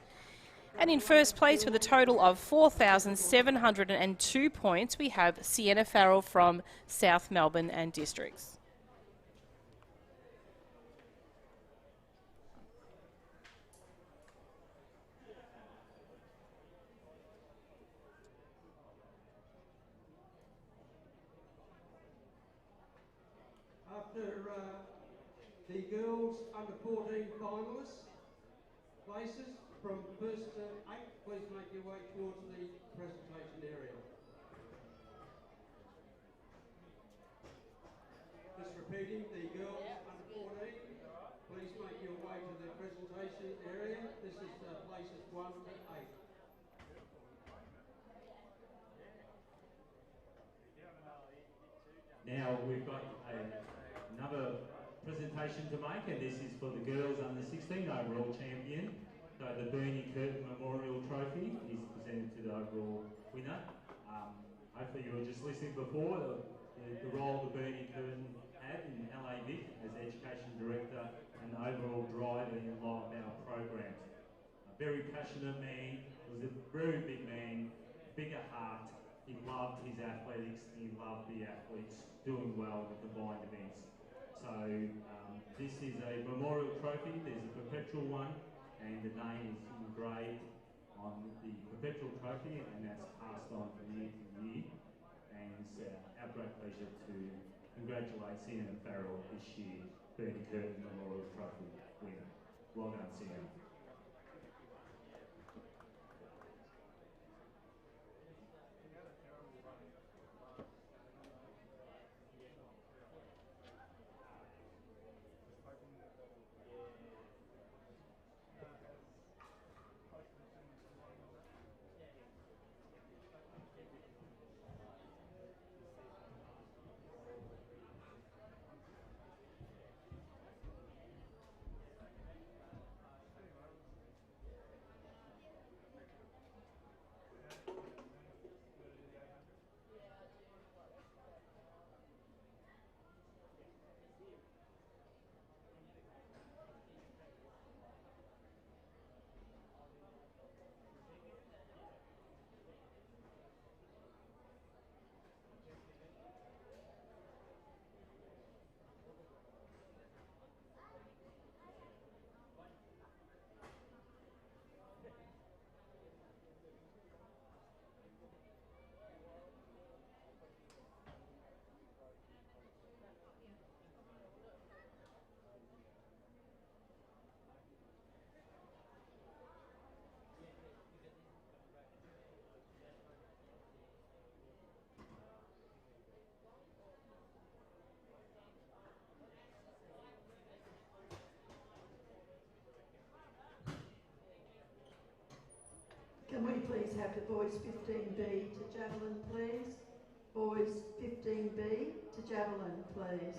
And in 1st place, with a total of 4,702 points, we have Sienna Farrell from South Melbourne and Districts. After the girls under 14 finalists places from 1st to 8th, please make your way towards the presentation area. Just repeating, the girls under 14, please make your way to the presentation area. This is places 1 to 8. Now we've got another presentation to make, and this is for the girls under 16 overall champion. So the Bernie Curtin Memorial Trophy is presented to the overall winner. Hopefully you were just listening before the role that Bernie Curtin had in LAVic as Education Director and the overall driver in a lot of our programs. A very passionate man, was a very big man, bigger heart. He loved his athletics, he loved the athletes doing well in the combined events. So this is a memorial trophy, there's a perpetual one, and the name is engraved on the perpetual trophy, and that's passed on from year to year. And it's our great pleasure to congratulate Sienna Farrell this year, Bernie Curtin Memorial Trophy winner. Well done, Sienna. please have the boys 15B to Javelin, please? Boys 15B to Javelin, please.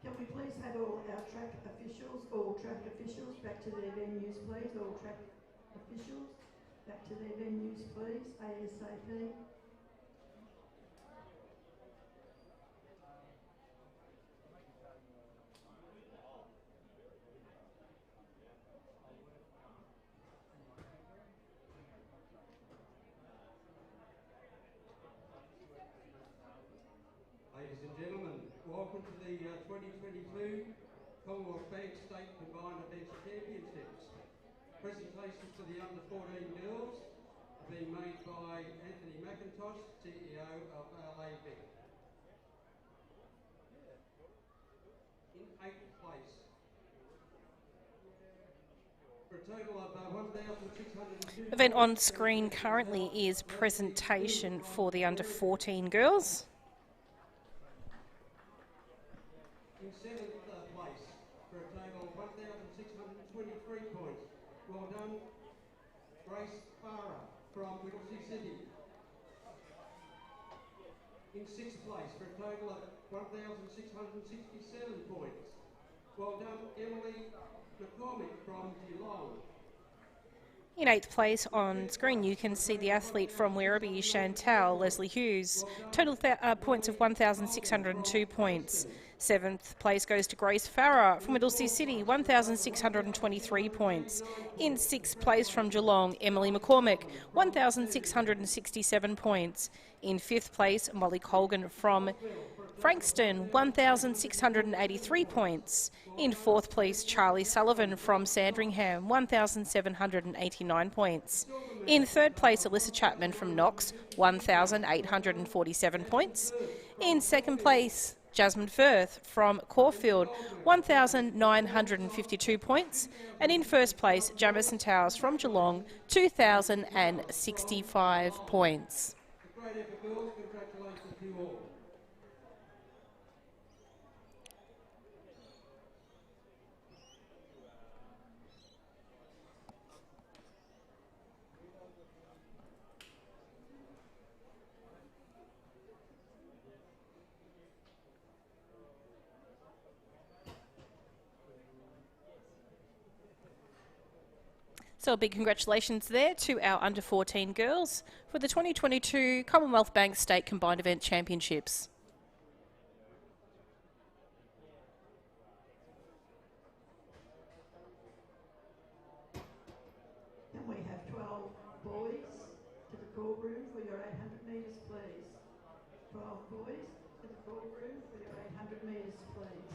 Can we please have all track officials back to their venues, please? All track officials back to their venues, please, ASAP. Ladies and gentlemen, welcome to the 2022 Commonwealth Bank State Combined Events Championships. Presentations for the under-14 girls are being made by Anthony McIntosh, CEO of LAVic. In 8th place, for a total of 1,602... Event on screen currently is presentation for the under-14 girls. In 7th place, for a total of 1,623 points. Well done, Grace Farah from Whittlesea City. In 6th place, for a total of 1,667 points. Well done, Emily McCormick from Geelong. In 8th place on screen, you can see the athlete from Werribee, Chantal Leslie Hughes. Total points of 1,602 points. 7th place goes to Grace Farah from Whittlesea City, 1,623 points. In 6th place from Geelong, Emily McCormick, 1,667 points. In 5th place, Molly Colgan from Frankston, 1,683 points. In 4th place, Charlie Sullivan from Sandringham, 1,789 points. In 3rd place, Alyssa Chapman from Knox, 1,847 points. In 2nd place, Jasmine Firth from Caulfield, 1,952 points. And in 1st place, Jamison Towers from Geelong, 2,065 points. Great effort, girls. Congratulations to you all. So a big congratulations there to our under 14 girls for the 2022 Commonwealth Bank State Combined Event Championships. Can we have 12 boys to the courtroom for your 800 metres, please? 12 boys to the courtroom for your 800 metres, please.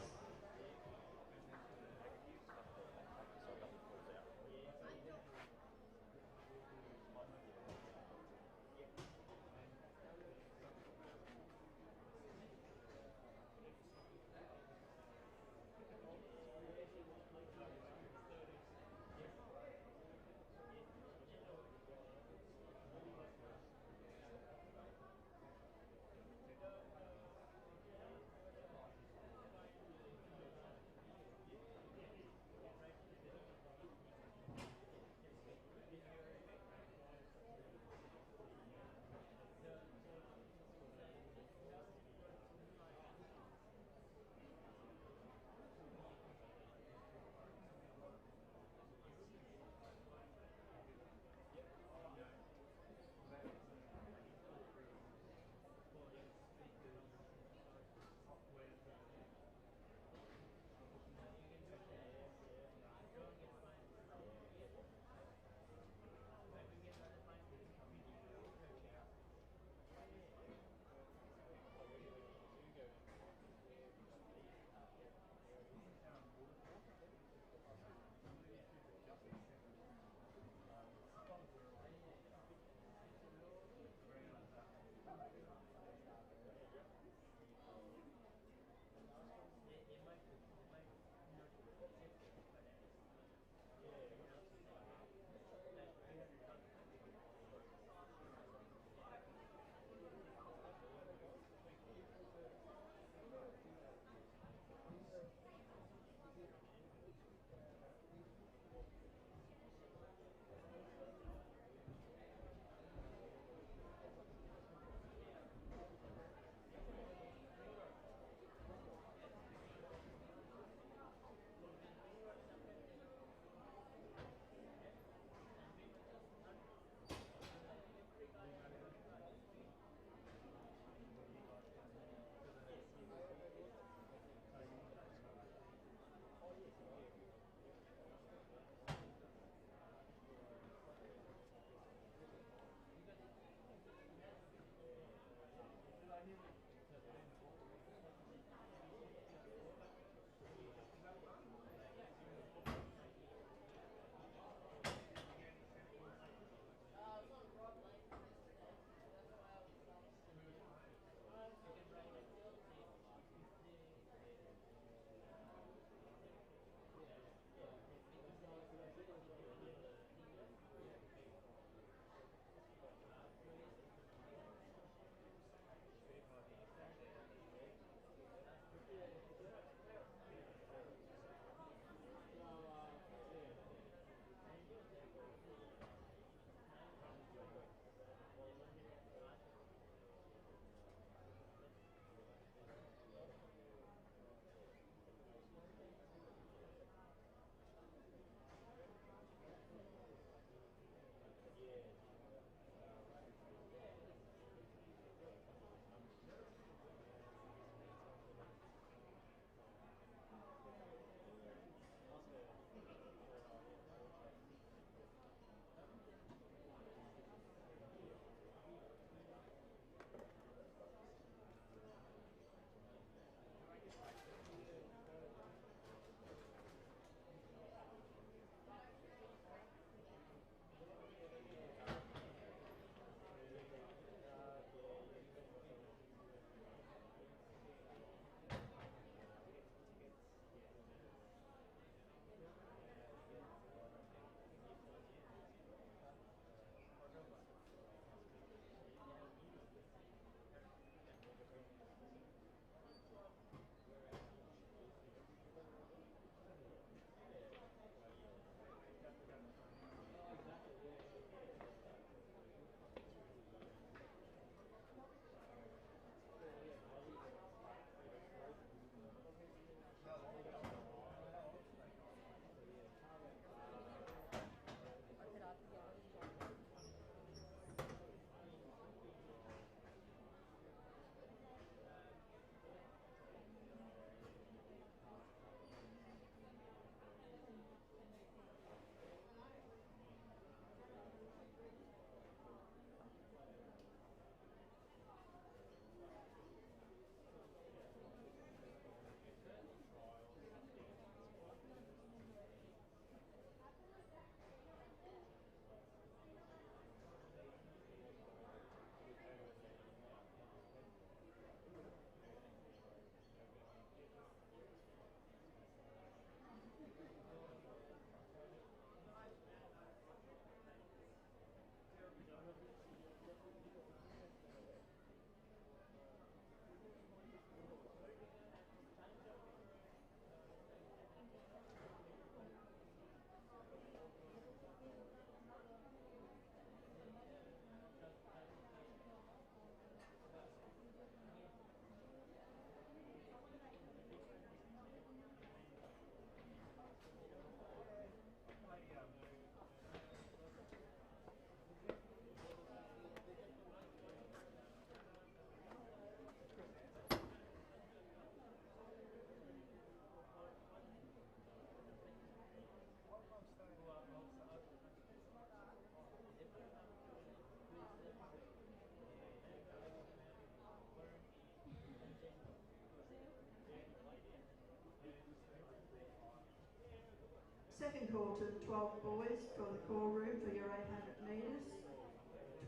Second call to 12 boys for the call room for your 800 metres.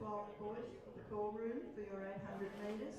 12 boys for the call room for your 800 metres.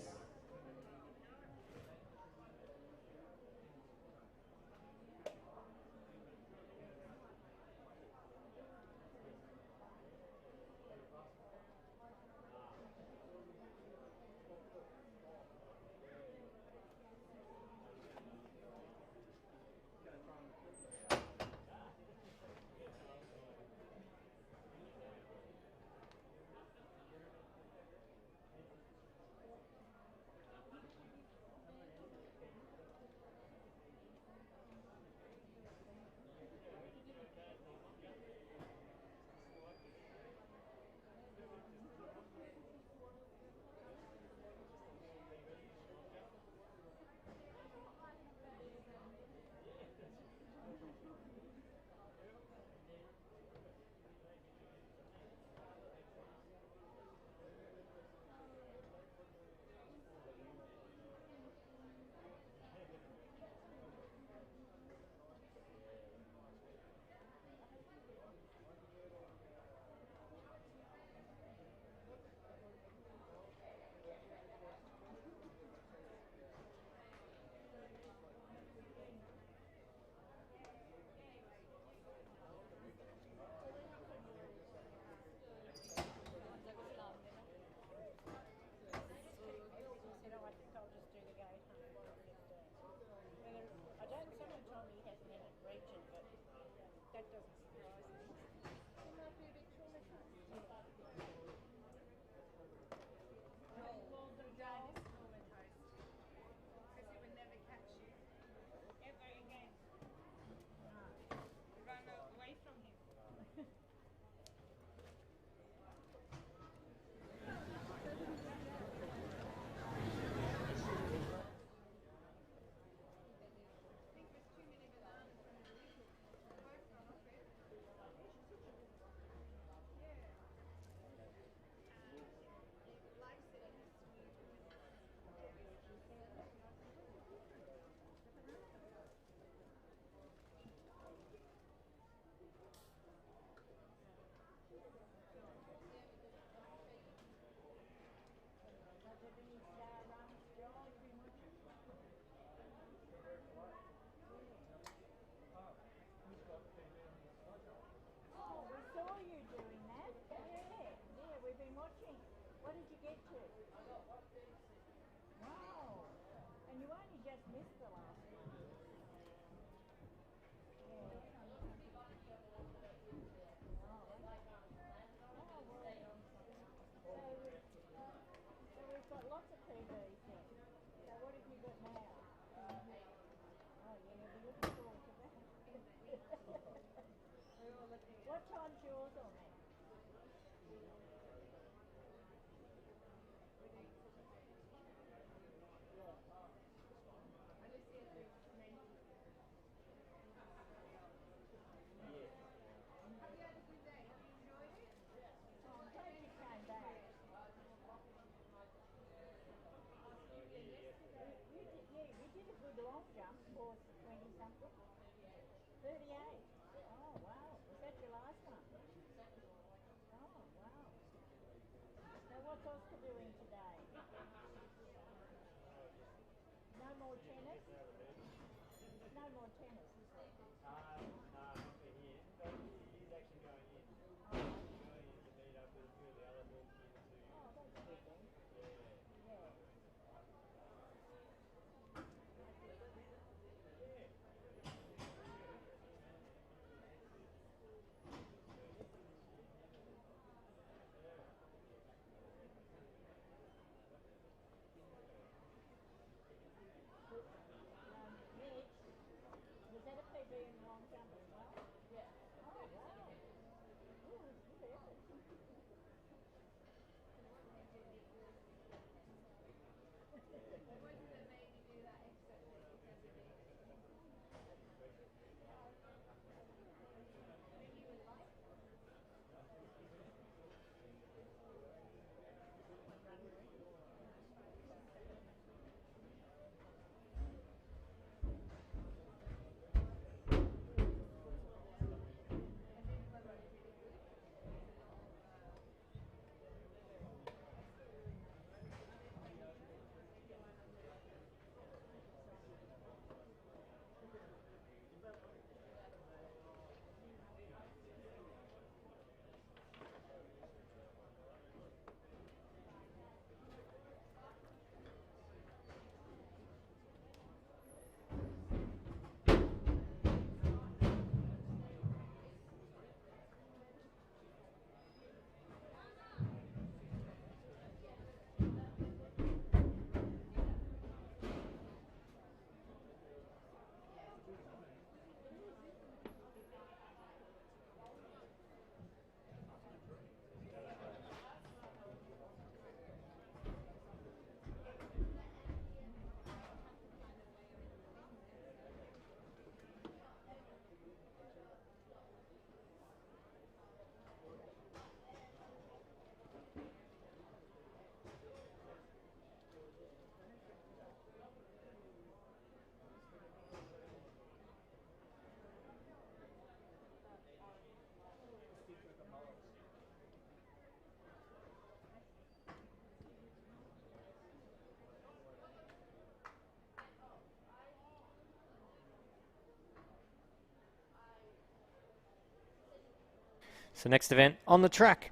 So next event on the track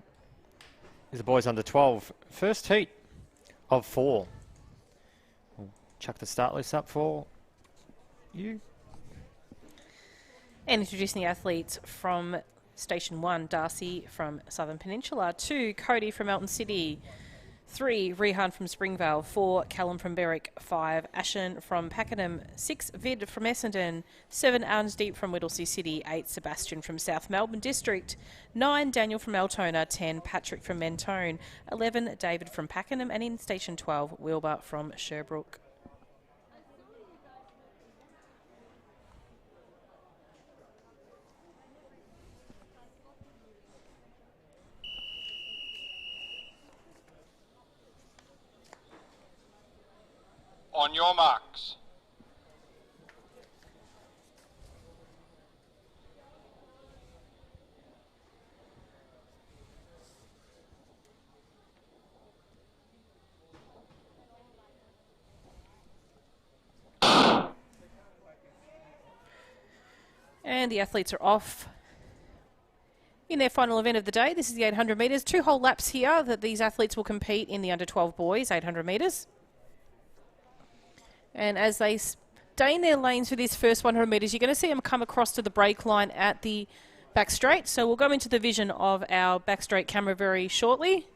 is the boys under 12. First heat of 4. We'll chuck the start list up for you. And introducing the athletes from Station 1, Darcy from Southern Peninsula. 2, Cody from Elton City. 3, Rehan from Springvale. 4, Callum from Berwick. 5, Ashen from Pakenham. 6, Vid from Essendon. 7, Arnsdeep from Whittlesea City. 8, Sebastian from South Melbourne District. 9, Daniel from Altona. 10, Patrick from Mentone. 11, David from Pakenham. And in Station 12, Wilbur from Sherbrooke. On your marks. And the athletes are off in their final event of the day. This is the 800 metres. 2 whole laps here that these athletes will compete in the under 12 boys 800 metres. And as they stay in their lanes for this first 100 metres, you're going to see them come across to the break line at the back straight. So we'll go into the vision of our back straight camera very shortly.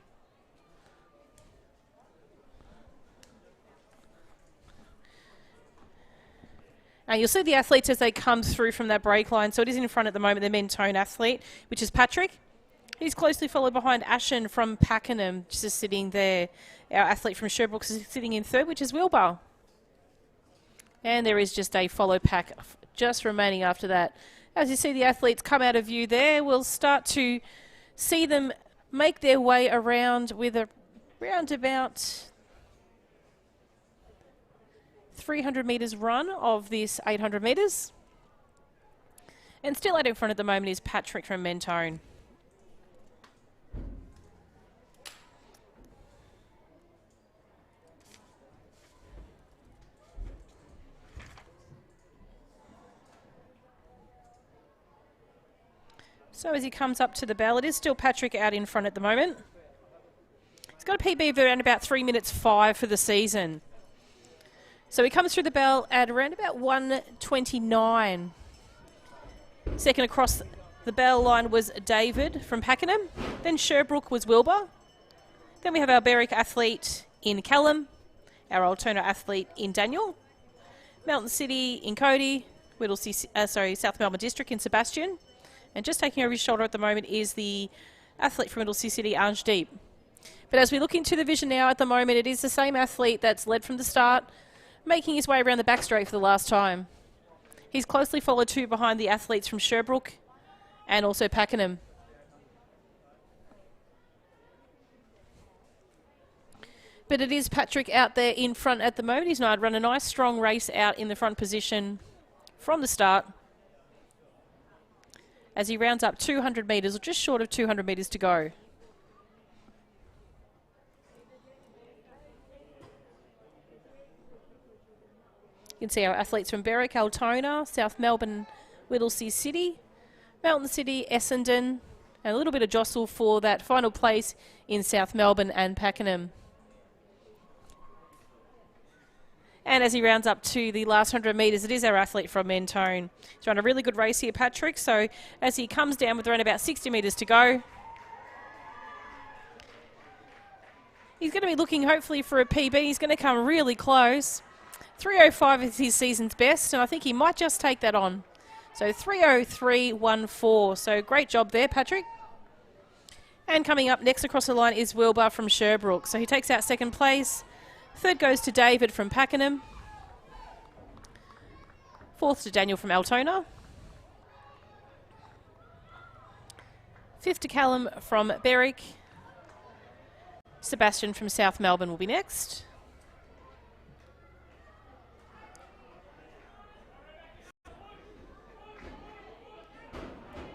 And you'll see the athletes as they come through from that break line. So it is in front at the moment, the Mentone athlete, which is Patrick. He's closely followed behind Ashen from Pakenham, just sitting there. Our athlete from Sherbrooke is sitting in third, which is Wilbur. And there is just a follow pack just remaining after that. As you see the athletes come out of view there, we'll start to see them make their way around with a roundabout 300 metres run of this 800 metres. And still out in front at the moment is Patrick from Mentone. So as he comes up to the bell, it is still Patrick out in front at the moment. He's got a PB of around about 3 minutes 5 for the season. So he comes through the bell at around about 1:29. Second across the bell line was David from Pakenham. Then Sherbrooke was Wilbur. Then we have our Berwick athlete in Callum, our Altona athlete in Daniel, Mountain City in Cody, South Melbourne District in Sebastian. And just taking over his shoulder at the moment is the athlete from Whittlesea City, Arnsdeep. But as we look into the vision now at the moment, it is the same athlete that's led from the start, making his way around the back straight for the last time. He's closely followed too behind the athletes from Sherbrooke and also Pakenham. But it is Patrick out there in front at the moment. He's run a nice strong race out in the front position from the start, as he rounds up 200 metres, or just short of 200 metres to go. You can see our athletes from Berwick, Altona, South Melbourne, Whittlesea City, Mountain City, Essendon, and a little bit of jostle for that final place in South Melbourne and Pakenham. And as he rounds up to the last 100 metres, it is our athlete from Mentone. He's run a really good race here, Patrick. So as he comes down with around about 60 metres to go, he's going to be looking hopefully for a PB. He's going to come really close. 3:05 is his season's best, and I think he might just take that on. So 3:03.14. So great job there, Patrick. And coming up next across the line is Wilbur from Sherbrooke. So he takes out second place. Third goes to David from Pakenham. Fourth to Daniel from Altona. Fifth to Callum from Berwick. Sebastian from South Melbourne will be next.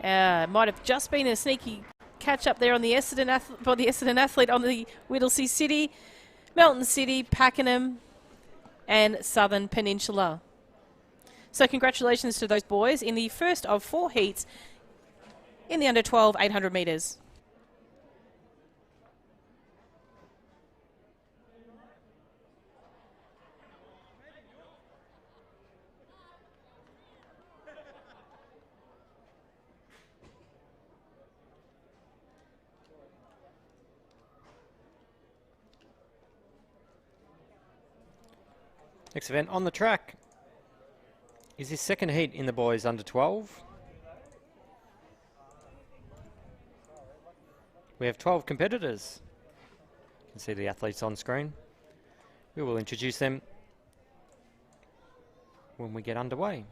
Might have just been a sneaky catch up there on the Essendon athlete on the Whittlesea City, Mountain City, Pakenham, and Southern Peninsula. So congratulations to those boys in the first of 4 heats in the under 12 800 metres. Next event on the track is his second heat in the boys under 12. We have 12 competitors. You can see the athletes on screen. We will introduce them when we get underway.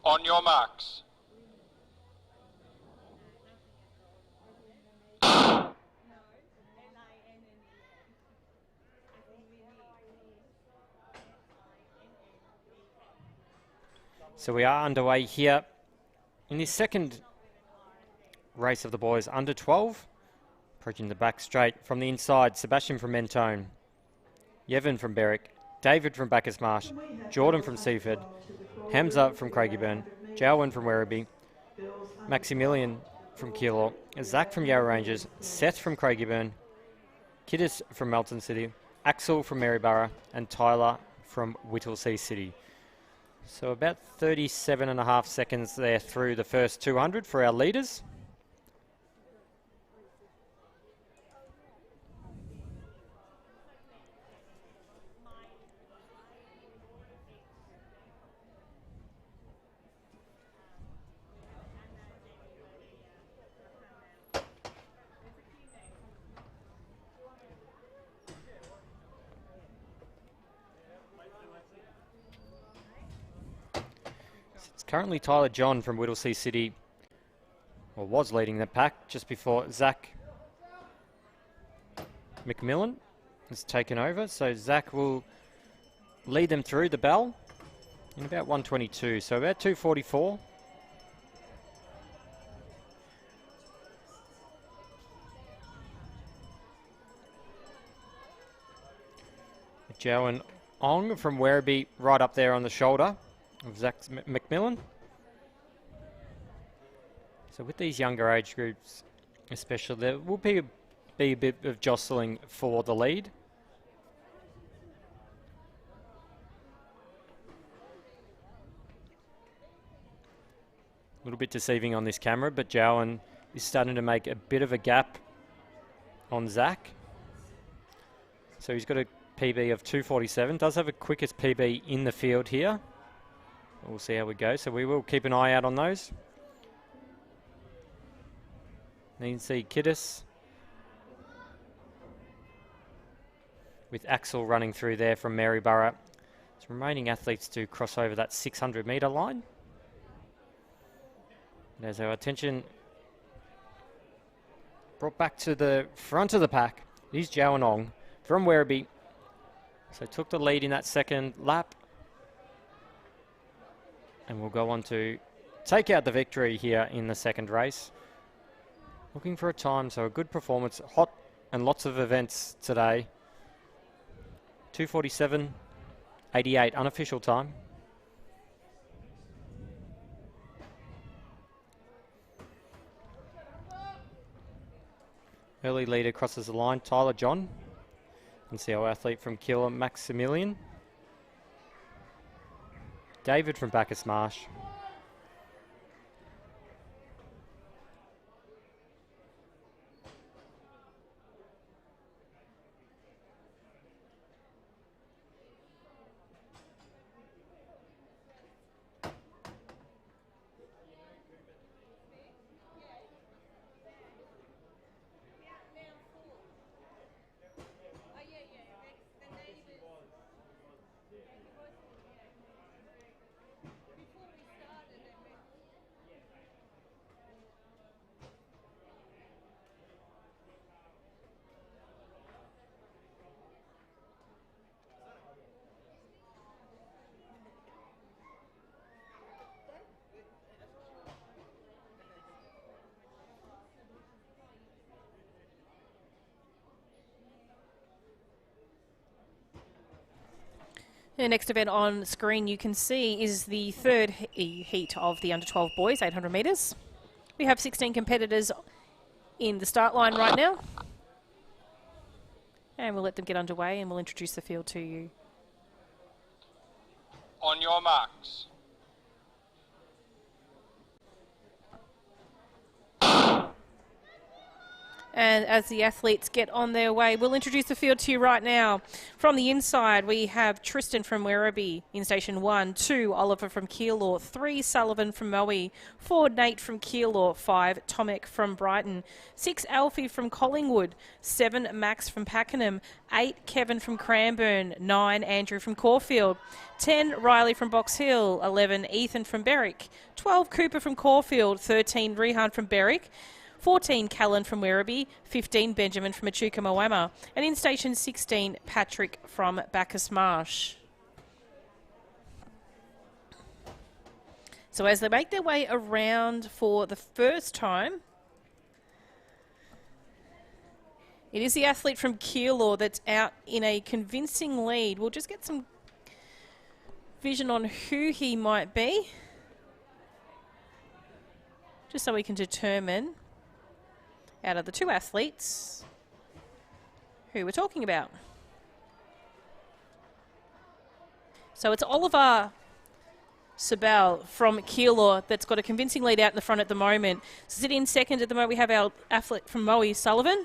On your marks. So we are underway here in the second race of the boys under 12. Approaching the back straight from the inside, Sebastian from Mentone, Yevon from Berwick, David from Bacchus Marsh, Jordan from Seaford, Hamza from Craigieburn, Javelin from Werribee, Maximilian from Keilor, Zach from Yarra Rangers, Seth from Craigieburn, Kiddis from Melton City, Axel from Maryborough, and Tyler from Whittlesea City. So about 37.5 seconds there through the first 200 for our leaders. Currently Tyler John from Whittlesea City, or was leading the pack just before Zach McMillan has taken over. So Zach will lead them through the bell in about 122, so about 244. Joan Ong from Werribee right up there on the shoulder of Zach McMillan. So with these younger age groups especially, there will be a bit of jostling for the lead. A little bit deceiving on this camera, but Jowan is starting to make a bit of a gap on Zach. So he's got a PB of 247, does have a quickest PB in the field here. We'll see how we go, so we will keep an eye out on those. Then you can see Kiddis with Axel running through there from Maryborough. It's remaining athletes to cross over that 600 metre line. There's our attention brought back to the front of the pack. It is Jowanong from Werribee. So took the lead in that second lap. And we'll go on to take out the victory here in the second race. Looking for a time, so a good performance. Hot and lots of events today. 2:47.88 unofficial time. Early leader crosses the line, Tyler John. You can see our athlete from Keilor, Maximilian. David from Bacchus Marsh. The next event on screen you can see is the third heat of the under-12 boys, 800 metres. We have 16 competitors in the start line right now. And we'll let them get underway and we'll introduce the field to you. On your marks. And as the athletes get on their way, we'll introduce the field to you right now. From the inside, we have Tristan from Werribee in station 1, 2, Oliver from Keilor, 3, Sullivan from Moe, 4, Nate from Keilor, 5, Tomek from Brighton, 6, Alfie from Collingwood, 7, Max from Pakenham, 8, Kevin from Cranbourne, 9, Andrew from Caulfield, 10, Riley from Box Hill, 11, Ethan from Berwick, 12, Cooper from Caulfield, 13, Rehan from Berwick, 14, Callan from Werribee, 15, Benjamin from Echuca Moama, and in station 16, Patrick from Bacchus Marsh. So as they make their way around for the first time, it is the athlete from Keilor that's out in a convincing lead. We'll just get some vision on who he might be, just so we can determine out of the two athletes who we're talking about. So it's Oliver Sabal from Keilor that's got a convincing lead out in the front at the moment. Sitting in second at the moment, we have our athlete from Moe, Sullivan.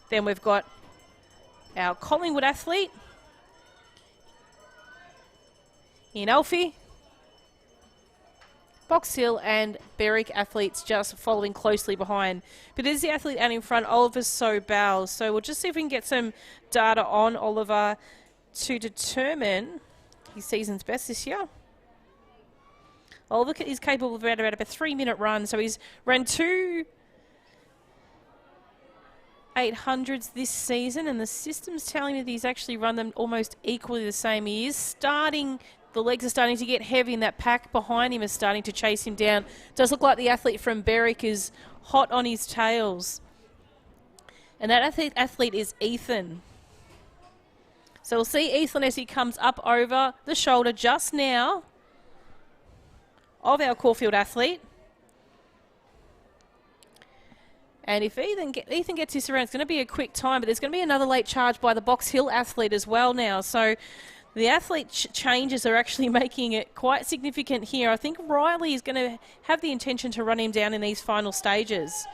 Then we've got our Collingwood athlete in Alfie. Box Hill and Berwick athletes just following closely behind. But it is the athlete out in front, Oliver Sobal. So we'll just see if we can get some data on Oliver to determine his season's best this year. Oliver is capable of about a 3-minute run. So he's ran 2 800s this season, and the system's telling me that he's actually run them almost equally the same. He is starting... The legs are starting to get heavy and that pack behind him is starting to chase him down. Does look like the athlete from Berwick is hot on his tails. And that athlete is Ethan. So we'll see Ethan as he comes up over the shoulder just now of our Caulfield athlete. And if Ethan gets this around, it's going to be a quick time, but there's going to be another late charge by the Box Hill athlete as well now. So the athlete changes are actually making it quite significant here. I think Riley is going to have the intention to run him down in these final stages.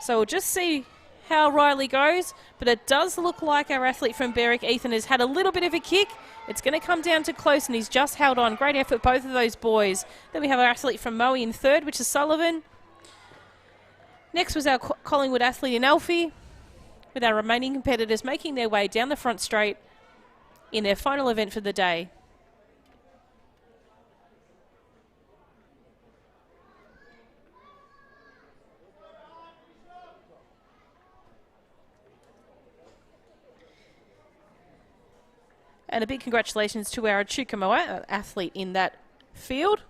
So we'll just see how Riley goes, but it does look like our athlete from Berwick, Ethan, has had a little bit of a kick. It's going to come down to close, and he's just held on. Great effort, both of those boys. Then we have our athlete from Moe in third, which is Sullivan. Next was our Collingwood athlete in Alfie, with our remaining competitors making their way down the front straight in their final event for the day. And a big congratulations to our Echuca Moama athlete in that field.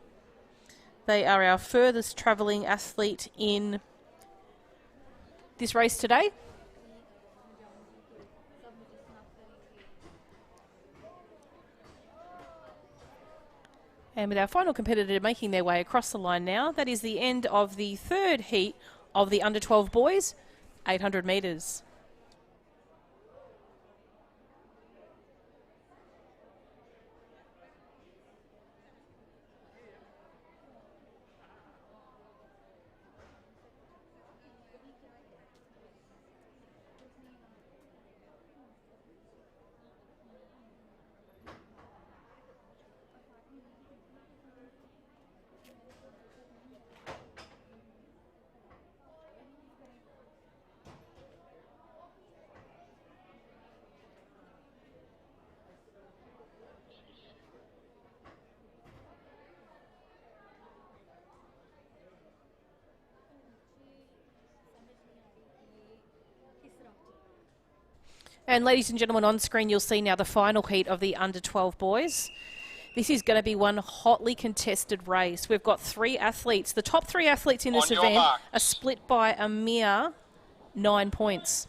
They are our furthest travelling athlete in this race today. And with our final competitor making their way across the line now, that is the end of the third heat of the under-12 boys, 800 metres. And ladies and gentlemen, on screen you'll see now the final heat of the under-12 boys. This is going to be one hotly contested race. We've got 3 athletes. The top 3 athletes in this event are split by a mere 9 points.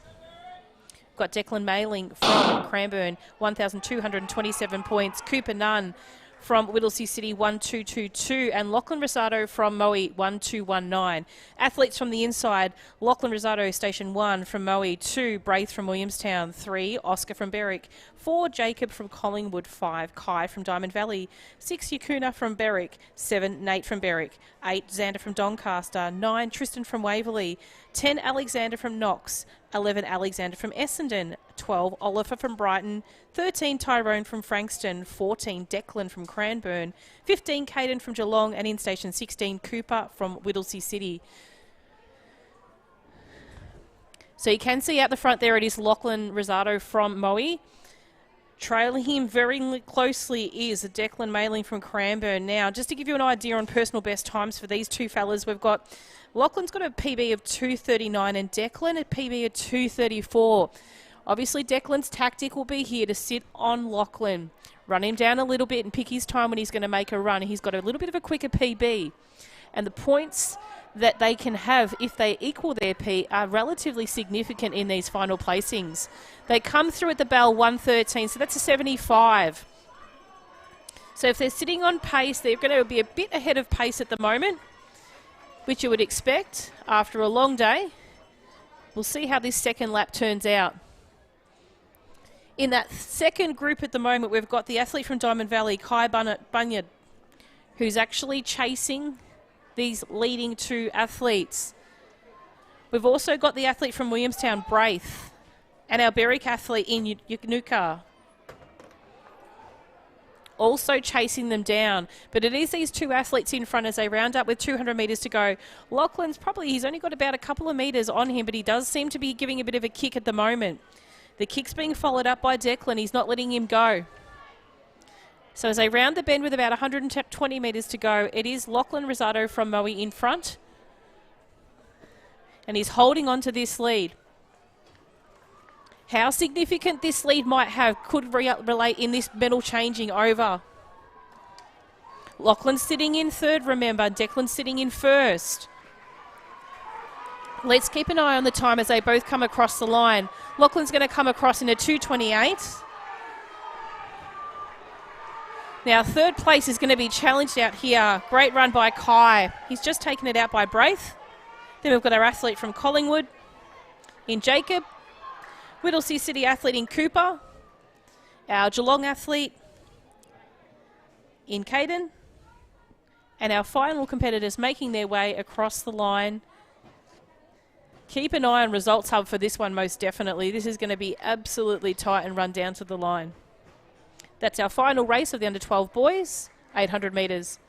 Got Declan Mailing from Cranbourne, 1,227 points. Cooper Nunn from Whittlesea City, 1,222. And Lachlan Rosado from Moe, 1,219. Athletes from the inside, Lachlan Rosado, Station 1 from Moe, 2. Braith from Williamstown, 3. Oscar from Berwick, 4. Jacob from Collingwood, 5. Kai from Diamond Valley, 6. Yakuna from Berwick, 7. Nate from Berwick, 8. Xander from Doncaster, 9. Tristan from Waverley, 10. Alexander from Knox, 11. Alexander from Essendon, 12. Oliver from Brighton, 13. Tyrone from Frankston, 14. Declan from Cranbourne, 15. Caden from Geelong, and in Station 16, Cooper from Whittlesea City. So you can see out the front there it is Lachlan Rosado from Moe. Trailing him very closely is Declan Mailing from Cranbourne. Now, just to give you an idea on personal best times for these two fellas, we've got Lachlan's got a PB of 2:39 and Declan a PB of 2:34. Obviously, Declan's tactic will be here to sit on Lachlan, run him down a little bit and pick his time when he's going to make a run. He's got a little bit of a quicker PB. And the points that they can have if they equal their P are relatively significant in these final placings. They come through at the bell 113, so that's a 75. So if they're sitting on pace, they're going to be a bit ahead of pace at the moment, which you would expect after a long day. We'll see how this second lap turns out. In that second group at the moment, we've got the athlete from Diamond Valley, Kai Bunyard, who's actually chasing these leading two athletes. We've also got the athlete from Williamstown, Braith, and our Berwick athlete in Yanuka, also chasing them down. But it is these two athletes in front as they round up with 200 metres to go. Lachlan's he's only got about a couple of metres on him, but he does seem to be giving a bit of a kick at the moment. The kick's being followed up by Declan. He's not letting him go. So as they round the bend with about 120 metres to go, it is Lachlan Rosado from Moe in front. And he's holding on to this lead. How significant this lead might have could relate in this medal changing over. Lachlan's sitting in third, remember. Declan's sitting in first. Let's keep an eye on the time as they both come across the line. Lachlan's going to come across in a 2:28. Now, third place is going to be challenged out here. Great run by Kai. He's just taken it out by Braith. Then we've got our athlete from Collingwood in Jacob. Whittlesea City athlete in Cooper. Our Geelong athlete in Caden. And our final competitors making their way across the line. Keep an eye on Results Hub for this one most definitely. This is going to be absolutely tight and run down to the line. That's our final race of the under-12 boys, 800 metres.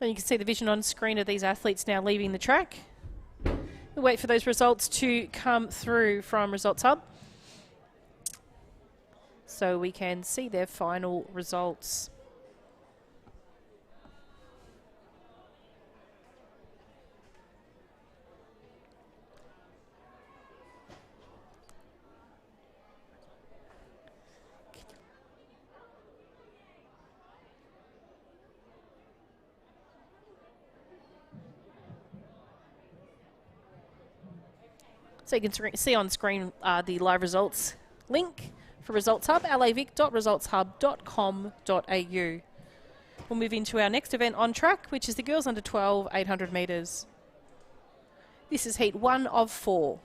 Then you can see the vision on screen of these athletes now leaving the track. We'll wait for those results to come through from Results Hub so we can see their final results. So you can see on screen the live results link for Results Hub, lavic.resultshub.com.au. We'll move into our next event on track, which is the girls under 12 800 metres. This is heat 1 of 4.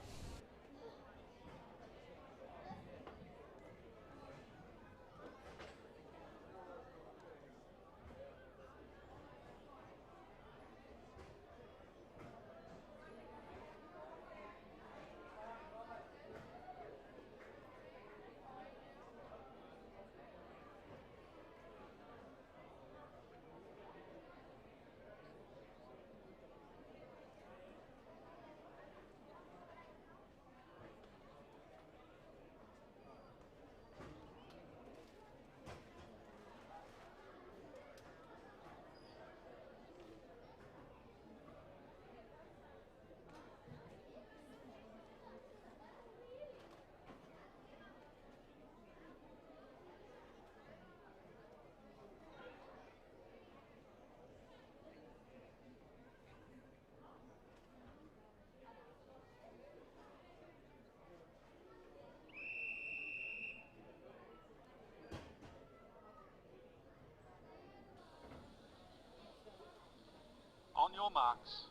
On your marks.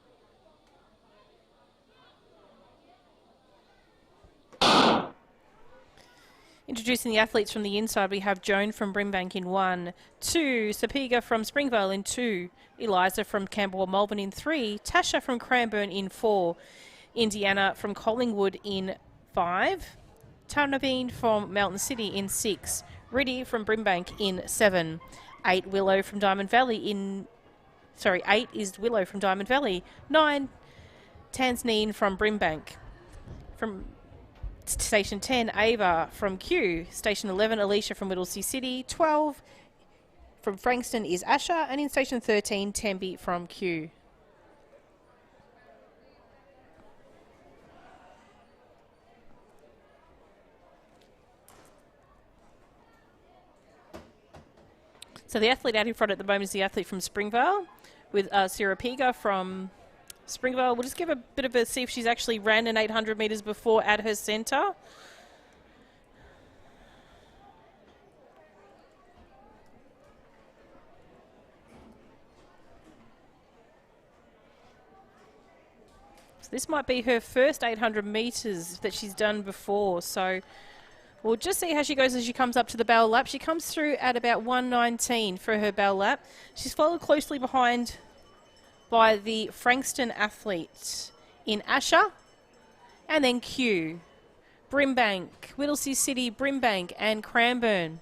Introducing the athletes from the inside, we have Joan from Brimbank in 1, 2, Sapega from Springvale in 2, Eliza from Camberwell Melbourne in 3, Tasha from Cranbourne in 4, Indiana from Collingwood in 5, Tarnavine from Mountain City in 6, Riddy from Brimbank in 7, 8 Willow from Diamond Valley in 8 is Willow from Diamond Valley. 9, Tansneen from Brimbank. From Station 10, Ava from Kew. Station 11, Alicia from Whittlesea City. 12, from Frankston is Asher. And in Station 13, Temby from Kew. So the athlete out in front at the moment is the athlete from Springvale, with Sirapega from Springvale. We'll just give a bit of a see if she's actually ran an 800 metres before at her centre. So this might be her first 800 metres that she's done before. So we'll just see how she goes as she comes up to the bell lap. She comes through at about 1:19 for her bell lap. She's followed closely behind by the Frankston athlete in Asher, and then Kew, Brimbank, Whittlesea City, Brimbank, and Cranbourne.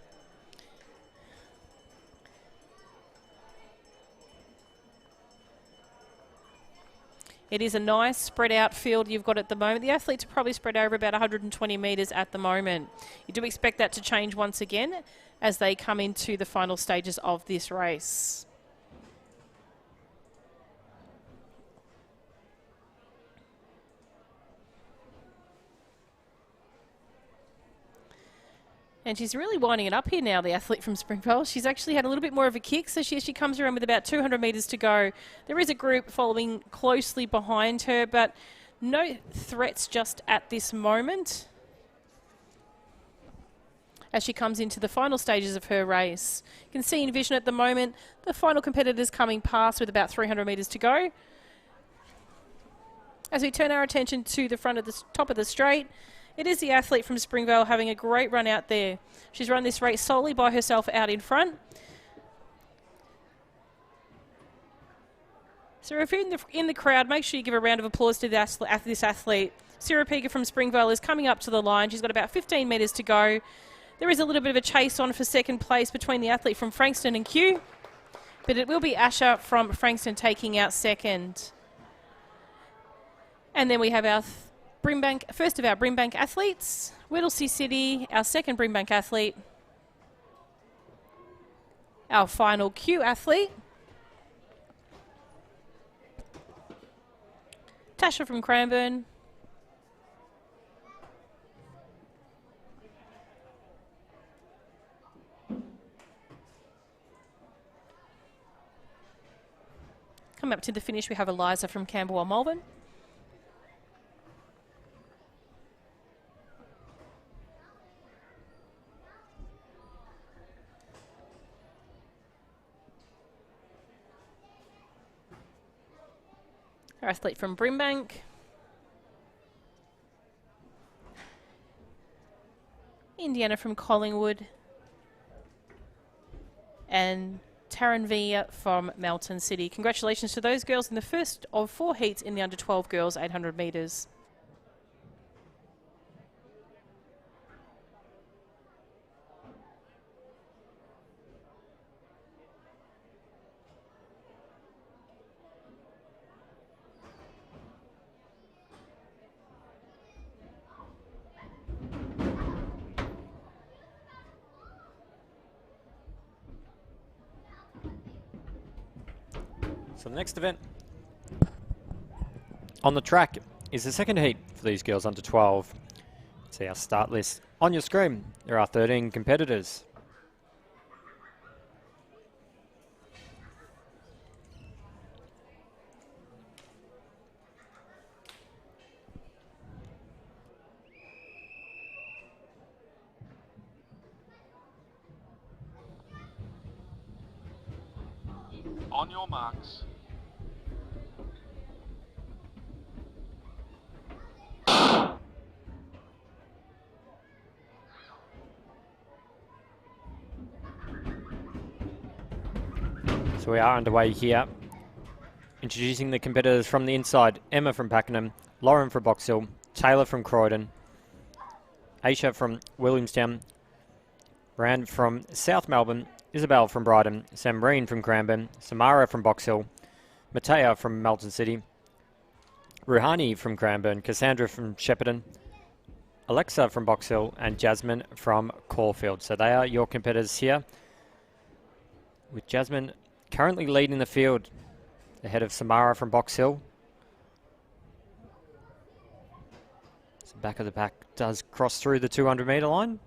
It is a nice spread out field you've got at the moment. The athletes are probably spread over about 120 metres at the moment. You do expect that to change once again as they come into the final stages of this race. And she's really winding it up here now, the athlete from Springvale. She's actually had a little bit more of a kick, so she comes around with about 200 metres to go. There is a group following closely behind her, but no threats just at this moment as she comes into the final stages of her race. You can see in vision at the moment, the final competitors coming past with about 300 metres to go. As we turn our attention to the front of the top of the straight, it is the athlete from Springvale having a great run out there. She's run this race solely by herself out in front. So if you're in the crowd, make sure you give a round of applause to this athlete. Sirapega from Springvale is coming up to the line. She's got about 15 metres to go. There is a little bit of a chase on for second place between the athlete from Frankston and Kew. But it will be Asher from Frankston taking out second. And then we have our first of our Brimbank athletes, Whittlesea City, our second Brimbank athlete, our final Q athlete, Tasha from Cranbourne, coming up to the finish we have Eliza from Camberwell, Malvern. Our athlete from Brimbank. Indiana from Collingwood. And Taryn Villa from Melton City. Congratulations to those girls in the first of 4 heats in the under 12 girls 800 metres. So the next event on the track is the second heat for these girls under 12. See our start list on your screen. There are 13 competitors. On your marks. So we are underway here. Introducing the competitors from the inside. Emma from Pakenham, Lauren from Box Hill, Taylor from Croydon, Aisha from Williamstown, Rand from South Melbourne, Isabel from Brighton, Samreen from Cranbourne, Samara from Box Hill, Matea from Melton City, Ruhani from Cranbourne, Cassandra from Shepparton, Alexa from Box Hill, and Jasmine from Caulfield. So they are your competitors here, with Jasmine currently leading the field ahead of Samara from Box Hill. So back of the pack does cross through the 200 metre line.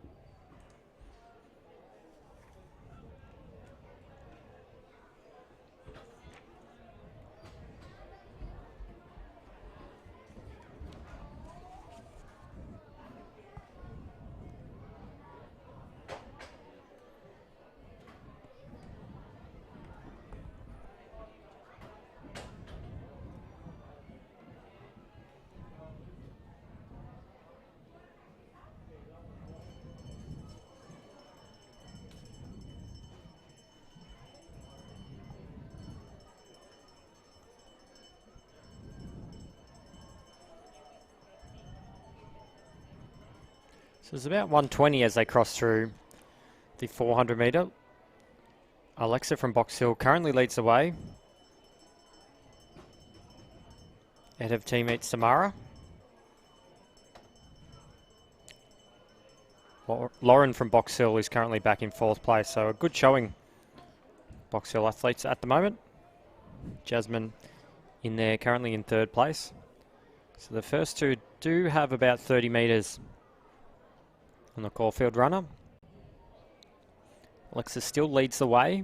So it's about 120 as they cross through the 400 metre. Alexa from Box Hill currently leads the way, ahead of teammate Samara. Lauren from Box Hill is currently back in 4th place, so a good showing Box Hill athletes at the moment. Jasmine in there currently in 3rd place. So the first two do have about 30 metres on the Caulfield runner. Alexa still leads the way.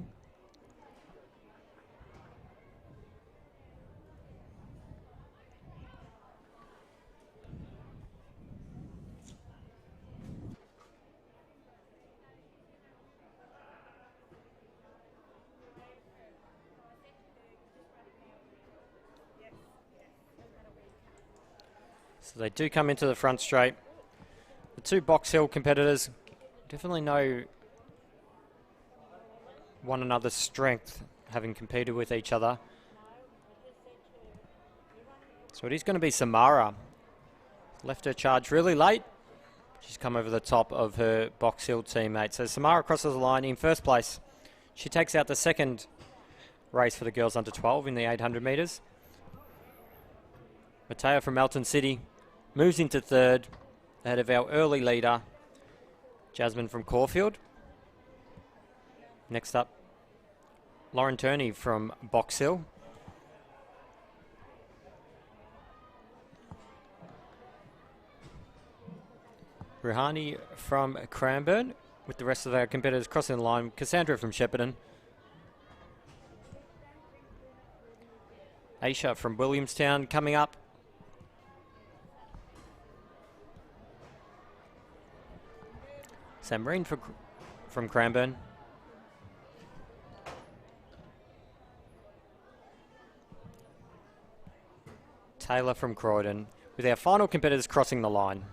So they do come into the front straight. The two Box Hill competitors definitely know one another's strength, having competed with each other. So it is going to be Samara. Left her charge really late. She's come over the top of her Box Hill teammate. So Samara crosses the line in 1st place. She takes out the second race for the girls under 12 in the 800 metres. Mateo from Melton City moves into third ahead of our early leader, Jasmine from Caulfield. Next up, Lauren Turney from Box Hill. Ruhani from Cranbourne, with the rest of our competitors crossing the line. Cassandra from Shepparton. Aisha from Williamstown coming up. Sam Marine from Cranbourne. Taylor from Croydon, with our final competitors crossing the line.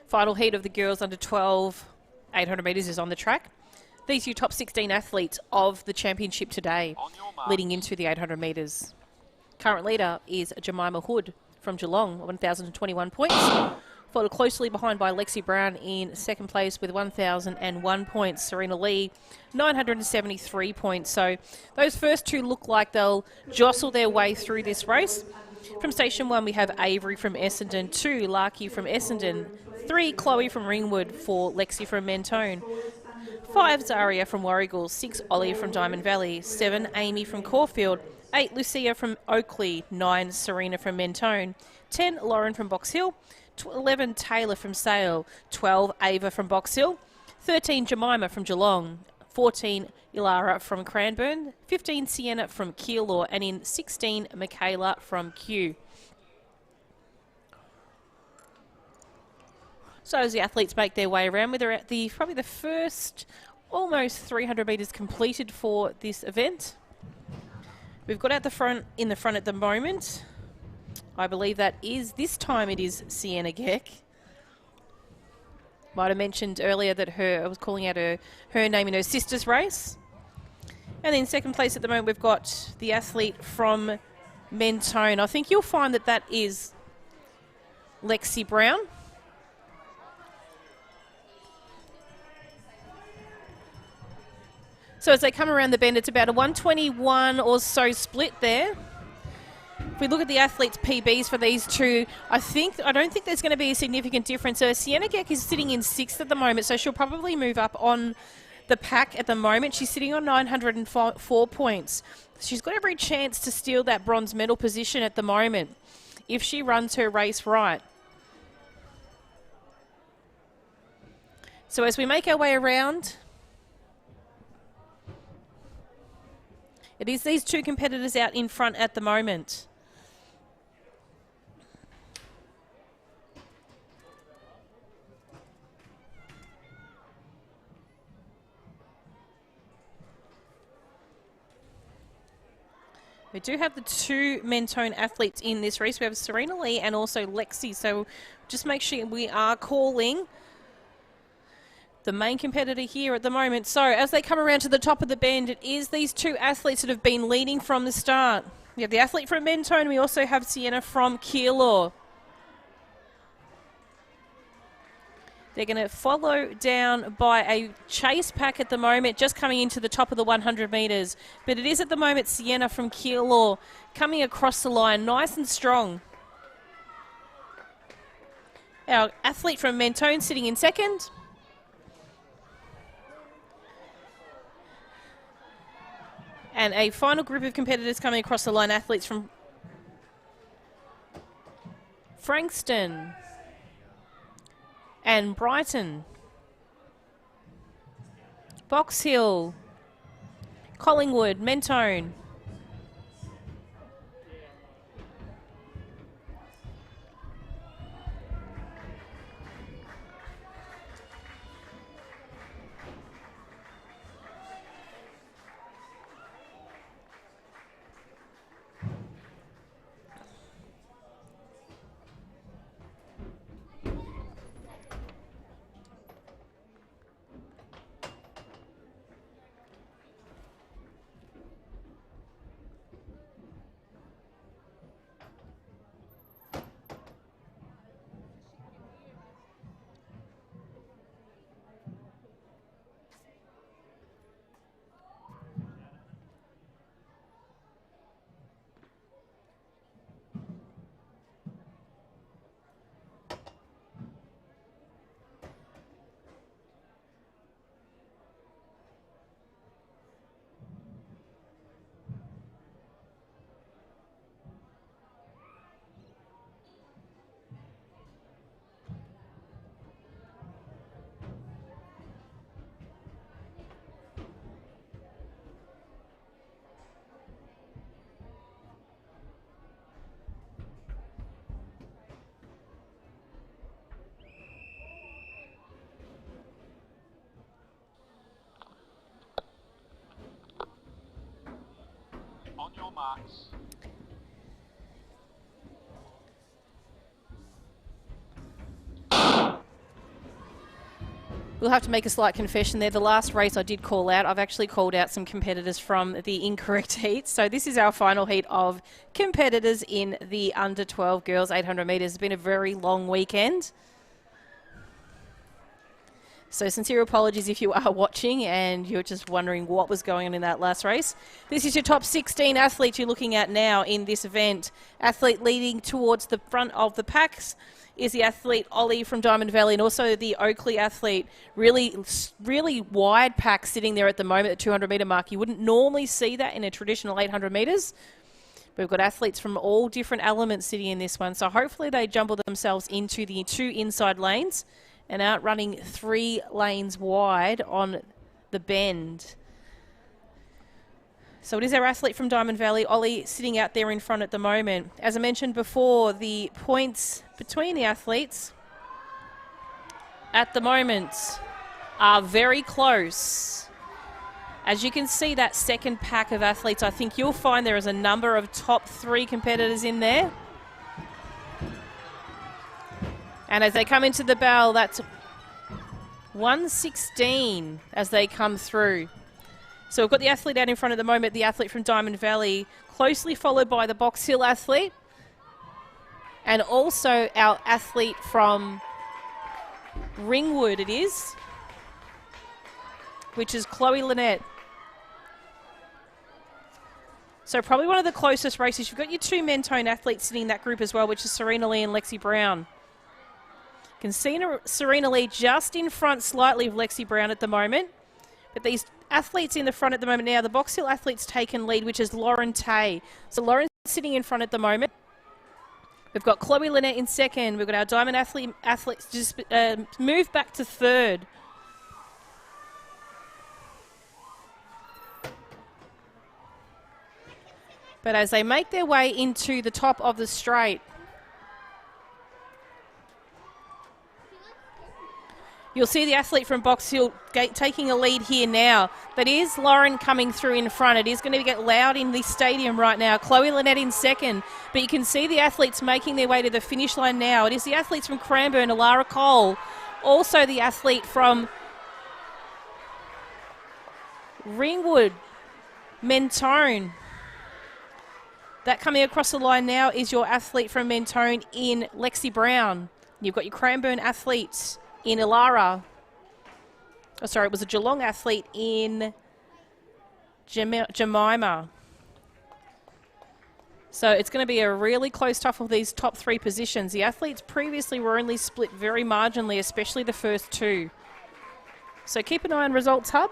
Final heat of the girls under 12 800 metres is on the track. These are your top 16 athletes of the championship today, leading into the 800 metres. Current leader is Jemima Hood from Geelong, 1,021 points. Followed closely behind by Lexi Brown in second place with 1,001 points. Serena Lee, 973 points. So those first two look like they'll jostle their way through this race. From station 1, we have Avery from Essendon, 2, Larky from Essendon, 3, Chloe from Ringwood, 4, Lexi from Mentone, 5, Zaria from Warragul, 6, Ollie from Diamond Valley, 7, Amy from Caulfield, 8, Lucia from Oakley, 9, Serena from Mentone, 10, Lauren from Box Hill, 11, Taylor from Sale, 12, Ava from Box Hill, 13, Jemima from Geelong, 14, Ilara from Cranbourne, 15, Sienna from Keilor, and in 16, Michaela from Kew. So as the athletes make their way around, we're at probably the first almost 300 metres completed for this event. We've got in the front at the moment. I believe this time it is Sienna Geck. Might have mentioned earlier that I was calling out her name in her sister's race. And in second place at the moment, we've got the athlete from Mentone. I think you'll find that is Lexi Brown. So as they come around the bend, it's about a 121 or so split there. If we look at the athletes' PBs for these two, I don't think there's going to be a significant difference. So Sienna Geck is sitting in 6th at the moment, so she'll probably move up on the pack at the moment. She's sitting on 904 points. She's got every chance to steal that bronze medal position at the moment if she runs her race right. So as we make our way around, it is these two competitors out in front at the moment. We do have the two Mentone athletes in this race. We have Serena Lee and also Lexi. So just make sure we are calling the main competitor here at the moment. So as they come around to the top of the bend, it is these two athletes that have been leading from the start. We have the athlete from Mentone. We also have Sienna from Keilor. They're going to follow down by a chase pack at the moment, just coming into the top of the 100 metres. But it is at the moment Sienna from Keilor coming across the line, nice and strong. Our athlete from Mentone sitting in second. And a final group of competitors coming across the line, athletes from Frankston and Brighton. Box Hill, Collingwood, Mentone. On your marks. We'll have to make a slight confession there. The last race I did call out, I've actually called out some competitors from the incorrect heat. So this is our final heat of competitors in the under 12 girls 800 metres. It's been a very long weekend. So sincere apologies if you are watching and you're just wondering what was going on in that last race. This is your top 16 athletes you're looking at now in this event. Athlete leading towards the front of the packs is the athlete Ollie from Diamond Valley, and also the Oakley athlete. Really wide pack sitting there at the moment at the 200 metre mark. You wouldn't normally see that in a traditional 800 metres. We've got athletes from all different elements sitting in this one. So hopefully they jumble themselves into the 2 inside lanes and out running 3 lanes wide on the bend. So it is our athlete from Diamond Valley, Ollie, sitting out there in front at the moment. As I mentioned before, the points between the athletes at the moment are very close. As you can see, that second pack of athletes, I think you'll find there is a number of top 3 competitors in there. And as they come into the bell, that's 116 as they come through. So we've got the athlete out in front at the moment, the athlete from Diamond Valley, closely followed by the Box Hill athlete, and also our athlete from Ringwood it is, which is Chloe Lynette. So probably one of the closest races. You've got your 2 Mentone athletes sitting in that group as well, which is Serena Lee and Lexi Brown. You can see Serena Lee just in front slightly of Lexi Brown at the moment. But these athletes in the front at the moment now, the Box Hill athlete's taken lead, which is Lauren Tay. So Lauren's sitting in front at the moment. We've got Chloe Lynette in second. We've got our Diamond athletes just moved back to third. But as they make their way into the top of the straight, you'll see the athlete from Box Hill taking a lead here now. That is Lauren coming through in front. It is going to get loud in the stadium right now. Chloe Lynette in second. But you can see the athletes making their way to the finish line now. It is the athletes from Cranbourne, Alara Cole. Also the athlete from Ringwood, Mentone. That coming across the line now is your athlete from Mentone in Lexi Brown. You've got your Cranbourne athletes in Ilara. Oh, sorry, it was a Geelong athlete in Jemima. So it's going to be a really close tussle of these top 3 positions. The athletes previously were only split very marginally, especially the first 2. So keep an eye on Results Hub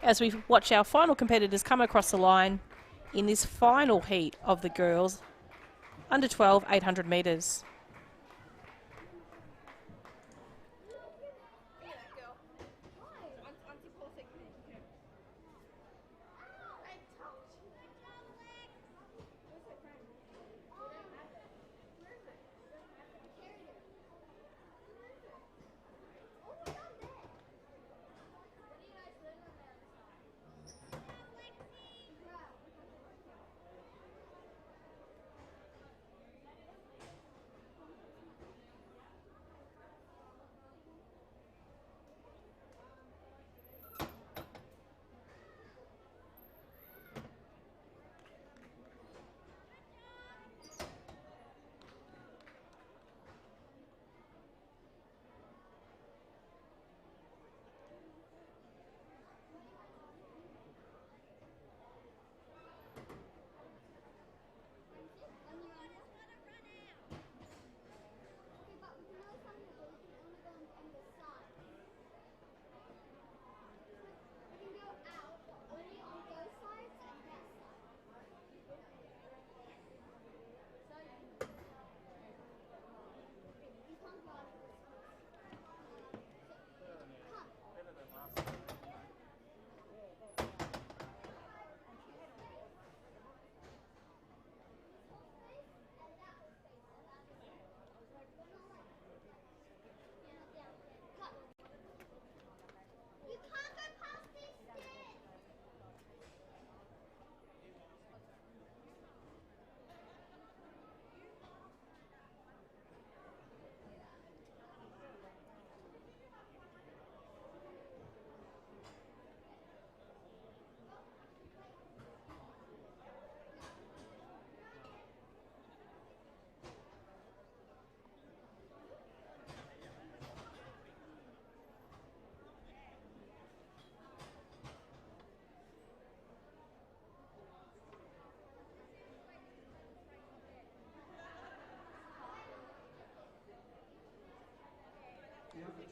as we watch our final competitors come across the line in this final heat of the girls under 12 800 metres.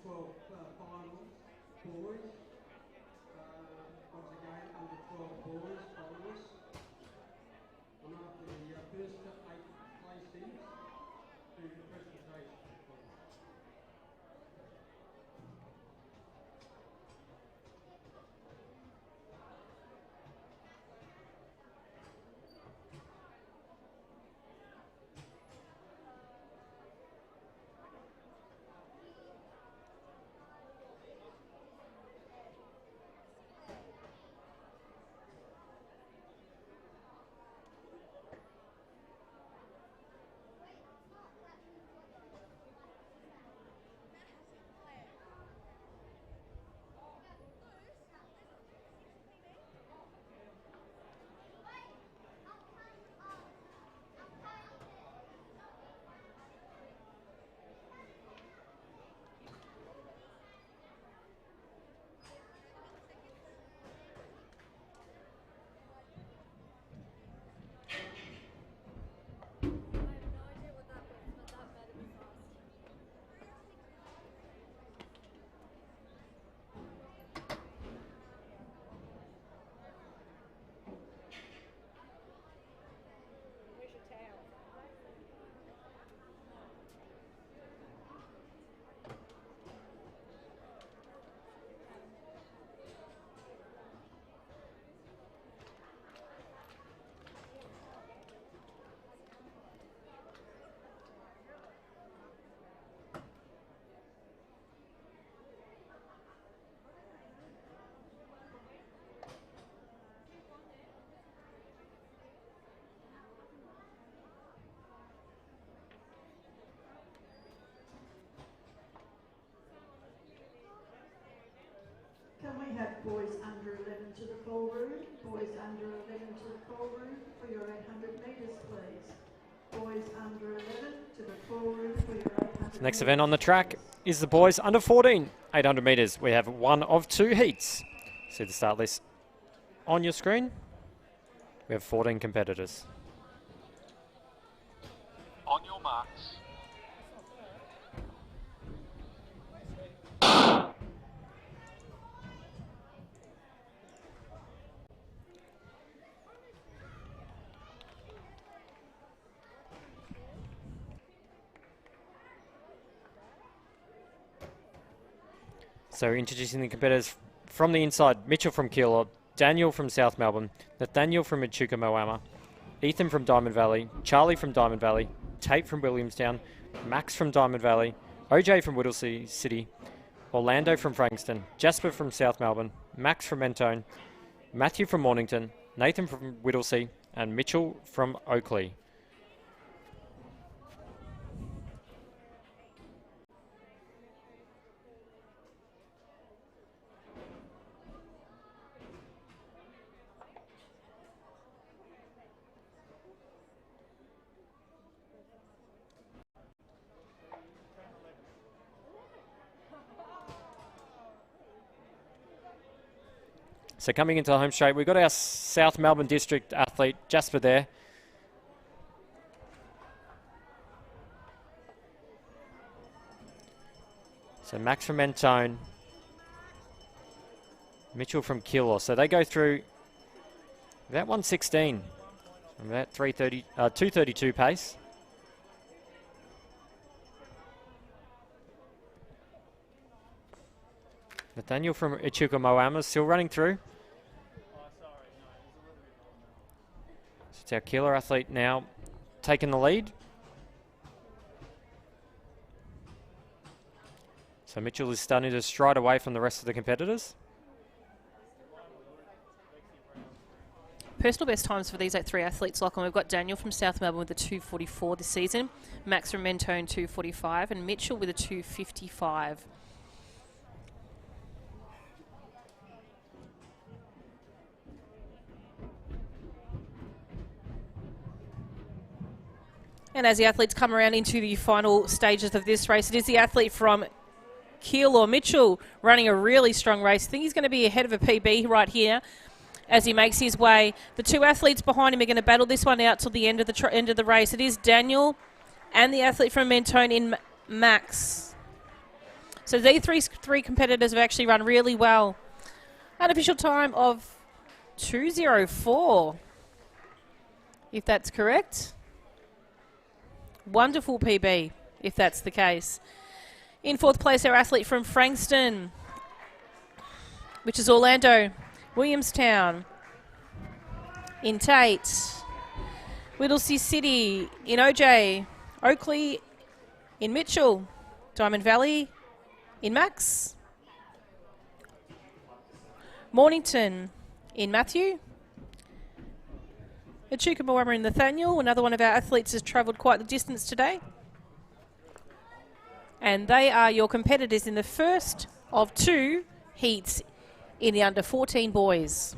12 finals, boys. Once again, under 12 boys, finalists. And after the first 8 placings, do the presentation. Can we have boys under 11 to the call room? Boys under 11 to the call room for your 800 metres, please. Boys under 11 to the call room for your 800 The next event on the track is the boys under 14, 800 metres. We have one of 2 heats. See the start list on your screen. We have 14 competitors. On your marks. So introducing the competitors from the inside: Mitchell from Keilor, Daniel from South Melbourne, Nathaniel from Echuca Moama, Ethan from Diamond Valley, Charlie from Diamond Valley, Tate from Williamstown, Max from Diamond Valley, OJ from Whittlesea City, Orlando from Frankston, Jasper from South Melbourne, Max from Mentone, Matthew from Mornington, Nathan from Whittlesea, and Mitchell from Oakley. So coming into the home straight, we've got our South Melbourne District athlete, Jasper, there. So Max from Mentone, Mitchell from Keilor. So they go through about 1:16, about 2:32 pace. Nathaniel from Echuca Moama still running through. So it's our Keilor athlete now taking the lead. So Mitchell is starting to stride away from the rest of the competitors. Personal best times for these 3 athletes, Lachlan. We've got Daniel from South Melbourne with a 2:44 this season, Max from Mentone 2:45, and Mitchell with a 2:55. And as the athletes come around into the final stages of this race, it is the athlete from Keilor, Mitchell, running a really strong race. I think he's going to be ahead of a PB right here as he makes his way. The 2 athletes behind him are going to battle this one out till the end of the race. It is Daniel and the athlete from Mentone in Max. So these three competitors have actually run really well. Unofficial time of 2:04, if that's correct. Wonderful PB, if that's the case. In fourth place, our athlete from Frankston, which is Orlando, Williamstown. In Tate, Whittlesea City, in OJ, Oakley, in Mitchell, Diamond Valley, in Max, Mornington, in Matthew, Echuca Moama in Nathaniel. Another one of our athletes has travelled quite the distance today. And they are your competitors in the first of 2 heats in the under 14 boys.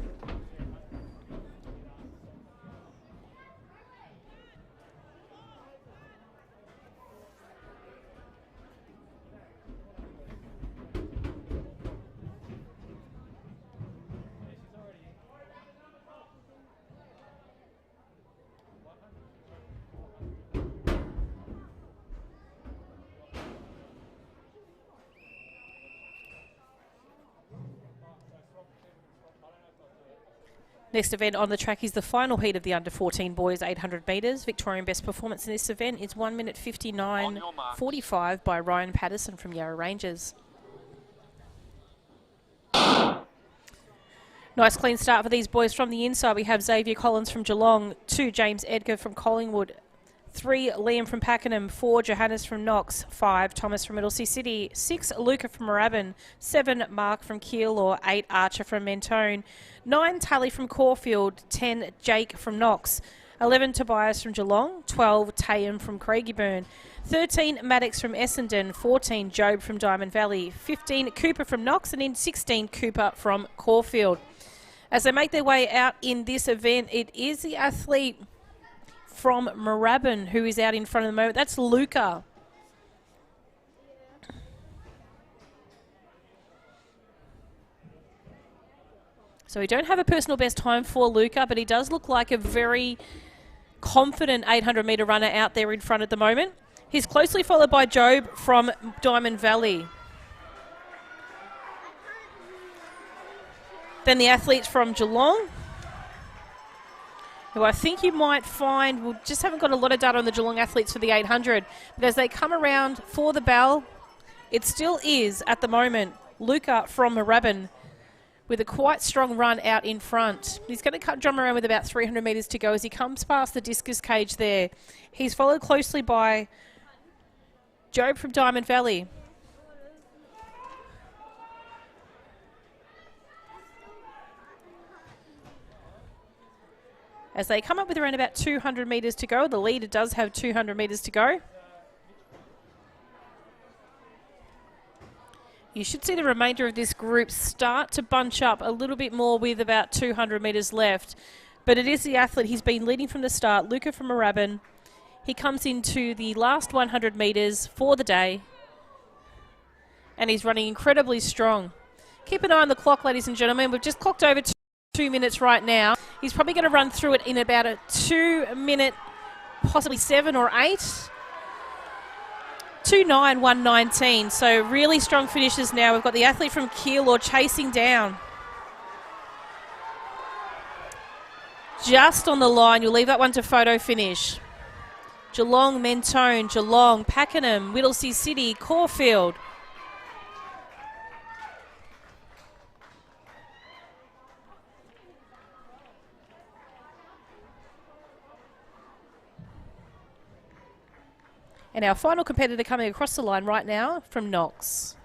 Next event on the track is the final heat of the under 14 boys 800 metres. Victorian best performance in this event is 1 minute 59.45 by Ryan Patterson from Yarra Rangers. Nice clean start for these boys from the inside. We have Xavier Collins from Geelong, 2 James Edgar from Collingwood, 3 Liam from Pakenham, 4 Johannes from Knox, 5 Thomas from Middlesea City, 6 Luca from Moorabbin, 7 Mark from Keilor, 8 Archer from Mentone, 9 Tally from Caulfield, 10 Jake from Knox, 11 Tobias from Geelong, 12 Tayam from Craigieburn, 13 Maddox from Essendon, 14 Job from Diamond Valley, 15 Cooper from Knox, and in 16 Cooper from Caulfield. As they make their way out in this event, it is the athlete from Moorabbin who is out in front of the moment. That's Luca. So we don't have a personal best time for Luca, but he does look like a very confident 800 metre runner out there in front at the moment. He's closely followed by Job from Diamond Valley. Then the athletes from Geelong, who I think you might find, we just haven't got a lot of data on the Geelong athletes for the 800. But as they come around for the bell, it still is, at the moment, Luca from Moorabbin with a quite strong run out in front. He's going to drum around with about 300 metres to go as he comes past the discus cage there. He's followed closely by Job from Diamond Valley. As they come up with around about 200 metres to go, the leader does have 200 metres to go. You should see the remainder of this group start to bunch up a little bit more with about 200 metres left. But it is the athlete. He's been leading from the start, Luca from Moorabbin. He comes into the last 100 metres for the day. And he's running incredibly strong. Keep an eye on the clock, ladies and gentlemen. We've just clocked over 2 minutes right now. He's probably going to run through it in about a 2 minute, possibly 7 or 8. 2:09.119. So really strong finishes now. We've got the athlete from Keilor chasing down. Just on the line. You'll leave that one to photo finish. Geelong, Mentone, Geelong, Pakenham, Whittlesea City, Caulfield. And our final competitor coming across the line right now from Knox.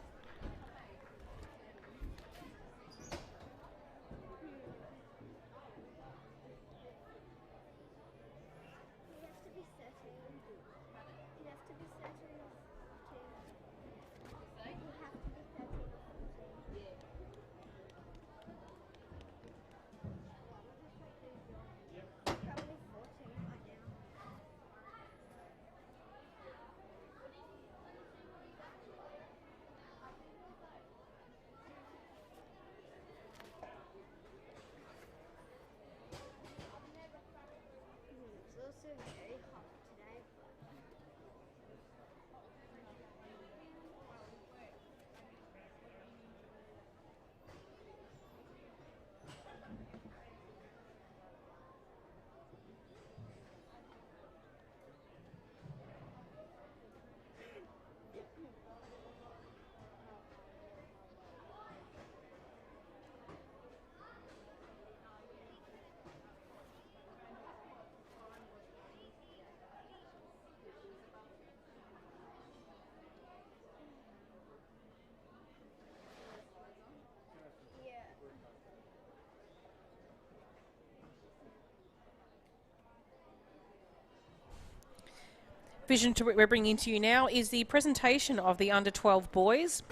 Vision to we're bringing to you now is the presentation of the Under 12 Boys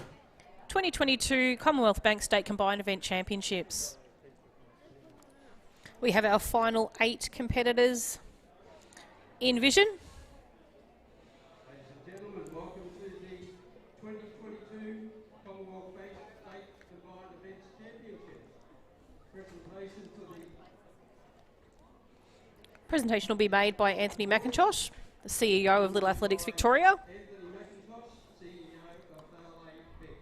2022 Commonwealth Bank State Combined Event Championships. We have our final 8 competitors in Vision. Ladies and gentlemen, welcome to the 2022 Commonwealth Bank State Combined Events Championships. Presentation will be made by Anthony McIntosh, the CEO of Little Athletics Victoria. Anthony McIntosh, CEO of LAVic.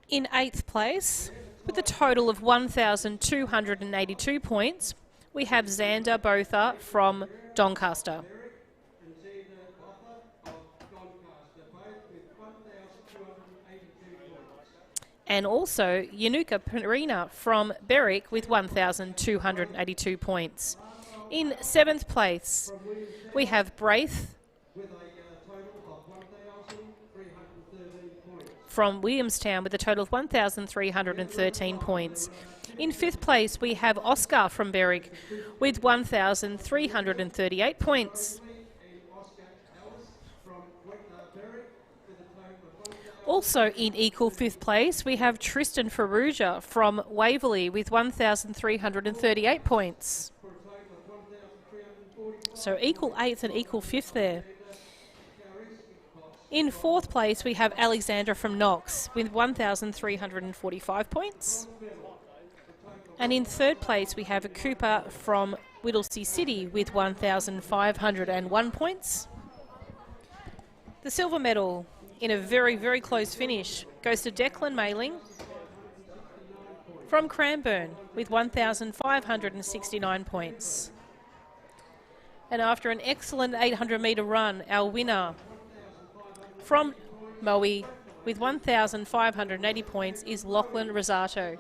In 8th place, with a total of 1,282 points, we have Xander Botha from Doncaster. And Xander Botha of Doncaster, both with 1,282 points. And also Yanuka Perina from Berwick with 1,282 points. In 7th place, we have Braith With a total of 1,313 points. from Williamstown with a total of 1,313 points. In 5th place, we have Oscar from Berwick with 1,338 points. And Oscar Ellis from Berwick with a total of 1,000. Also in equal 5th place, we have Tristan Ferrugia from Waverley with 1,338 points. For a total of 1,340. So equal 8th and equal 5th there. In 4th place, we have Alexandra from Knox with 1,345 points. And in 3rd place, we have Cooper from Whittlesea City with 1,501 points. The silver medal, in a very, very close finish, goes to Declan Mailing from Cranbourne with 1,569 points. And after an excellent 800-metre run, our winner from Moe with 1,580 points is Lachlan Rosato.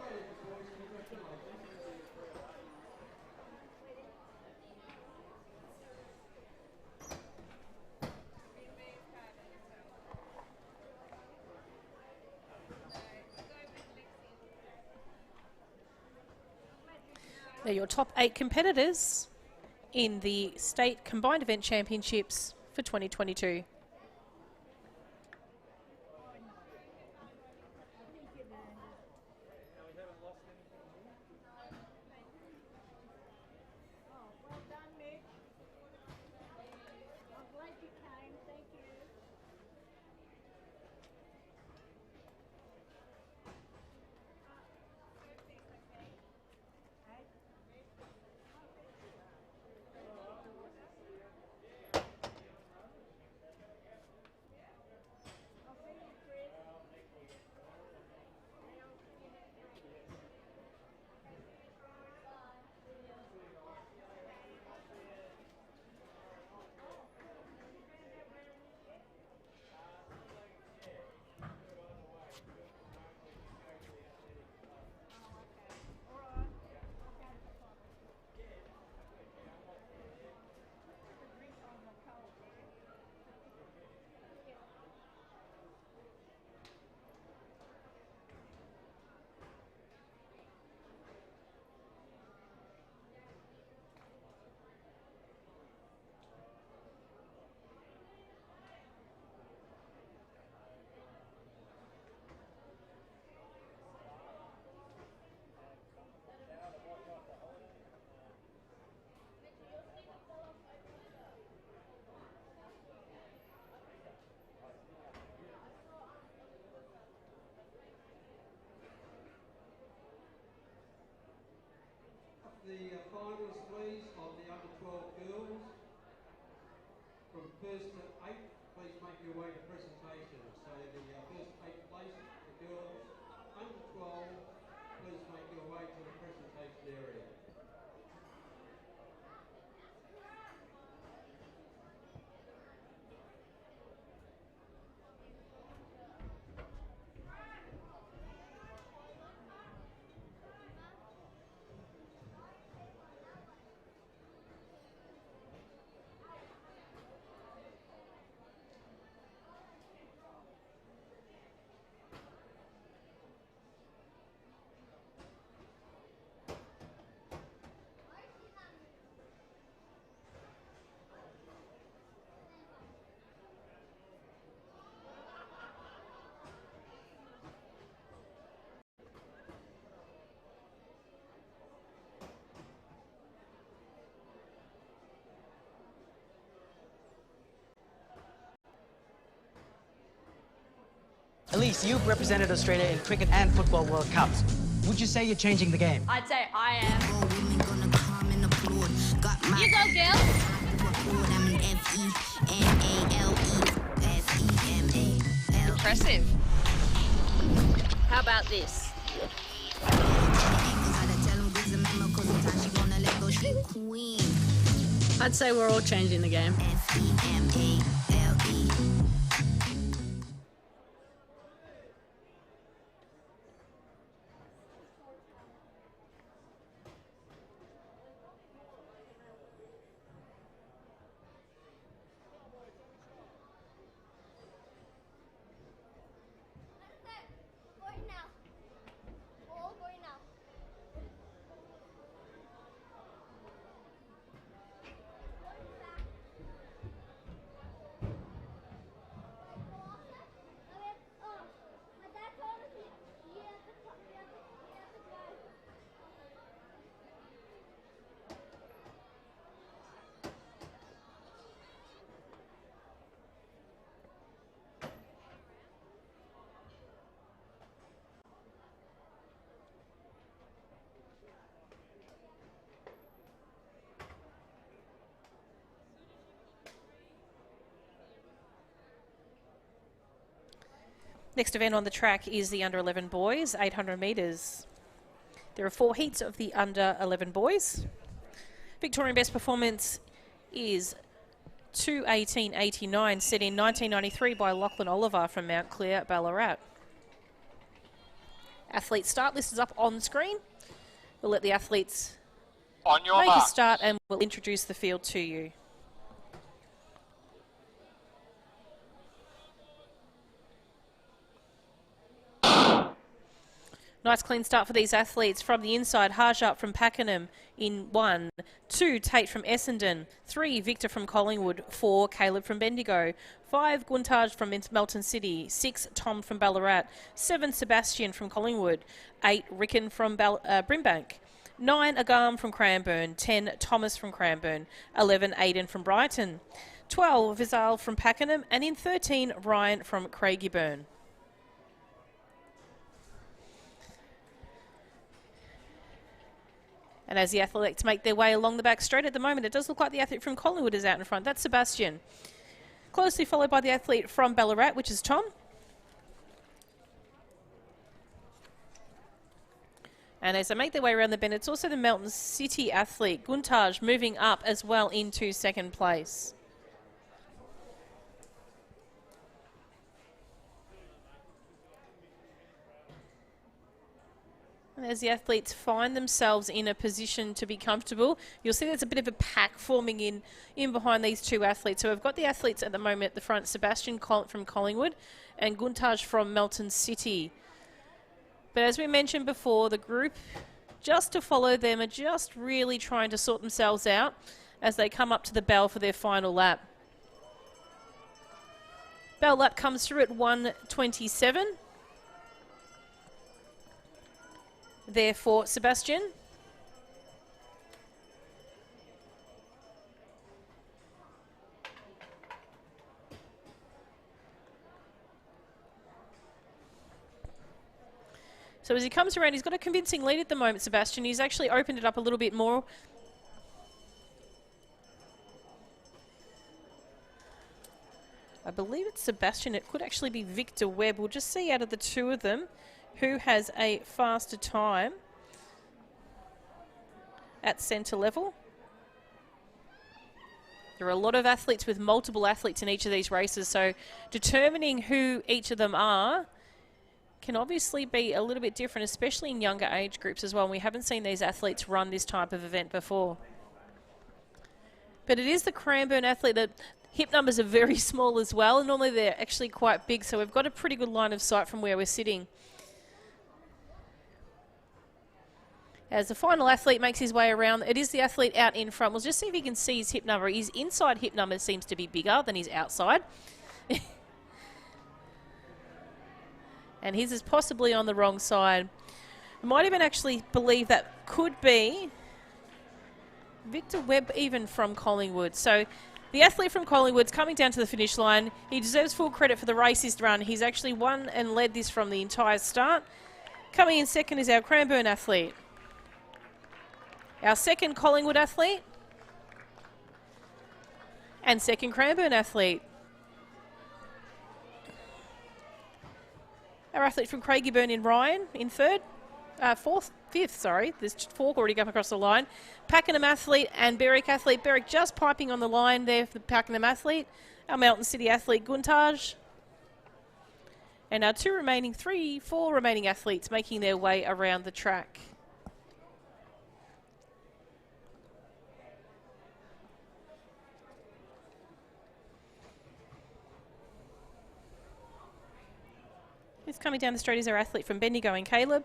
They're your top 8 competitors in the State Combined Event Championships for 2022. The finalists, please, of the under 12 girls. From first to 8th, please make your way to presentation. So the first 8th place, the girls under 12, please make your way to the presentation area. Elise, you've represented Australia in cricket and football World Cups. Would you say you're changing the game? I'd say I am. You go, girls. Impressive. How about this? I'd say we're all changing the game. Next event on the track is the under-11 boys, 800 metres. There are 4 heats of the under-11 boys. Victorian best performance is 2:18.89, set in 1993 by Lachlan Oliver from Mount Clear, Ballarat. Athlete start list is up on screen. We'll let the athletes On your make a mark. start and we'll introduce the field to you. Nice clean start for these athletes. From the inside, Harjat from Pakenham in 1. 2, Tate from Essendon. 3, Victor from Collingwood. 4, Caleb from Bendigo. 5, Guntaj from Melton City. 6, Tom from Ballarat. 7, Sebastian from Collingwood. 8, Rickon from Brimbank. 9, Agam from Cranbourne. 10, Thomas from Cranbourne. 11, Aidan from Brighton. 12, Vizal from Pakenham. And in 13, Ryan from Craigieburn. And as the athletes make their way along the back straight at the moment, it does look like the athlete from Collingwood is out in front. That's Sebastian. Closely followed by the athlete from Ballarat, which is Tom. And as they make their way around the bend, it's also the Melton City athlete, Guntaj, moving up as well into second place. As the athletes find themselves in a position to be comfortable, you'll see there's a bit of a pack forming in behind these 2 athletes. So we've got the athletes at the moment at the front, Sebastian from Collingwood and Guntaj from Melton City. But as we mentioned before, the group just to follow them are just really trying to sort themselves out as they come up to the bell for their final lap. Bell lap comes through at 1:27. There for Sebastian. So as he comes around, he's got a convincing lead at the moment, Sebastian. He's actually opened it up a little bit more. I believe it's Sebastian. It could actually be Victor Webb. We'll just see out of the 2 of them who has a faster time at centre level. There are a lot of athletes with multiple athletes in each of these races, so determining who each of them are can obviously be a little bit different, especially in younger age groups as well. And we haven't seen these athletes run this type of event before. But it is the Cranbourne athlete that hip numbers are very small as well, and normally they're actually quite big, so we've got a pretty good line of sight from where we're sitting. As the final athlete makes his way around, it is the athlete out in front. We'll just see if he can see his hip number. His inside hip number seems to be bigger than his outside. And his is possibly on the wrong side. I might even actually believe that could be Victor Webb even from Collingwood. So The athlete from Collingwood's coming down to the finish line. He deserves full credit for the racist run. He's actually won and led this from the entire start. Coming in second is our Cranbourne athlete. Our second Collingwood athlete. And second Cranbourne athlete. Our athlete from Craigieburn in Ryan in third. Fifth, sorry. There's 4 already come across the line. Pakenham athlete and Berwick athlete. Berwick just piping on the line there for the Pakenham athlete. Our Melton City athlete, Guntaj. And our 4 remaining athletes making their way around the track. Who's coming down the straight is our athlete from Bendigo and Caleb.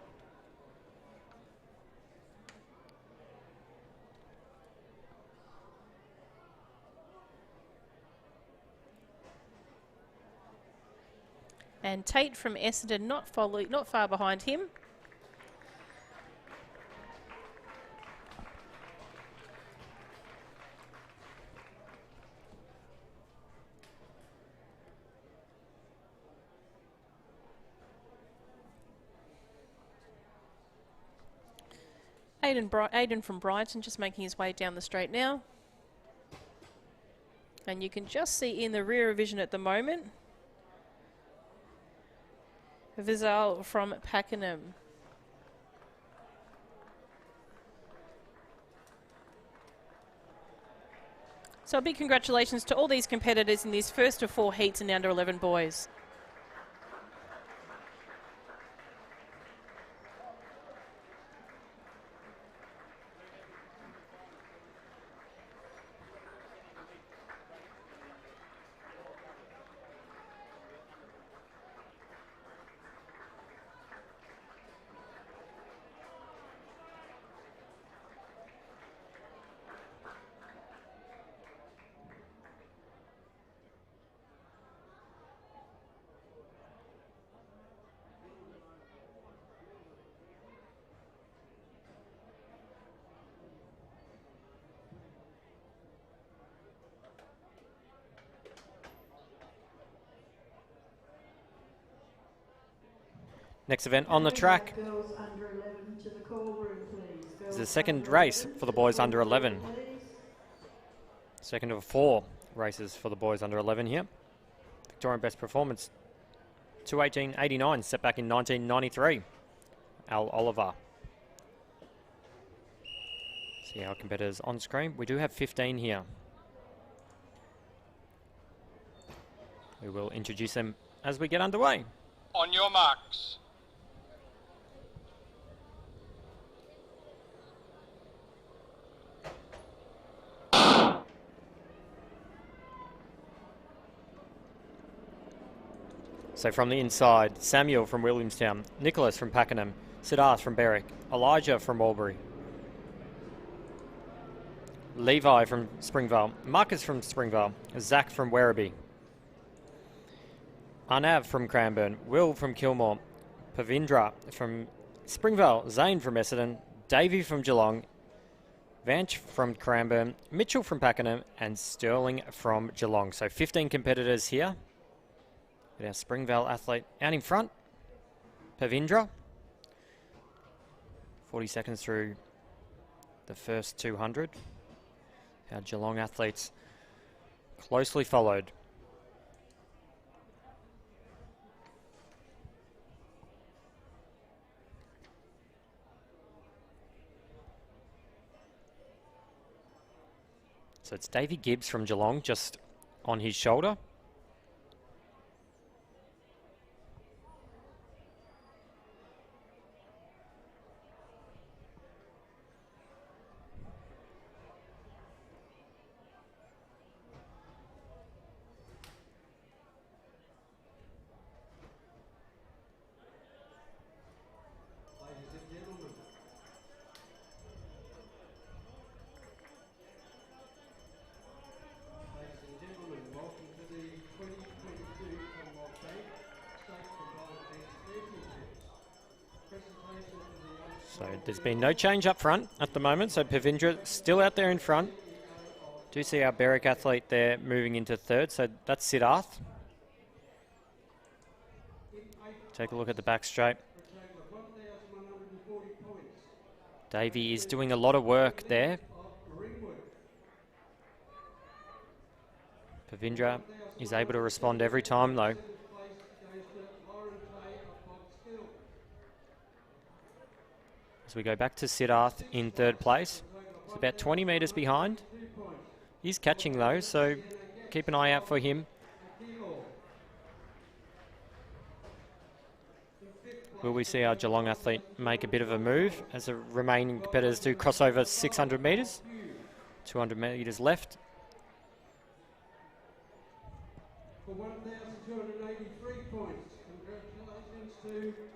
And Tate from Essendon not far behind him. Aiden from Brighton just making his way down the straight now. And you can just see in the rear vision at the moment Vizal from Pakenham. So a big congratulations to all these competitors in these first of 4 heats in the under 11 boys. Next event on the track Girls under 11 to the call room, please. is the second race for the boys under 11. Second of 4 races for the boys under 11 here. Victorian best performance, 2:18.89, set back in 1993. Al Oliver. See our competitors on screen. We do have 15 here. We will introduce them as we get underway. On your marks. So from the inside, Samuel from Williamstown, Nicholas from Pakenham, Siddharth from Berwick, Elijah from Albury, Levi from Springvale, Marcus from Springvale, Zach from Werribee, Arnav from Cranbourne, Will from Kilmore, Pavindra from Springvale, Zane from Essendon, Davey from Geelong, Vanch from Cranbourne, Mitchell from Pakenham, and Sterling from Geelong. So 15 competitors here. With our Springvale athlete out in front, Pavindra. 40 seconds through the first 200. Our Geelong athletes closely followed. So it's Davey Gibbs from Geelong just on his shoulder. So there's been no change up front at the moment. So Pavindra still out there in front, Do see our Berwick athlete there moving into third, so that's Siddharth. Take a look at the back straight. Davey is doing a lot of work there. Pavindra is able to respond every time though. As we go back to Siddharth in third place. It's about 20 metres behind. He's catching though, so keep an eye out for him. Will we see our Geelong athlete make a bit of a move as the remaining competitors do cross over 600 metres? 200 metres left.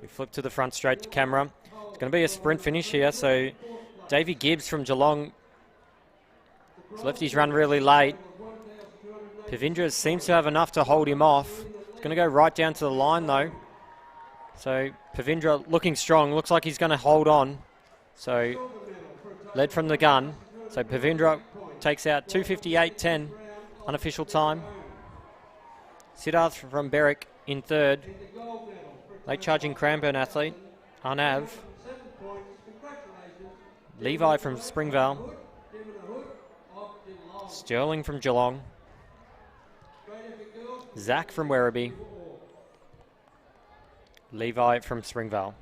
We flip to the front straight to camera. It's going to be a sprint finish here, so Davey Gibbs from Geelong has left his run really late. Pavindra seems to have enough to hold him off. It's going to go right down to the line though. So Pavindra looking strong, looks like he's going to hold on. So led from the gun. So Pavindra takes out 2:58.10, unofficial time. Siddharth from Berwick in third. Late charging Cranbourne athlete, Arnav. Levi from Springvale. Sterling from Geelong. Zach from Werribee. Levi from Springvale.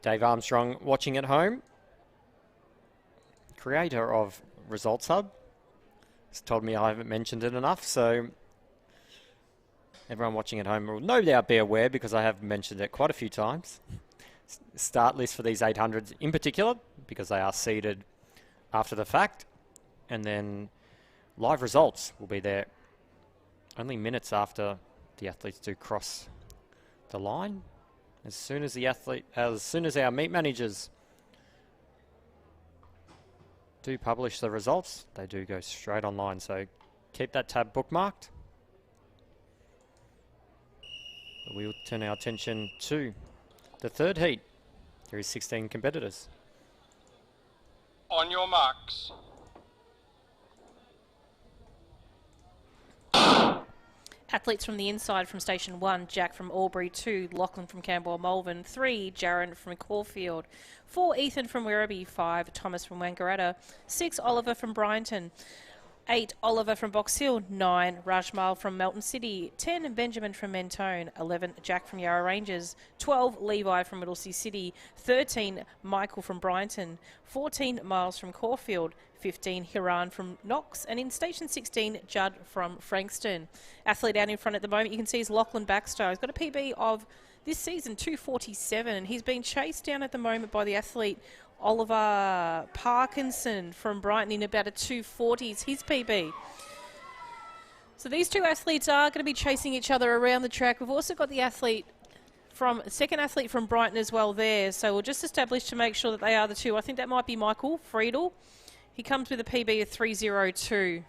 Dave Armstrong watching at home, creator of Results Hub. He's told me I haven't mentioned it enough, so everyone watching at home will no doubt be aware because I have mentioned it quite a few times. Start list for these 800s in particular, because they are seeded after the fact, and then live results will be there only minutes after the athletes do cross the line. As soon as our meet managers do publish the results, they do go straight online. So keep that tab bookmarked. We'll turn our attention to the third heat. There is 16 competitors. On your marks. Athletes from the inside from Station 1, Jack from Albury. 2, Lachlan from Camberwell Malvern. 3, Jaron from Caulfield. 4, Ethan from Werribee. 5, Thomas from Wangaratta. 6, Oliver from Bryanton. 8, Oliver from Box Hill. 9, Rajmal from Melton City. 10, Benjamin from Mentone. 11, Jack from Yarra Rangers. 12, Levi from Middlesea City. 13, Michael from Bryanton. 14, Miles from Caulfield. 15, Hiran from Knox. And in Station 16, Judd from Frankston. Athlete out in front at the moment, you can see is Lachlan Baxter. He's got a PB of this season 2:47, and he's been chased down at the moment by the athlete Oliver Parkinson from Brighton in about a 2:40. It's his PB. So these two athletes are going to be chasing each other around the track. We've also got the second athlete from Brighton as well there. So we'll just establish to make sure that they are the two. I think that might be Michael Friedel. He comes with a PB of 3:02.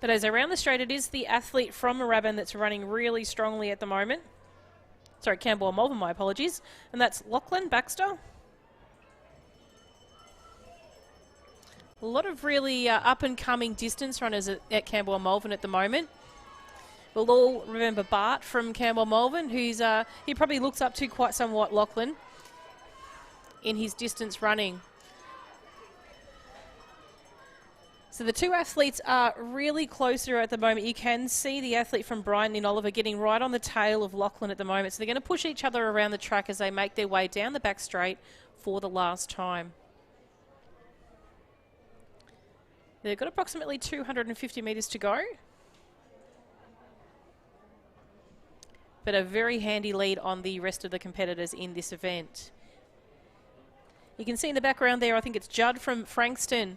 But as around the straight, it is the athlete from Moorabbin that's running really strongly at the moment. Sorry, Camberwell Malvern, my apologies. And that's Lachlan Baxter. A lot of really up-and-coming distance runners at Camberwell Malvern at the moment. We'll all remember Bart from Camberwell Malvern, who's he probably looks up to quite somewhat Lachlan in his distance running. So the two athletes are really closer at the moment. You can see the athlete from Brighton in Oliver getting right on the tail of Lachlan at the moment. So they're going to push each other around the track as they make their way down the back straight for the last time. They've got approximately 250 metres to go. But a very handy lead on the rest of the competitors in this event. You can see in the background there, I think it's Judd from Frankston,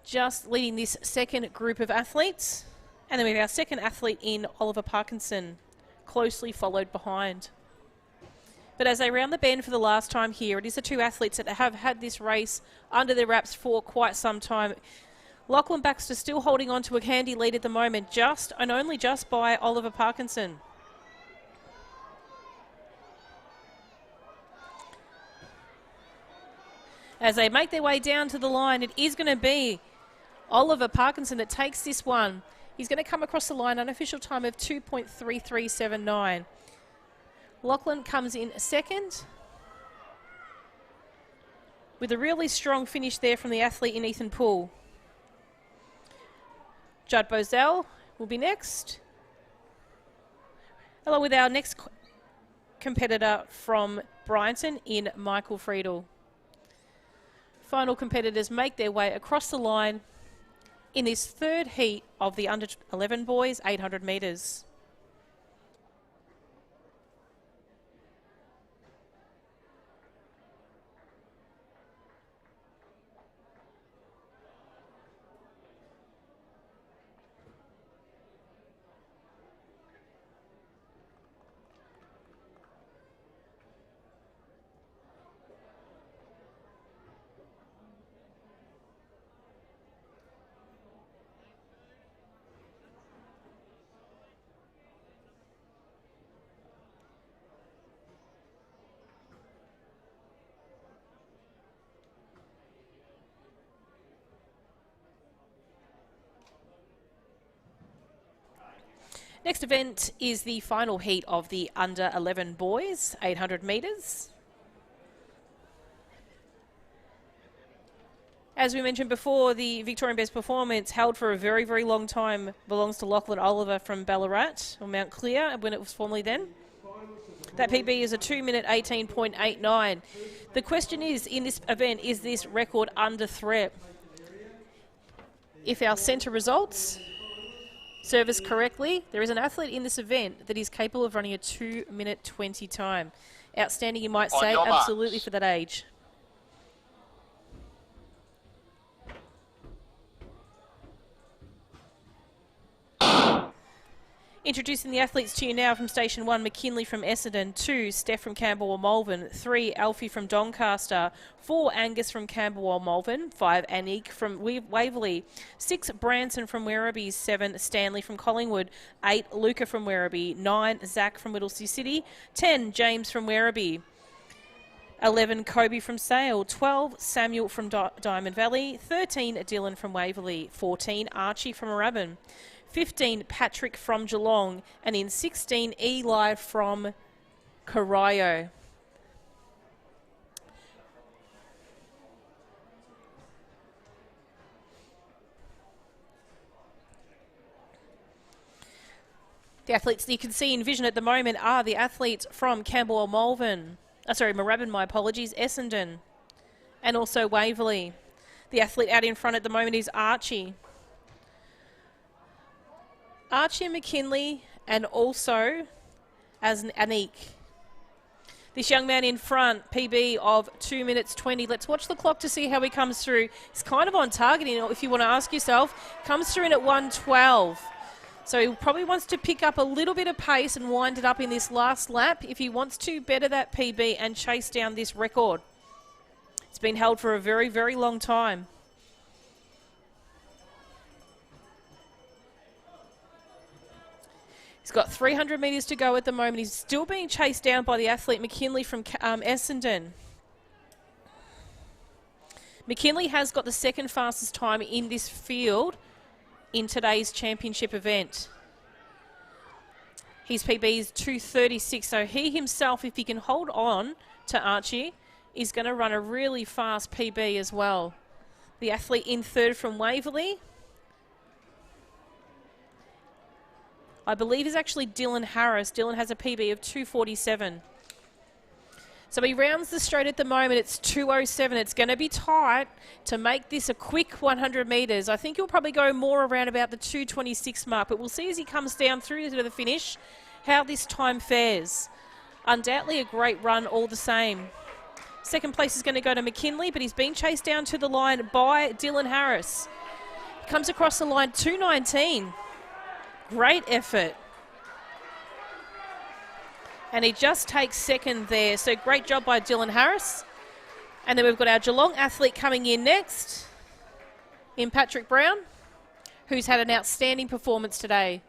just leading this second group of athletes. And then we have our second athlete in Oliver Parkinson, closely followed behind. But as they round the bend for the last time here, it is the two athletes that have had this race under their wraps for quite some time. Lachlan Baxter still holding on to a handy lead at the moment, just and only just by Oliver Parkinson. As they make their way down to the line, it is going to be Oliver Parkinson that takes this one. He's going to come across the line, unofficial time of 2.3379. Lachlan comes in second, with a really strong finish there from the athlete in Ethan Poole. Judd Bozell will be next, along with our next competitor from Bryanton in Michael Friedel. Final competitors make their way across the line in this third heat of the under 11 boys 800 metres. Next event is the final heat of the under 11 boys, 800 metres. As we mentioned before, the Victorian Best Performance, held for a very, very long time, belongs to Lachlan Oliver from Ballarat, or Mount Clear, when it was formerly then. That PB is a 2 minute 18.89. The question is, in this event, is this record under threat? If our centre results service correctly, there is an athlete in this event that is capable of running a 2 minute 20 time. Outstanding, you might say, absolutely, for that age. Introducing the athletes to you now from Station 1, McKinley from Essendon, 2, Steph from Camberwell Malvern, 3, Alfie from Doncaster, 4, Angus from Camberwell Malvern, 5, Anik from Waverley, 6, Branson from Werribee, 7, Stanley from Collingwood, 8, Luca from Werribee, 9, Zach from Whittlesea City, 10, James from Werribee, 11, Kobe from Sale, 12, Samuel from Diamond Valley, 13, Dylan from Waverley, 14, Archie from Moorabbin, 15, Patrick from Geelong, and in 16, Eli from Corio. The athletes that you can see in vision at the moment are the athletes from Camberwell Malvern, Moorabbin, my apologies, Essendon, and also Waverley. The athlete out in front at the moment is Archie. Archie and McKinley, and also as an Anik. This young man in front, PB of 2 minutes 20. Let's watch the clock to see how he comes through. He's kind of on target, if you want to ask yourself. Comes through in at 1:12. So he probably wants to pick up a little bit of pace and wind it up in this last lap if he wants to better that PB and chase down this record. It's been held for a very, very long time. He's got 300 metres to go at the moment. He's still being chased down by the athlete McKinley from Essendon. McKinley has got the second fastest time in this field in today's championship event. His PB is 2:36, so he himself, if he can hold on to Archie, is going to run a really fast PB as well. The athlete in third from Waverley, I believe, is actually Dylan Harris. Dylan has a PB of 2:47. So he rounds the straight at the moment. It's 2:07. It's going to be tight to make this a quick 100 metres. I think he'll probably go more around about the 2:26 mark, but we'll see as he comes down through to the finish how this time fares. Undoubtedly a great run all the same. Second place is going to go to McKinley, but he's being chased down to the line by Dylan Harris. Comes across the line 2:19. Great effort. And he just takes second there. So great job by Dylan Harris. And then we've got our Geelong athlete coming in next in Patrick Brown, who's had an outstanding performance today.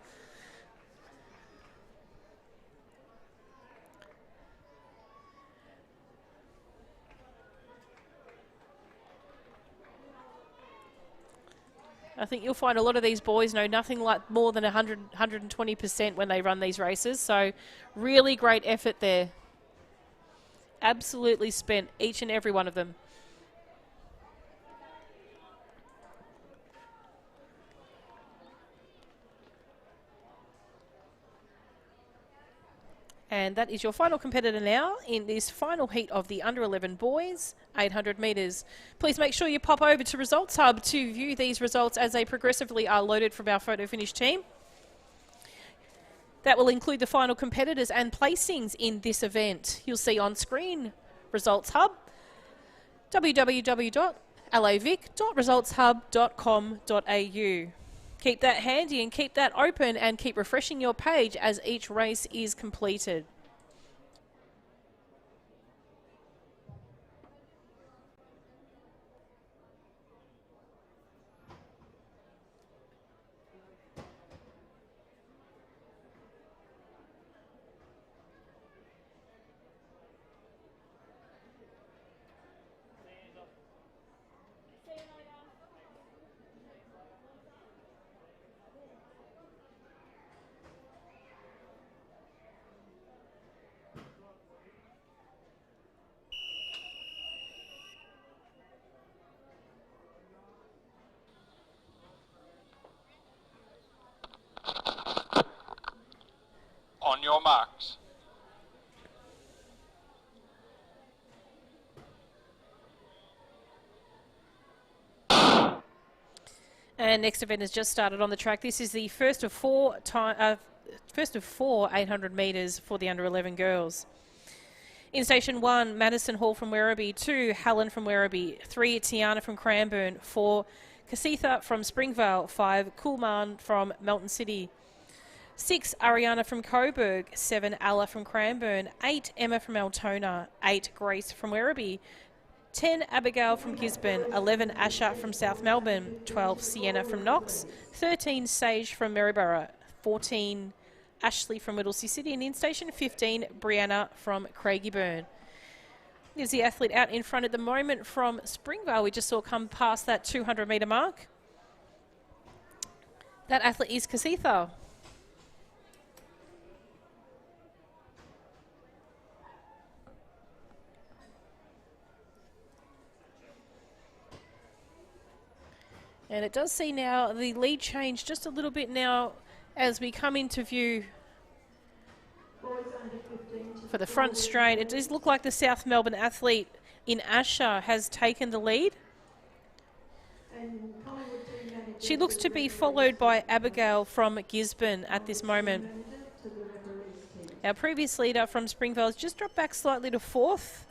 I think you'll find a lot of these boys know nothing like more than 120% when they run these races. So really great effort there. Absolutely spent each and every one of them. And that is your final competitor now in this final heat of the under 11 boys, 800 metres. Please make sure you pop over to Results Hub to view these results as they progressively are loaded from our photo finish team. That will include the final competitors and placings in this event. You'll see on screen Results Hub, www.lavic.resultshub.com.au. Keep that handy and keep that open and keep refreshing your page as each race is completed. On your marks. And next event has just started on the track. This is the first of four 800 metres for the under 11 girls. In station 1, Madison Hall from Werribee, 2, Helen from Werribee, 3, Tiana from Cranbourne, 4, Casitha from Springvale, 5, Coolman from Melton City, 6, Ariana from Coburg, 7, Alla from Cranbourne, 8, Emma from Altona, 8, Grace from Werribee, 10, Abigail from Gisborne, 11, Asha from South Melbourne, 12, Sienna from Knox, 13, Sage from Maryborough, 14, Ashley from Whittlesea City, and in station 15, Brianna from Craigieburn. There's the athlete out in front at the moment from Springvale. We just saw come past that 200 metre mark. That athlete is Casitha. And it does see now the lead change just a little bit now as we come into view for the front straight. It does look like the South Melbourne athlete in Asha has taken the lead. She looks to be followed by Abigail from Gisborne at this moment. Our previous leader from Springvale has just dropped back slightly to 4th.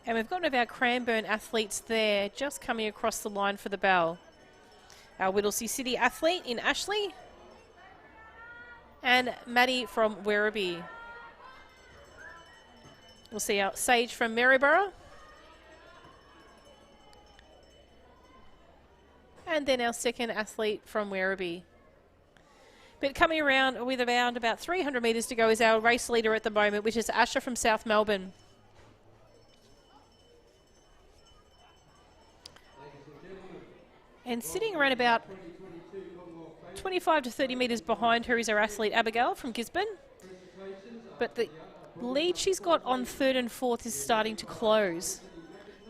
And we've got one of our Cranbourne athletes there just coming across the line for the bell. Our Whittlesea City athlete in Ashley. And Maddie from Werribee. We'll see our Sage from Maryborough. And then our second athlete from Werribee. But coming around with around about 300 metres to go is our race leader at the moment, which is Asha from South Melbourne. And sitting around about 25 to 30 metres behind her is our athlete Abigail from Gisborne. But the lead she's got on 3rd and 4th is starting to close.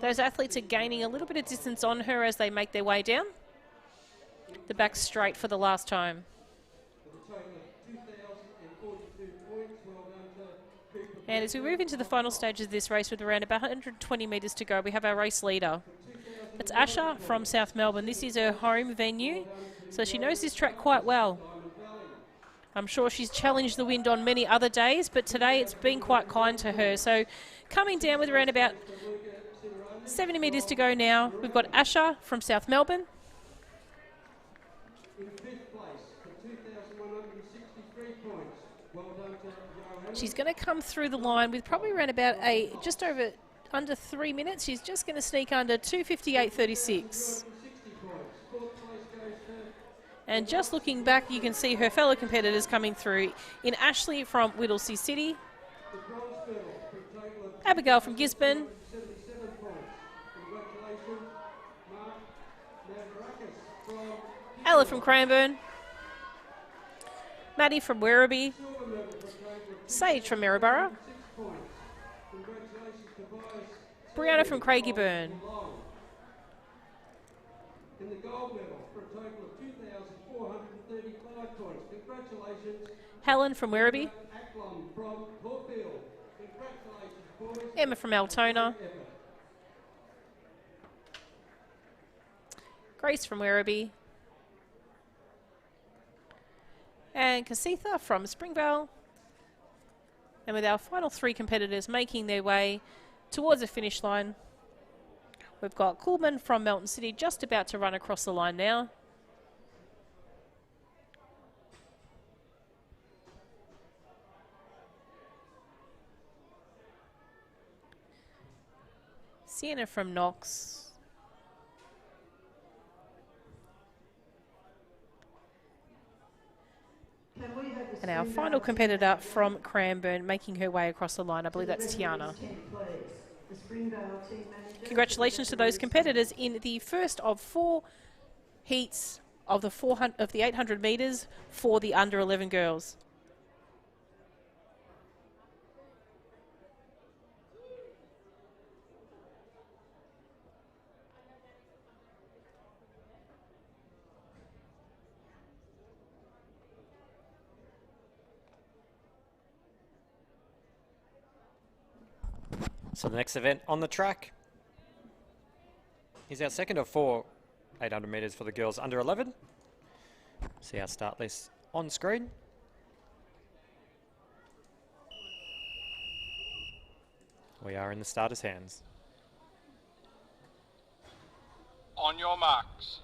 Those athletes are gaining a little bit of distance on her as they make their way down the back straight for the last time. And as we move into the final stage of this race with around about 120 metres to go, we have our race leader. It's Asha from South Melbourne. This is her home venue, so she knows this track quite well. I'm sure she's challenged the wind on many other days, but today it's been quite kind to her. So coming down with around about 70 metres to go now, we've got Asha from South Melbourne. In fifth place for 2,163 points. Well done to Johanna. She's going to come through the line with probably around about just over under 3 minutes. She's just going to sneak under 2:58.36. And just looking back, you can see her fellow competitors coming through in Ashley from Whittlesea City, Abigail from Gisborne, Ella from Cranbourne, Maddie from Werribee, Sage from Maryborough, Brianna from Craigieburn, In the gold medal for a total of 2,435 points. Congratulations. Helen from Werribee, Acklam from Caulfield. Congratulations, boys. Emma from Altona, Grace from Werribee, and Casitha from Springvale. And with our final 3 competitors making their way towards the finish line, we've got Coolman from Melton City just about to run across the line now. Sienna from Knox. And our final competitor from Cranbourne making her way across the line. I believe that's Tiana. Congratulations to those competitors in the first of 4 heats of the 800 metres for the under 11 girls. So the next event on the track is our second of 4 800 metres for the girls under 11. See our start list on screen. We are in the starters' hands. On your marks.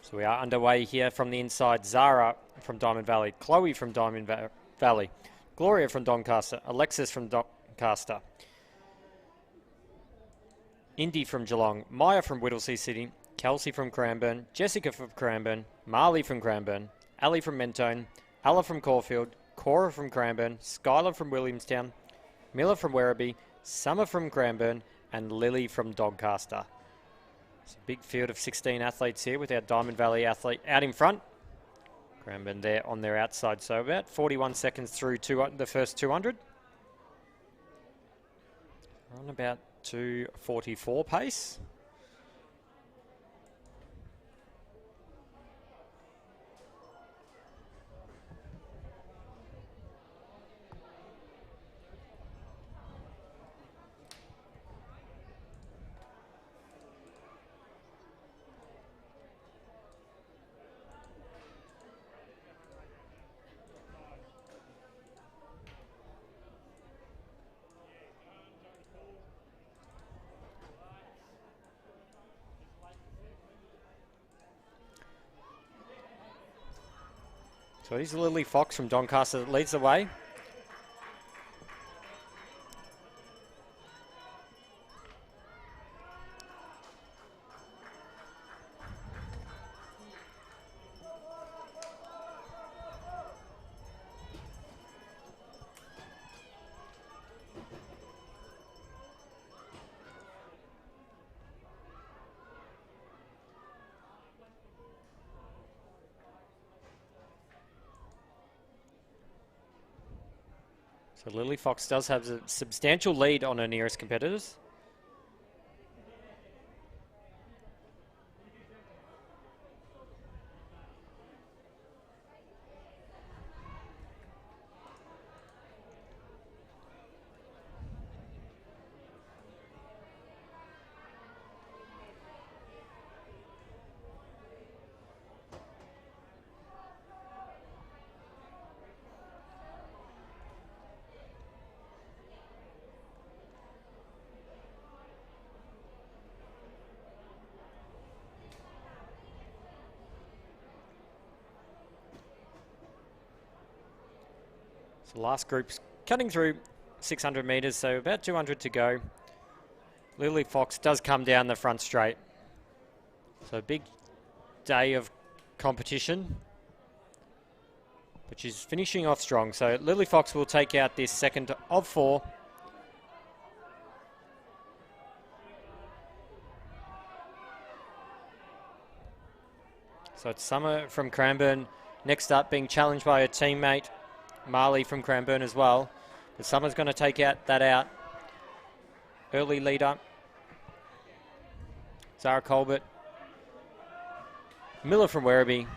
So we are underway here from the inside. Zara from Diamond Valley, Chloe from Diamond Valley, Gloria from Doncaster, Alexis from Doncaster, Indy from Geelong, Maya from Whittlesea City, Kelsey from Cranbourne, Jessica from Cranbourne, Marley from Cranbourne, Ali from Mentone, Ella from Caulfield, Cora from Cranbourne, Skylar from Williamstown, Miller from Werribee, Summer from Cranbourne, and Lily from Doncaster. It's a big field of 16 athletes here with our Diamond Valley athlete out in front. Cranbourne there on their outside, so about 41 seconds through the first 200. We're on about 2:44 pace. So here's Lily Fox from Doncaster that leads the way. So Lily Fox does have a substantial lead on her nearest competitors. So last group's cutting through 600 metres, so about 200 to go. Lily Fox does come down the front straight. So a big day of competition. But she's finishing off strong. So Lily Fox will take out this second of 4. So it's Summer from Cranbourne next up, being challenged by her teammate Marley from Cranbourne as well. But Summer's going to take that out. Early leader, Zara Colbert. Miller from Werribee.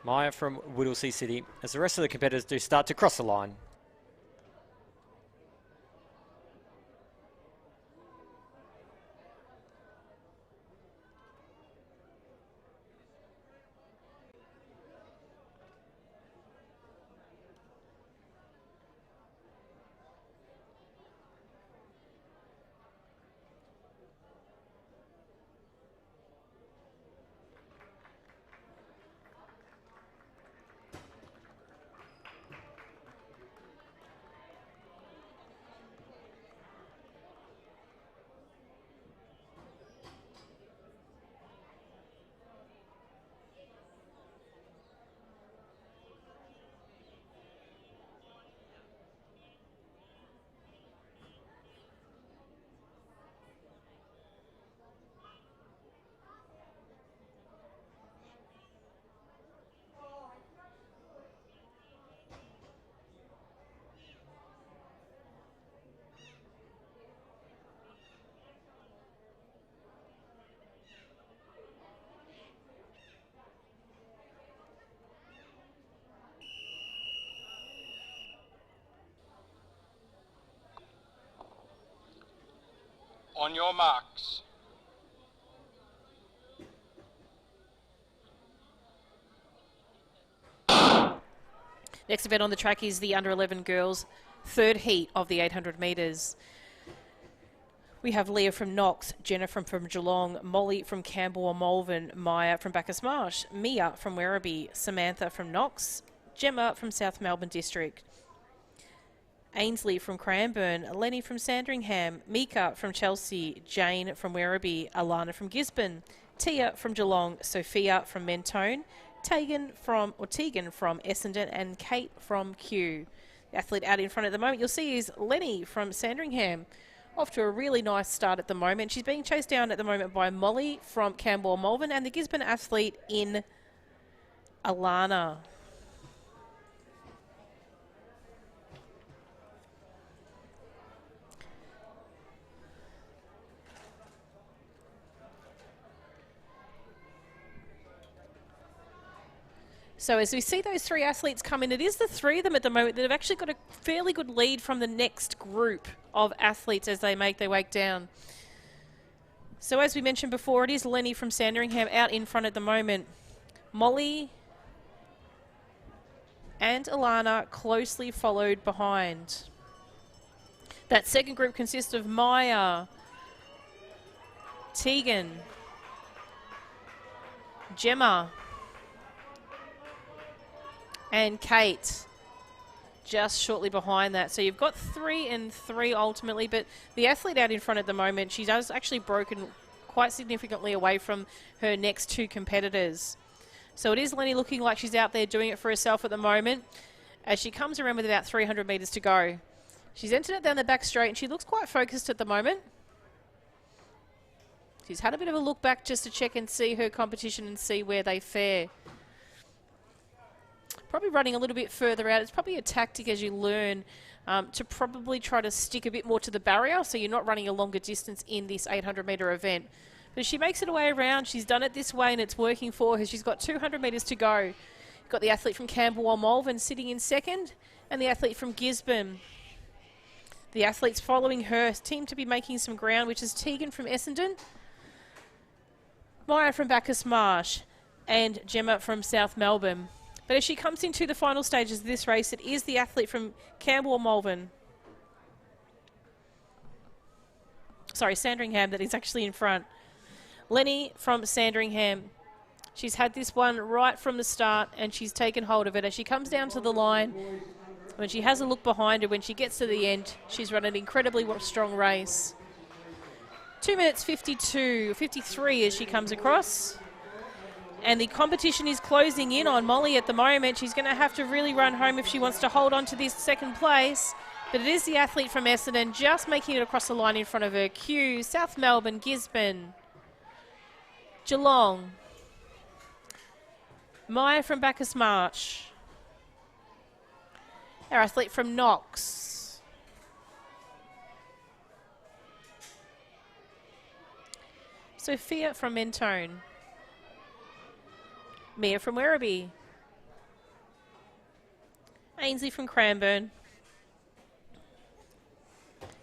Maya from Whittlesea City, as the rest of the competitors do start to cross the line. On your marks. Next event on the track is the under 11 girls, third heat of the 800 metres. We have Leah from Knox, Jenna from Geelong, Molly from Campbell or Malvern, Maya from Bacchus Marsh, Mia from Werribee, Samantha from Knox, Gemma from South Melbourne District, Ainsley from Cranbourne, Lenny from Sandringham, Mika from Chelsea, Jane from Werribee, Alana from Gisborne, Tia from Geelong, Sophia from Mentone, Tegan from Essendon, and Kate from Kew. The athlete out in front at the moment you'll see is Lenny from Sandringham. Off to a really nice start at the moment. She's being chased down at the moment by Molly from Campbell Malvern and the Gisborne athlete in Alana. So as we see those three athletes come in, it is the three of them at the moment that have actually got a fairly good lead from the next group of athletes as they make their way down. So as we mentioned before, it is Lenny from Sandringham out in front at the moment. Molly and Alana closely followed behind. That second group consists of Maya, Tegan, Gemma, and Kate just shortly behind that. So you've got 3 and 3 ultimately, but the athlete out in front at the moment, she does actually broken quite significantly away from her next 2 competitors. So it is Lenny looking like she's out there doing it for herself at the moment as she comes around with about 300 metres to go. She's entered it down the back straight and she looks quite focused at the moment. She's had a bit of a look back just to check and see her competition and see where they fare. Probably running a little bit further out. It's probably a tactic as you learn to probably try to stick a bit more to the barrier so you're not running a longer distance in this 800 metre event. But she makes it a way around. She's done it this way and it's working for her. She's got 200 metres to go. You've got the athlete from Campbell or Malvern sitting in second and the athlete from Gisborne. The athletes following her seem to be making some ground, which is Tegan from Essendon, Maya from Bacchus Marsh and Gemma from South Melbourne. But as she comes into the final stages of this race, it is the athlete from Campbell or Malvern. Sorry, Sandringham that is actually in front. Lenny from Sandringham. She's had this one right from the start, and she's taken hold of it. As she comes down to the line, when she has a look behind her, when she gets to the end, she's run an incredibly strong race. 2 minutes 53 as she comes across. And the competition is closing in on Molly at the moment. She's going to have to really run home if she wants to hold on to this second place. But it is the athlete from Essendon just making it across the line in front of her. Kew, South Melbourne, Gisborne, Geelong. Maya from Bacchus Marsh. Our athlete from Knox. Sophia from Mentone. Mia from Werribee. Ainsley from Cranbourne.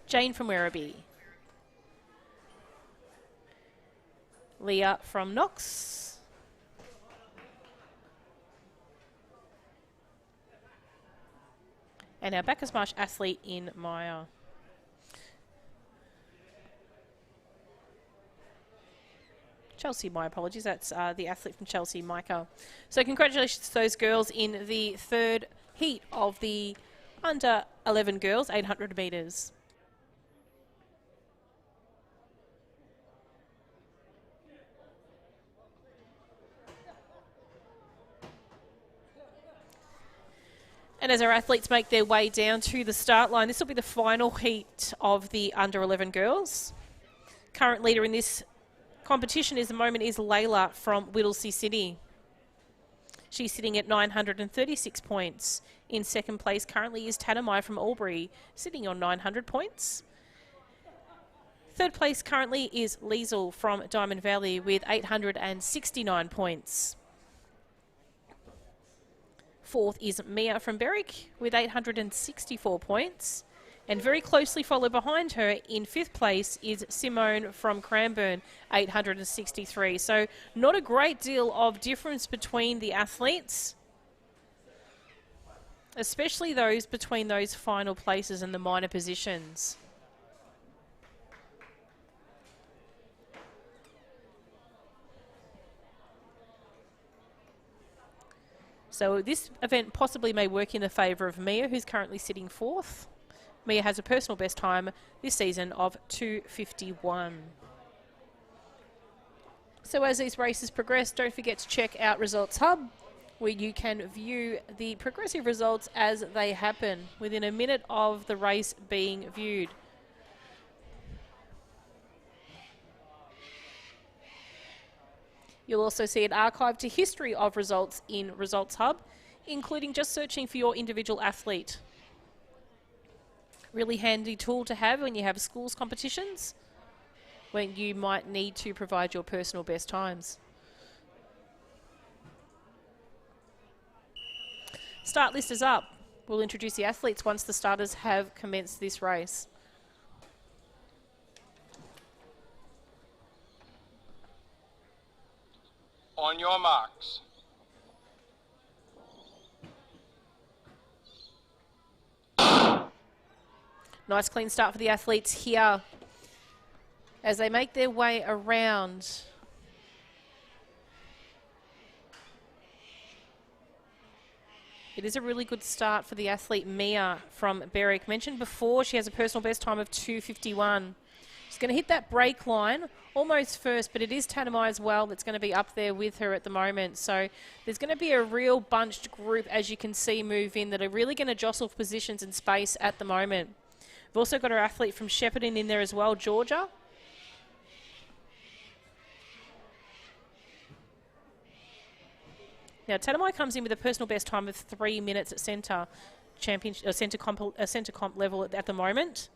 Jane from Werribee. Leah from Knox. And our Bacchus Marsh athlete in Maya. Chelsea, my apologies. That's the athlete from Chelsea, Micah. So congratulations to those girls in the third heat of the under 11 girls, 800 metres. And as our athletes make their way down to the start line, this will be the final heat of the under 11 girls. Current leader in this competition is Layla from Whittlesea City. She's sitting at 936 points. In second place currently is Tanamai from Albury, sitting on 900 points. Third place currently is Liesel from Diamond Valley with 869 points. Fourth is Mia from Berwick with 864 points. And very closely followed behind her in fifth place is Simone from Cranbourne, 863. So not a great deal of difference between the athletes, especially those between those final places and the minor positions. So this event possibly may work in the favour of Mia, who's currently sitting fourth. Mia has a personal best time this season of 2:51. So as these races progress, don't forget to check out Results Hub, where you can view the progressive results as they happen within a minute of the race being viewed. You'll also see an archive to history of results in Results Hub, including just searching for your individual athlete. Really handy tool to have when you have schools competitions, when you might need to provide your personal best times. Start list is up. We'll introduce the athletes once the starters have commenced this race. On your marks. Nice clean start for the athletes here as they make their way around. It is a really good start for the athlete Mia from Berwick. Mentioned before, she has a personal best time of 2:51. She's going to hit that break line almost first, but it is Tanamai as well that's going to be up there with her at the moment. So there's going to be a real bunched group, as you can see, move in that are really going to jostle for positions and space at the moment. We've also got our athlete from Shepparton in there as well, Georgia. Now, Tanamai comes in with a personal best time of 3 minutes at centre comp level at the moment.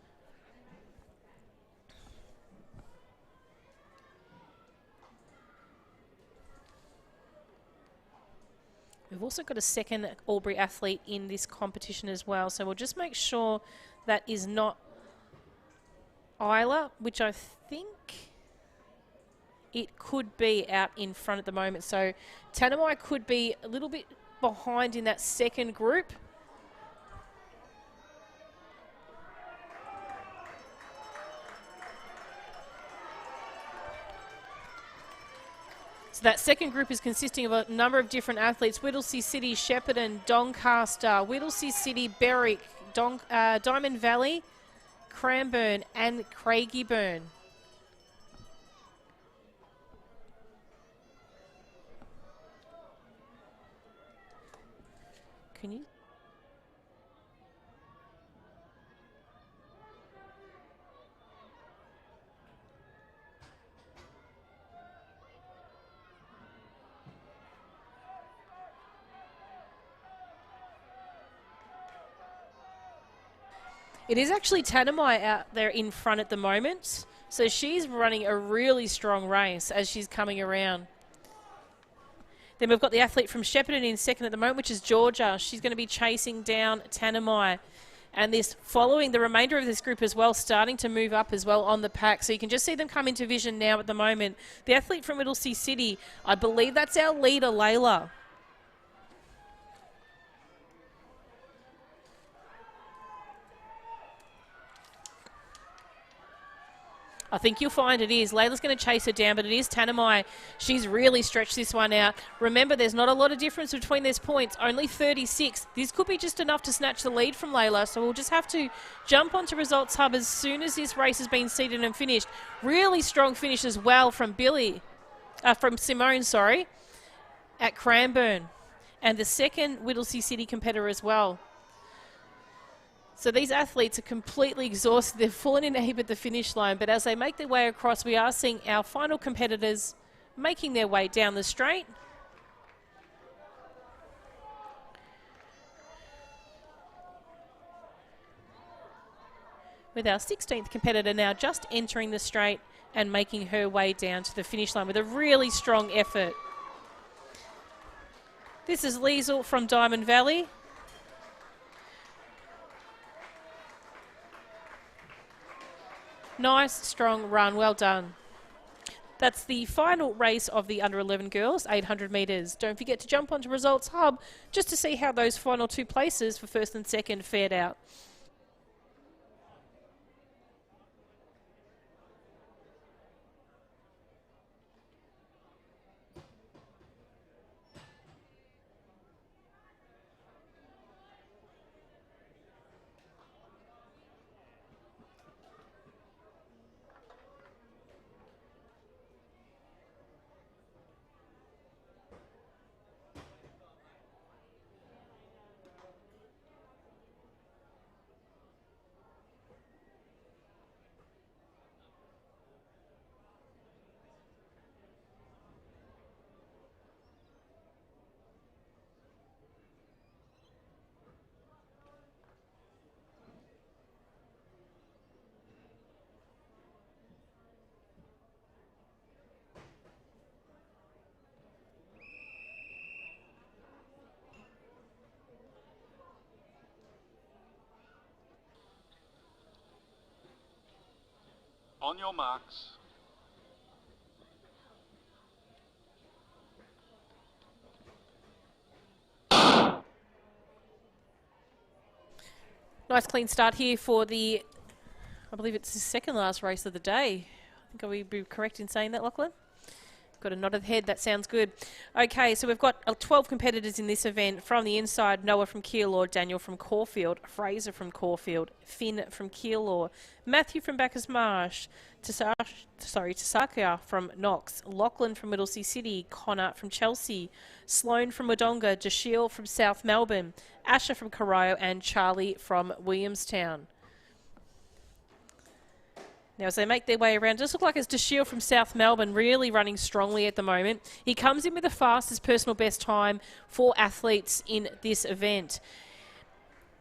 We've also got a second Albury athlete in this competition as well, so we'll just make sure that is not Isla, which I think it could be out in front at the moment. So Tanamai could be a little bit behind in that second group. So that second group is consisting of a number of different athletes: Whittlesea City, Shepparton, Doncaster, Whittlesea City, Berwick, Diamond Valley, Cranbourne and Craigieburn. Can you? It is actually Tanamai out there in front at the moment. So she's running a really strong race as she's coming around. Then we've got the athlete from Shepparton in second at the moment, which is Georgia. She's going to be chasing down Tanamai. And this following the remainder of this group as well, starting to move up as well on the pack. So you can just see them come into vision now at the moment. The athlete from Whittlesea City, I believe that's our leader, Layla. I think you'll find it is. Layla's going to chase her down, but it is Tanamai. She's really stretched this one out. Remember, there's not a lot of difference between these points, only 36. This could be just enough to snatch the lead from Layla, so we'll just have to jump onto Results Hub as soon as this race has been seeded and finished. Really strong finish as well from Simone, at Cranbourne. And the second Whittlesea City competitor as well. So these athletes are completely exhausted. They've fallen in a heap at the finish line, but as they make their way across, we are seeing our final competitors making their way down the straight. With our 16th competitor now just entering the straight and making her way down to the finish line with a really strong effort. This is Liesl from Diamond Valley. Nice, strong run. Well done. That's the final race of the under 11 girls, 800 metres. Don't forget to jump onto Results Hub just to see how those final two places for first and second fared out. On your marks. Nice clean start here for the, I believe it's the second last race of the day. I think I would be correct in saying that, Lachlan? Got a nod of the head. That sounds good. Okay, so we've got 12 competitors in this event. From the inside, Noah from Keilor, Daniel from Caulfield, Fraser from Caulfield, Finn from Keilor, Matthew from Bacchus Marsh, Tasaka from Knox, Lachlan from Whittlesea City, Connor from Chelsea, Sloane from Wodonga, Jashiel from South Melbourne, Asher from Corio, and Charlie from Williamstown. Now, as they make their way around, just look like it's Dashiel from South Melbourne, really running strongly at the moment. He comes in with the fastest personal best time for athletes in this event.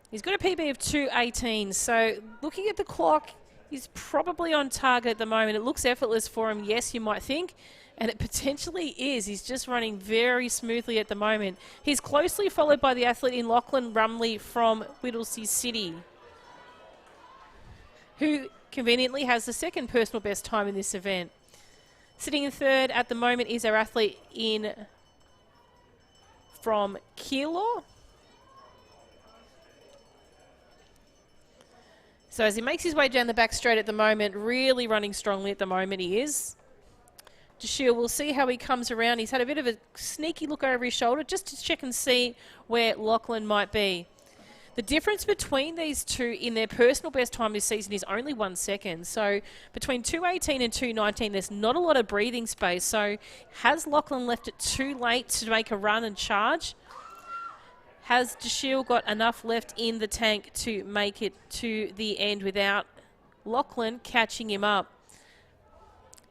He's got a PB of 2:18, so looking at the clock, he's probably on target at the moment. It looks effortless for him, yes, you might think, and it potentially is. He's just running very smoothly at the moment. He's closely followed by the athlete in Lachlan Rumley from Whittlesea City, who conveniently has the second personal best time in this event. Sitting in third at the moment is our athlete from Keilor. So as he makes his way down the back straight at the moment, really running strongly at the moment he is. DeShiel, we'll see how he comes around. He's had a bit of a sneaky look over his shoulder just to check and see where Lachlan might be. The difference between these two in their personal best time this season is only 1 second. So between 2:18 and 2:19, there's not a lot of breathing space. So has Lachlan left it too late to make a run and charge? Has DeShiel got enough left in the tank to make it to the end without Lachlan catching him up?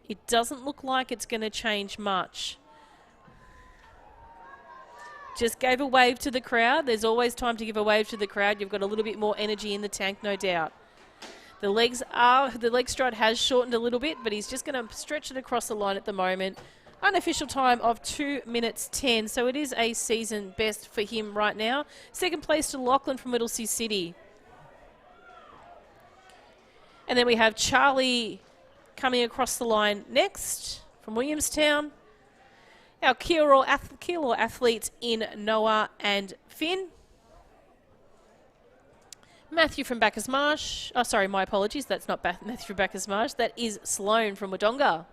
It doesn't look like it's going to change much. Just gave a wave to the crowd. There's always time to give a wave to the crowd. You've got a little bit more energy in the tank, no doubt. The leg stride has shortened a little bit, but he's just going to stretch it across the line at the moment. Unofficial time of 2 minutes 10, so it is a season best for him right now. Second place to Lachlan from Whittlesea City. And then we have Charlie coming across the line next from Williamstown. Our Keilor athletes in Noah and Finn. Matthew from Bacchus Marsh. Oh, sorry, my apologies. That's not Matthew from Bacchus Marsh. That is Sloane from Wodonga.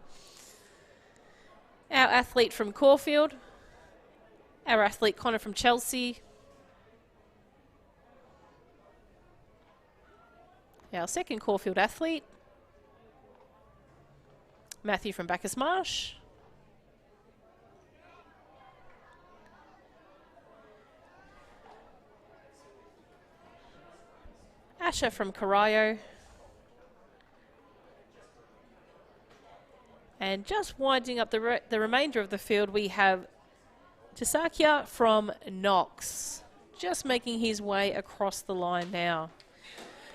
Our athlete from Caulfield. Our athlete Connor from Chelsea. Our second Caulfield athlete, Matthew from Bacchus Marsh. Asher from Corio. And just winding up the remainder of the field, we have Tisakia from Knox, just making his way across the line now.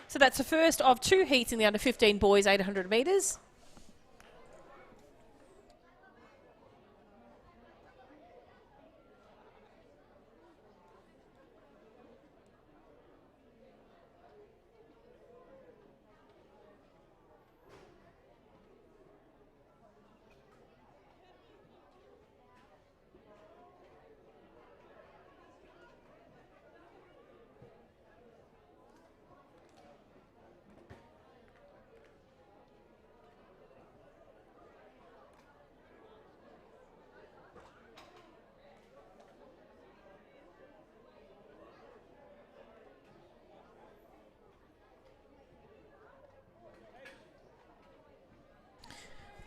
So that's the first of 2 heats in the under-15 boys 800 metres.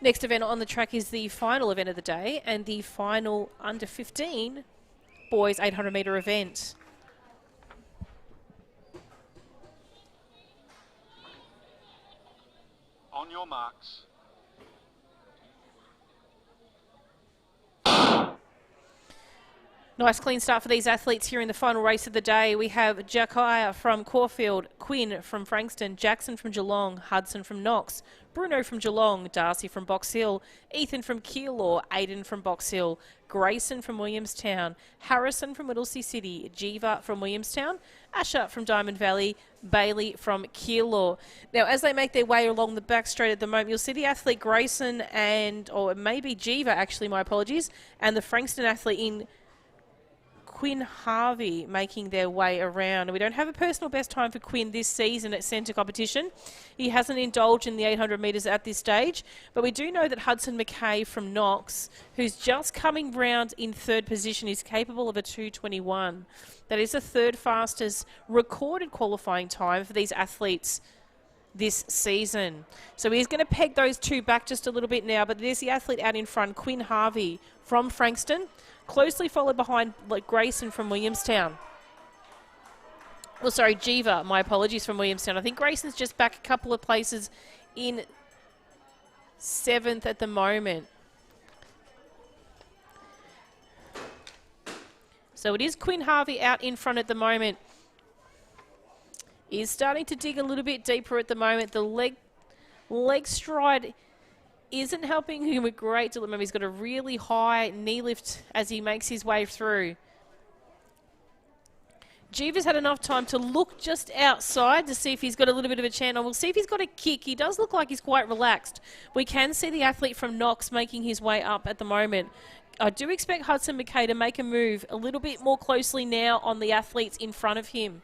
Next event on the track is the final event of the day and the final under-15 boys 800 metre event. On your marks. Nice clean start for these athletes here in the final race of the day. We have Jakaya from Caulfield, Quinn from Frankston, Jackson from Geelong, Hudson from Knox, Bruno from Geelong, Darcy from Box Hill, Ethan from Keilor, Aiden from Box Hill, Grayson from Williamstown, Harrison from Whittlesea City, Jiva from Williamstown, Asher from Diamond Valley, Bailey from Keilor. Now, as they make their way along the back straight at the moment, you'll see the athlete Grayson and, or maybe Jiva actually, my apologies, and the Frankston athlete in Quinn Harvey making their way around. We don't have a personal best time for Quinn this season at centre competition. He hasn't indulged in the 800 metres at this stage, but we do know that Hudson McKay from Knox, who's just coming round in third position, is capable of a 2:21. That is the third fastest recorded qualifying time for these athletes this season. So he's going to peg those two back just a little bit now, but there's the athlete out in front, Quinn Harvey from Frankston, closely followed behind Grayson from Williamstown. Well, sorry, Jiva, my apologies, from Williamstown. I think Grayson's just back a couple of places in 7th at the moment. So it is Quinn Harvey out in front at the moment. He's starting to dig a little bit deeper at the moment. The leg stride isn't helping him with great deal. Remember, he's got a really high knee lift as he makes his way through. Jiva's had enough time to look just outside to see if he's got a little bit of a chance. We'll see if he's got a kick. He does look like he's quite relaxed. We can see the athlete from Knox making his way up at the moment. I do expect Hudson McKay to make a move a little bit more closely now on the athletes in front of him.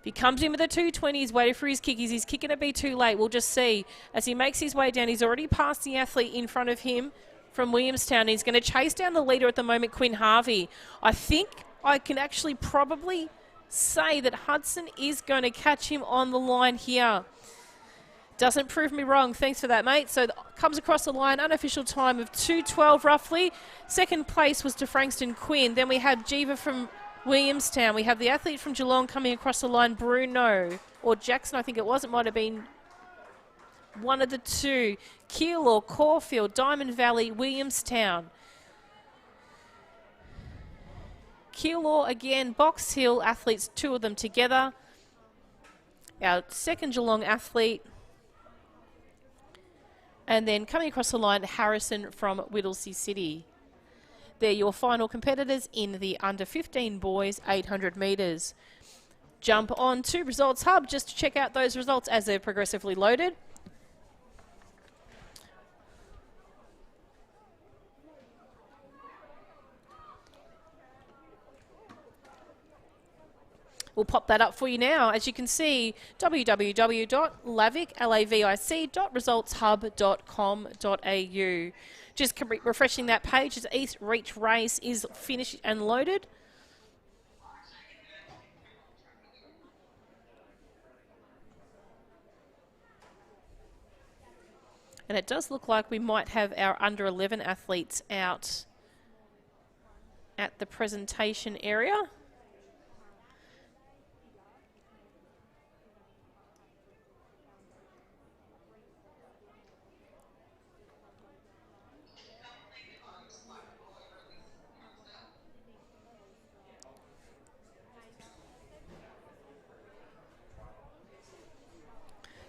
If he comes in with a 220, he's waiting for his kick. Is his kick going to be too late? We'll just see. As he makes his way down, he's already passed the athlete in front of him from Williamstown. He's going to chase down the leader at the moment, Quinn Harvey. I think I can actually probably say that Hudson is going to catch him on the line here. Doesn't prove me wrong. Thanks for that, mate. So comes across the line, unofficial time of 2:12 roughly. Second place was to Frankston Quinn. Then we had Jiva from Williamstown. We have the athlete from Geelong coming across the line, Bruno, or Jackson, I think it was. It might have been one of the two. Keilor, Caulfield, Diamond Valley, Williamstown. Keilor again, Box Hill athletes, two of them together. Our second Geelong athlete. And then coming across the line, Harrison from Whittlesea City. They're your final competitors in the under 15 boys 800 metres. Jump on to Results Hub just to check out those results as they're progressively loaded. We'll pop that up for you now. As you can see, www.LAVic.resultshub.com.au. Just refreshing that page as each race is finished and loaded. And it does look like we might have our under 11 athletes out at the presentation area.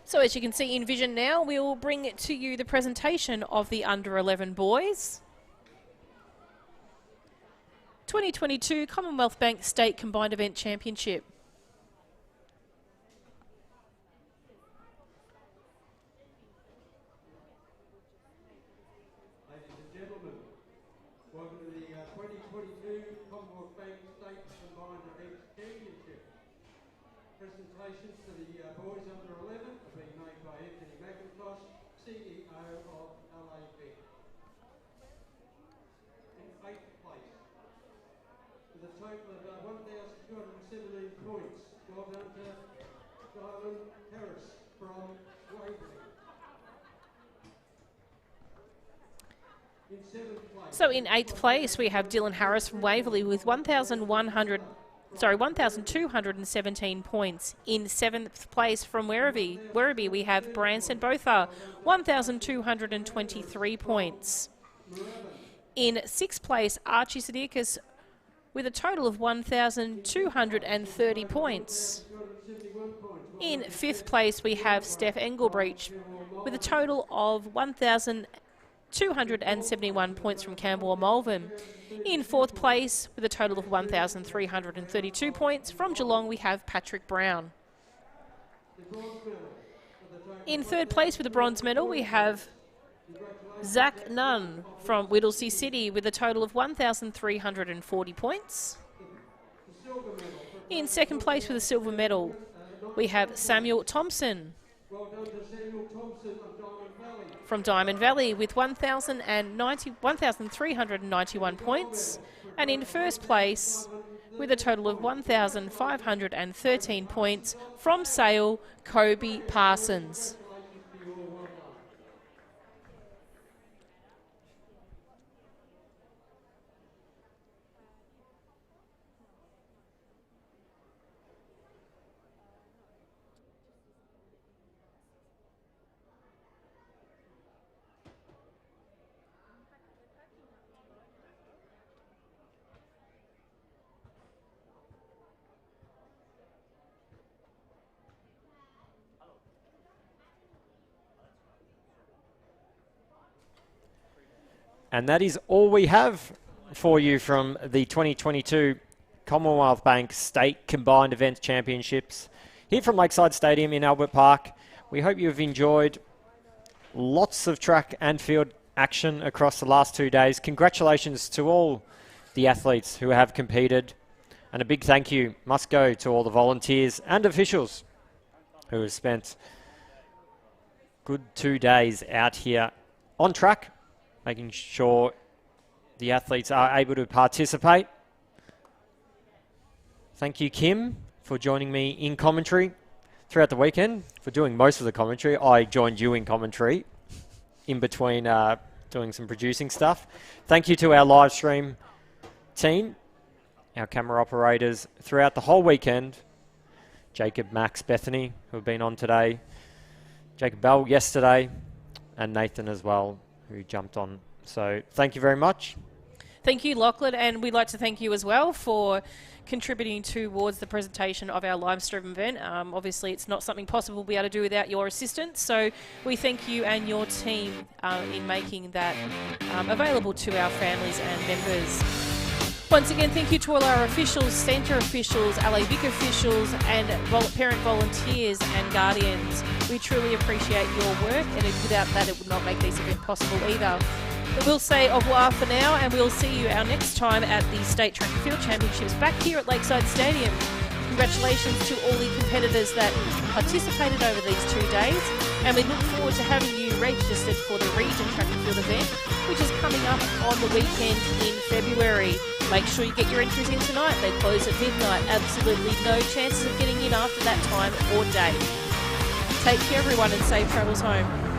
So as you can see in vision now, we will bring it to you the presentation of the under 11 boys. 2022 Commonwealth Bank State Combined Event Championship. Ladies and gentlemen, welcome to the 2022 Commonwealth Bank State Combined Event Championship. Presentations for the boys under 11 are being made by Anthony McIntosh, CEO of LAVic. In 8th place, with a total of 1,217 points, well done to Javelin from Waverley. In 7th place. So in 8th place, we have Dylan Harris from Waverley with 1,217 points. In 7th place from Werribee, we have Branson Botha, 1,223 points. In 6th place, Archie Sadikas with a total of 1,230 points. In 5th place, we have Steph Engelbreach with a total of 1,271 points from Campbell Malvern. In 4th place, with a total of 1,332 points, from Geelong we have Patrick Brown. In 3rd place with a bronze medal, we have Zach Nunn from Whittlesea City with a total of 1,340 points. In 2nd place with a silver medal, we have Samuel Thompson from Diamond Valley with 1,391 points. And in 1st place with a total of 1,513 points from Sale, Kobe Parsons. And that is all we have for you from the 2022 Commonwealth Bank State Combined Events Championships here from Lakeside Stadium in Albert Park. We hope you've enjoyed lots of track and field action across the last 2 days. Congratulations to all the athletes who have competed. And a big thank you must go to all the volunteers and officials who have spent good 2 days out here on track, making sure the athletes are able to participate. Thank you, Kim, for joining me in commentary throughout the weekend, for doing most of the commentary. I joined you in commentary in between doing some producing stuff. Thank you to our live stream team, our camera operators throughout the whole weekend. Jacob, Max, Bethany, who have been on today. Jacob Bell yesterday, and Nathan as well, who jumped on. So thank you very much. Thank you, Lachlan, and we'd like to thank you as well for contributing towards the presentation of our live stream event. Obviously, it's not something possible to be able to do without your assistance, so we thank you and your team in making that available to our families and members. Once again, thank you to all our officials, centre officials, LAVic officials, and parent volunteers and guardians. We truly appreciate your work, and without that, it would not make this event possible either. But we'll say au revoir for now, and we'll see you our next time at the State Track and Field Championships back here at Lakeside Stadium. Congratulations to all the competitors that participated over these 2 days, and we look forward to having you registered for the Region Track and Field event, which is coming up on the weekend in February. Make sure you get your entries in tonight. They close at midnight. Absolutely no chances of getting in after that time or day. Take care, everyone, and safe travels home.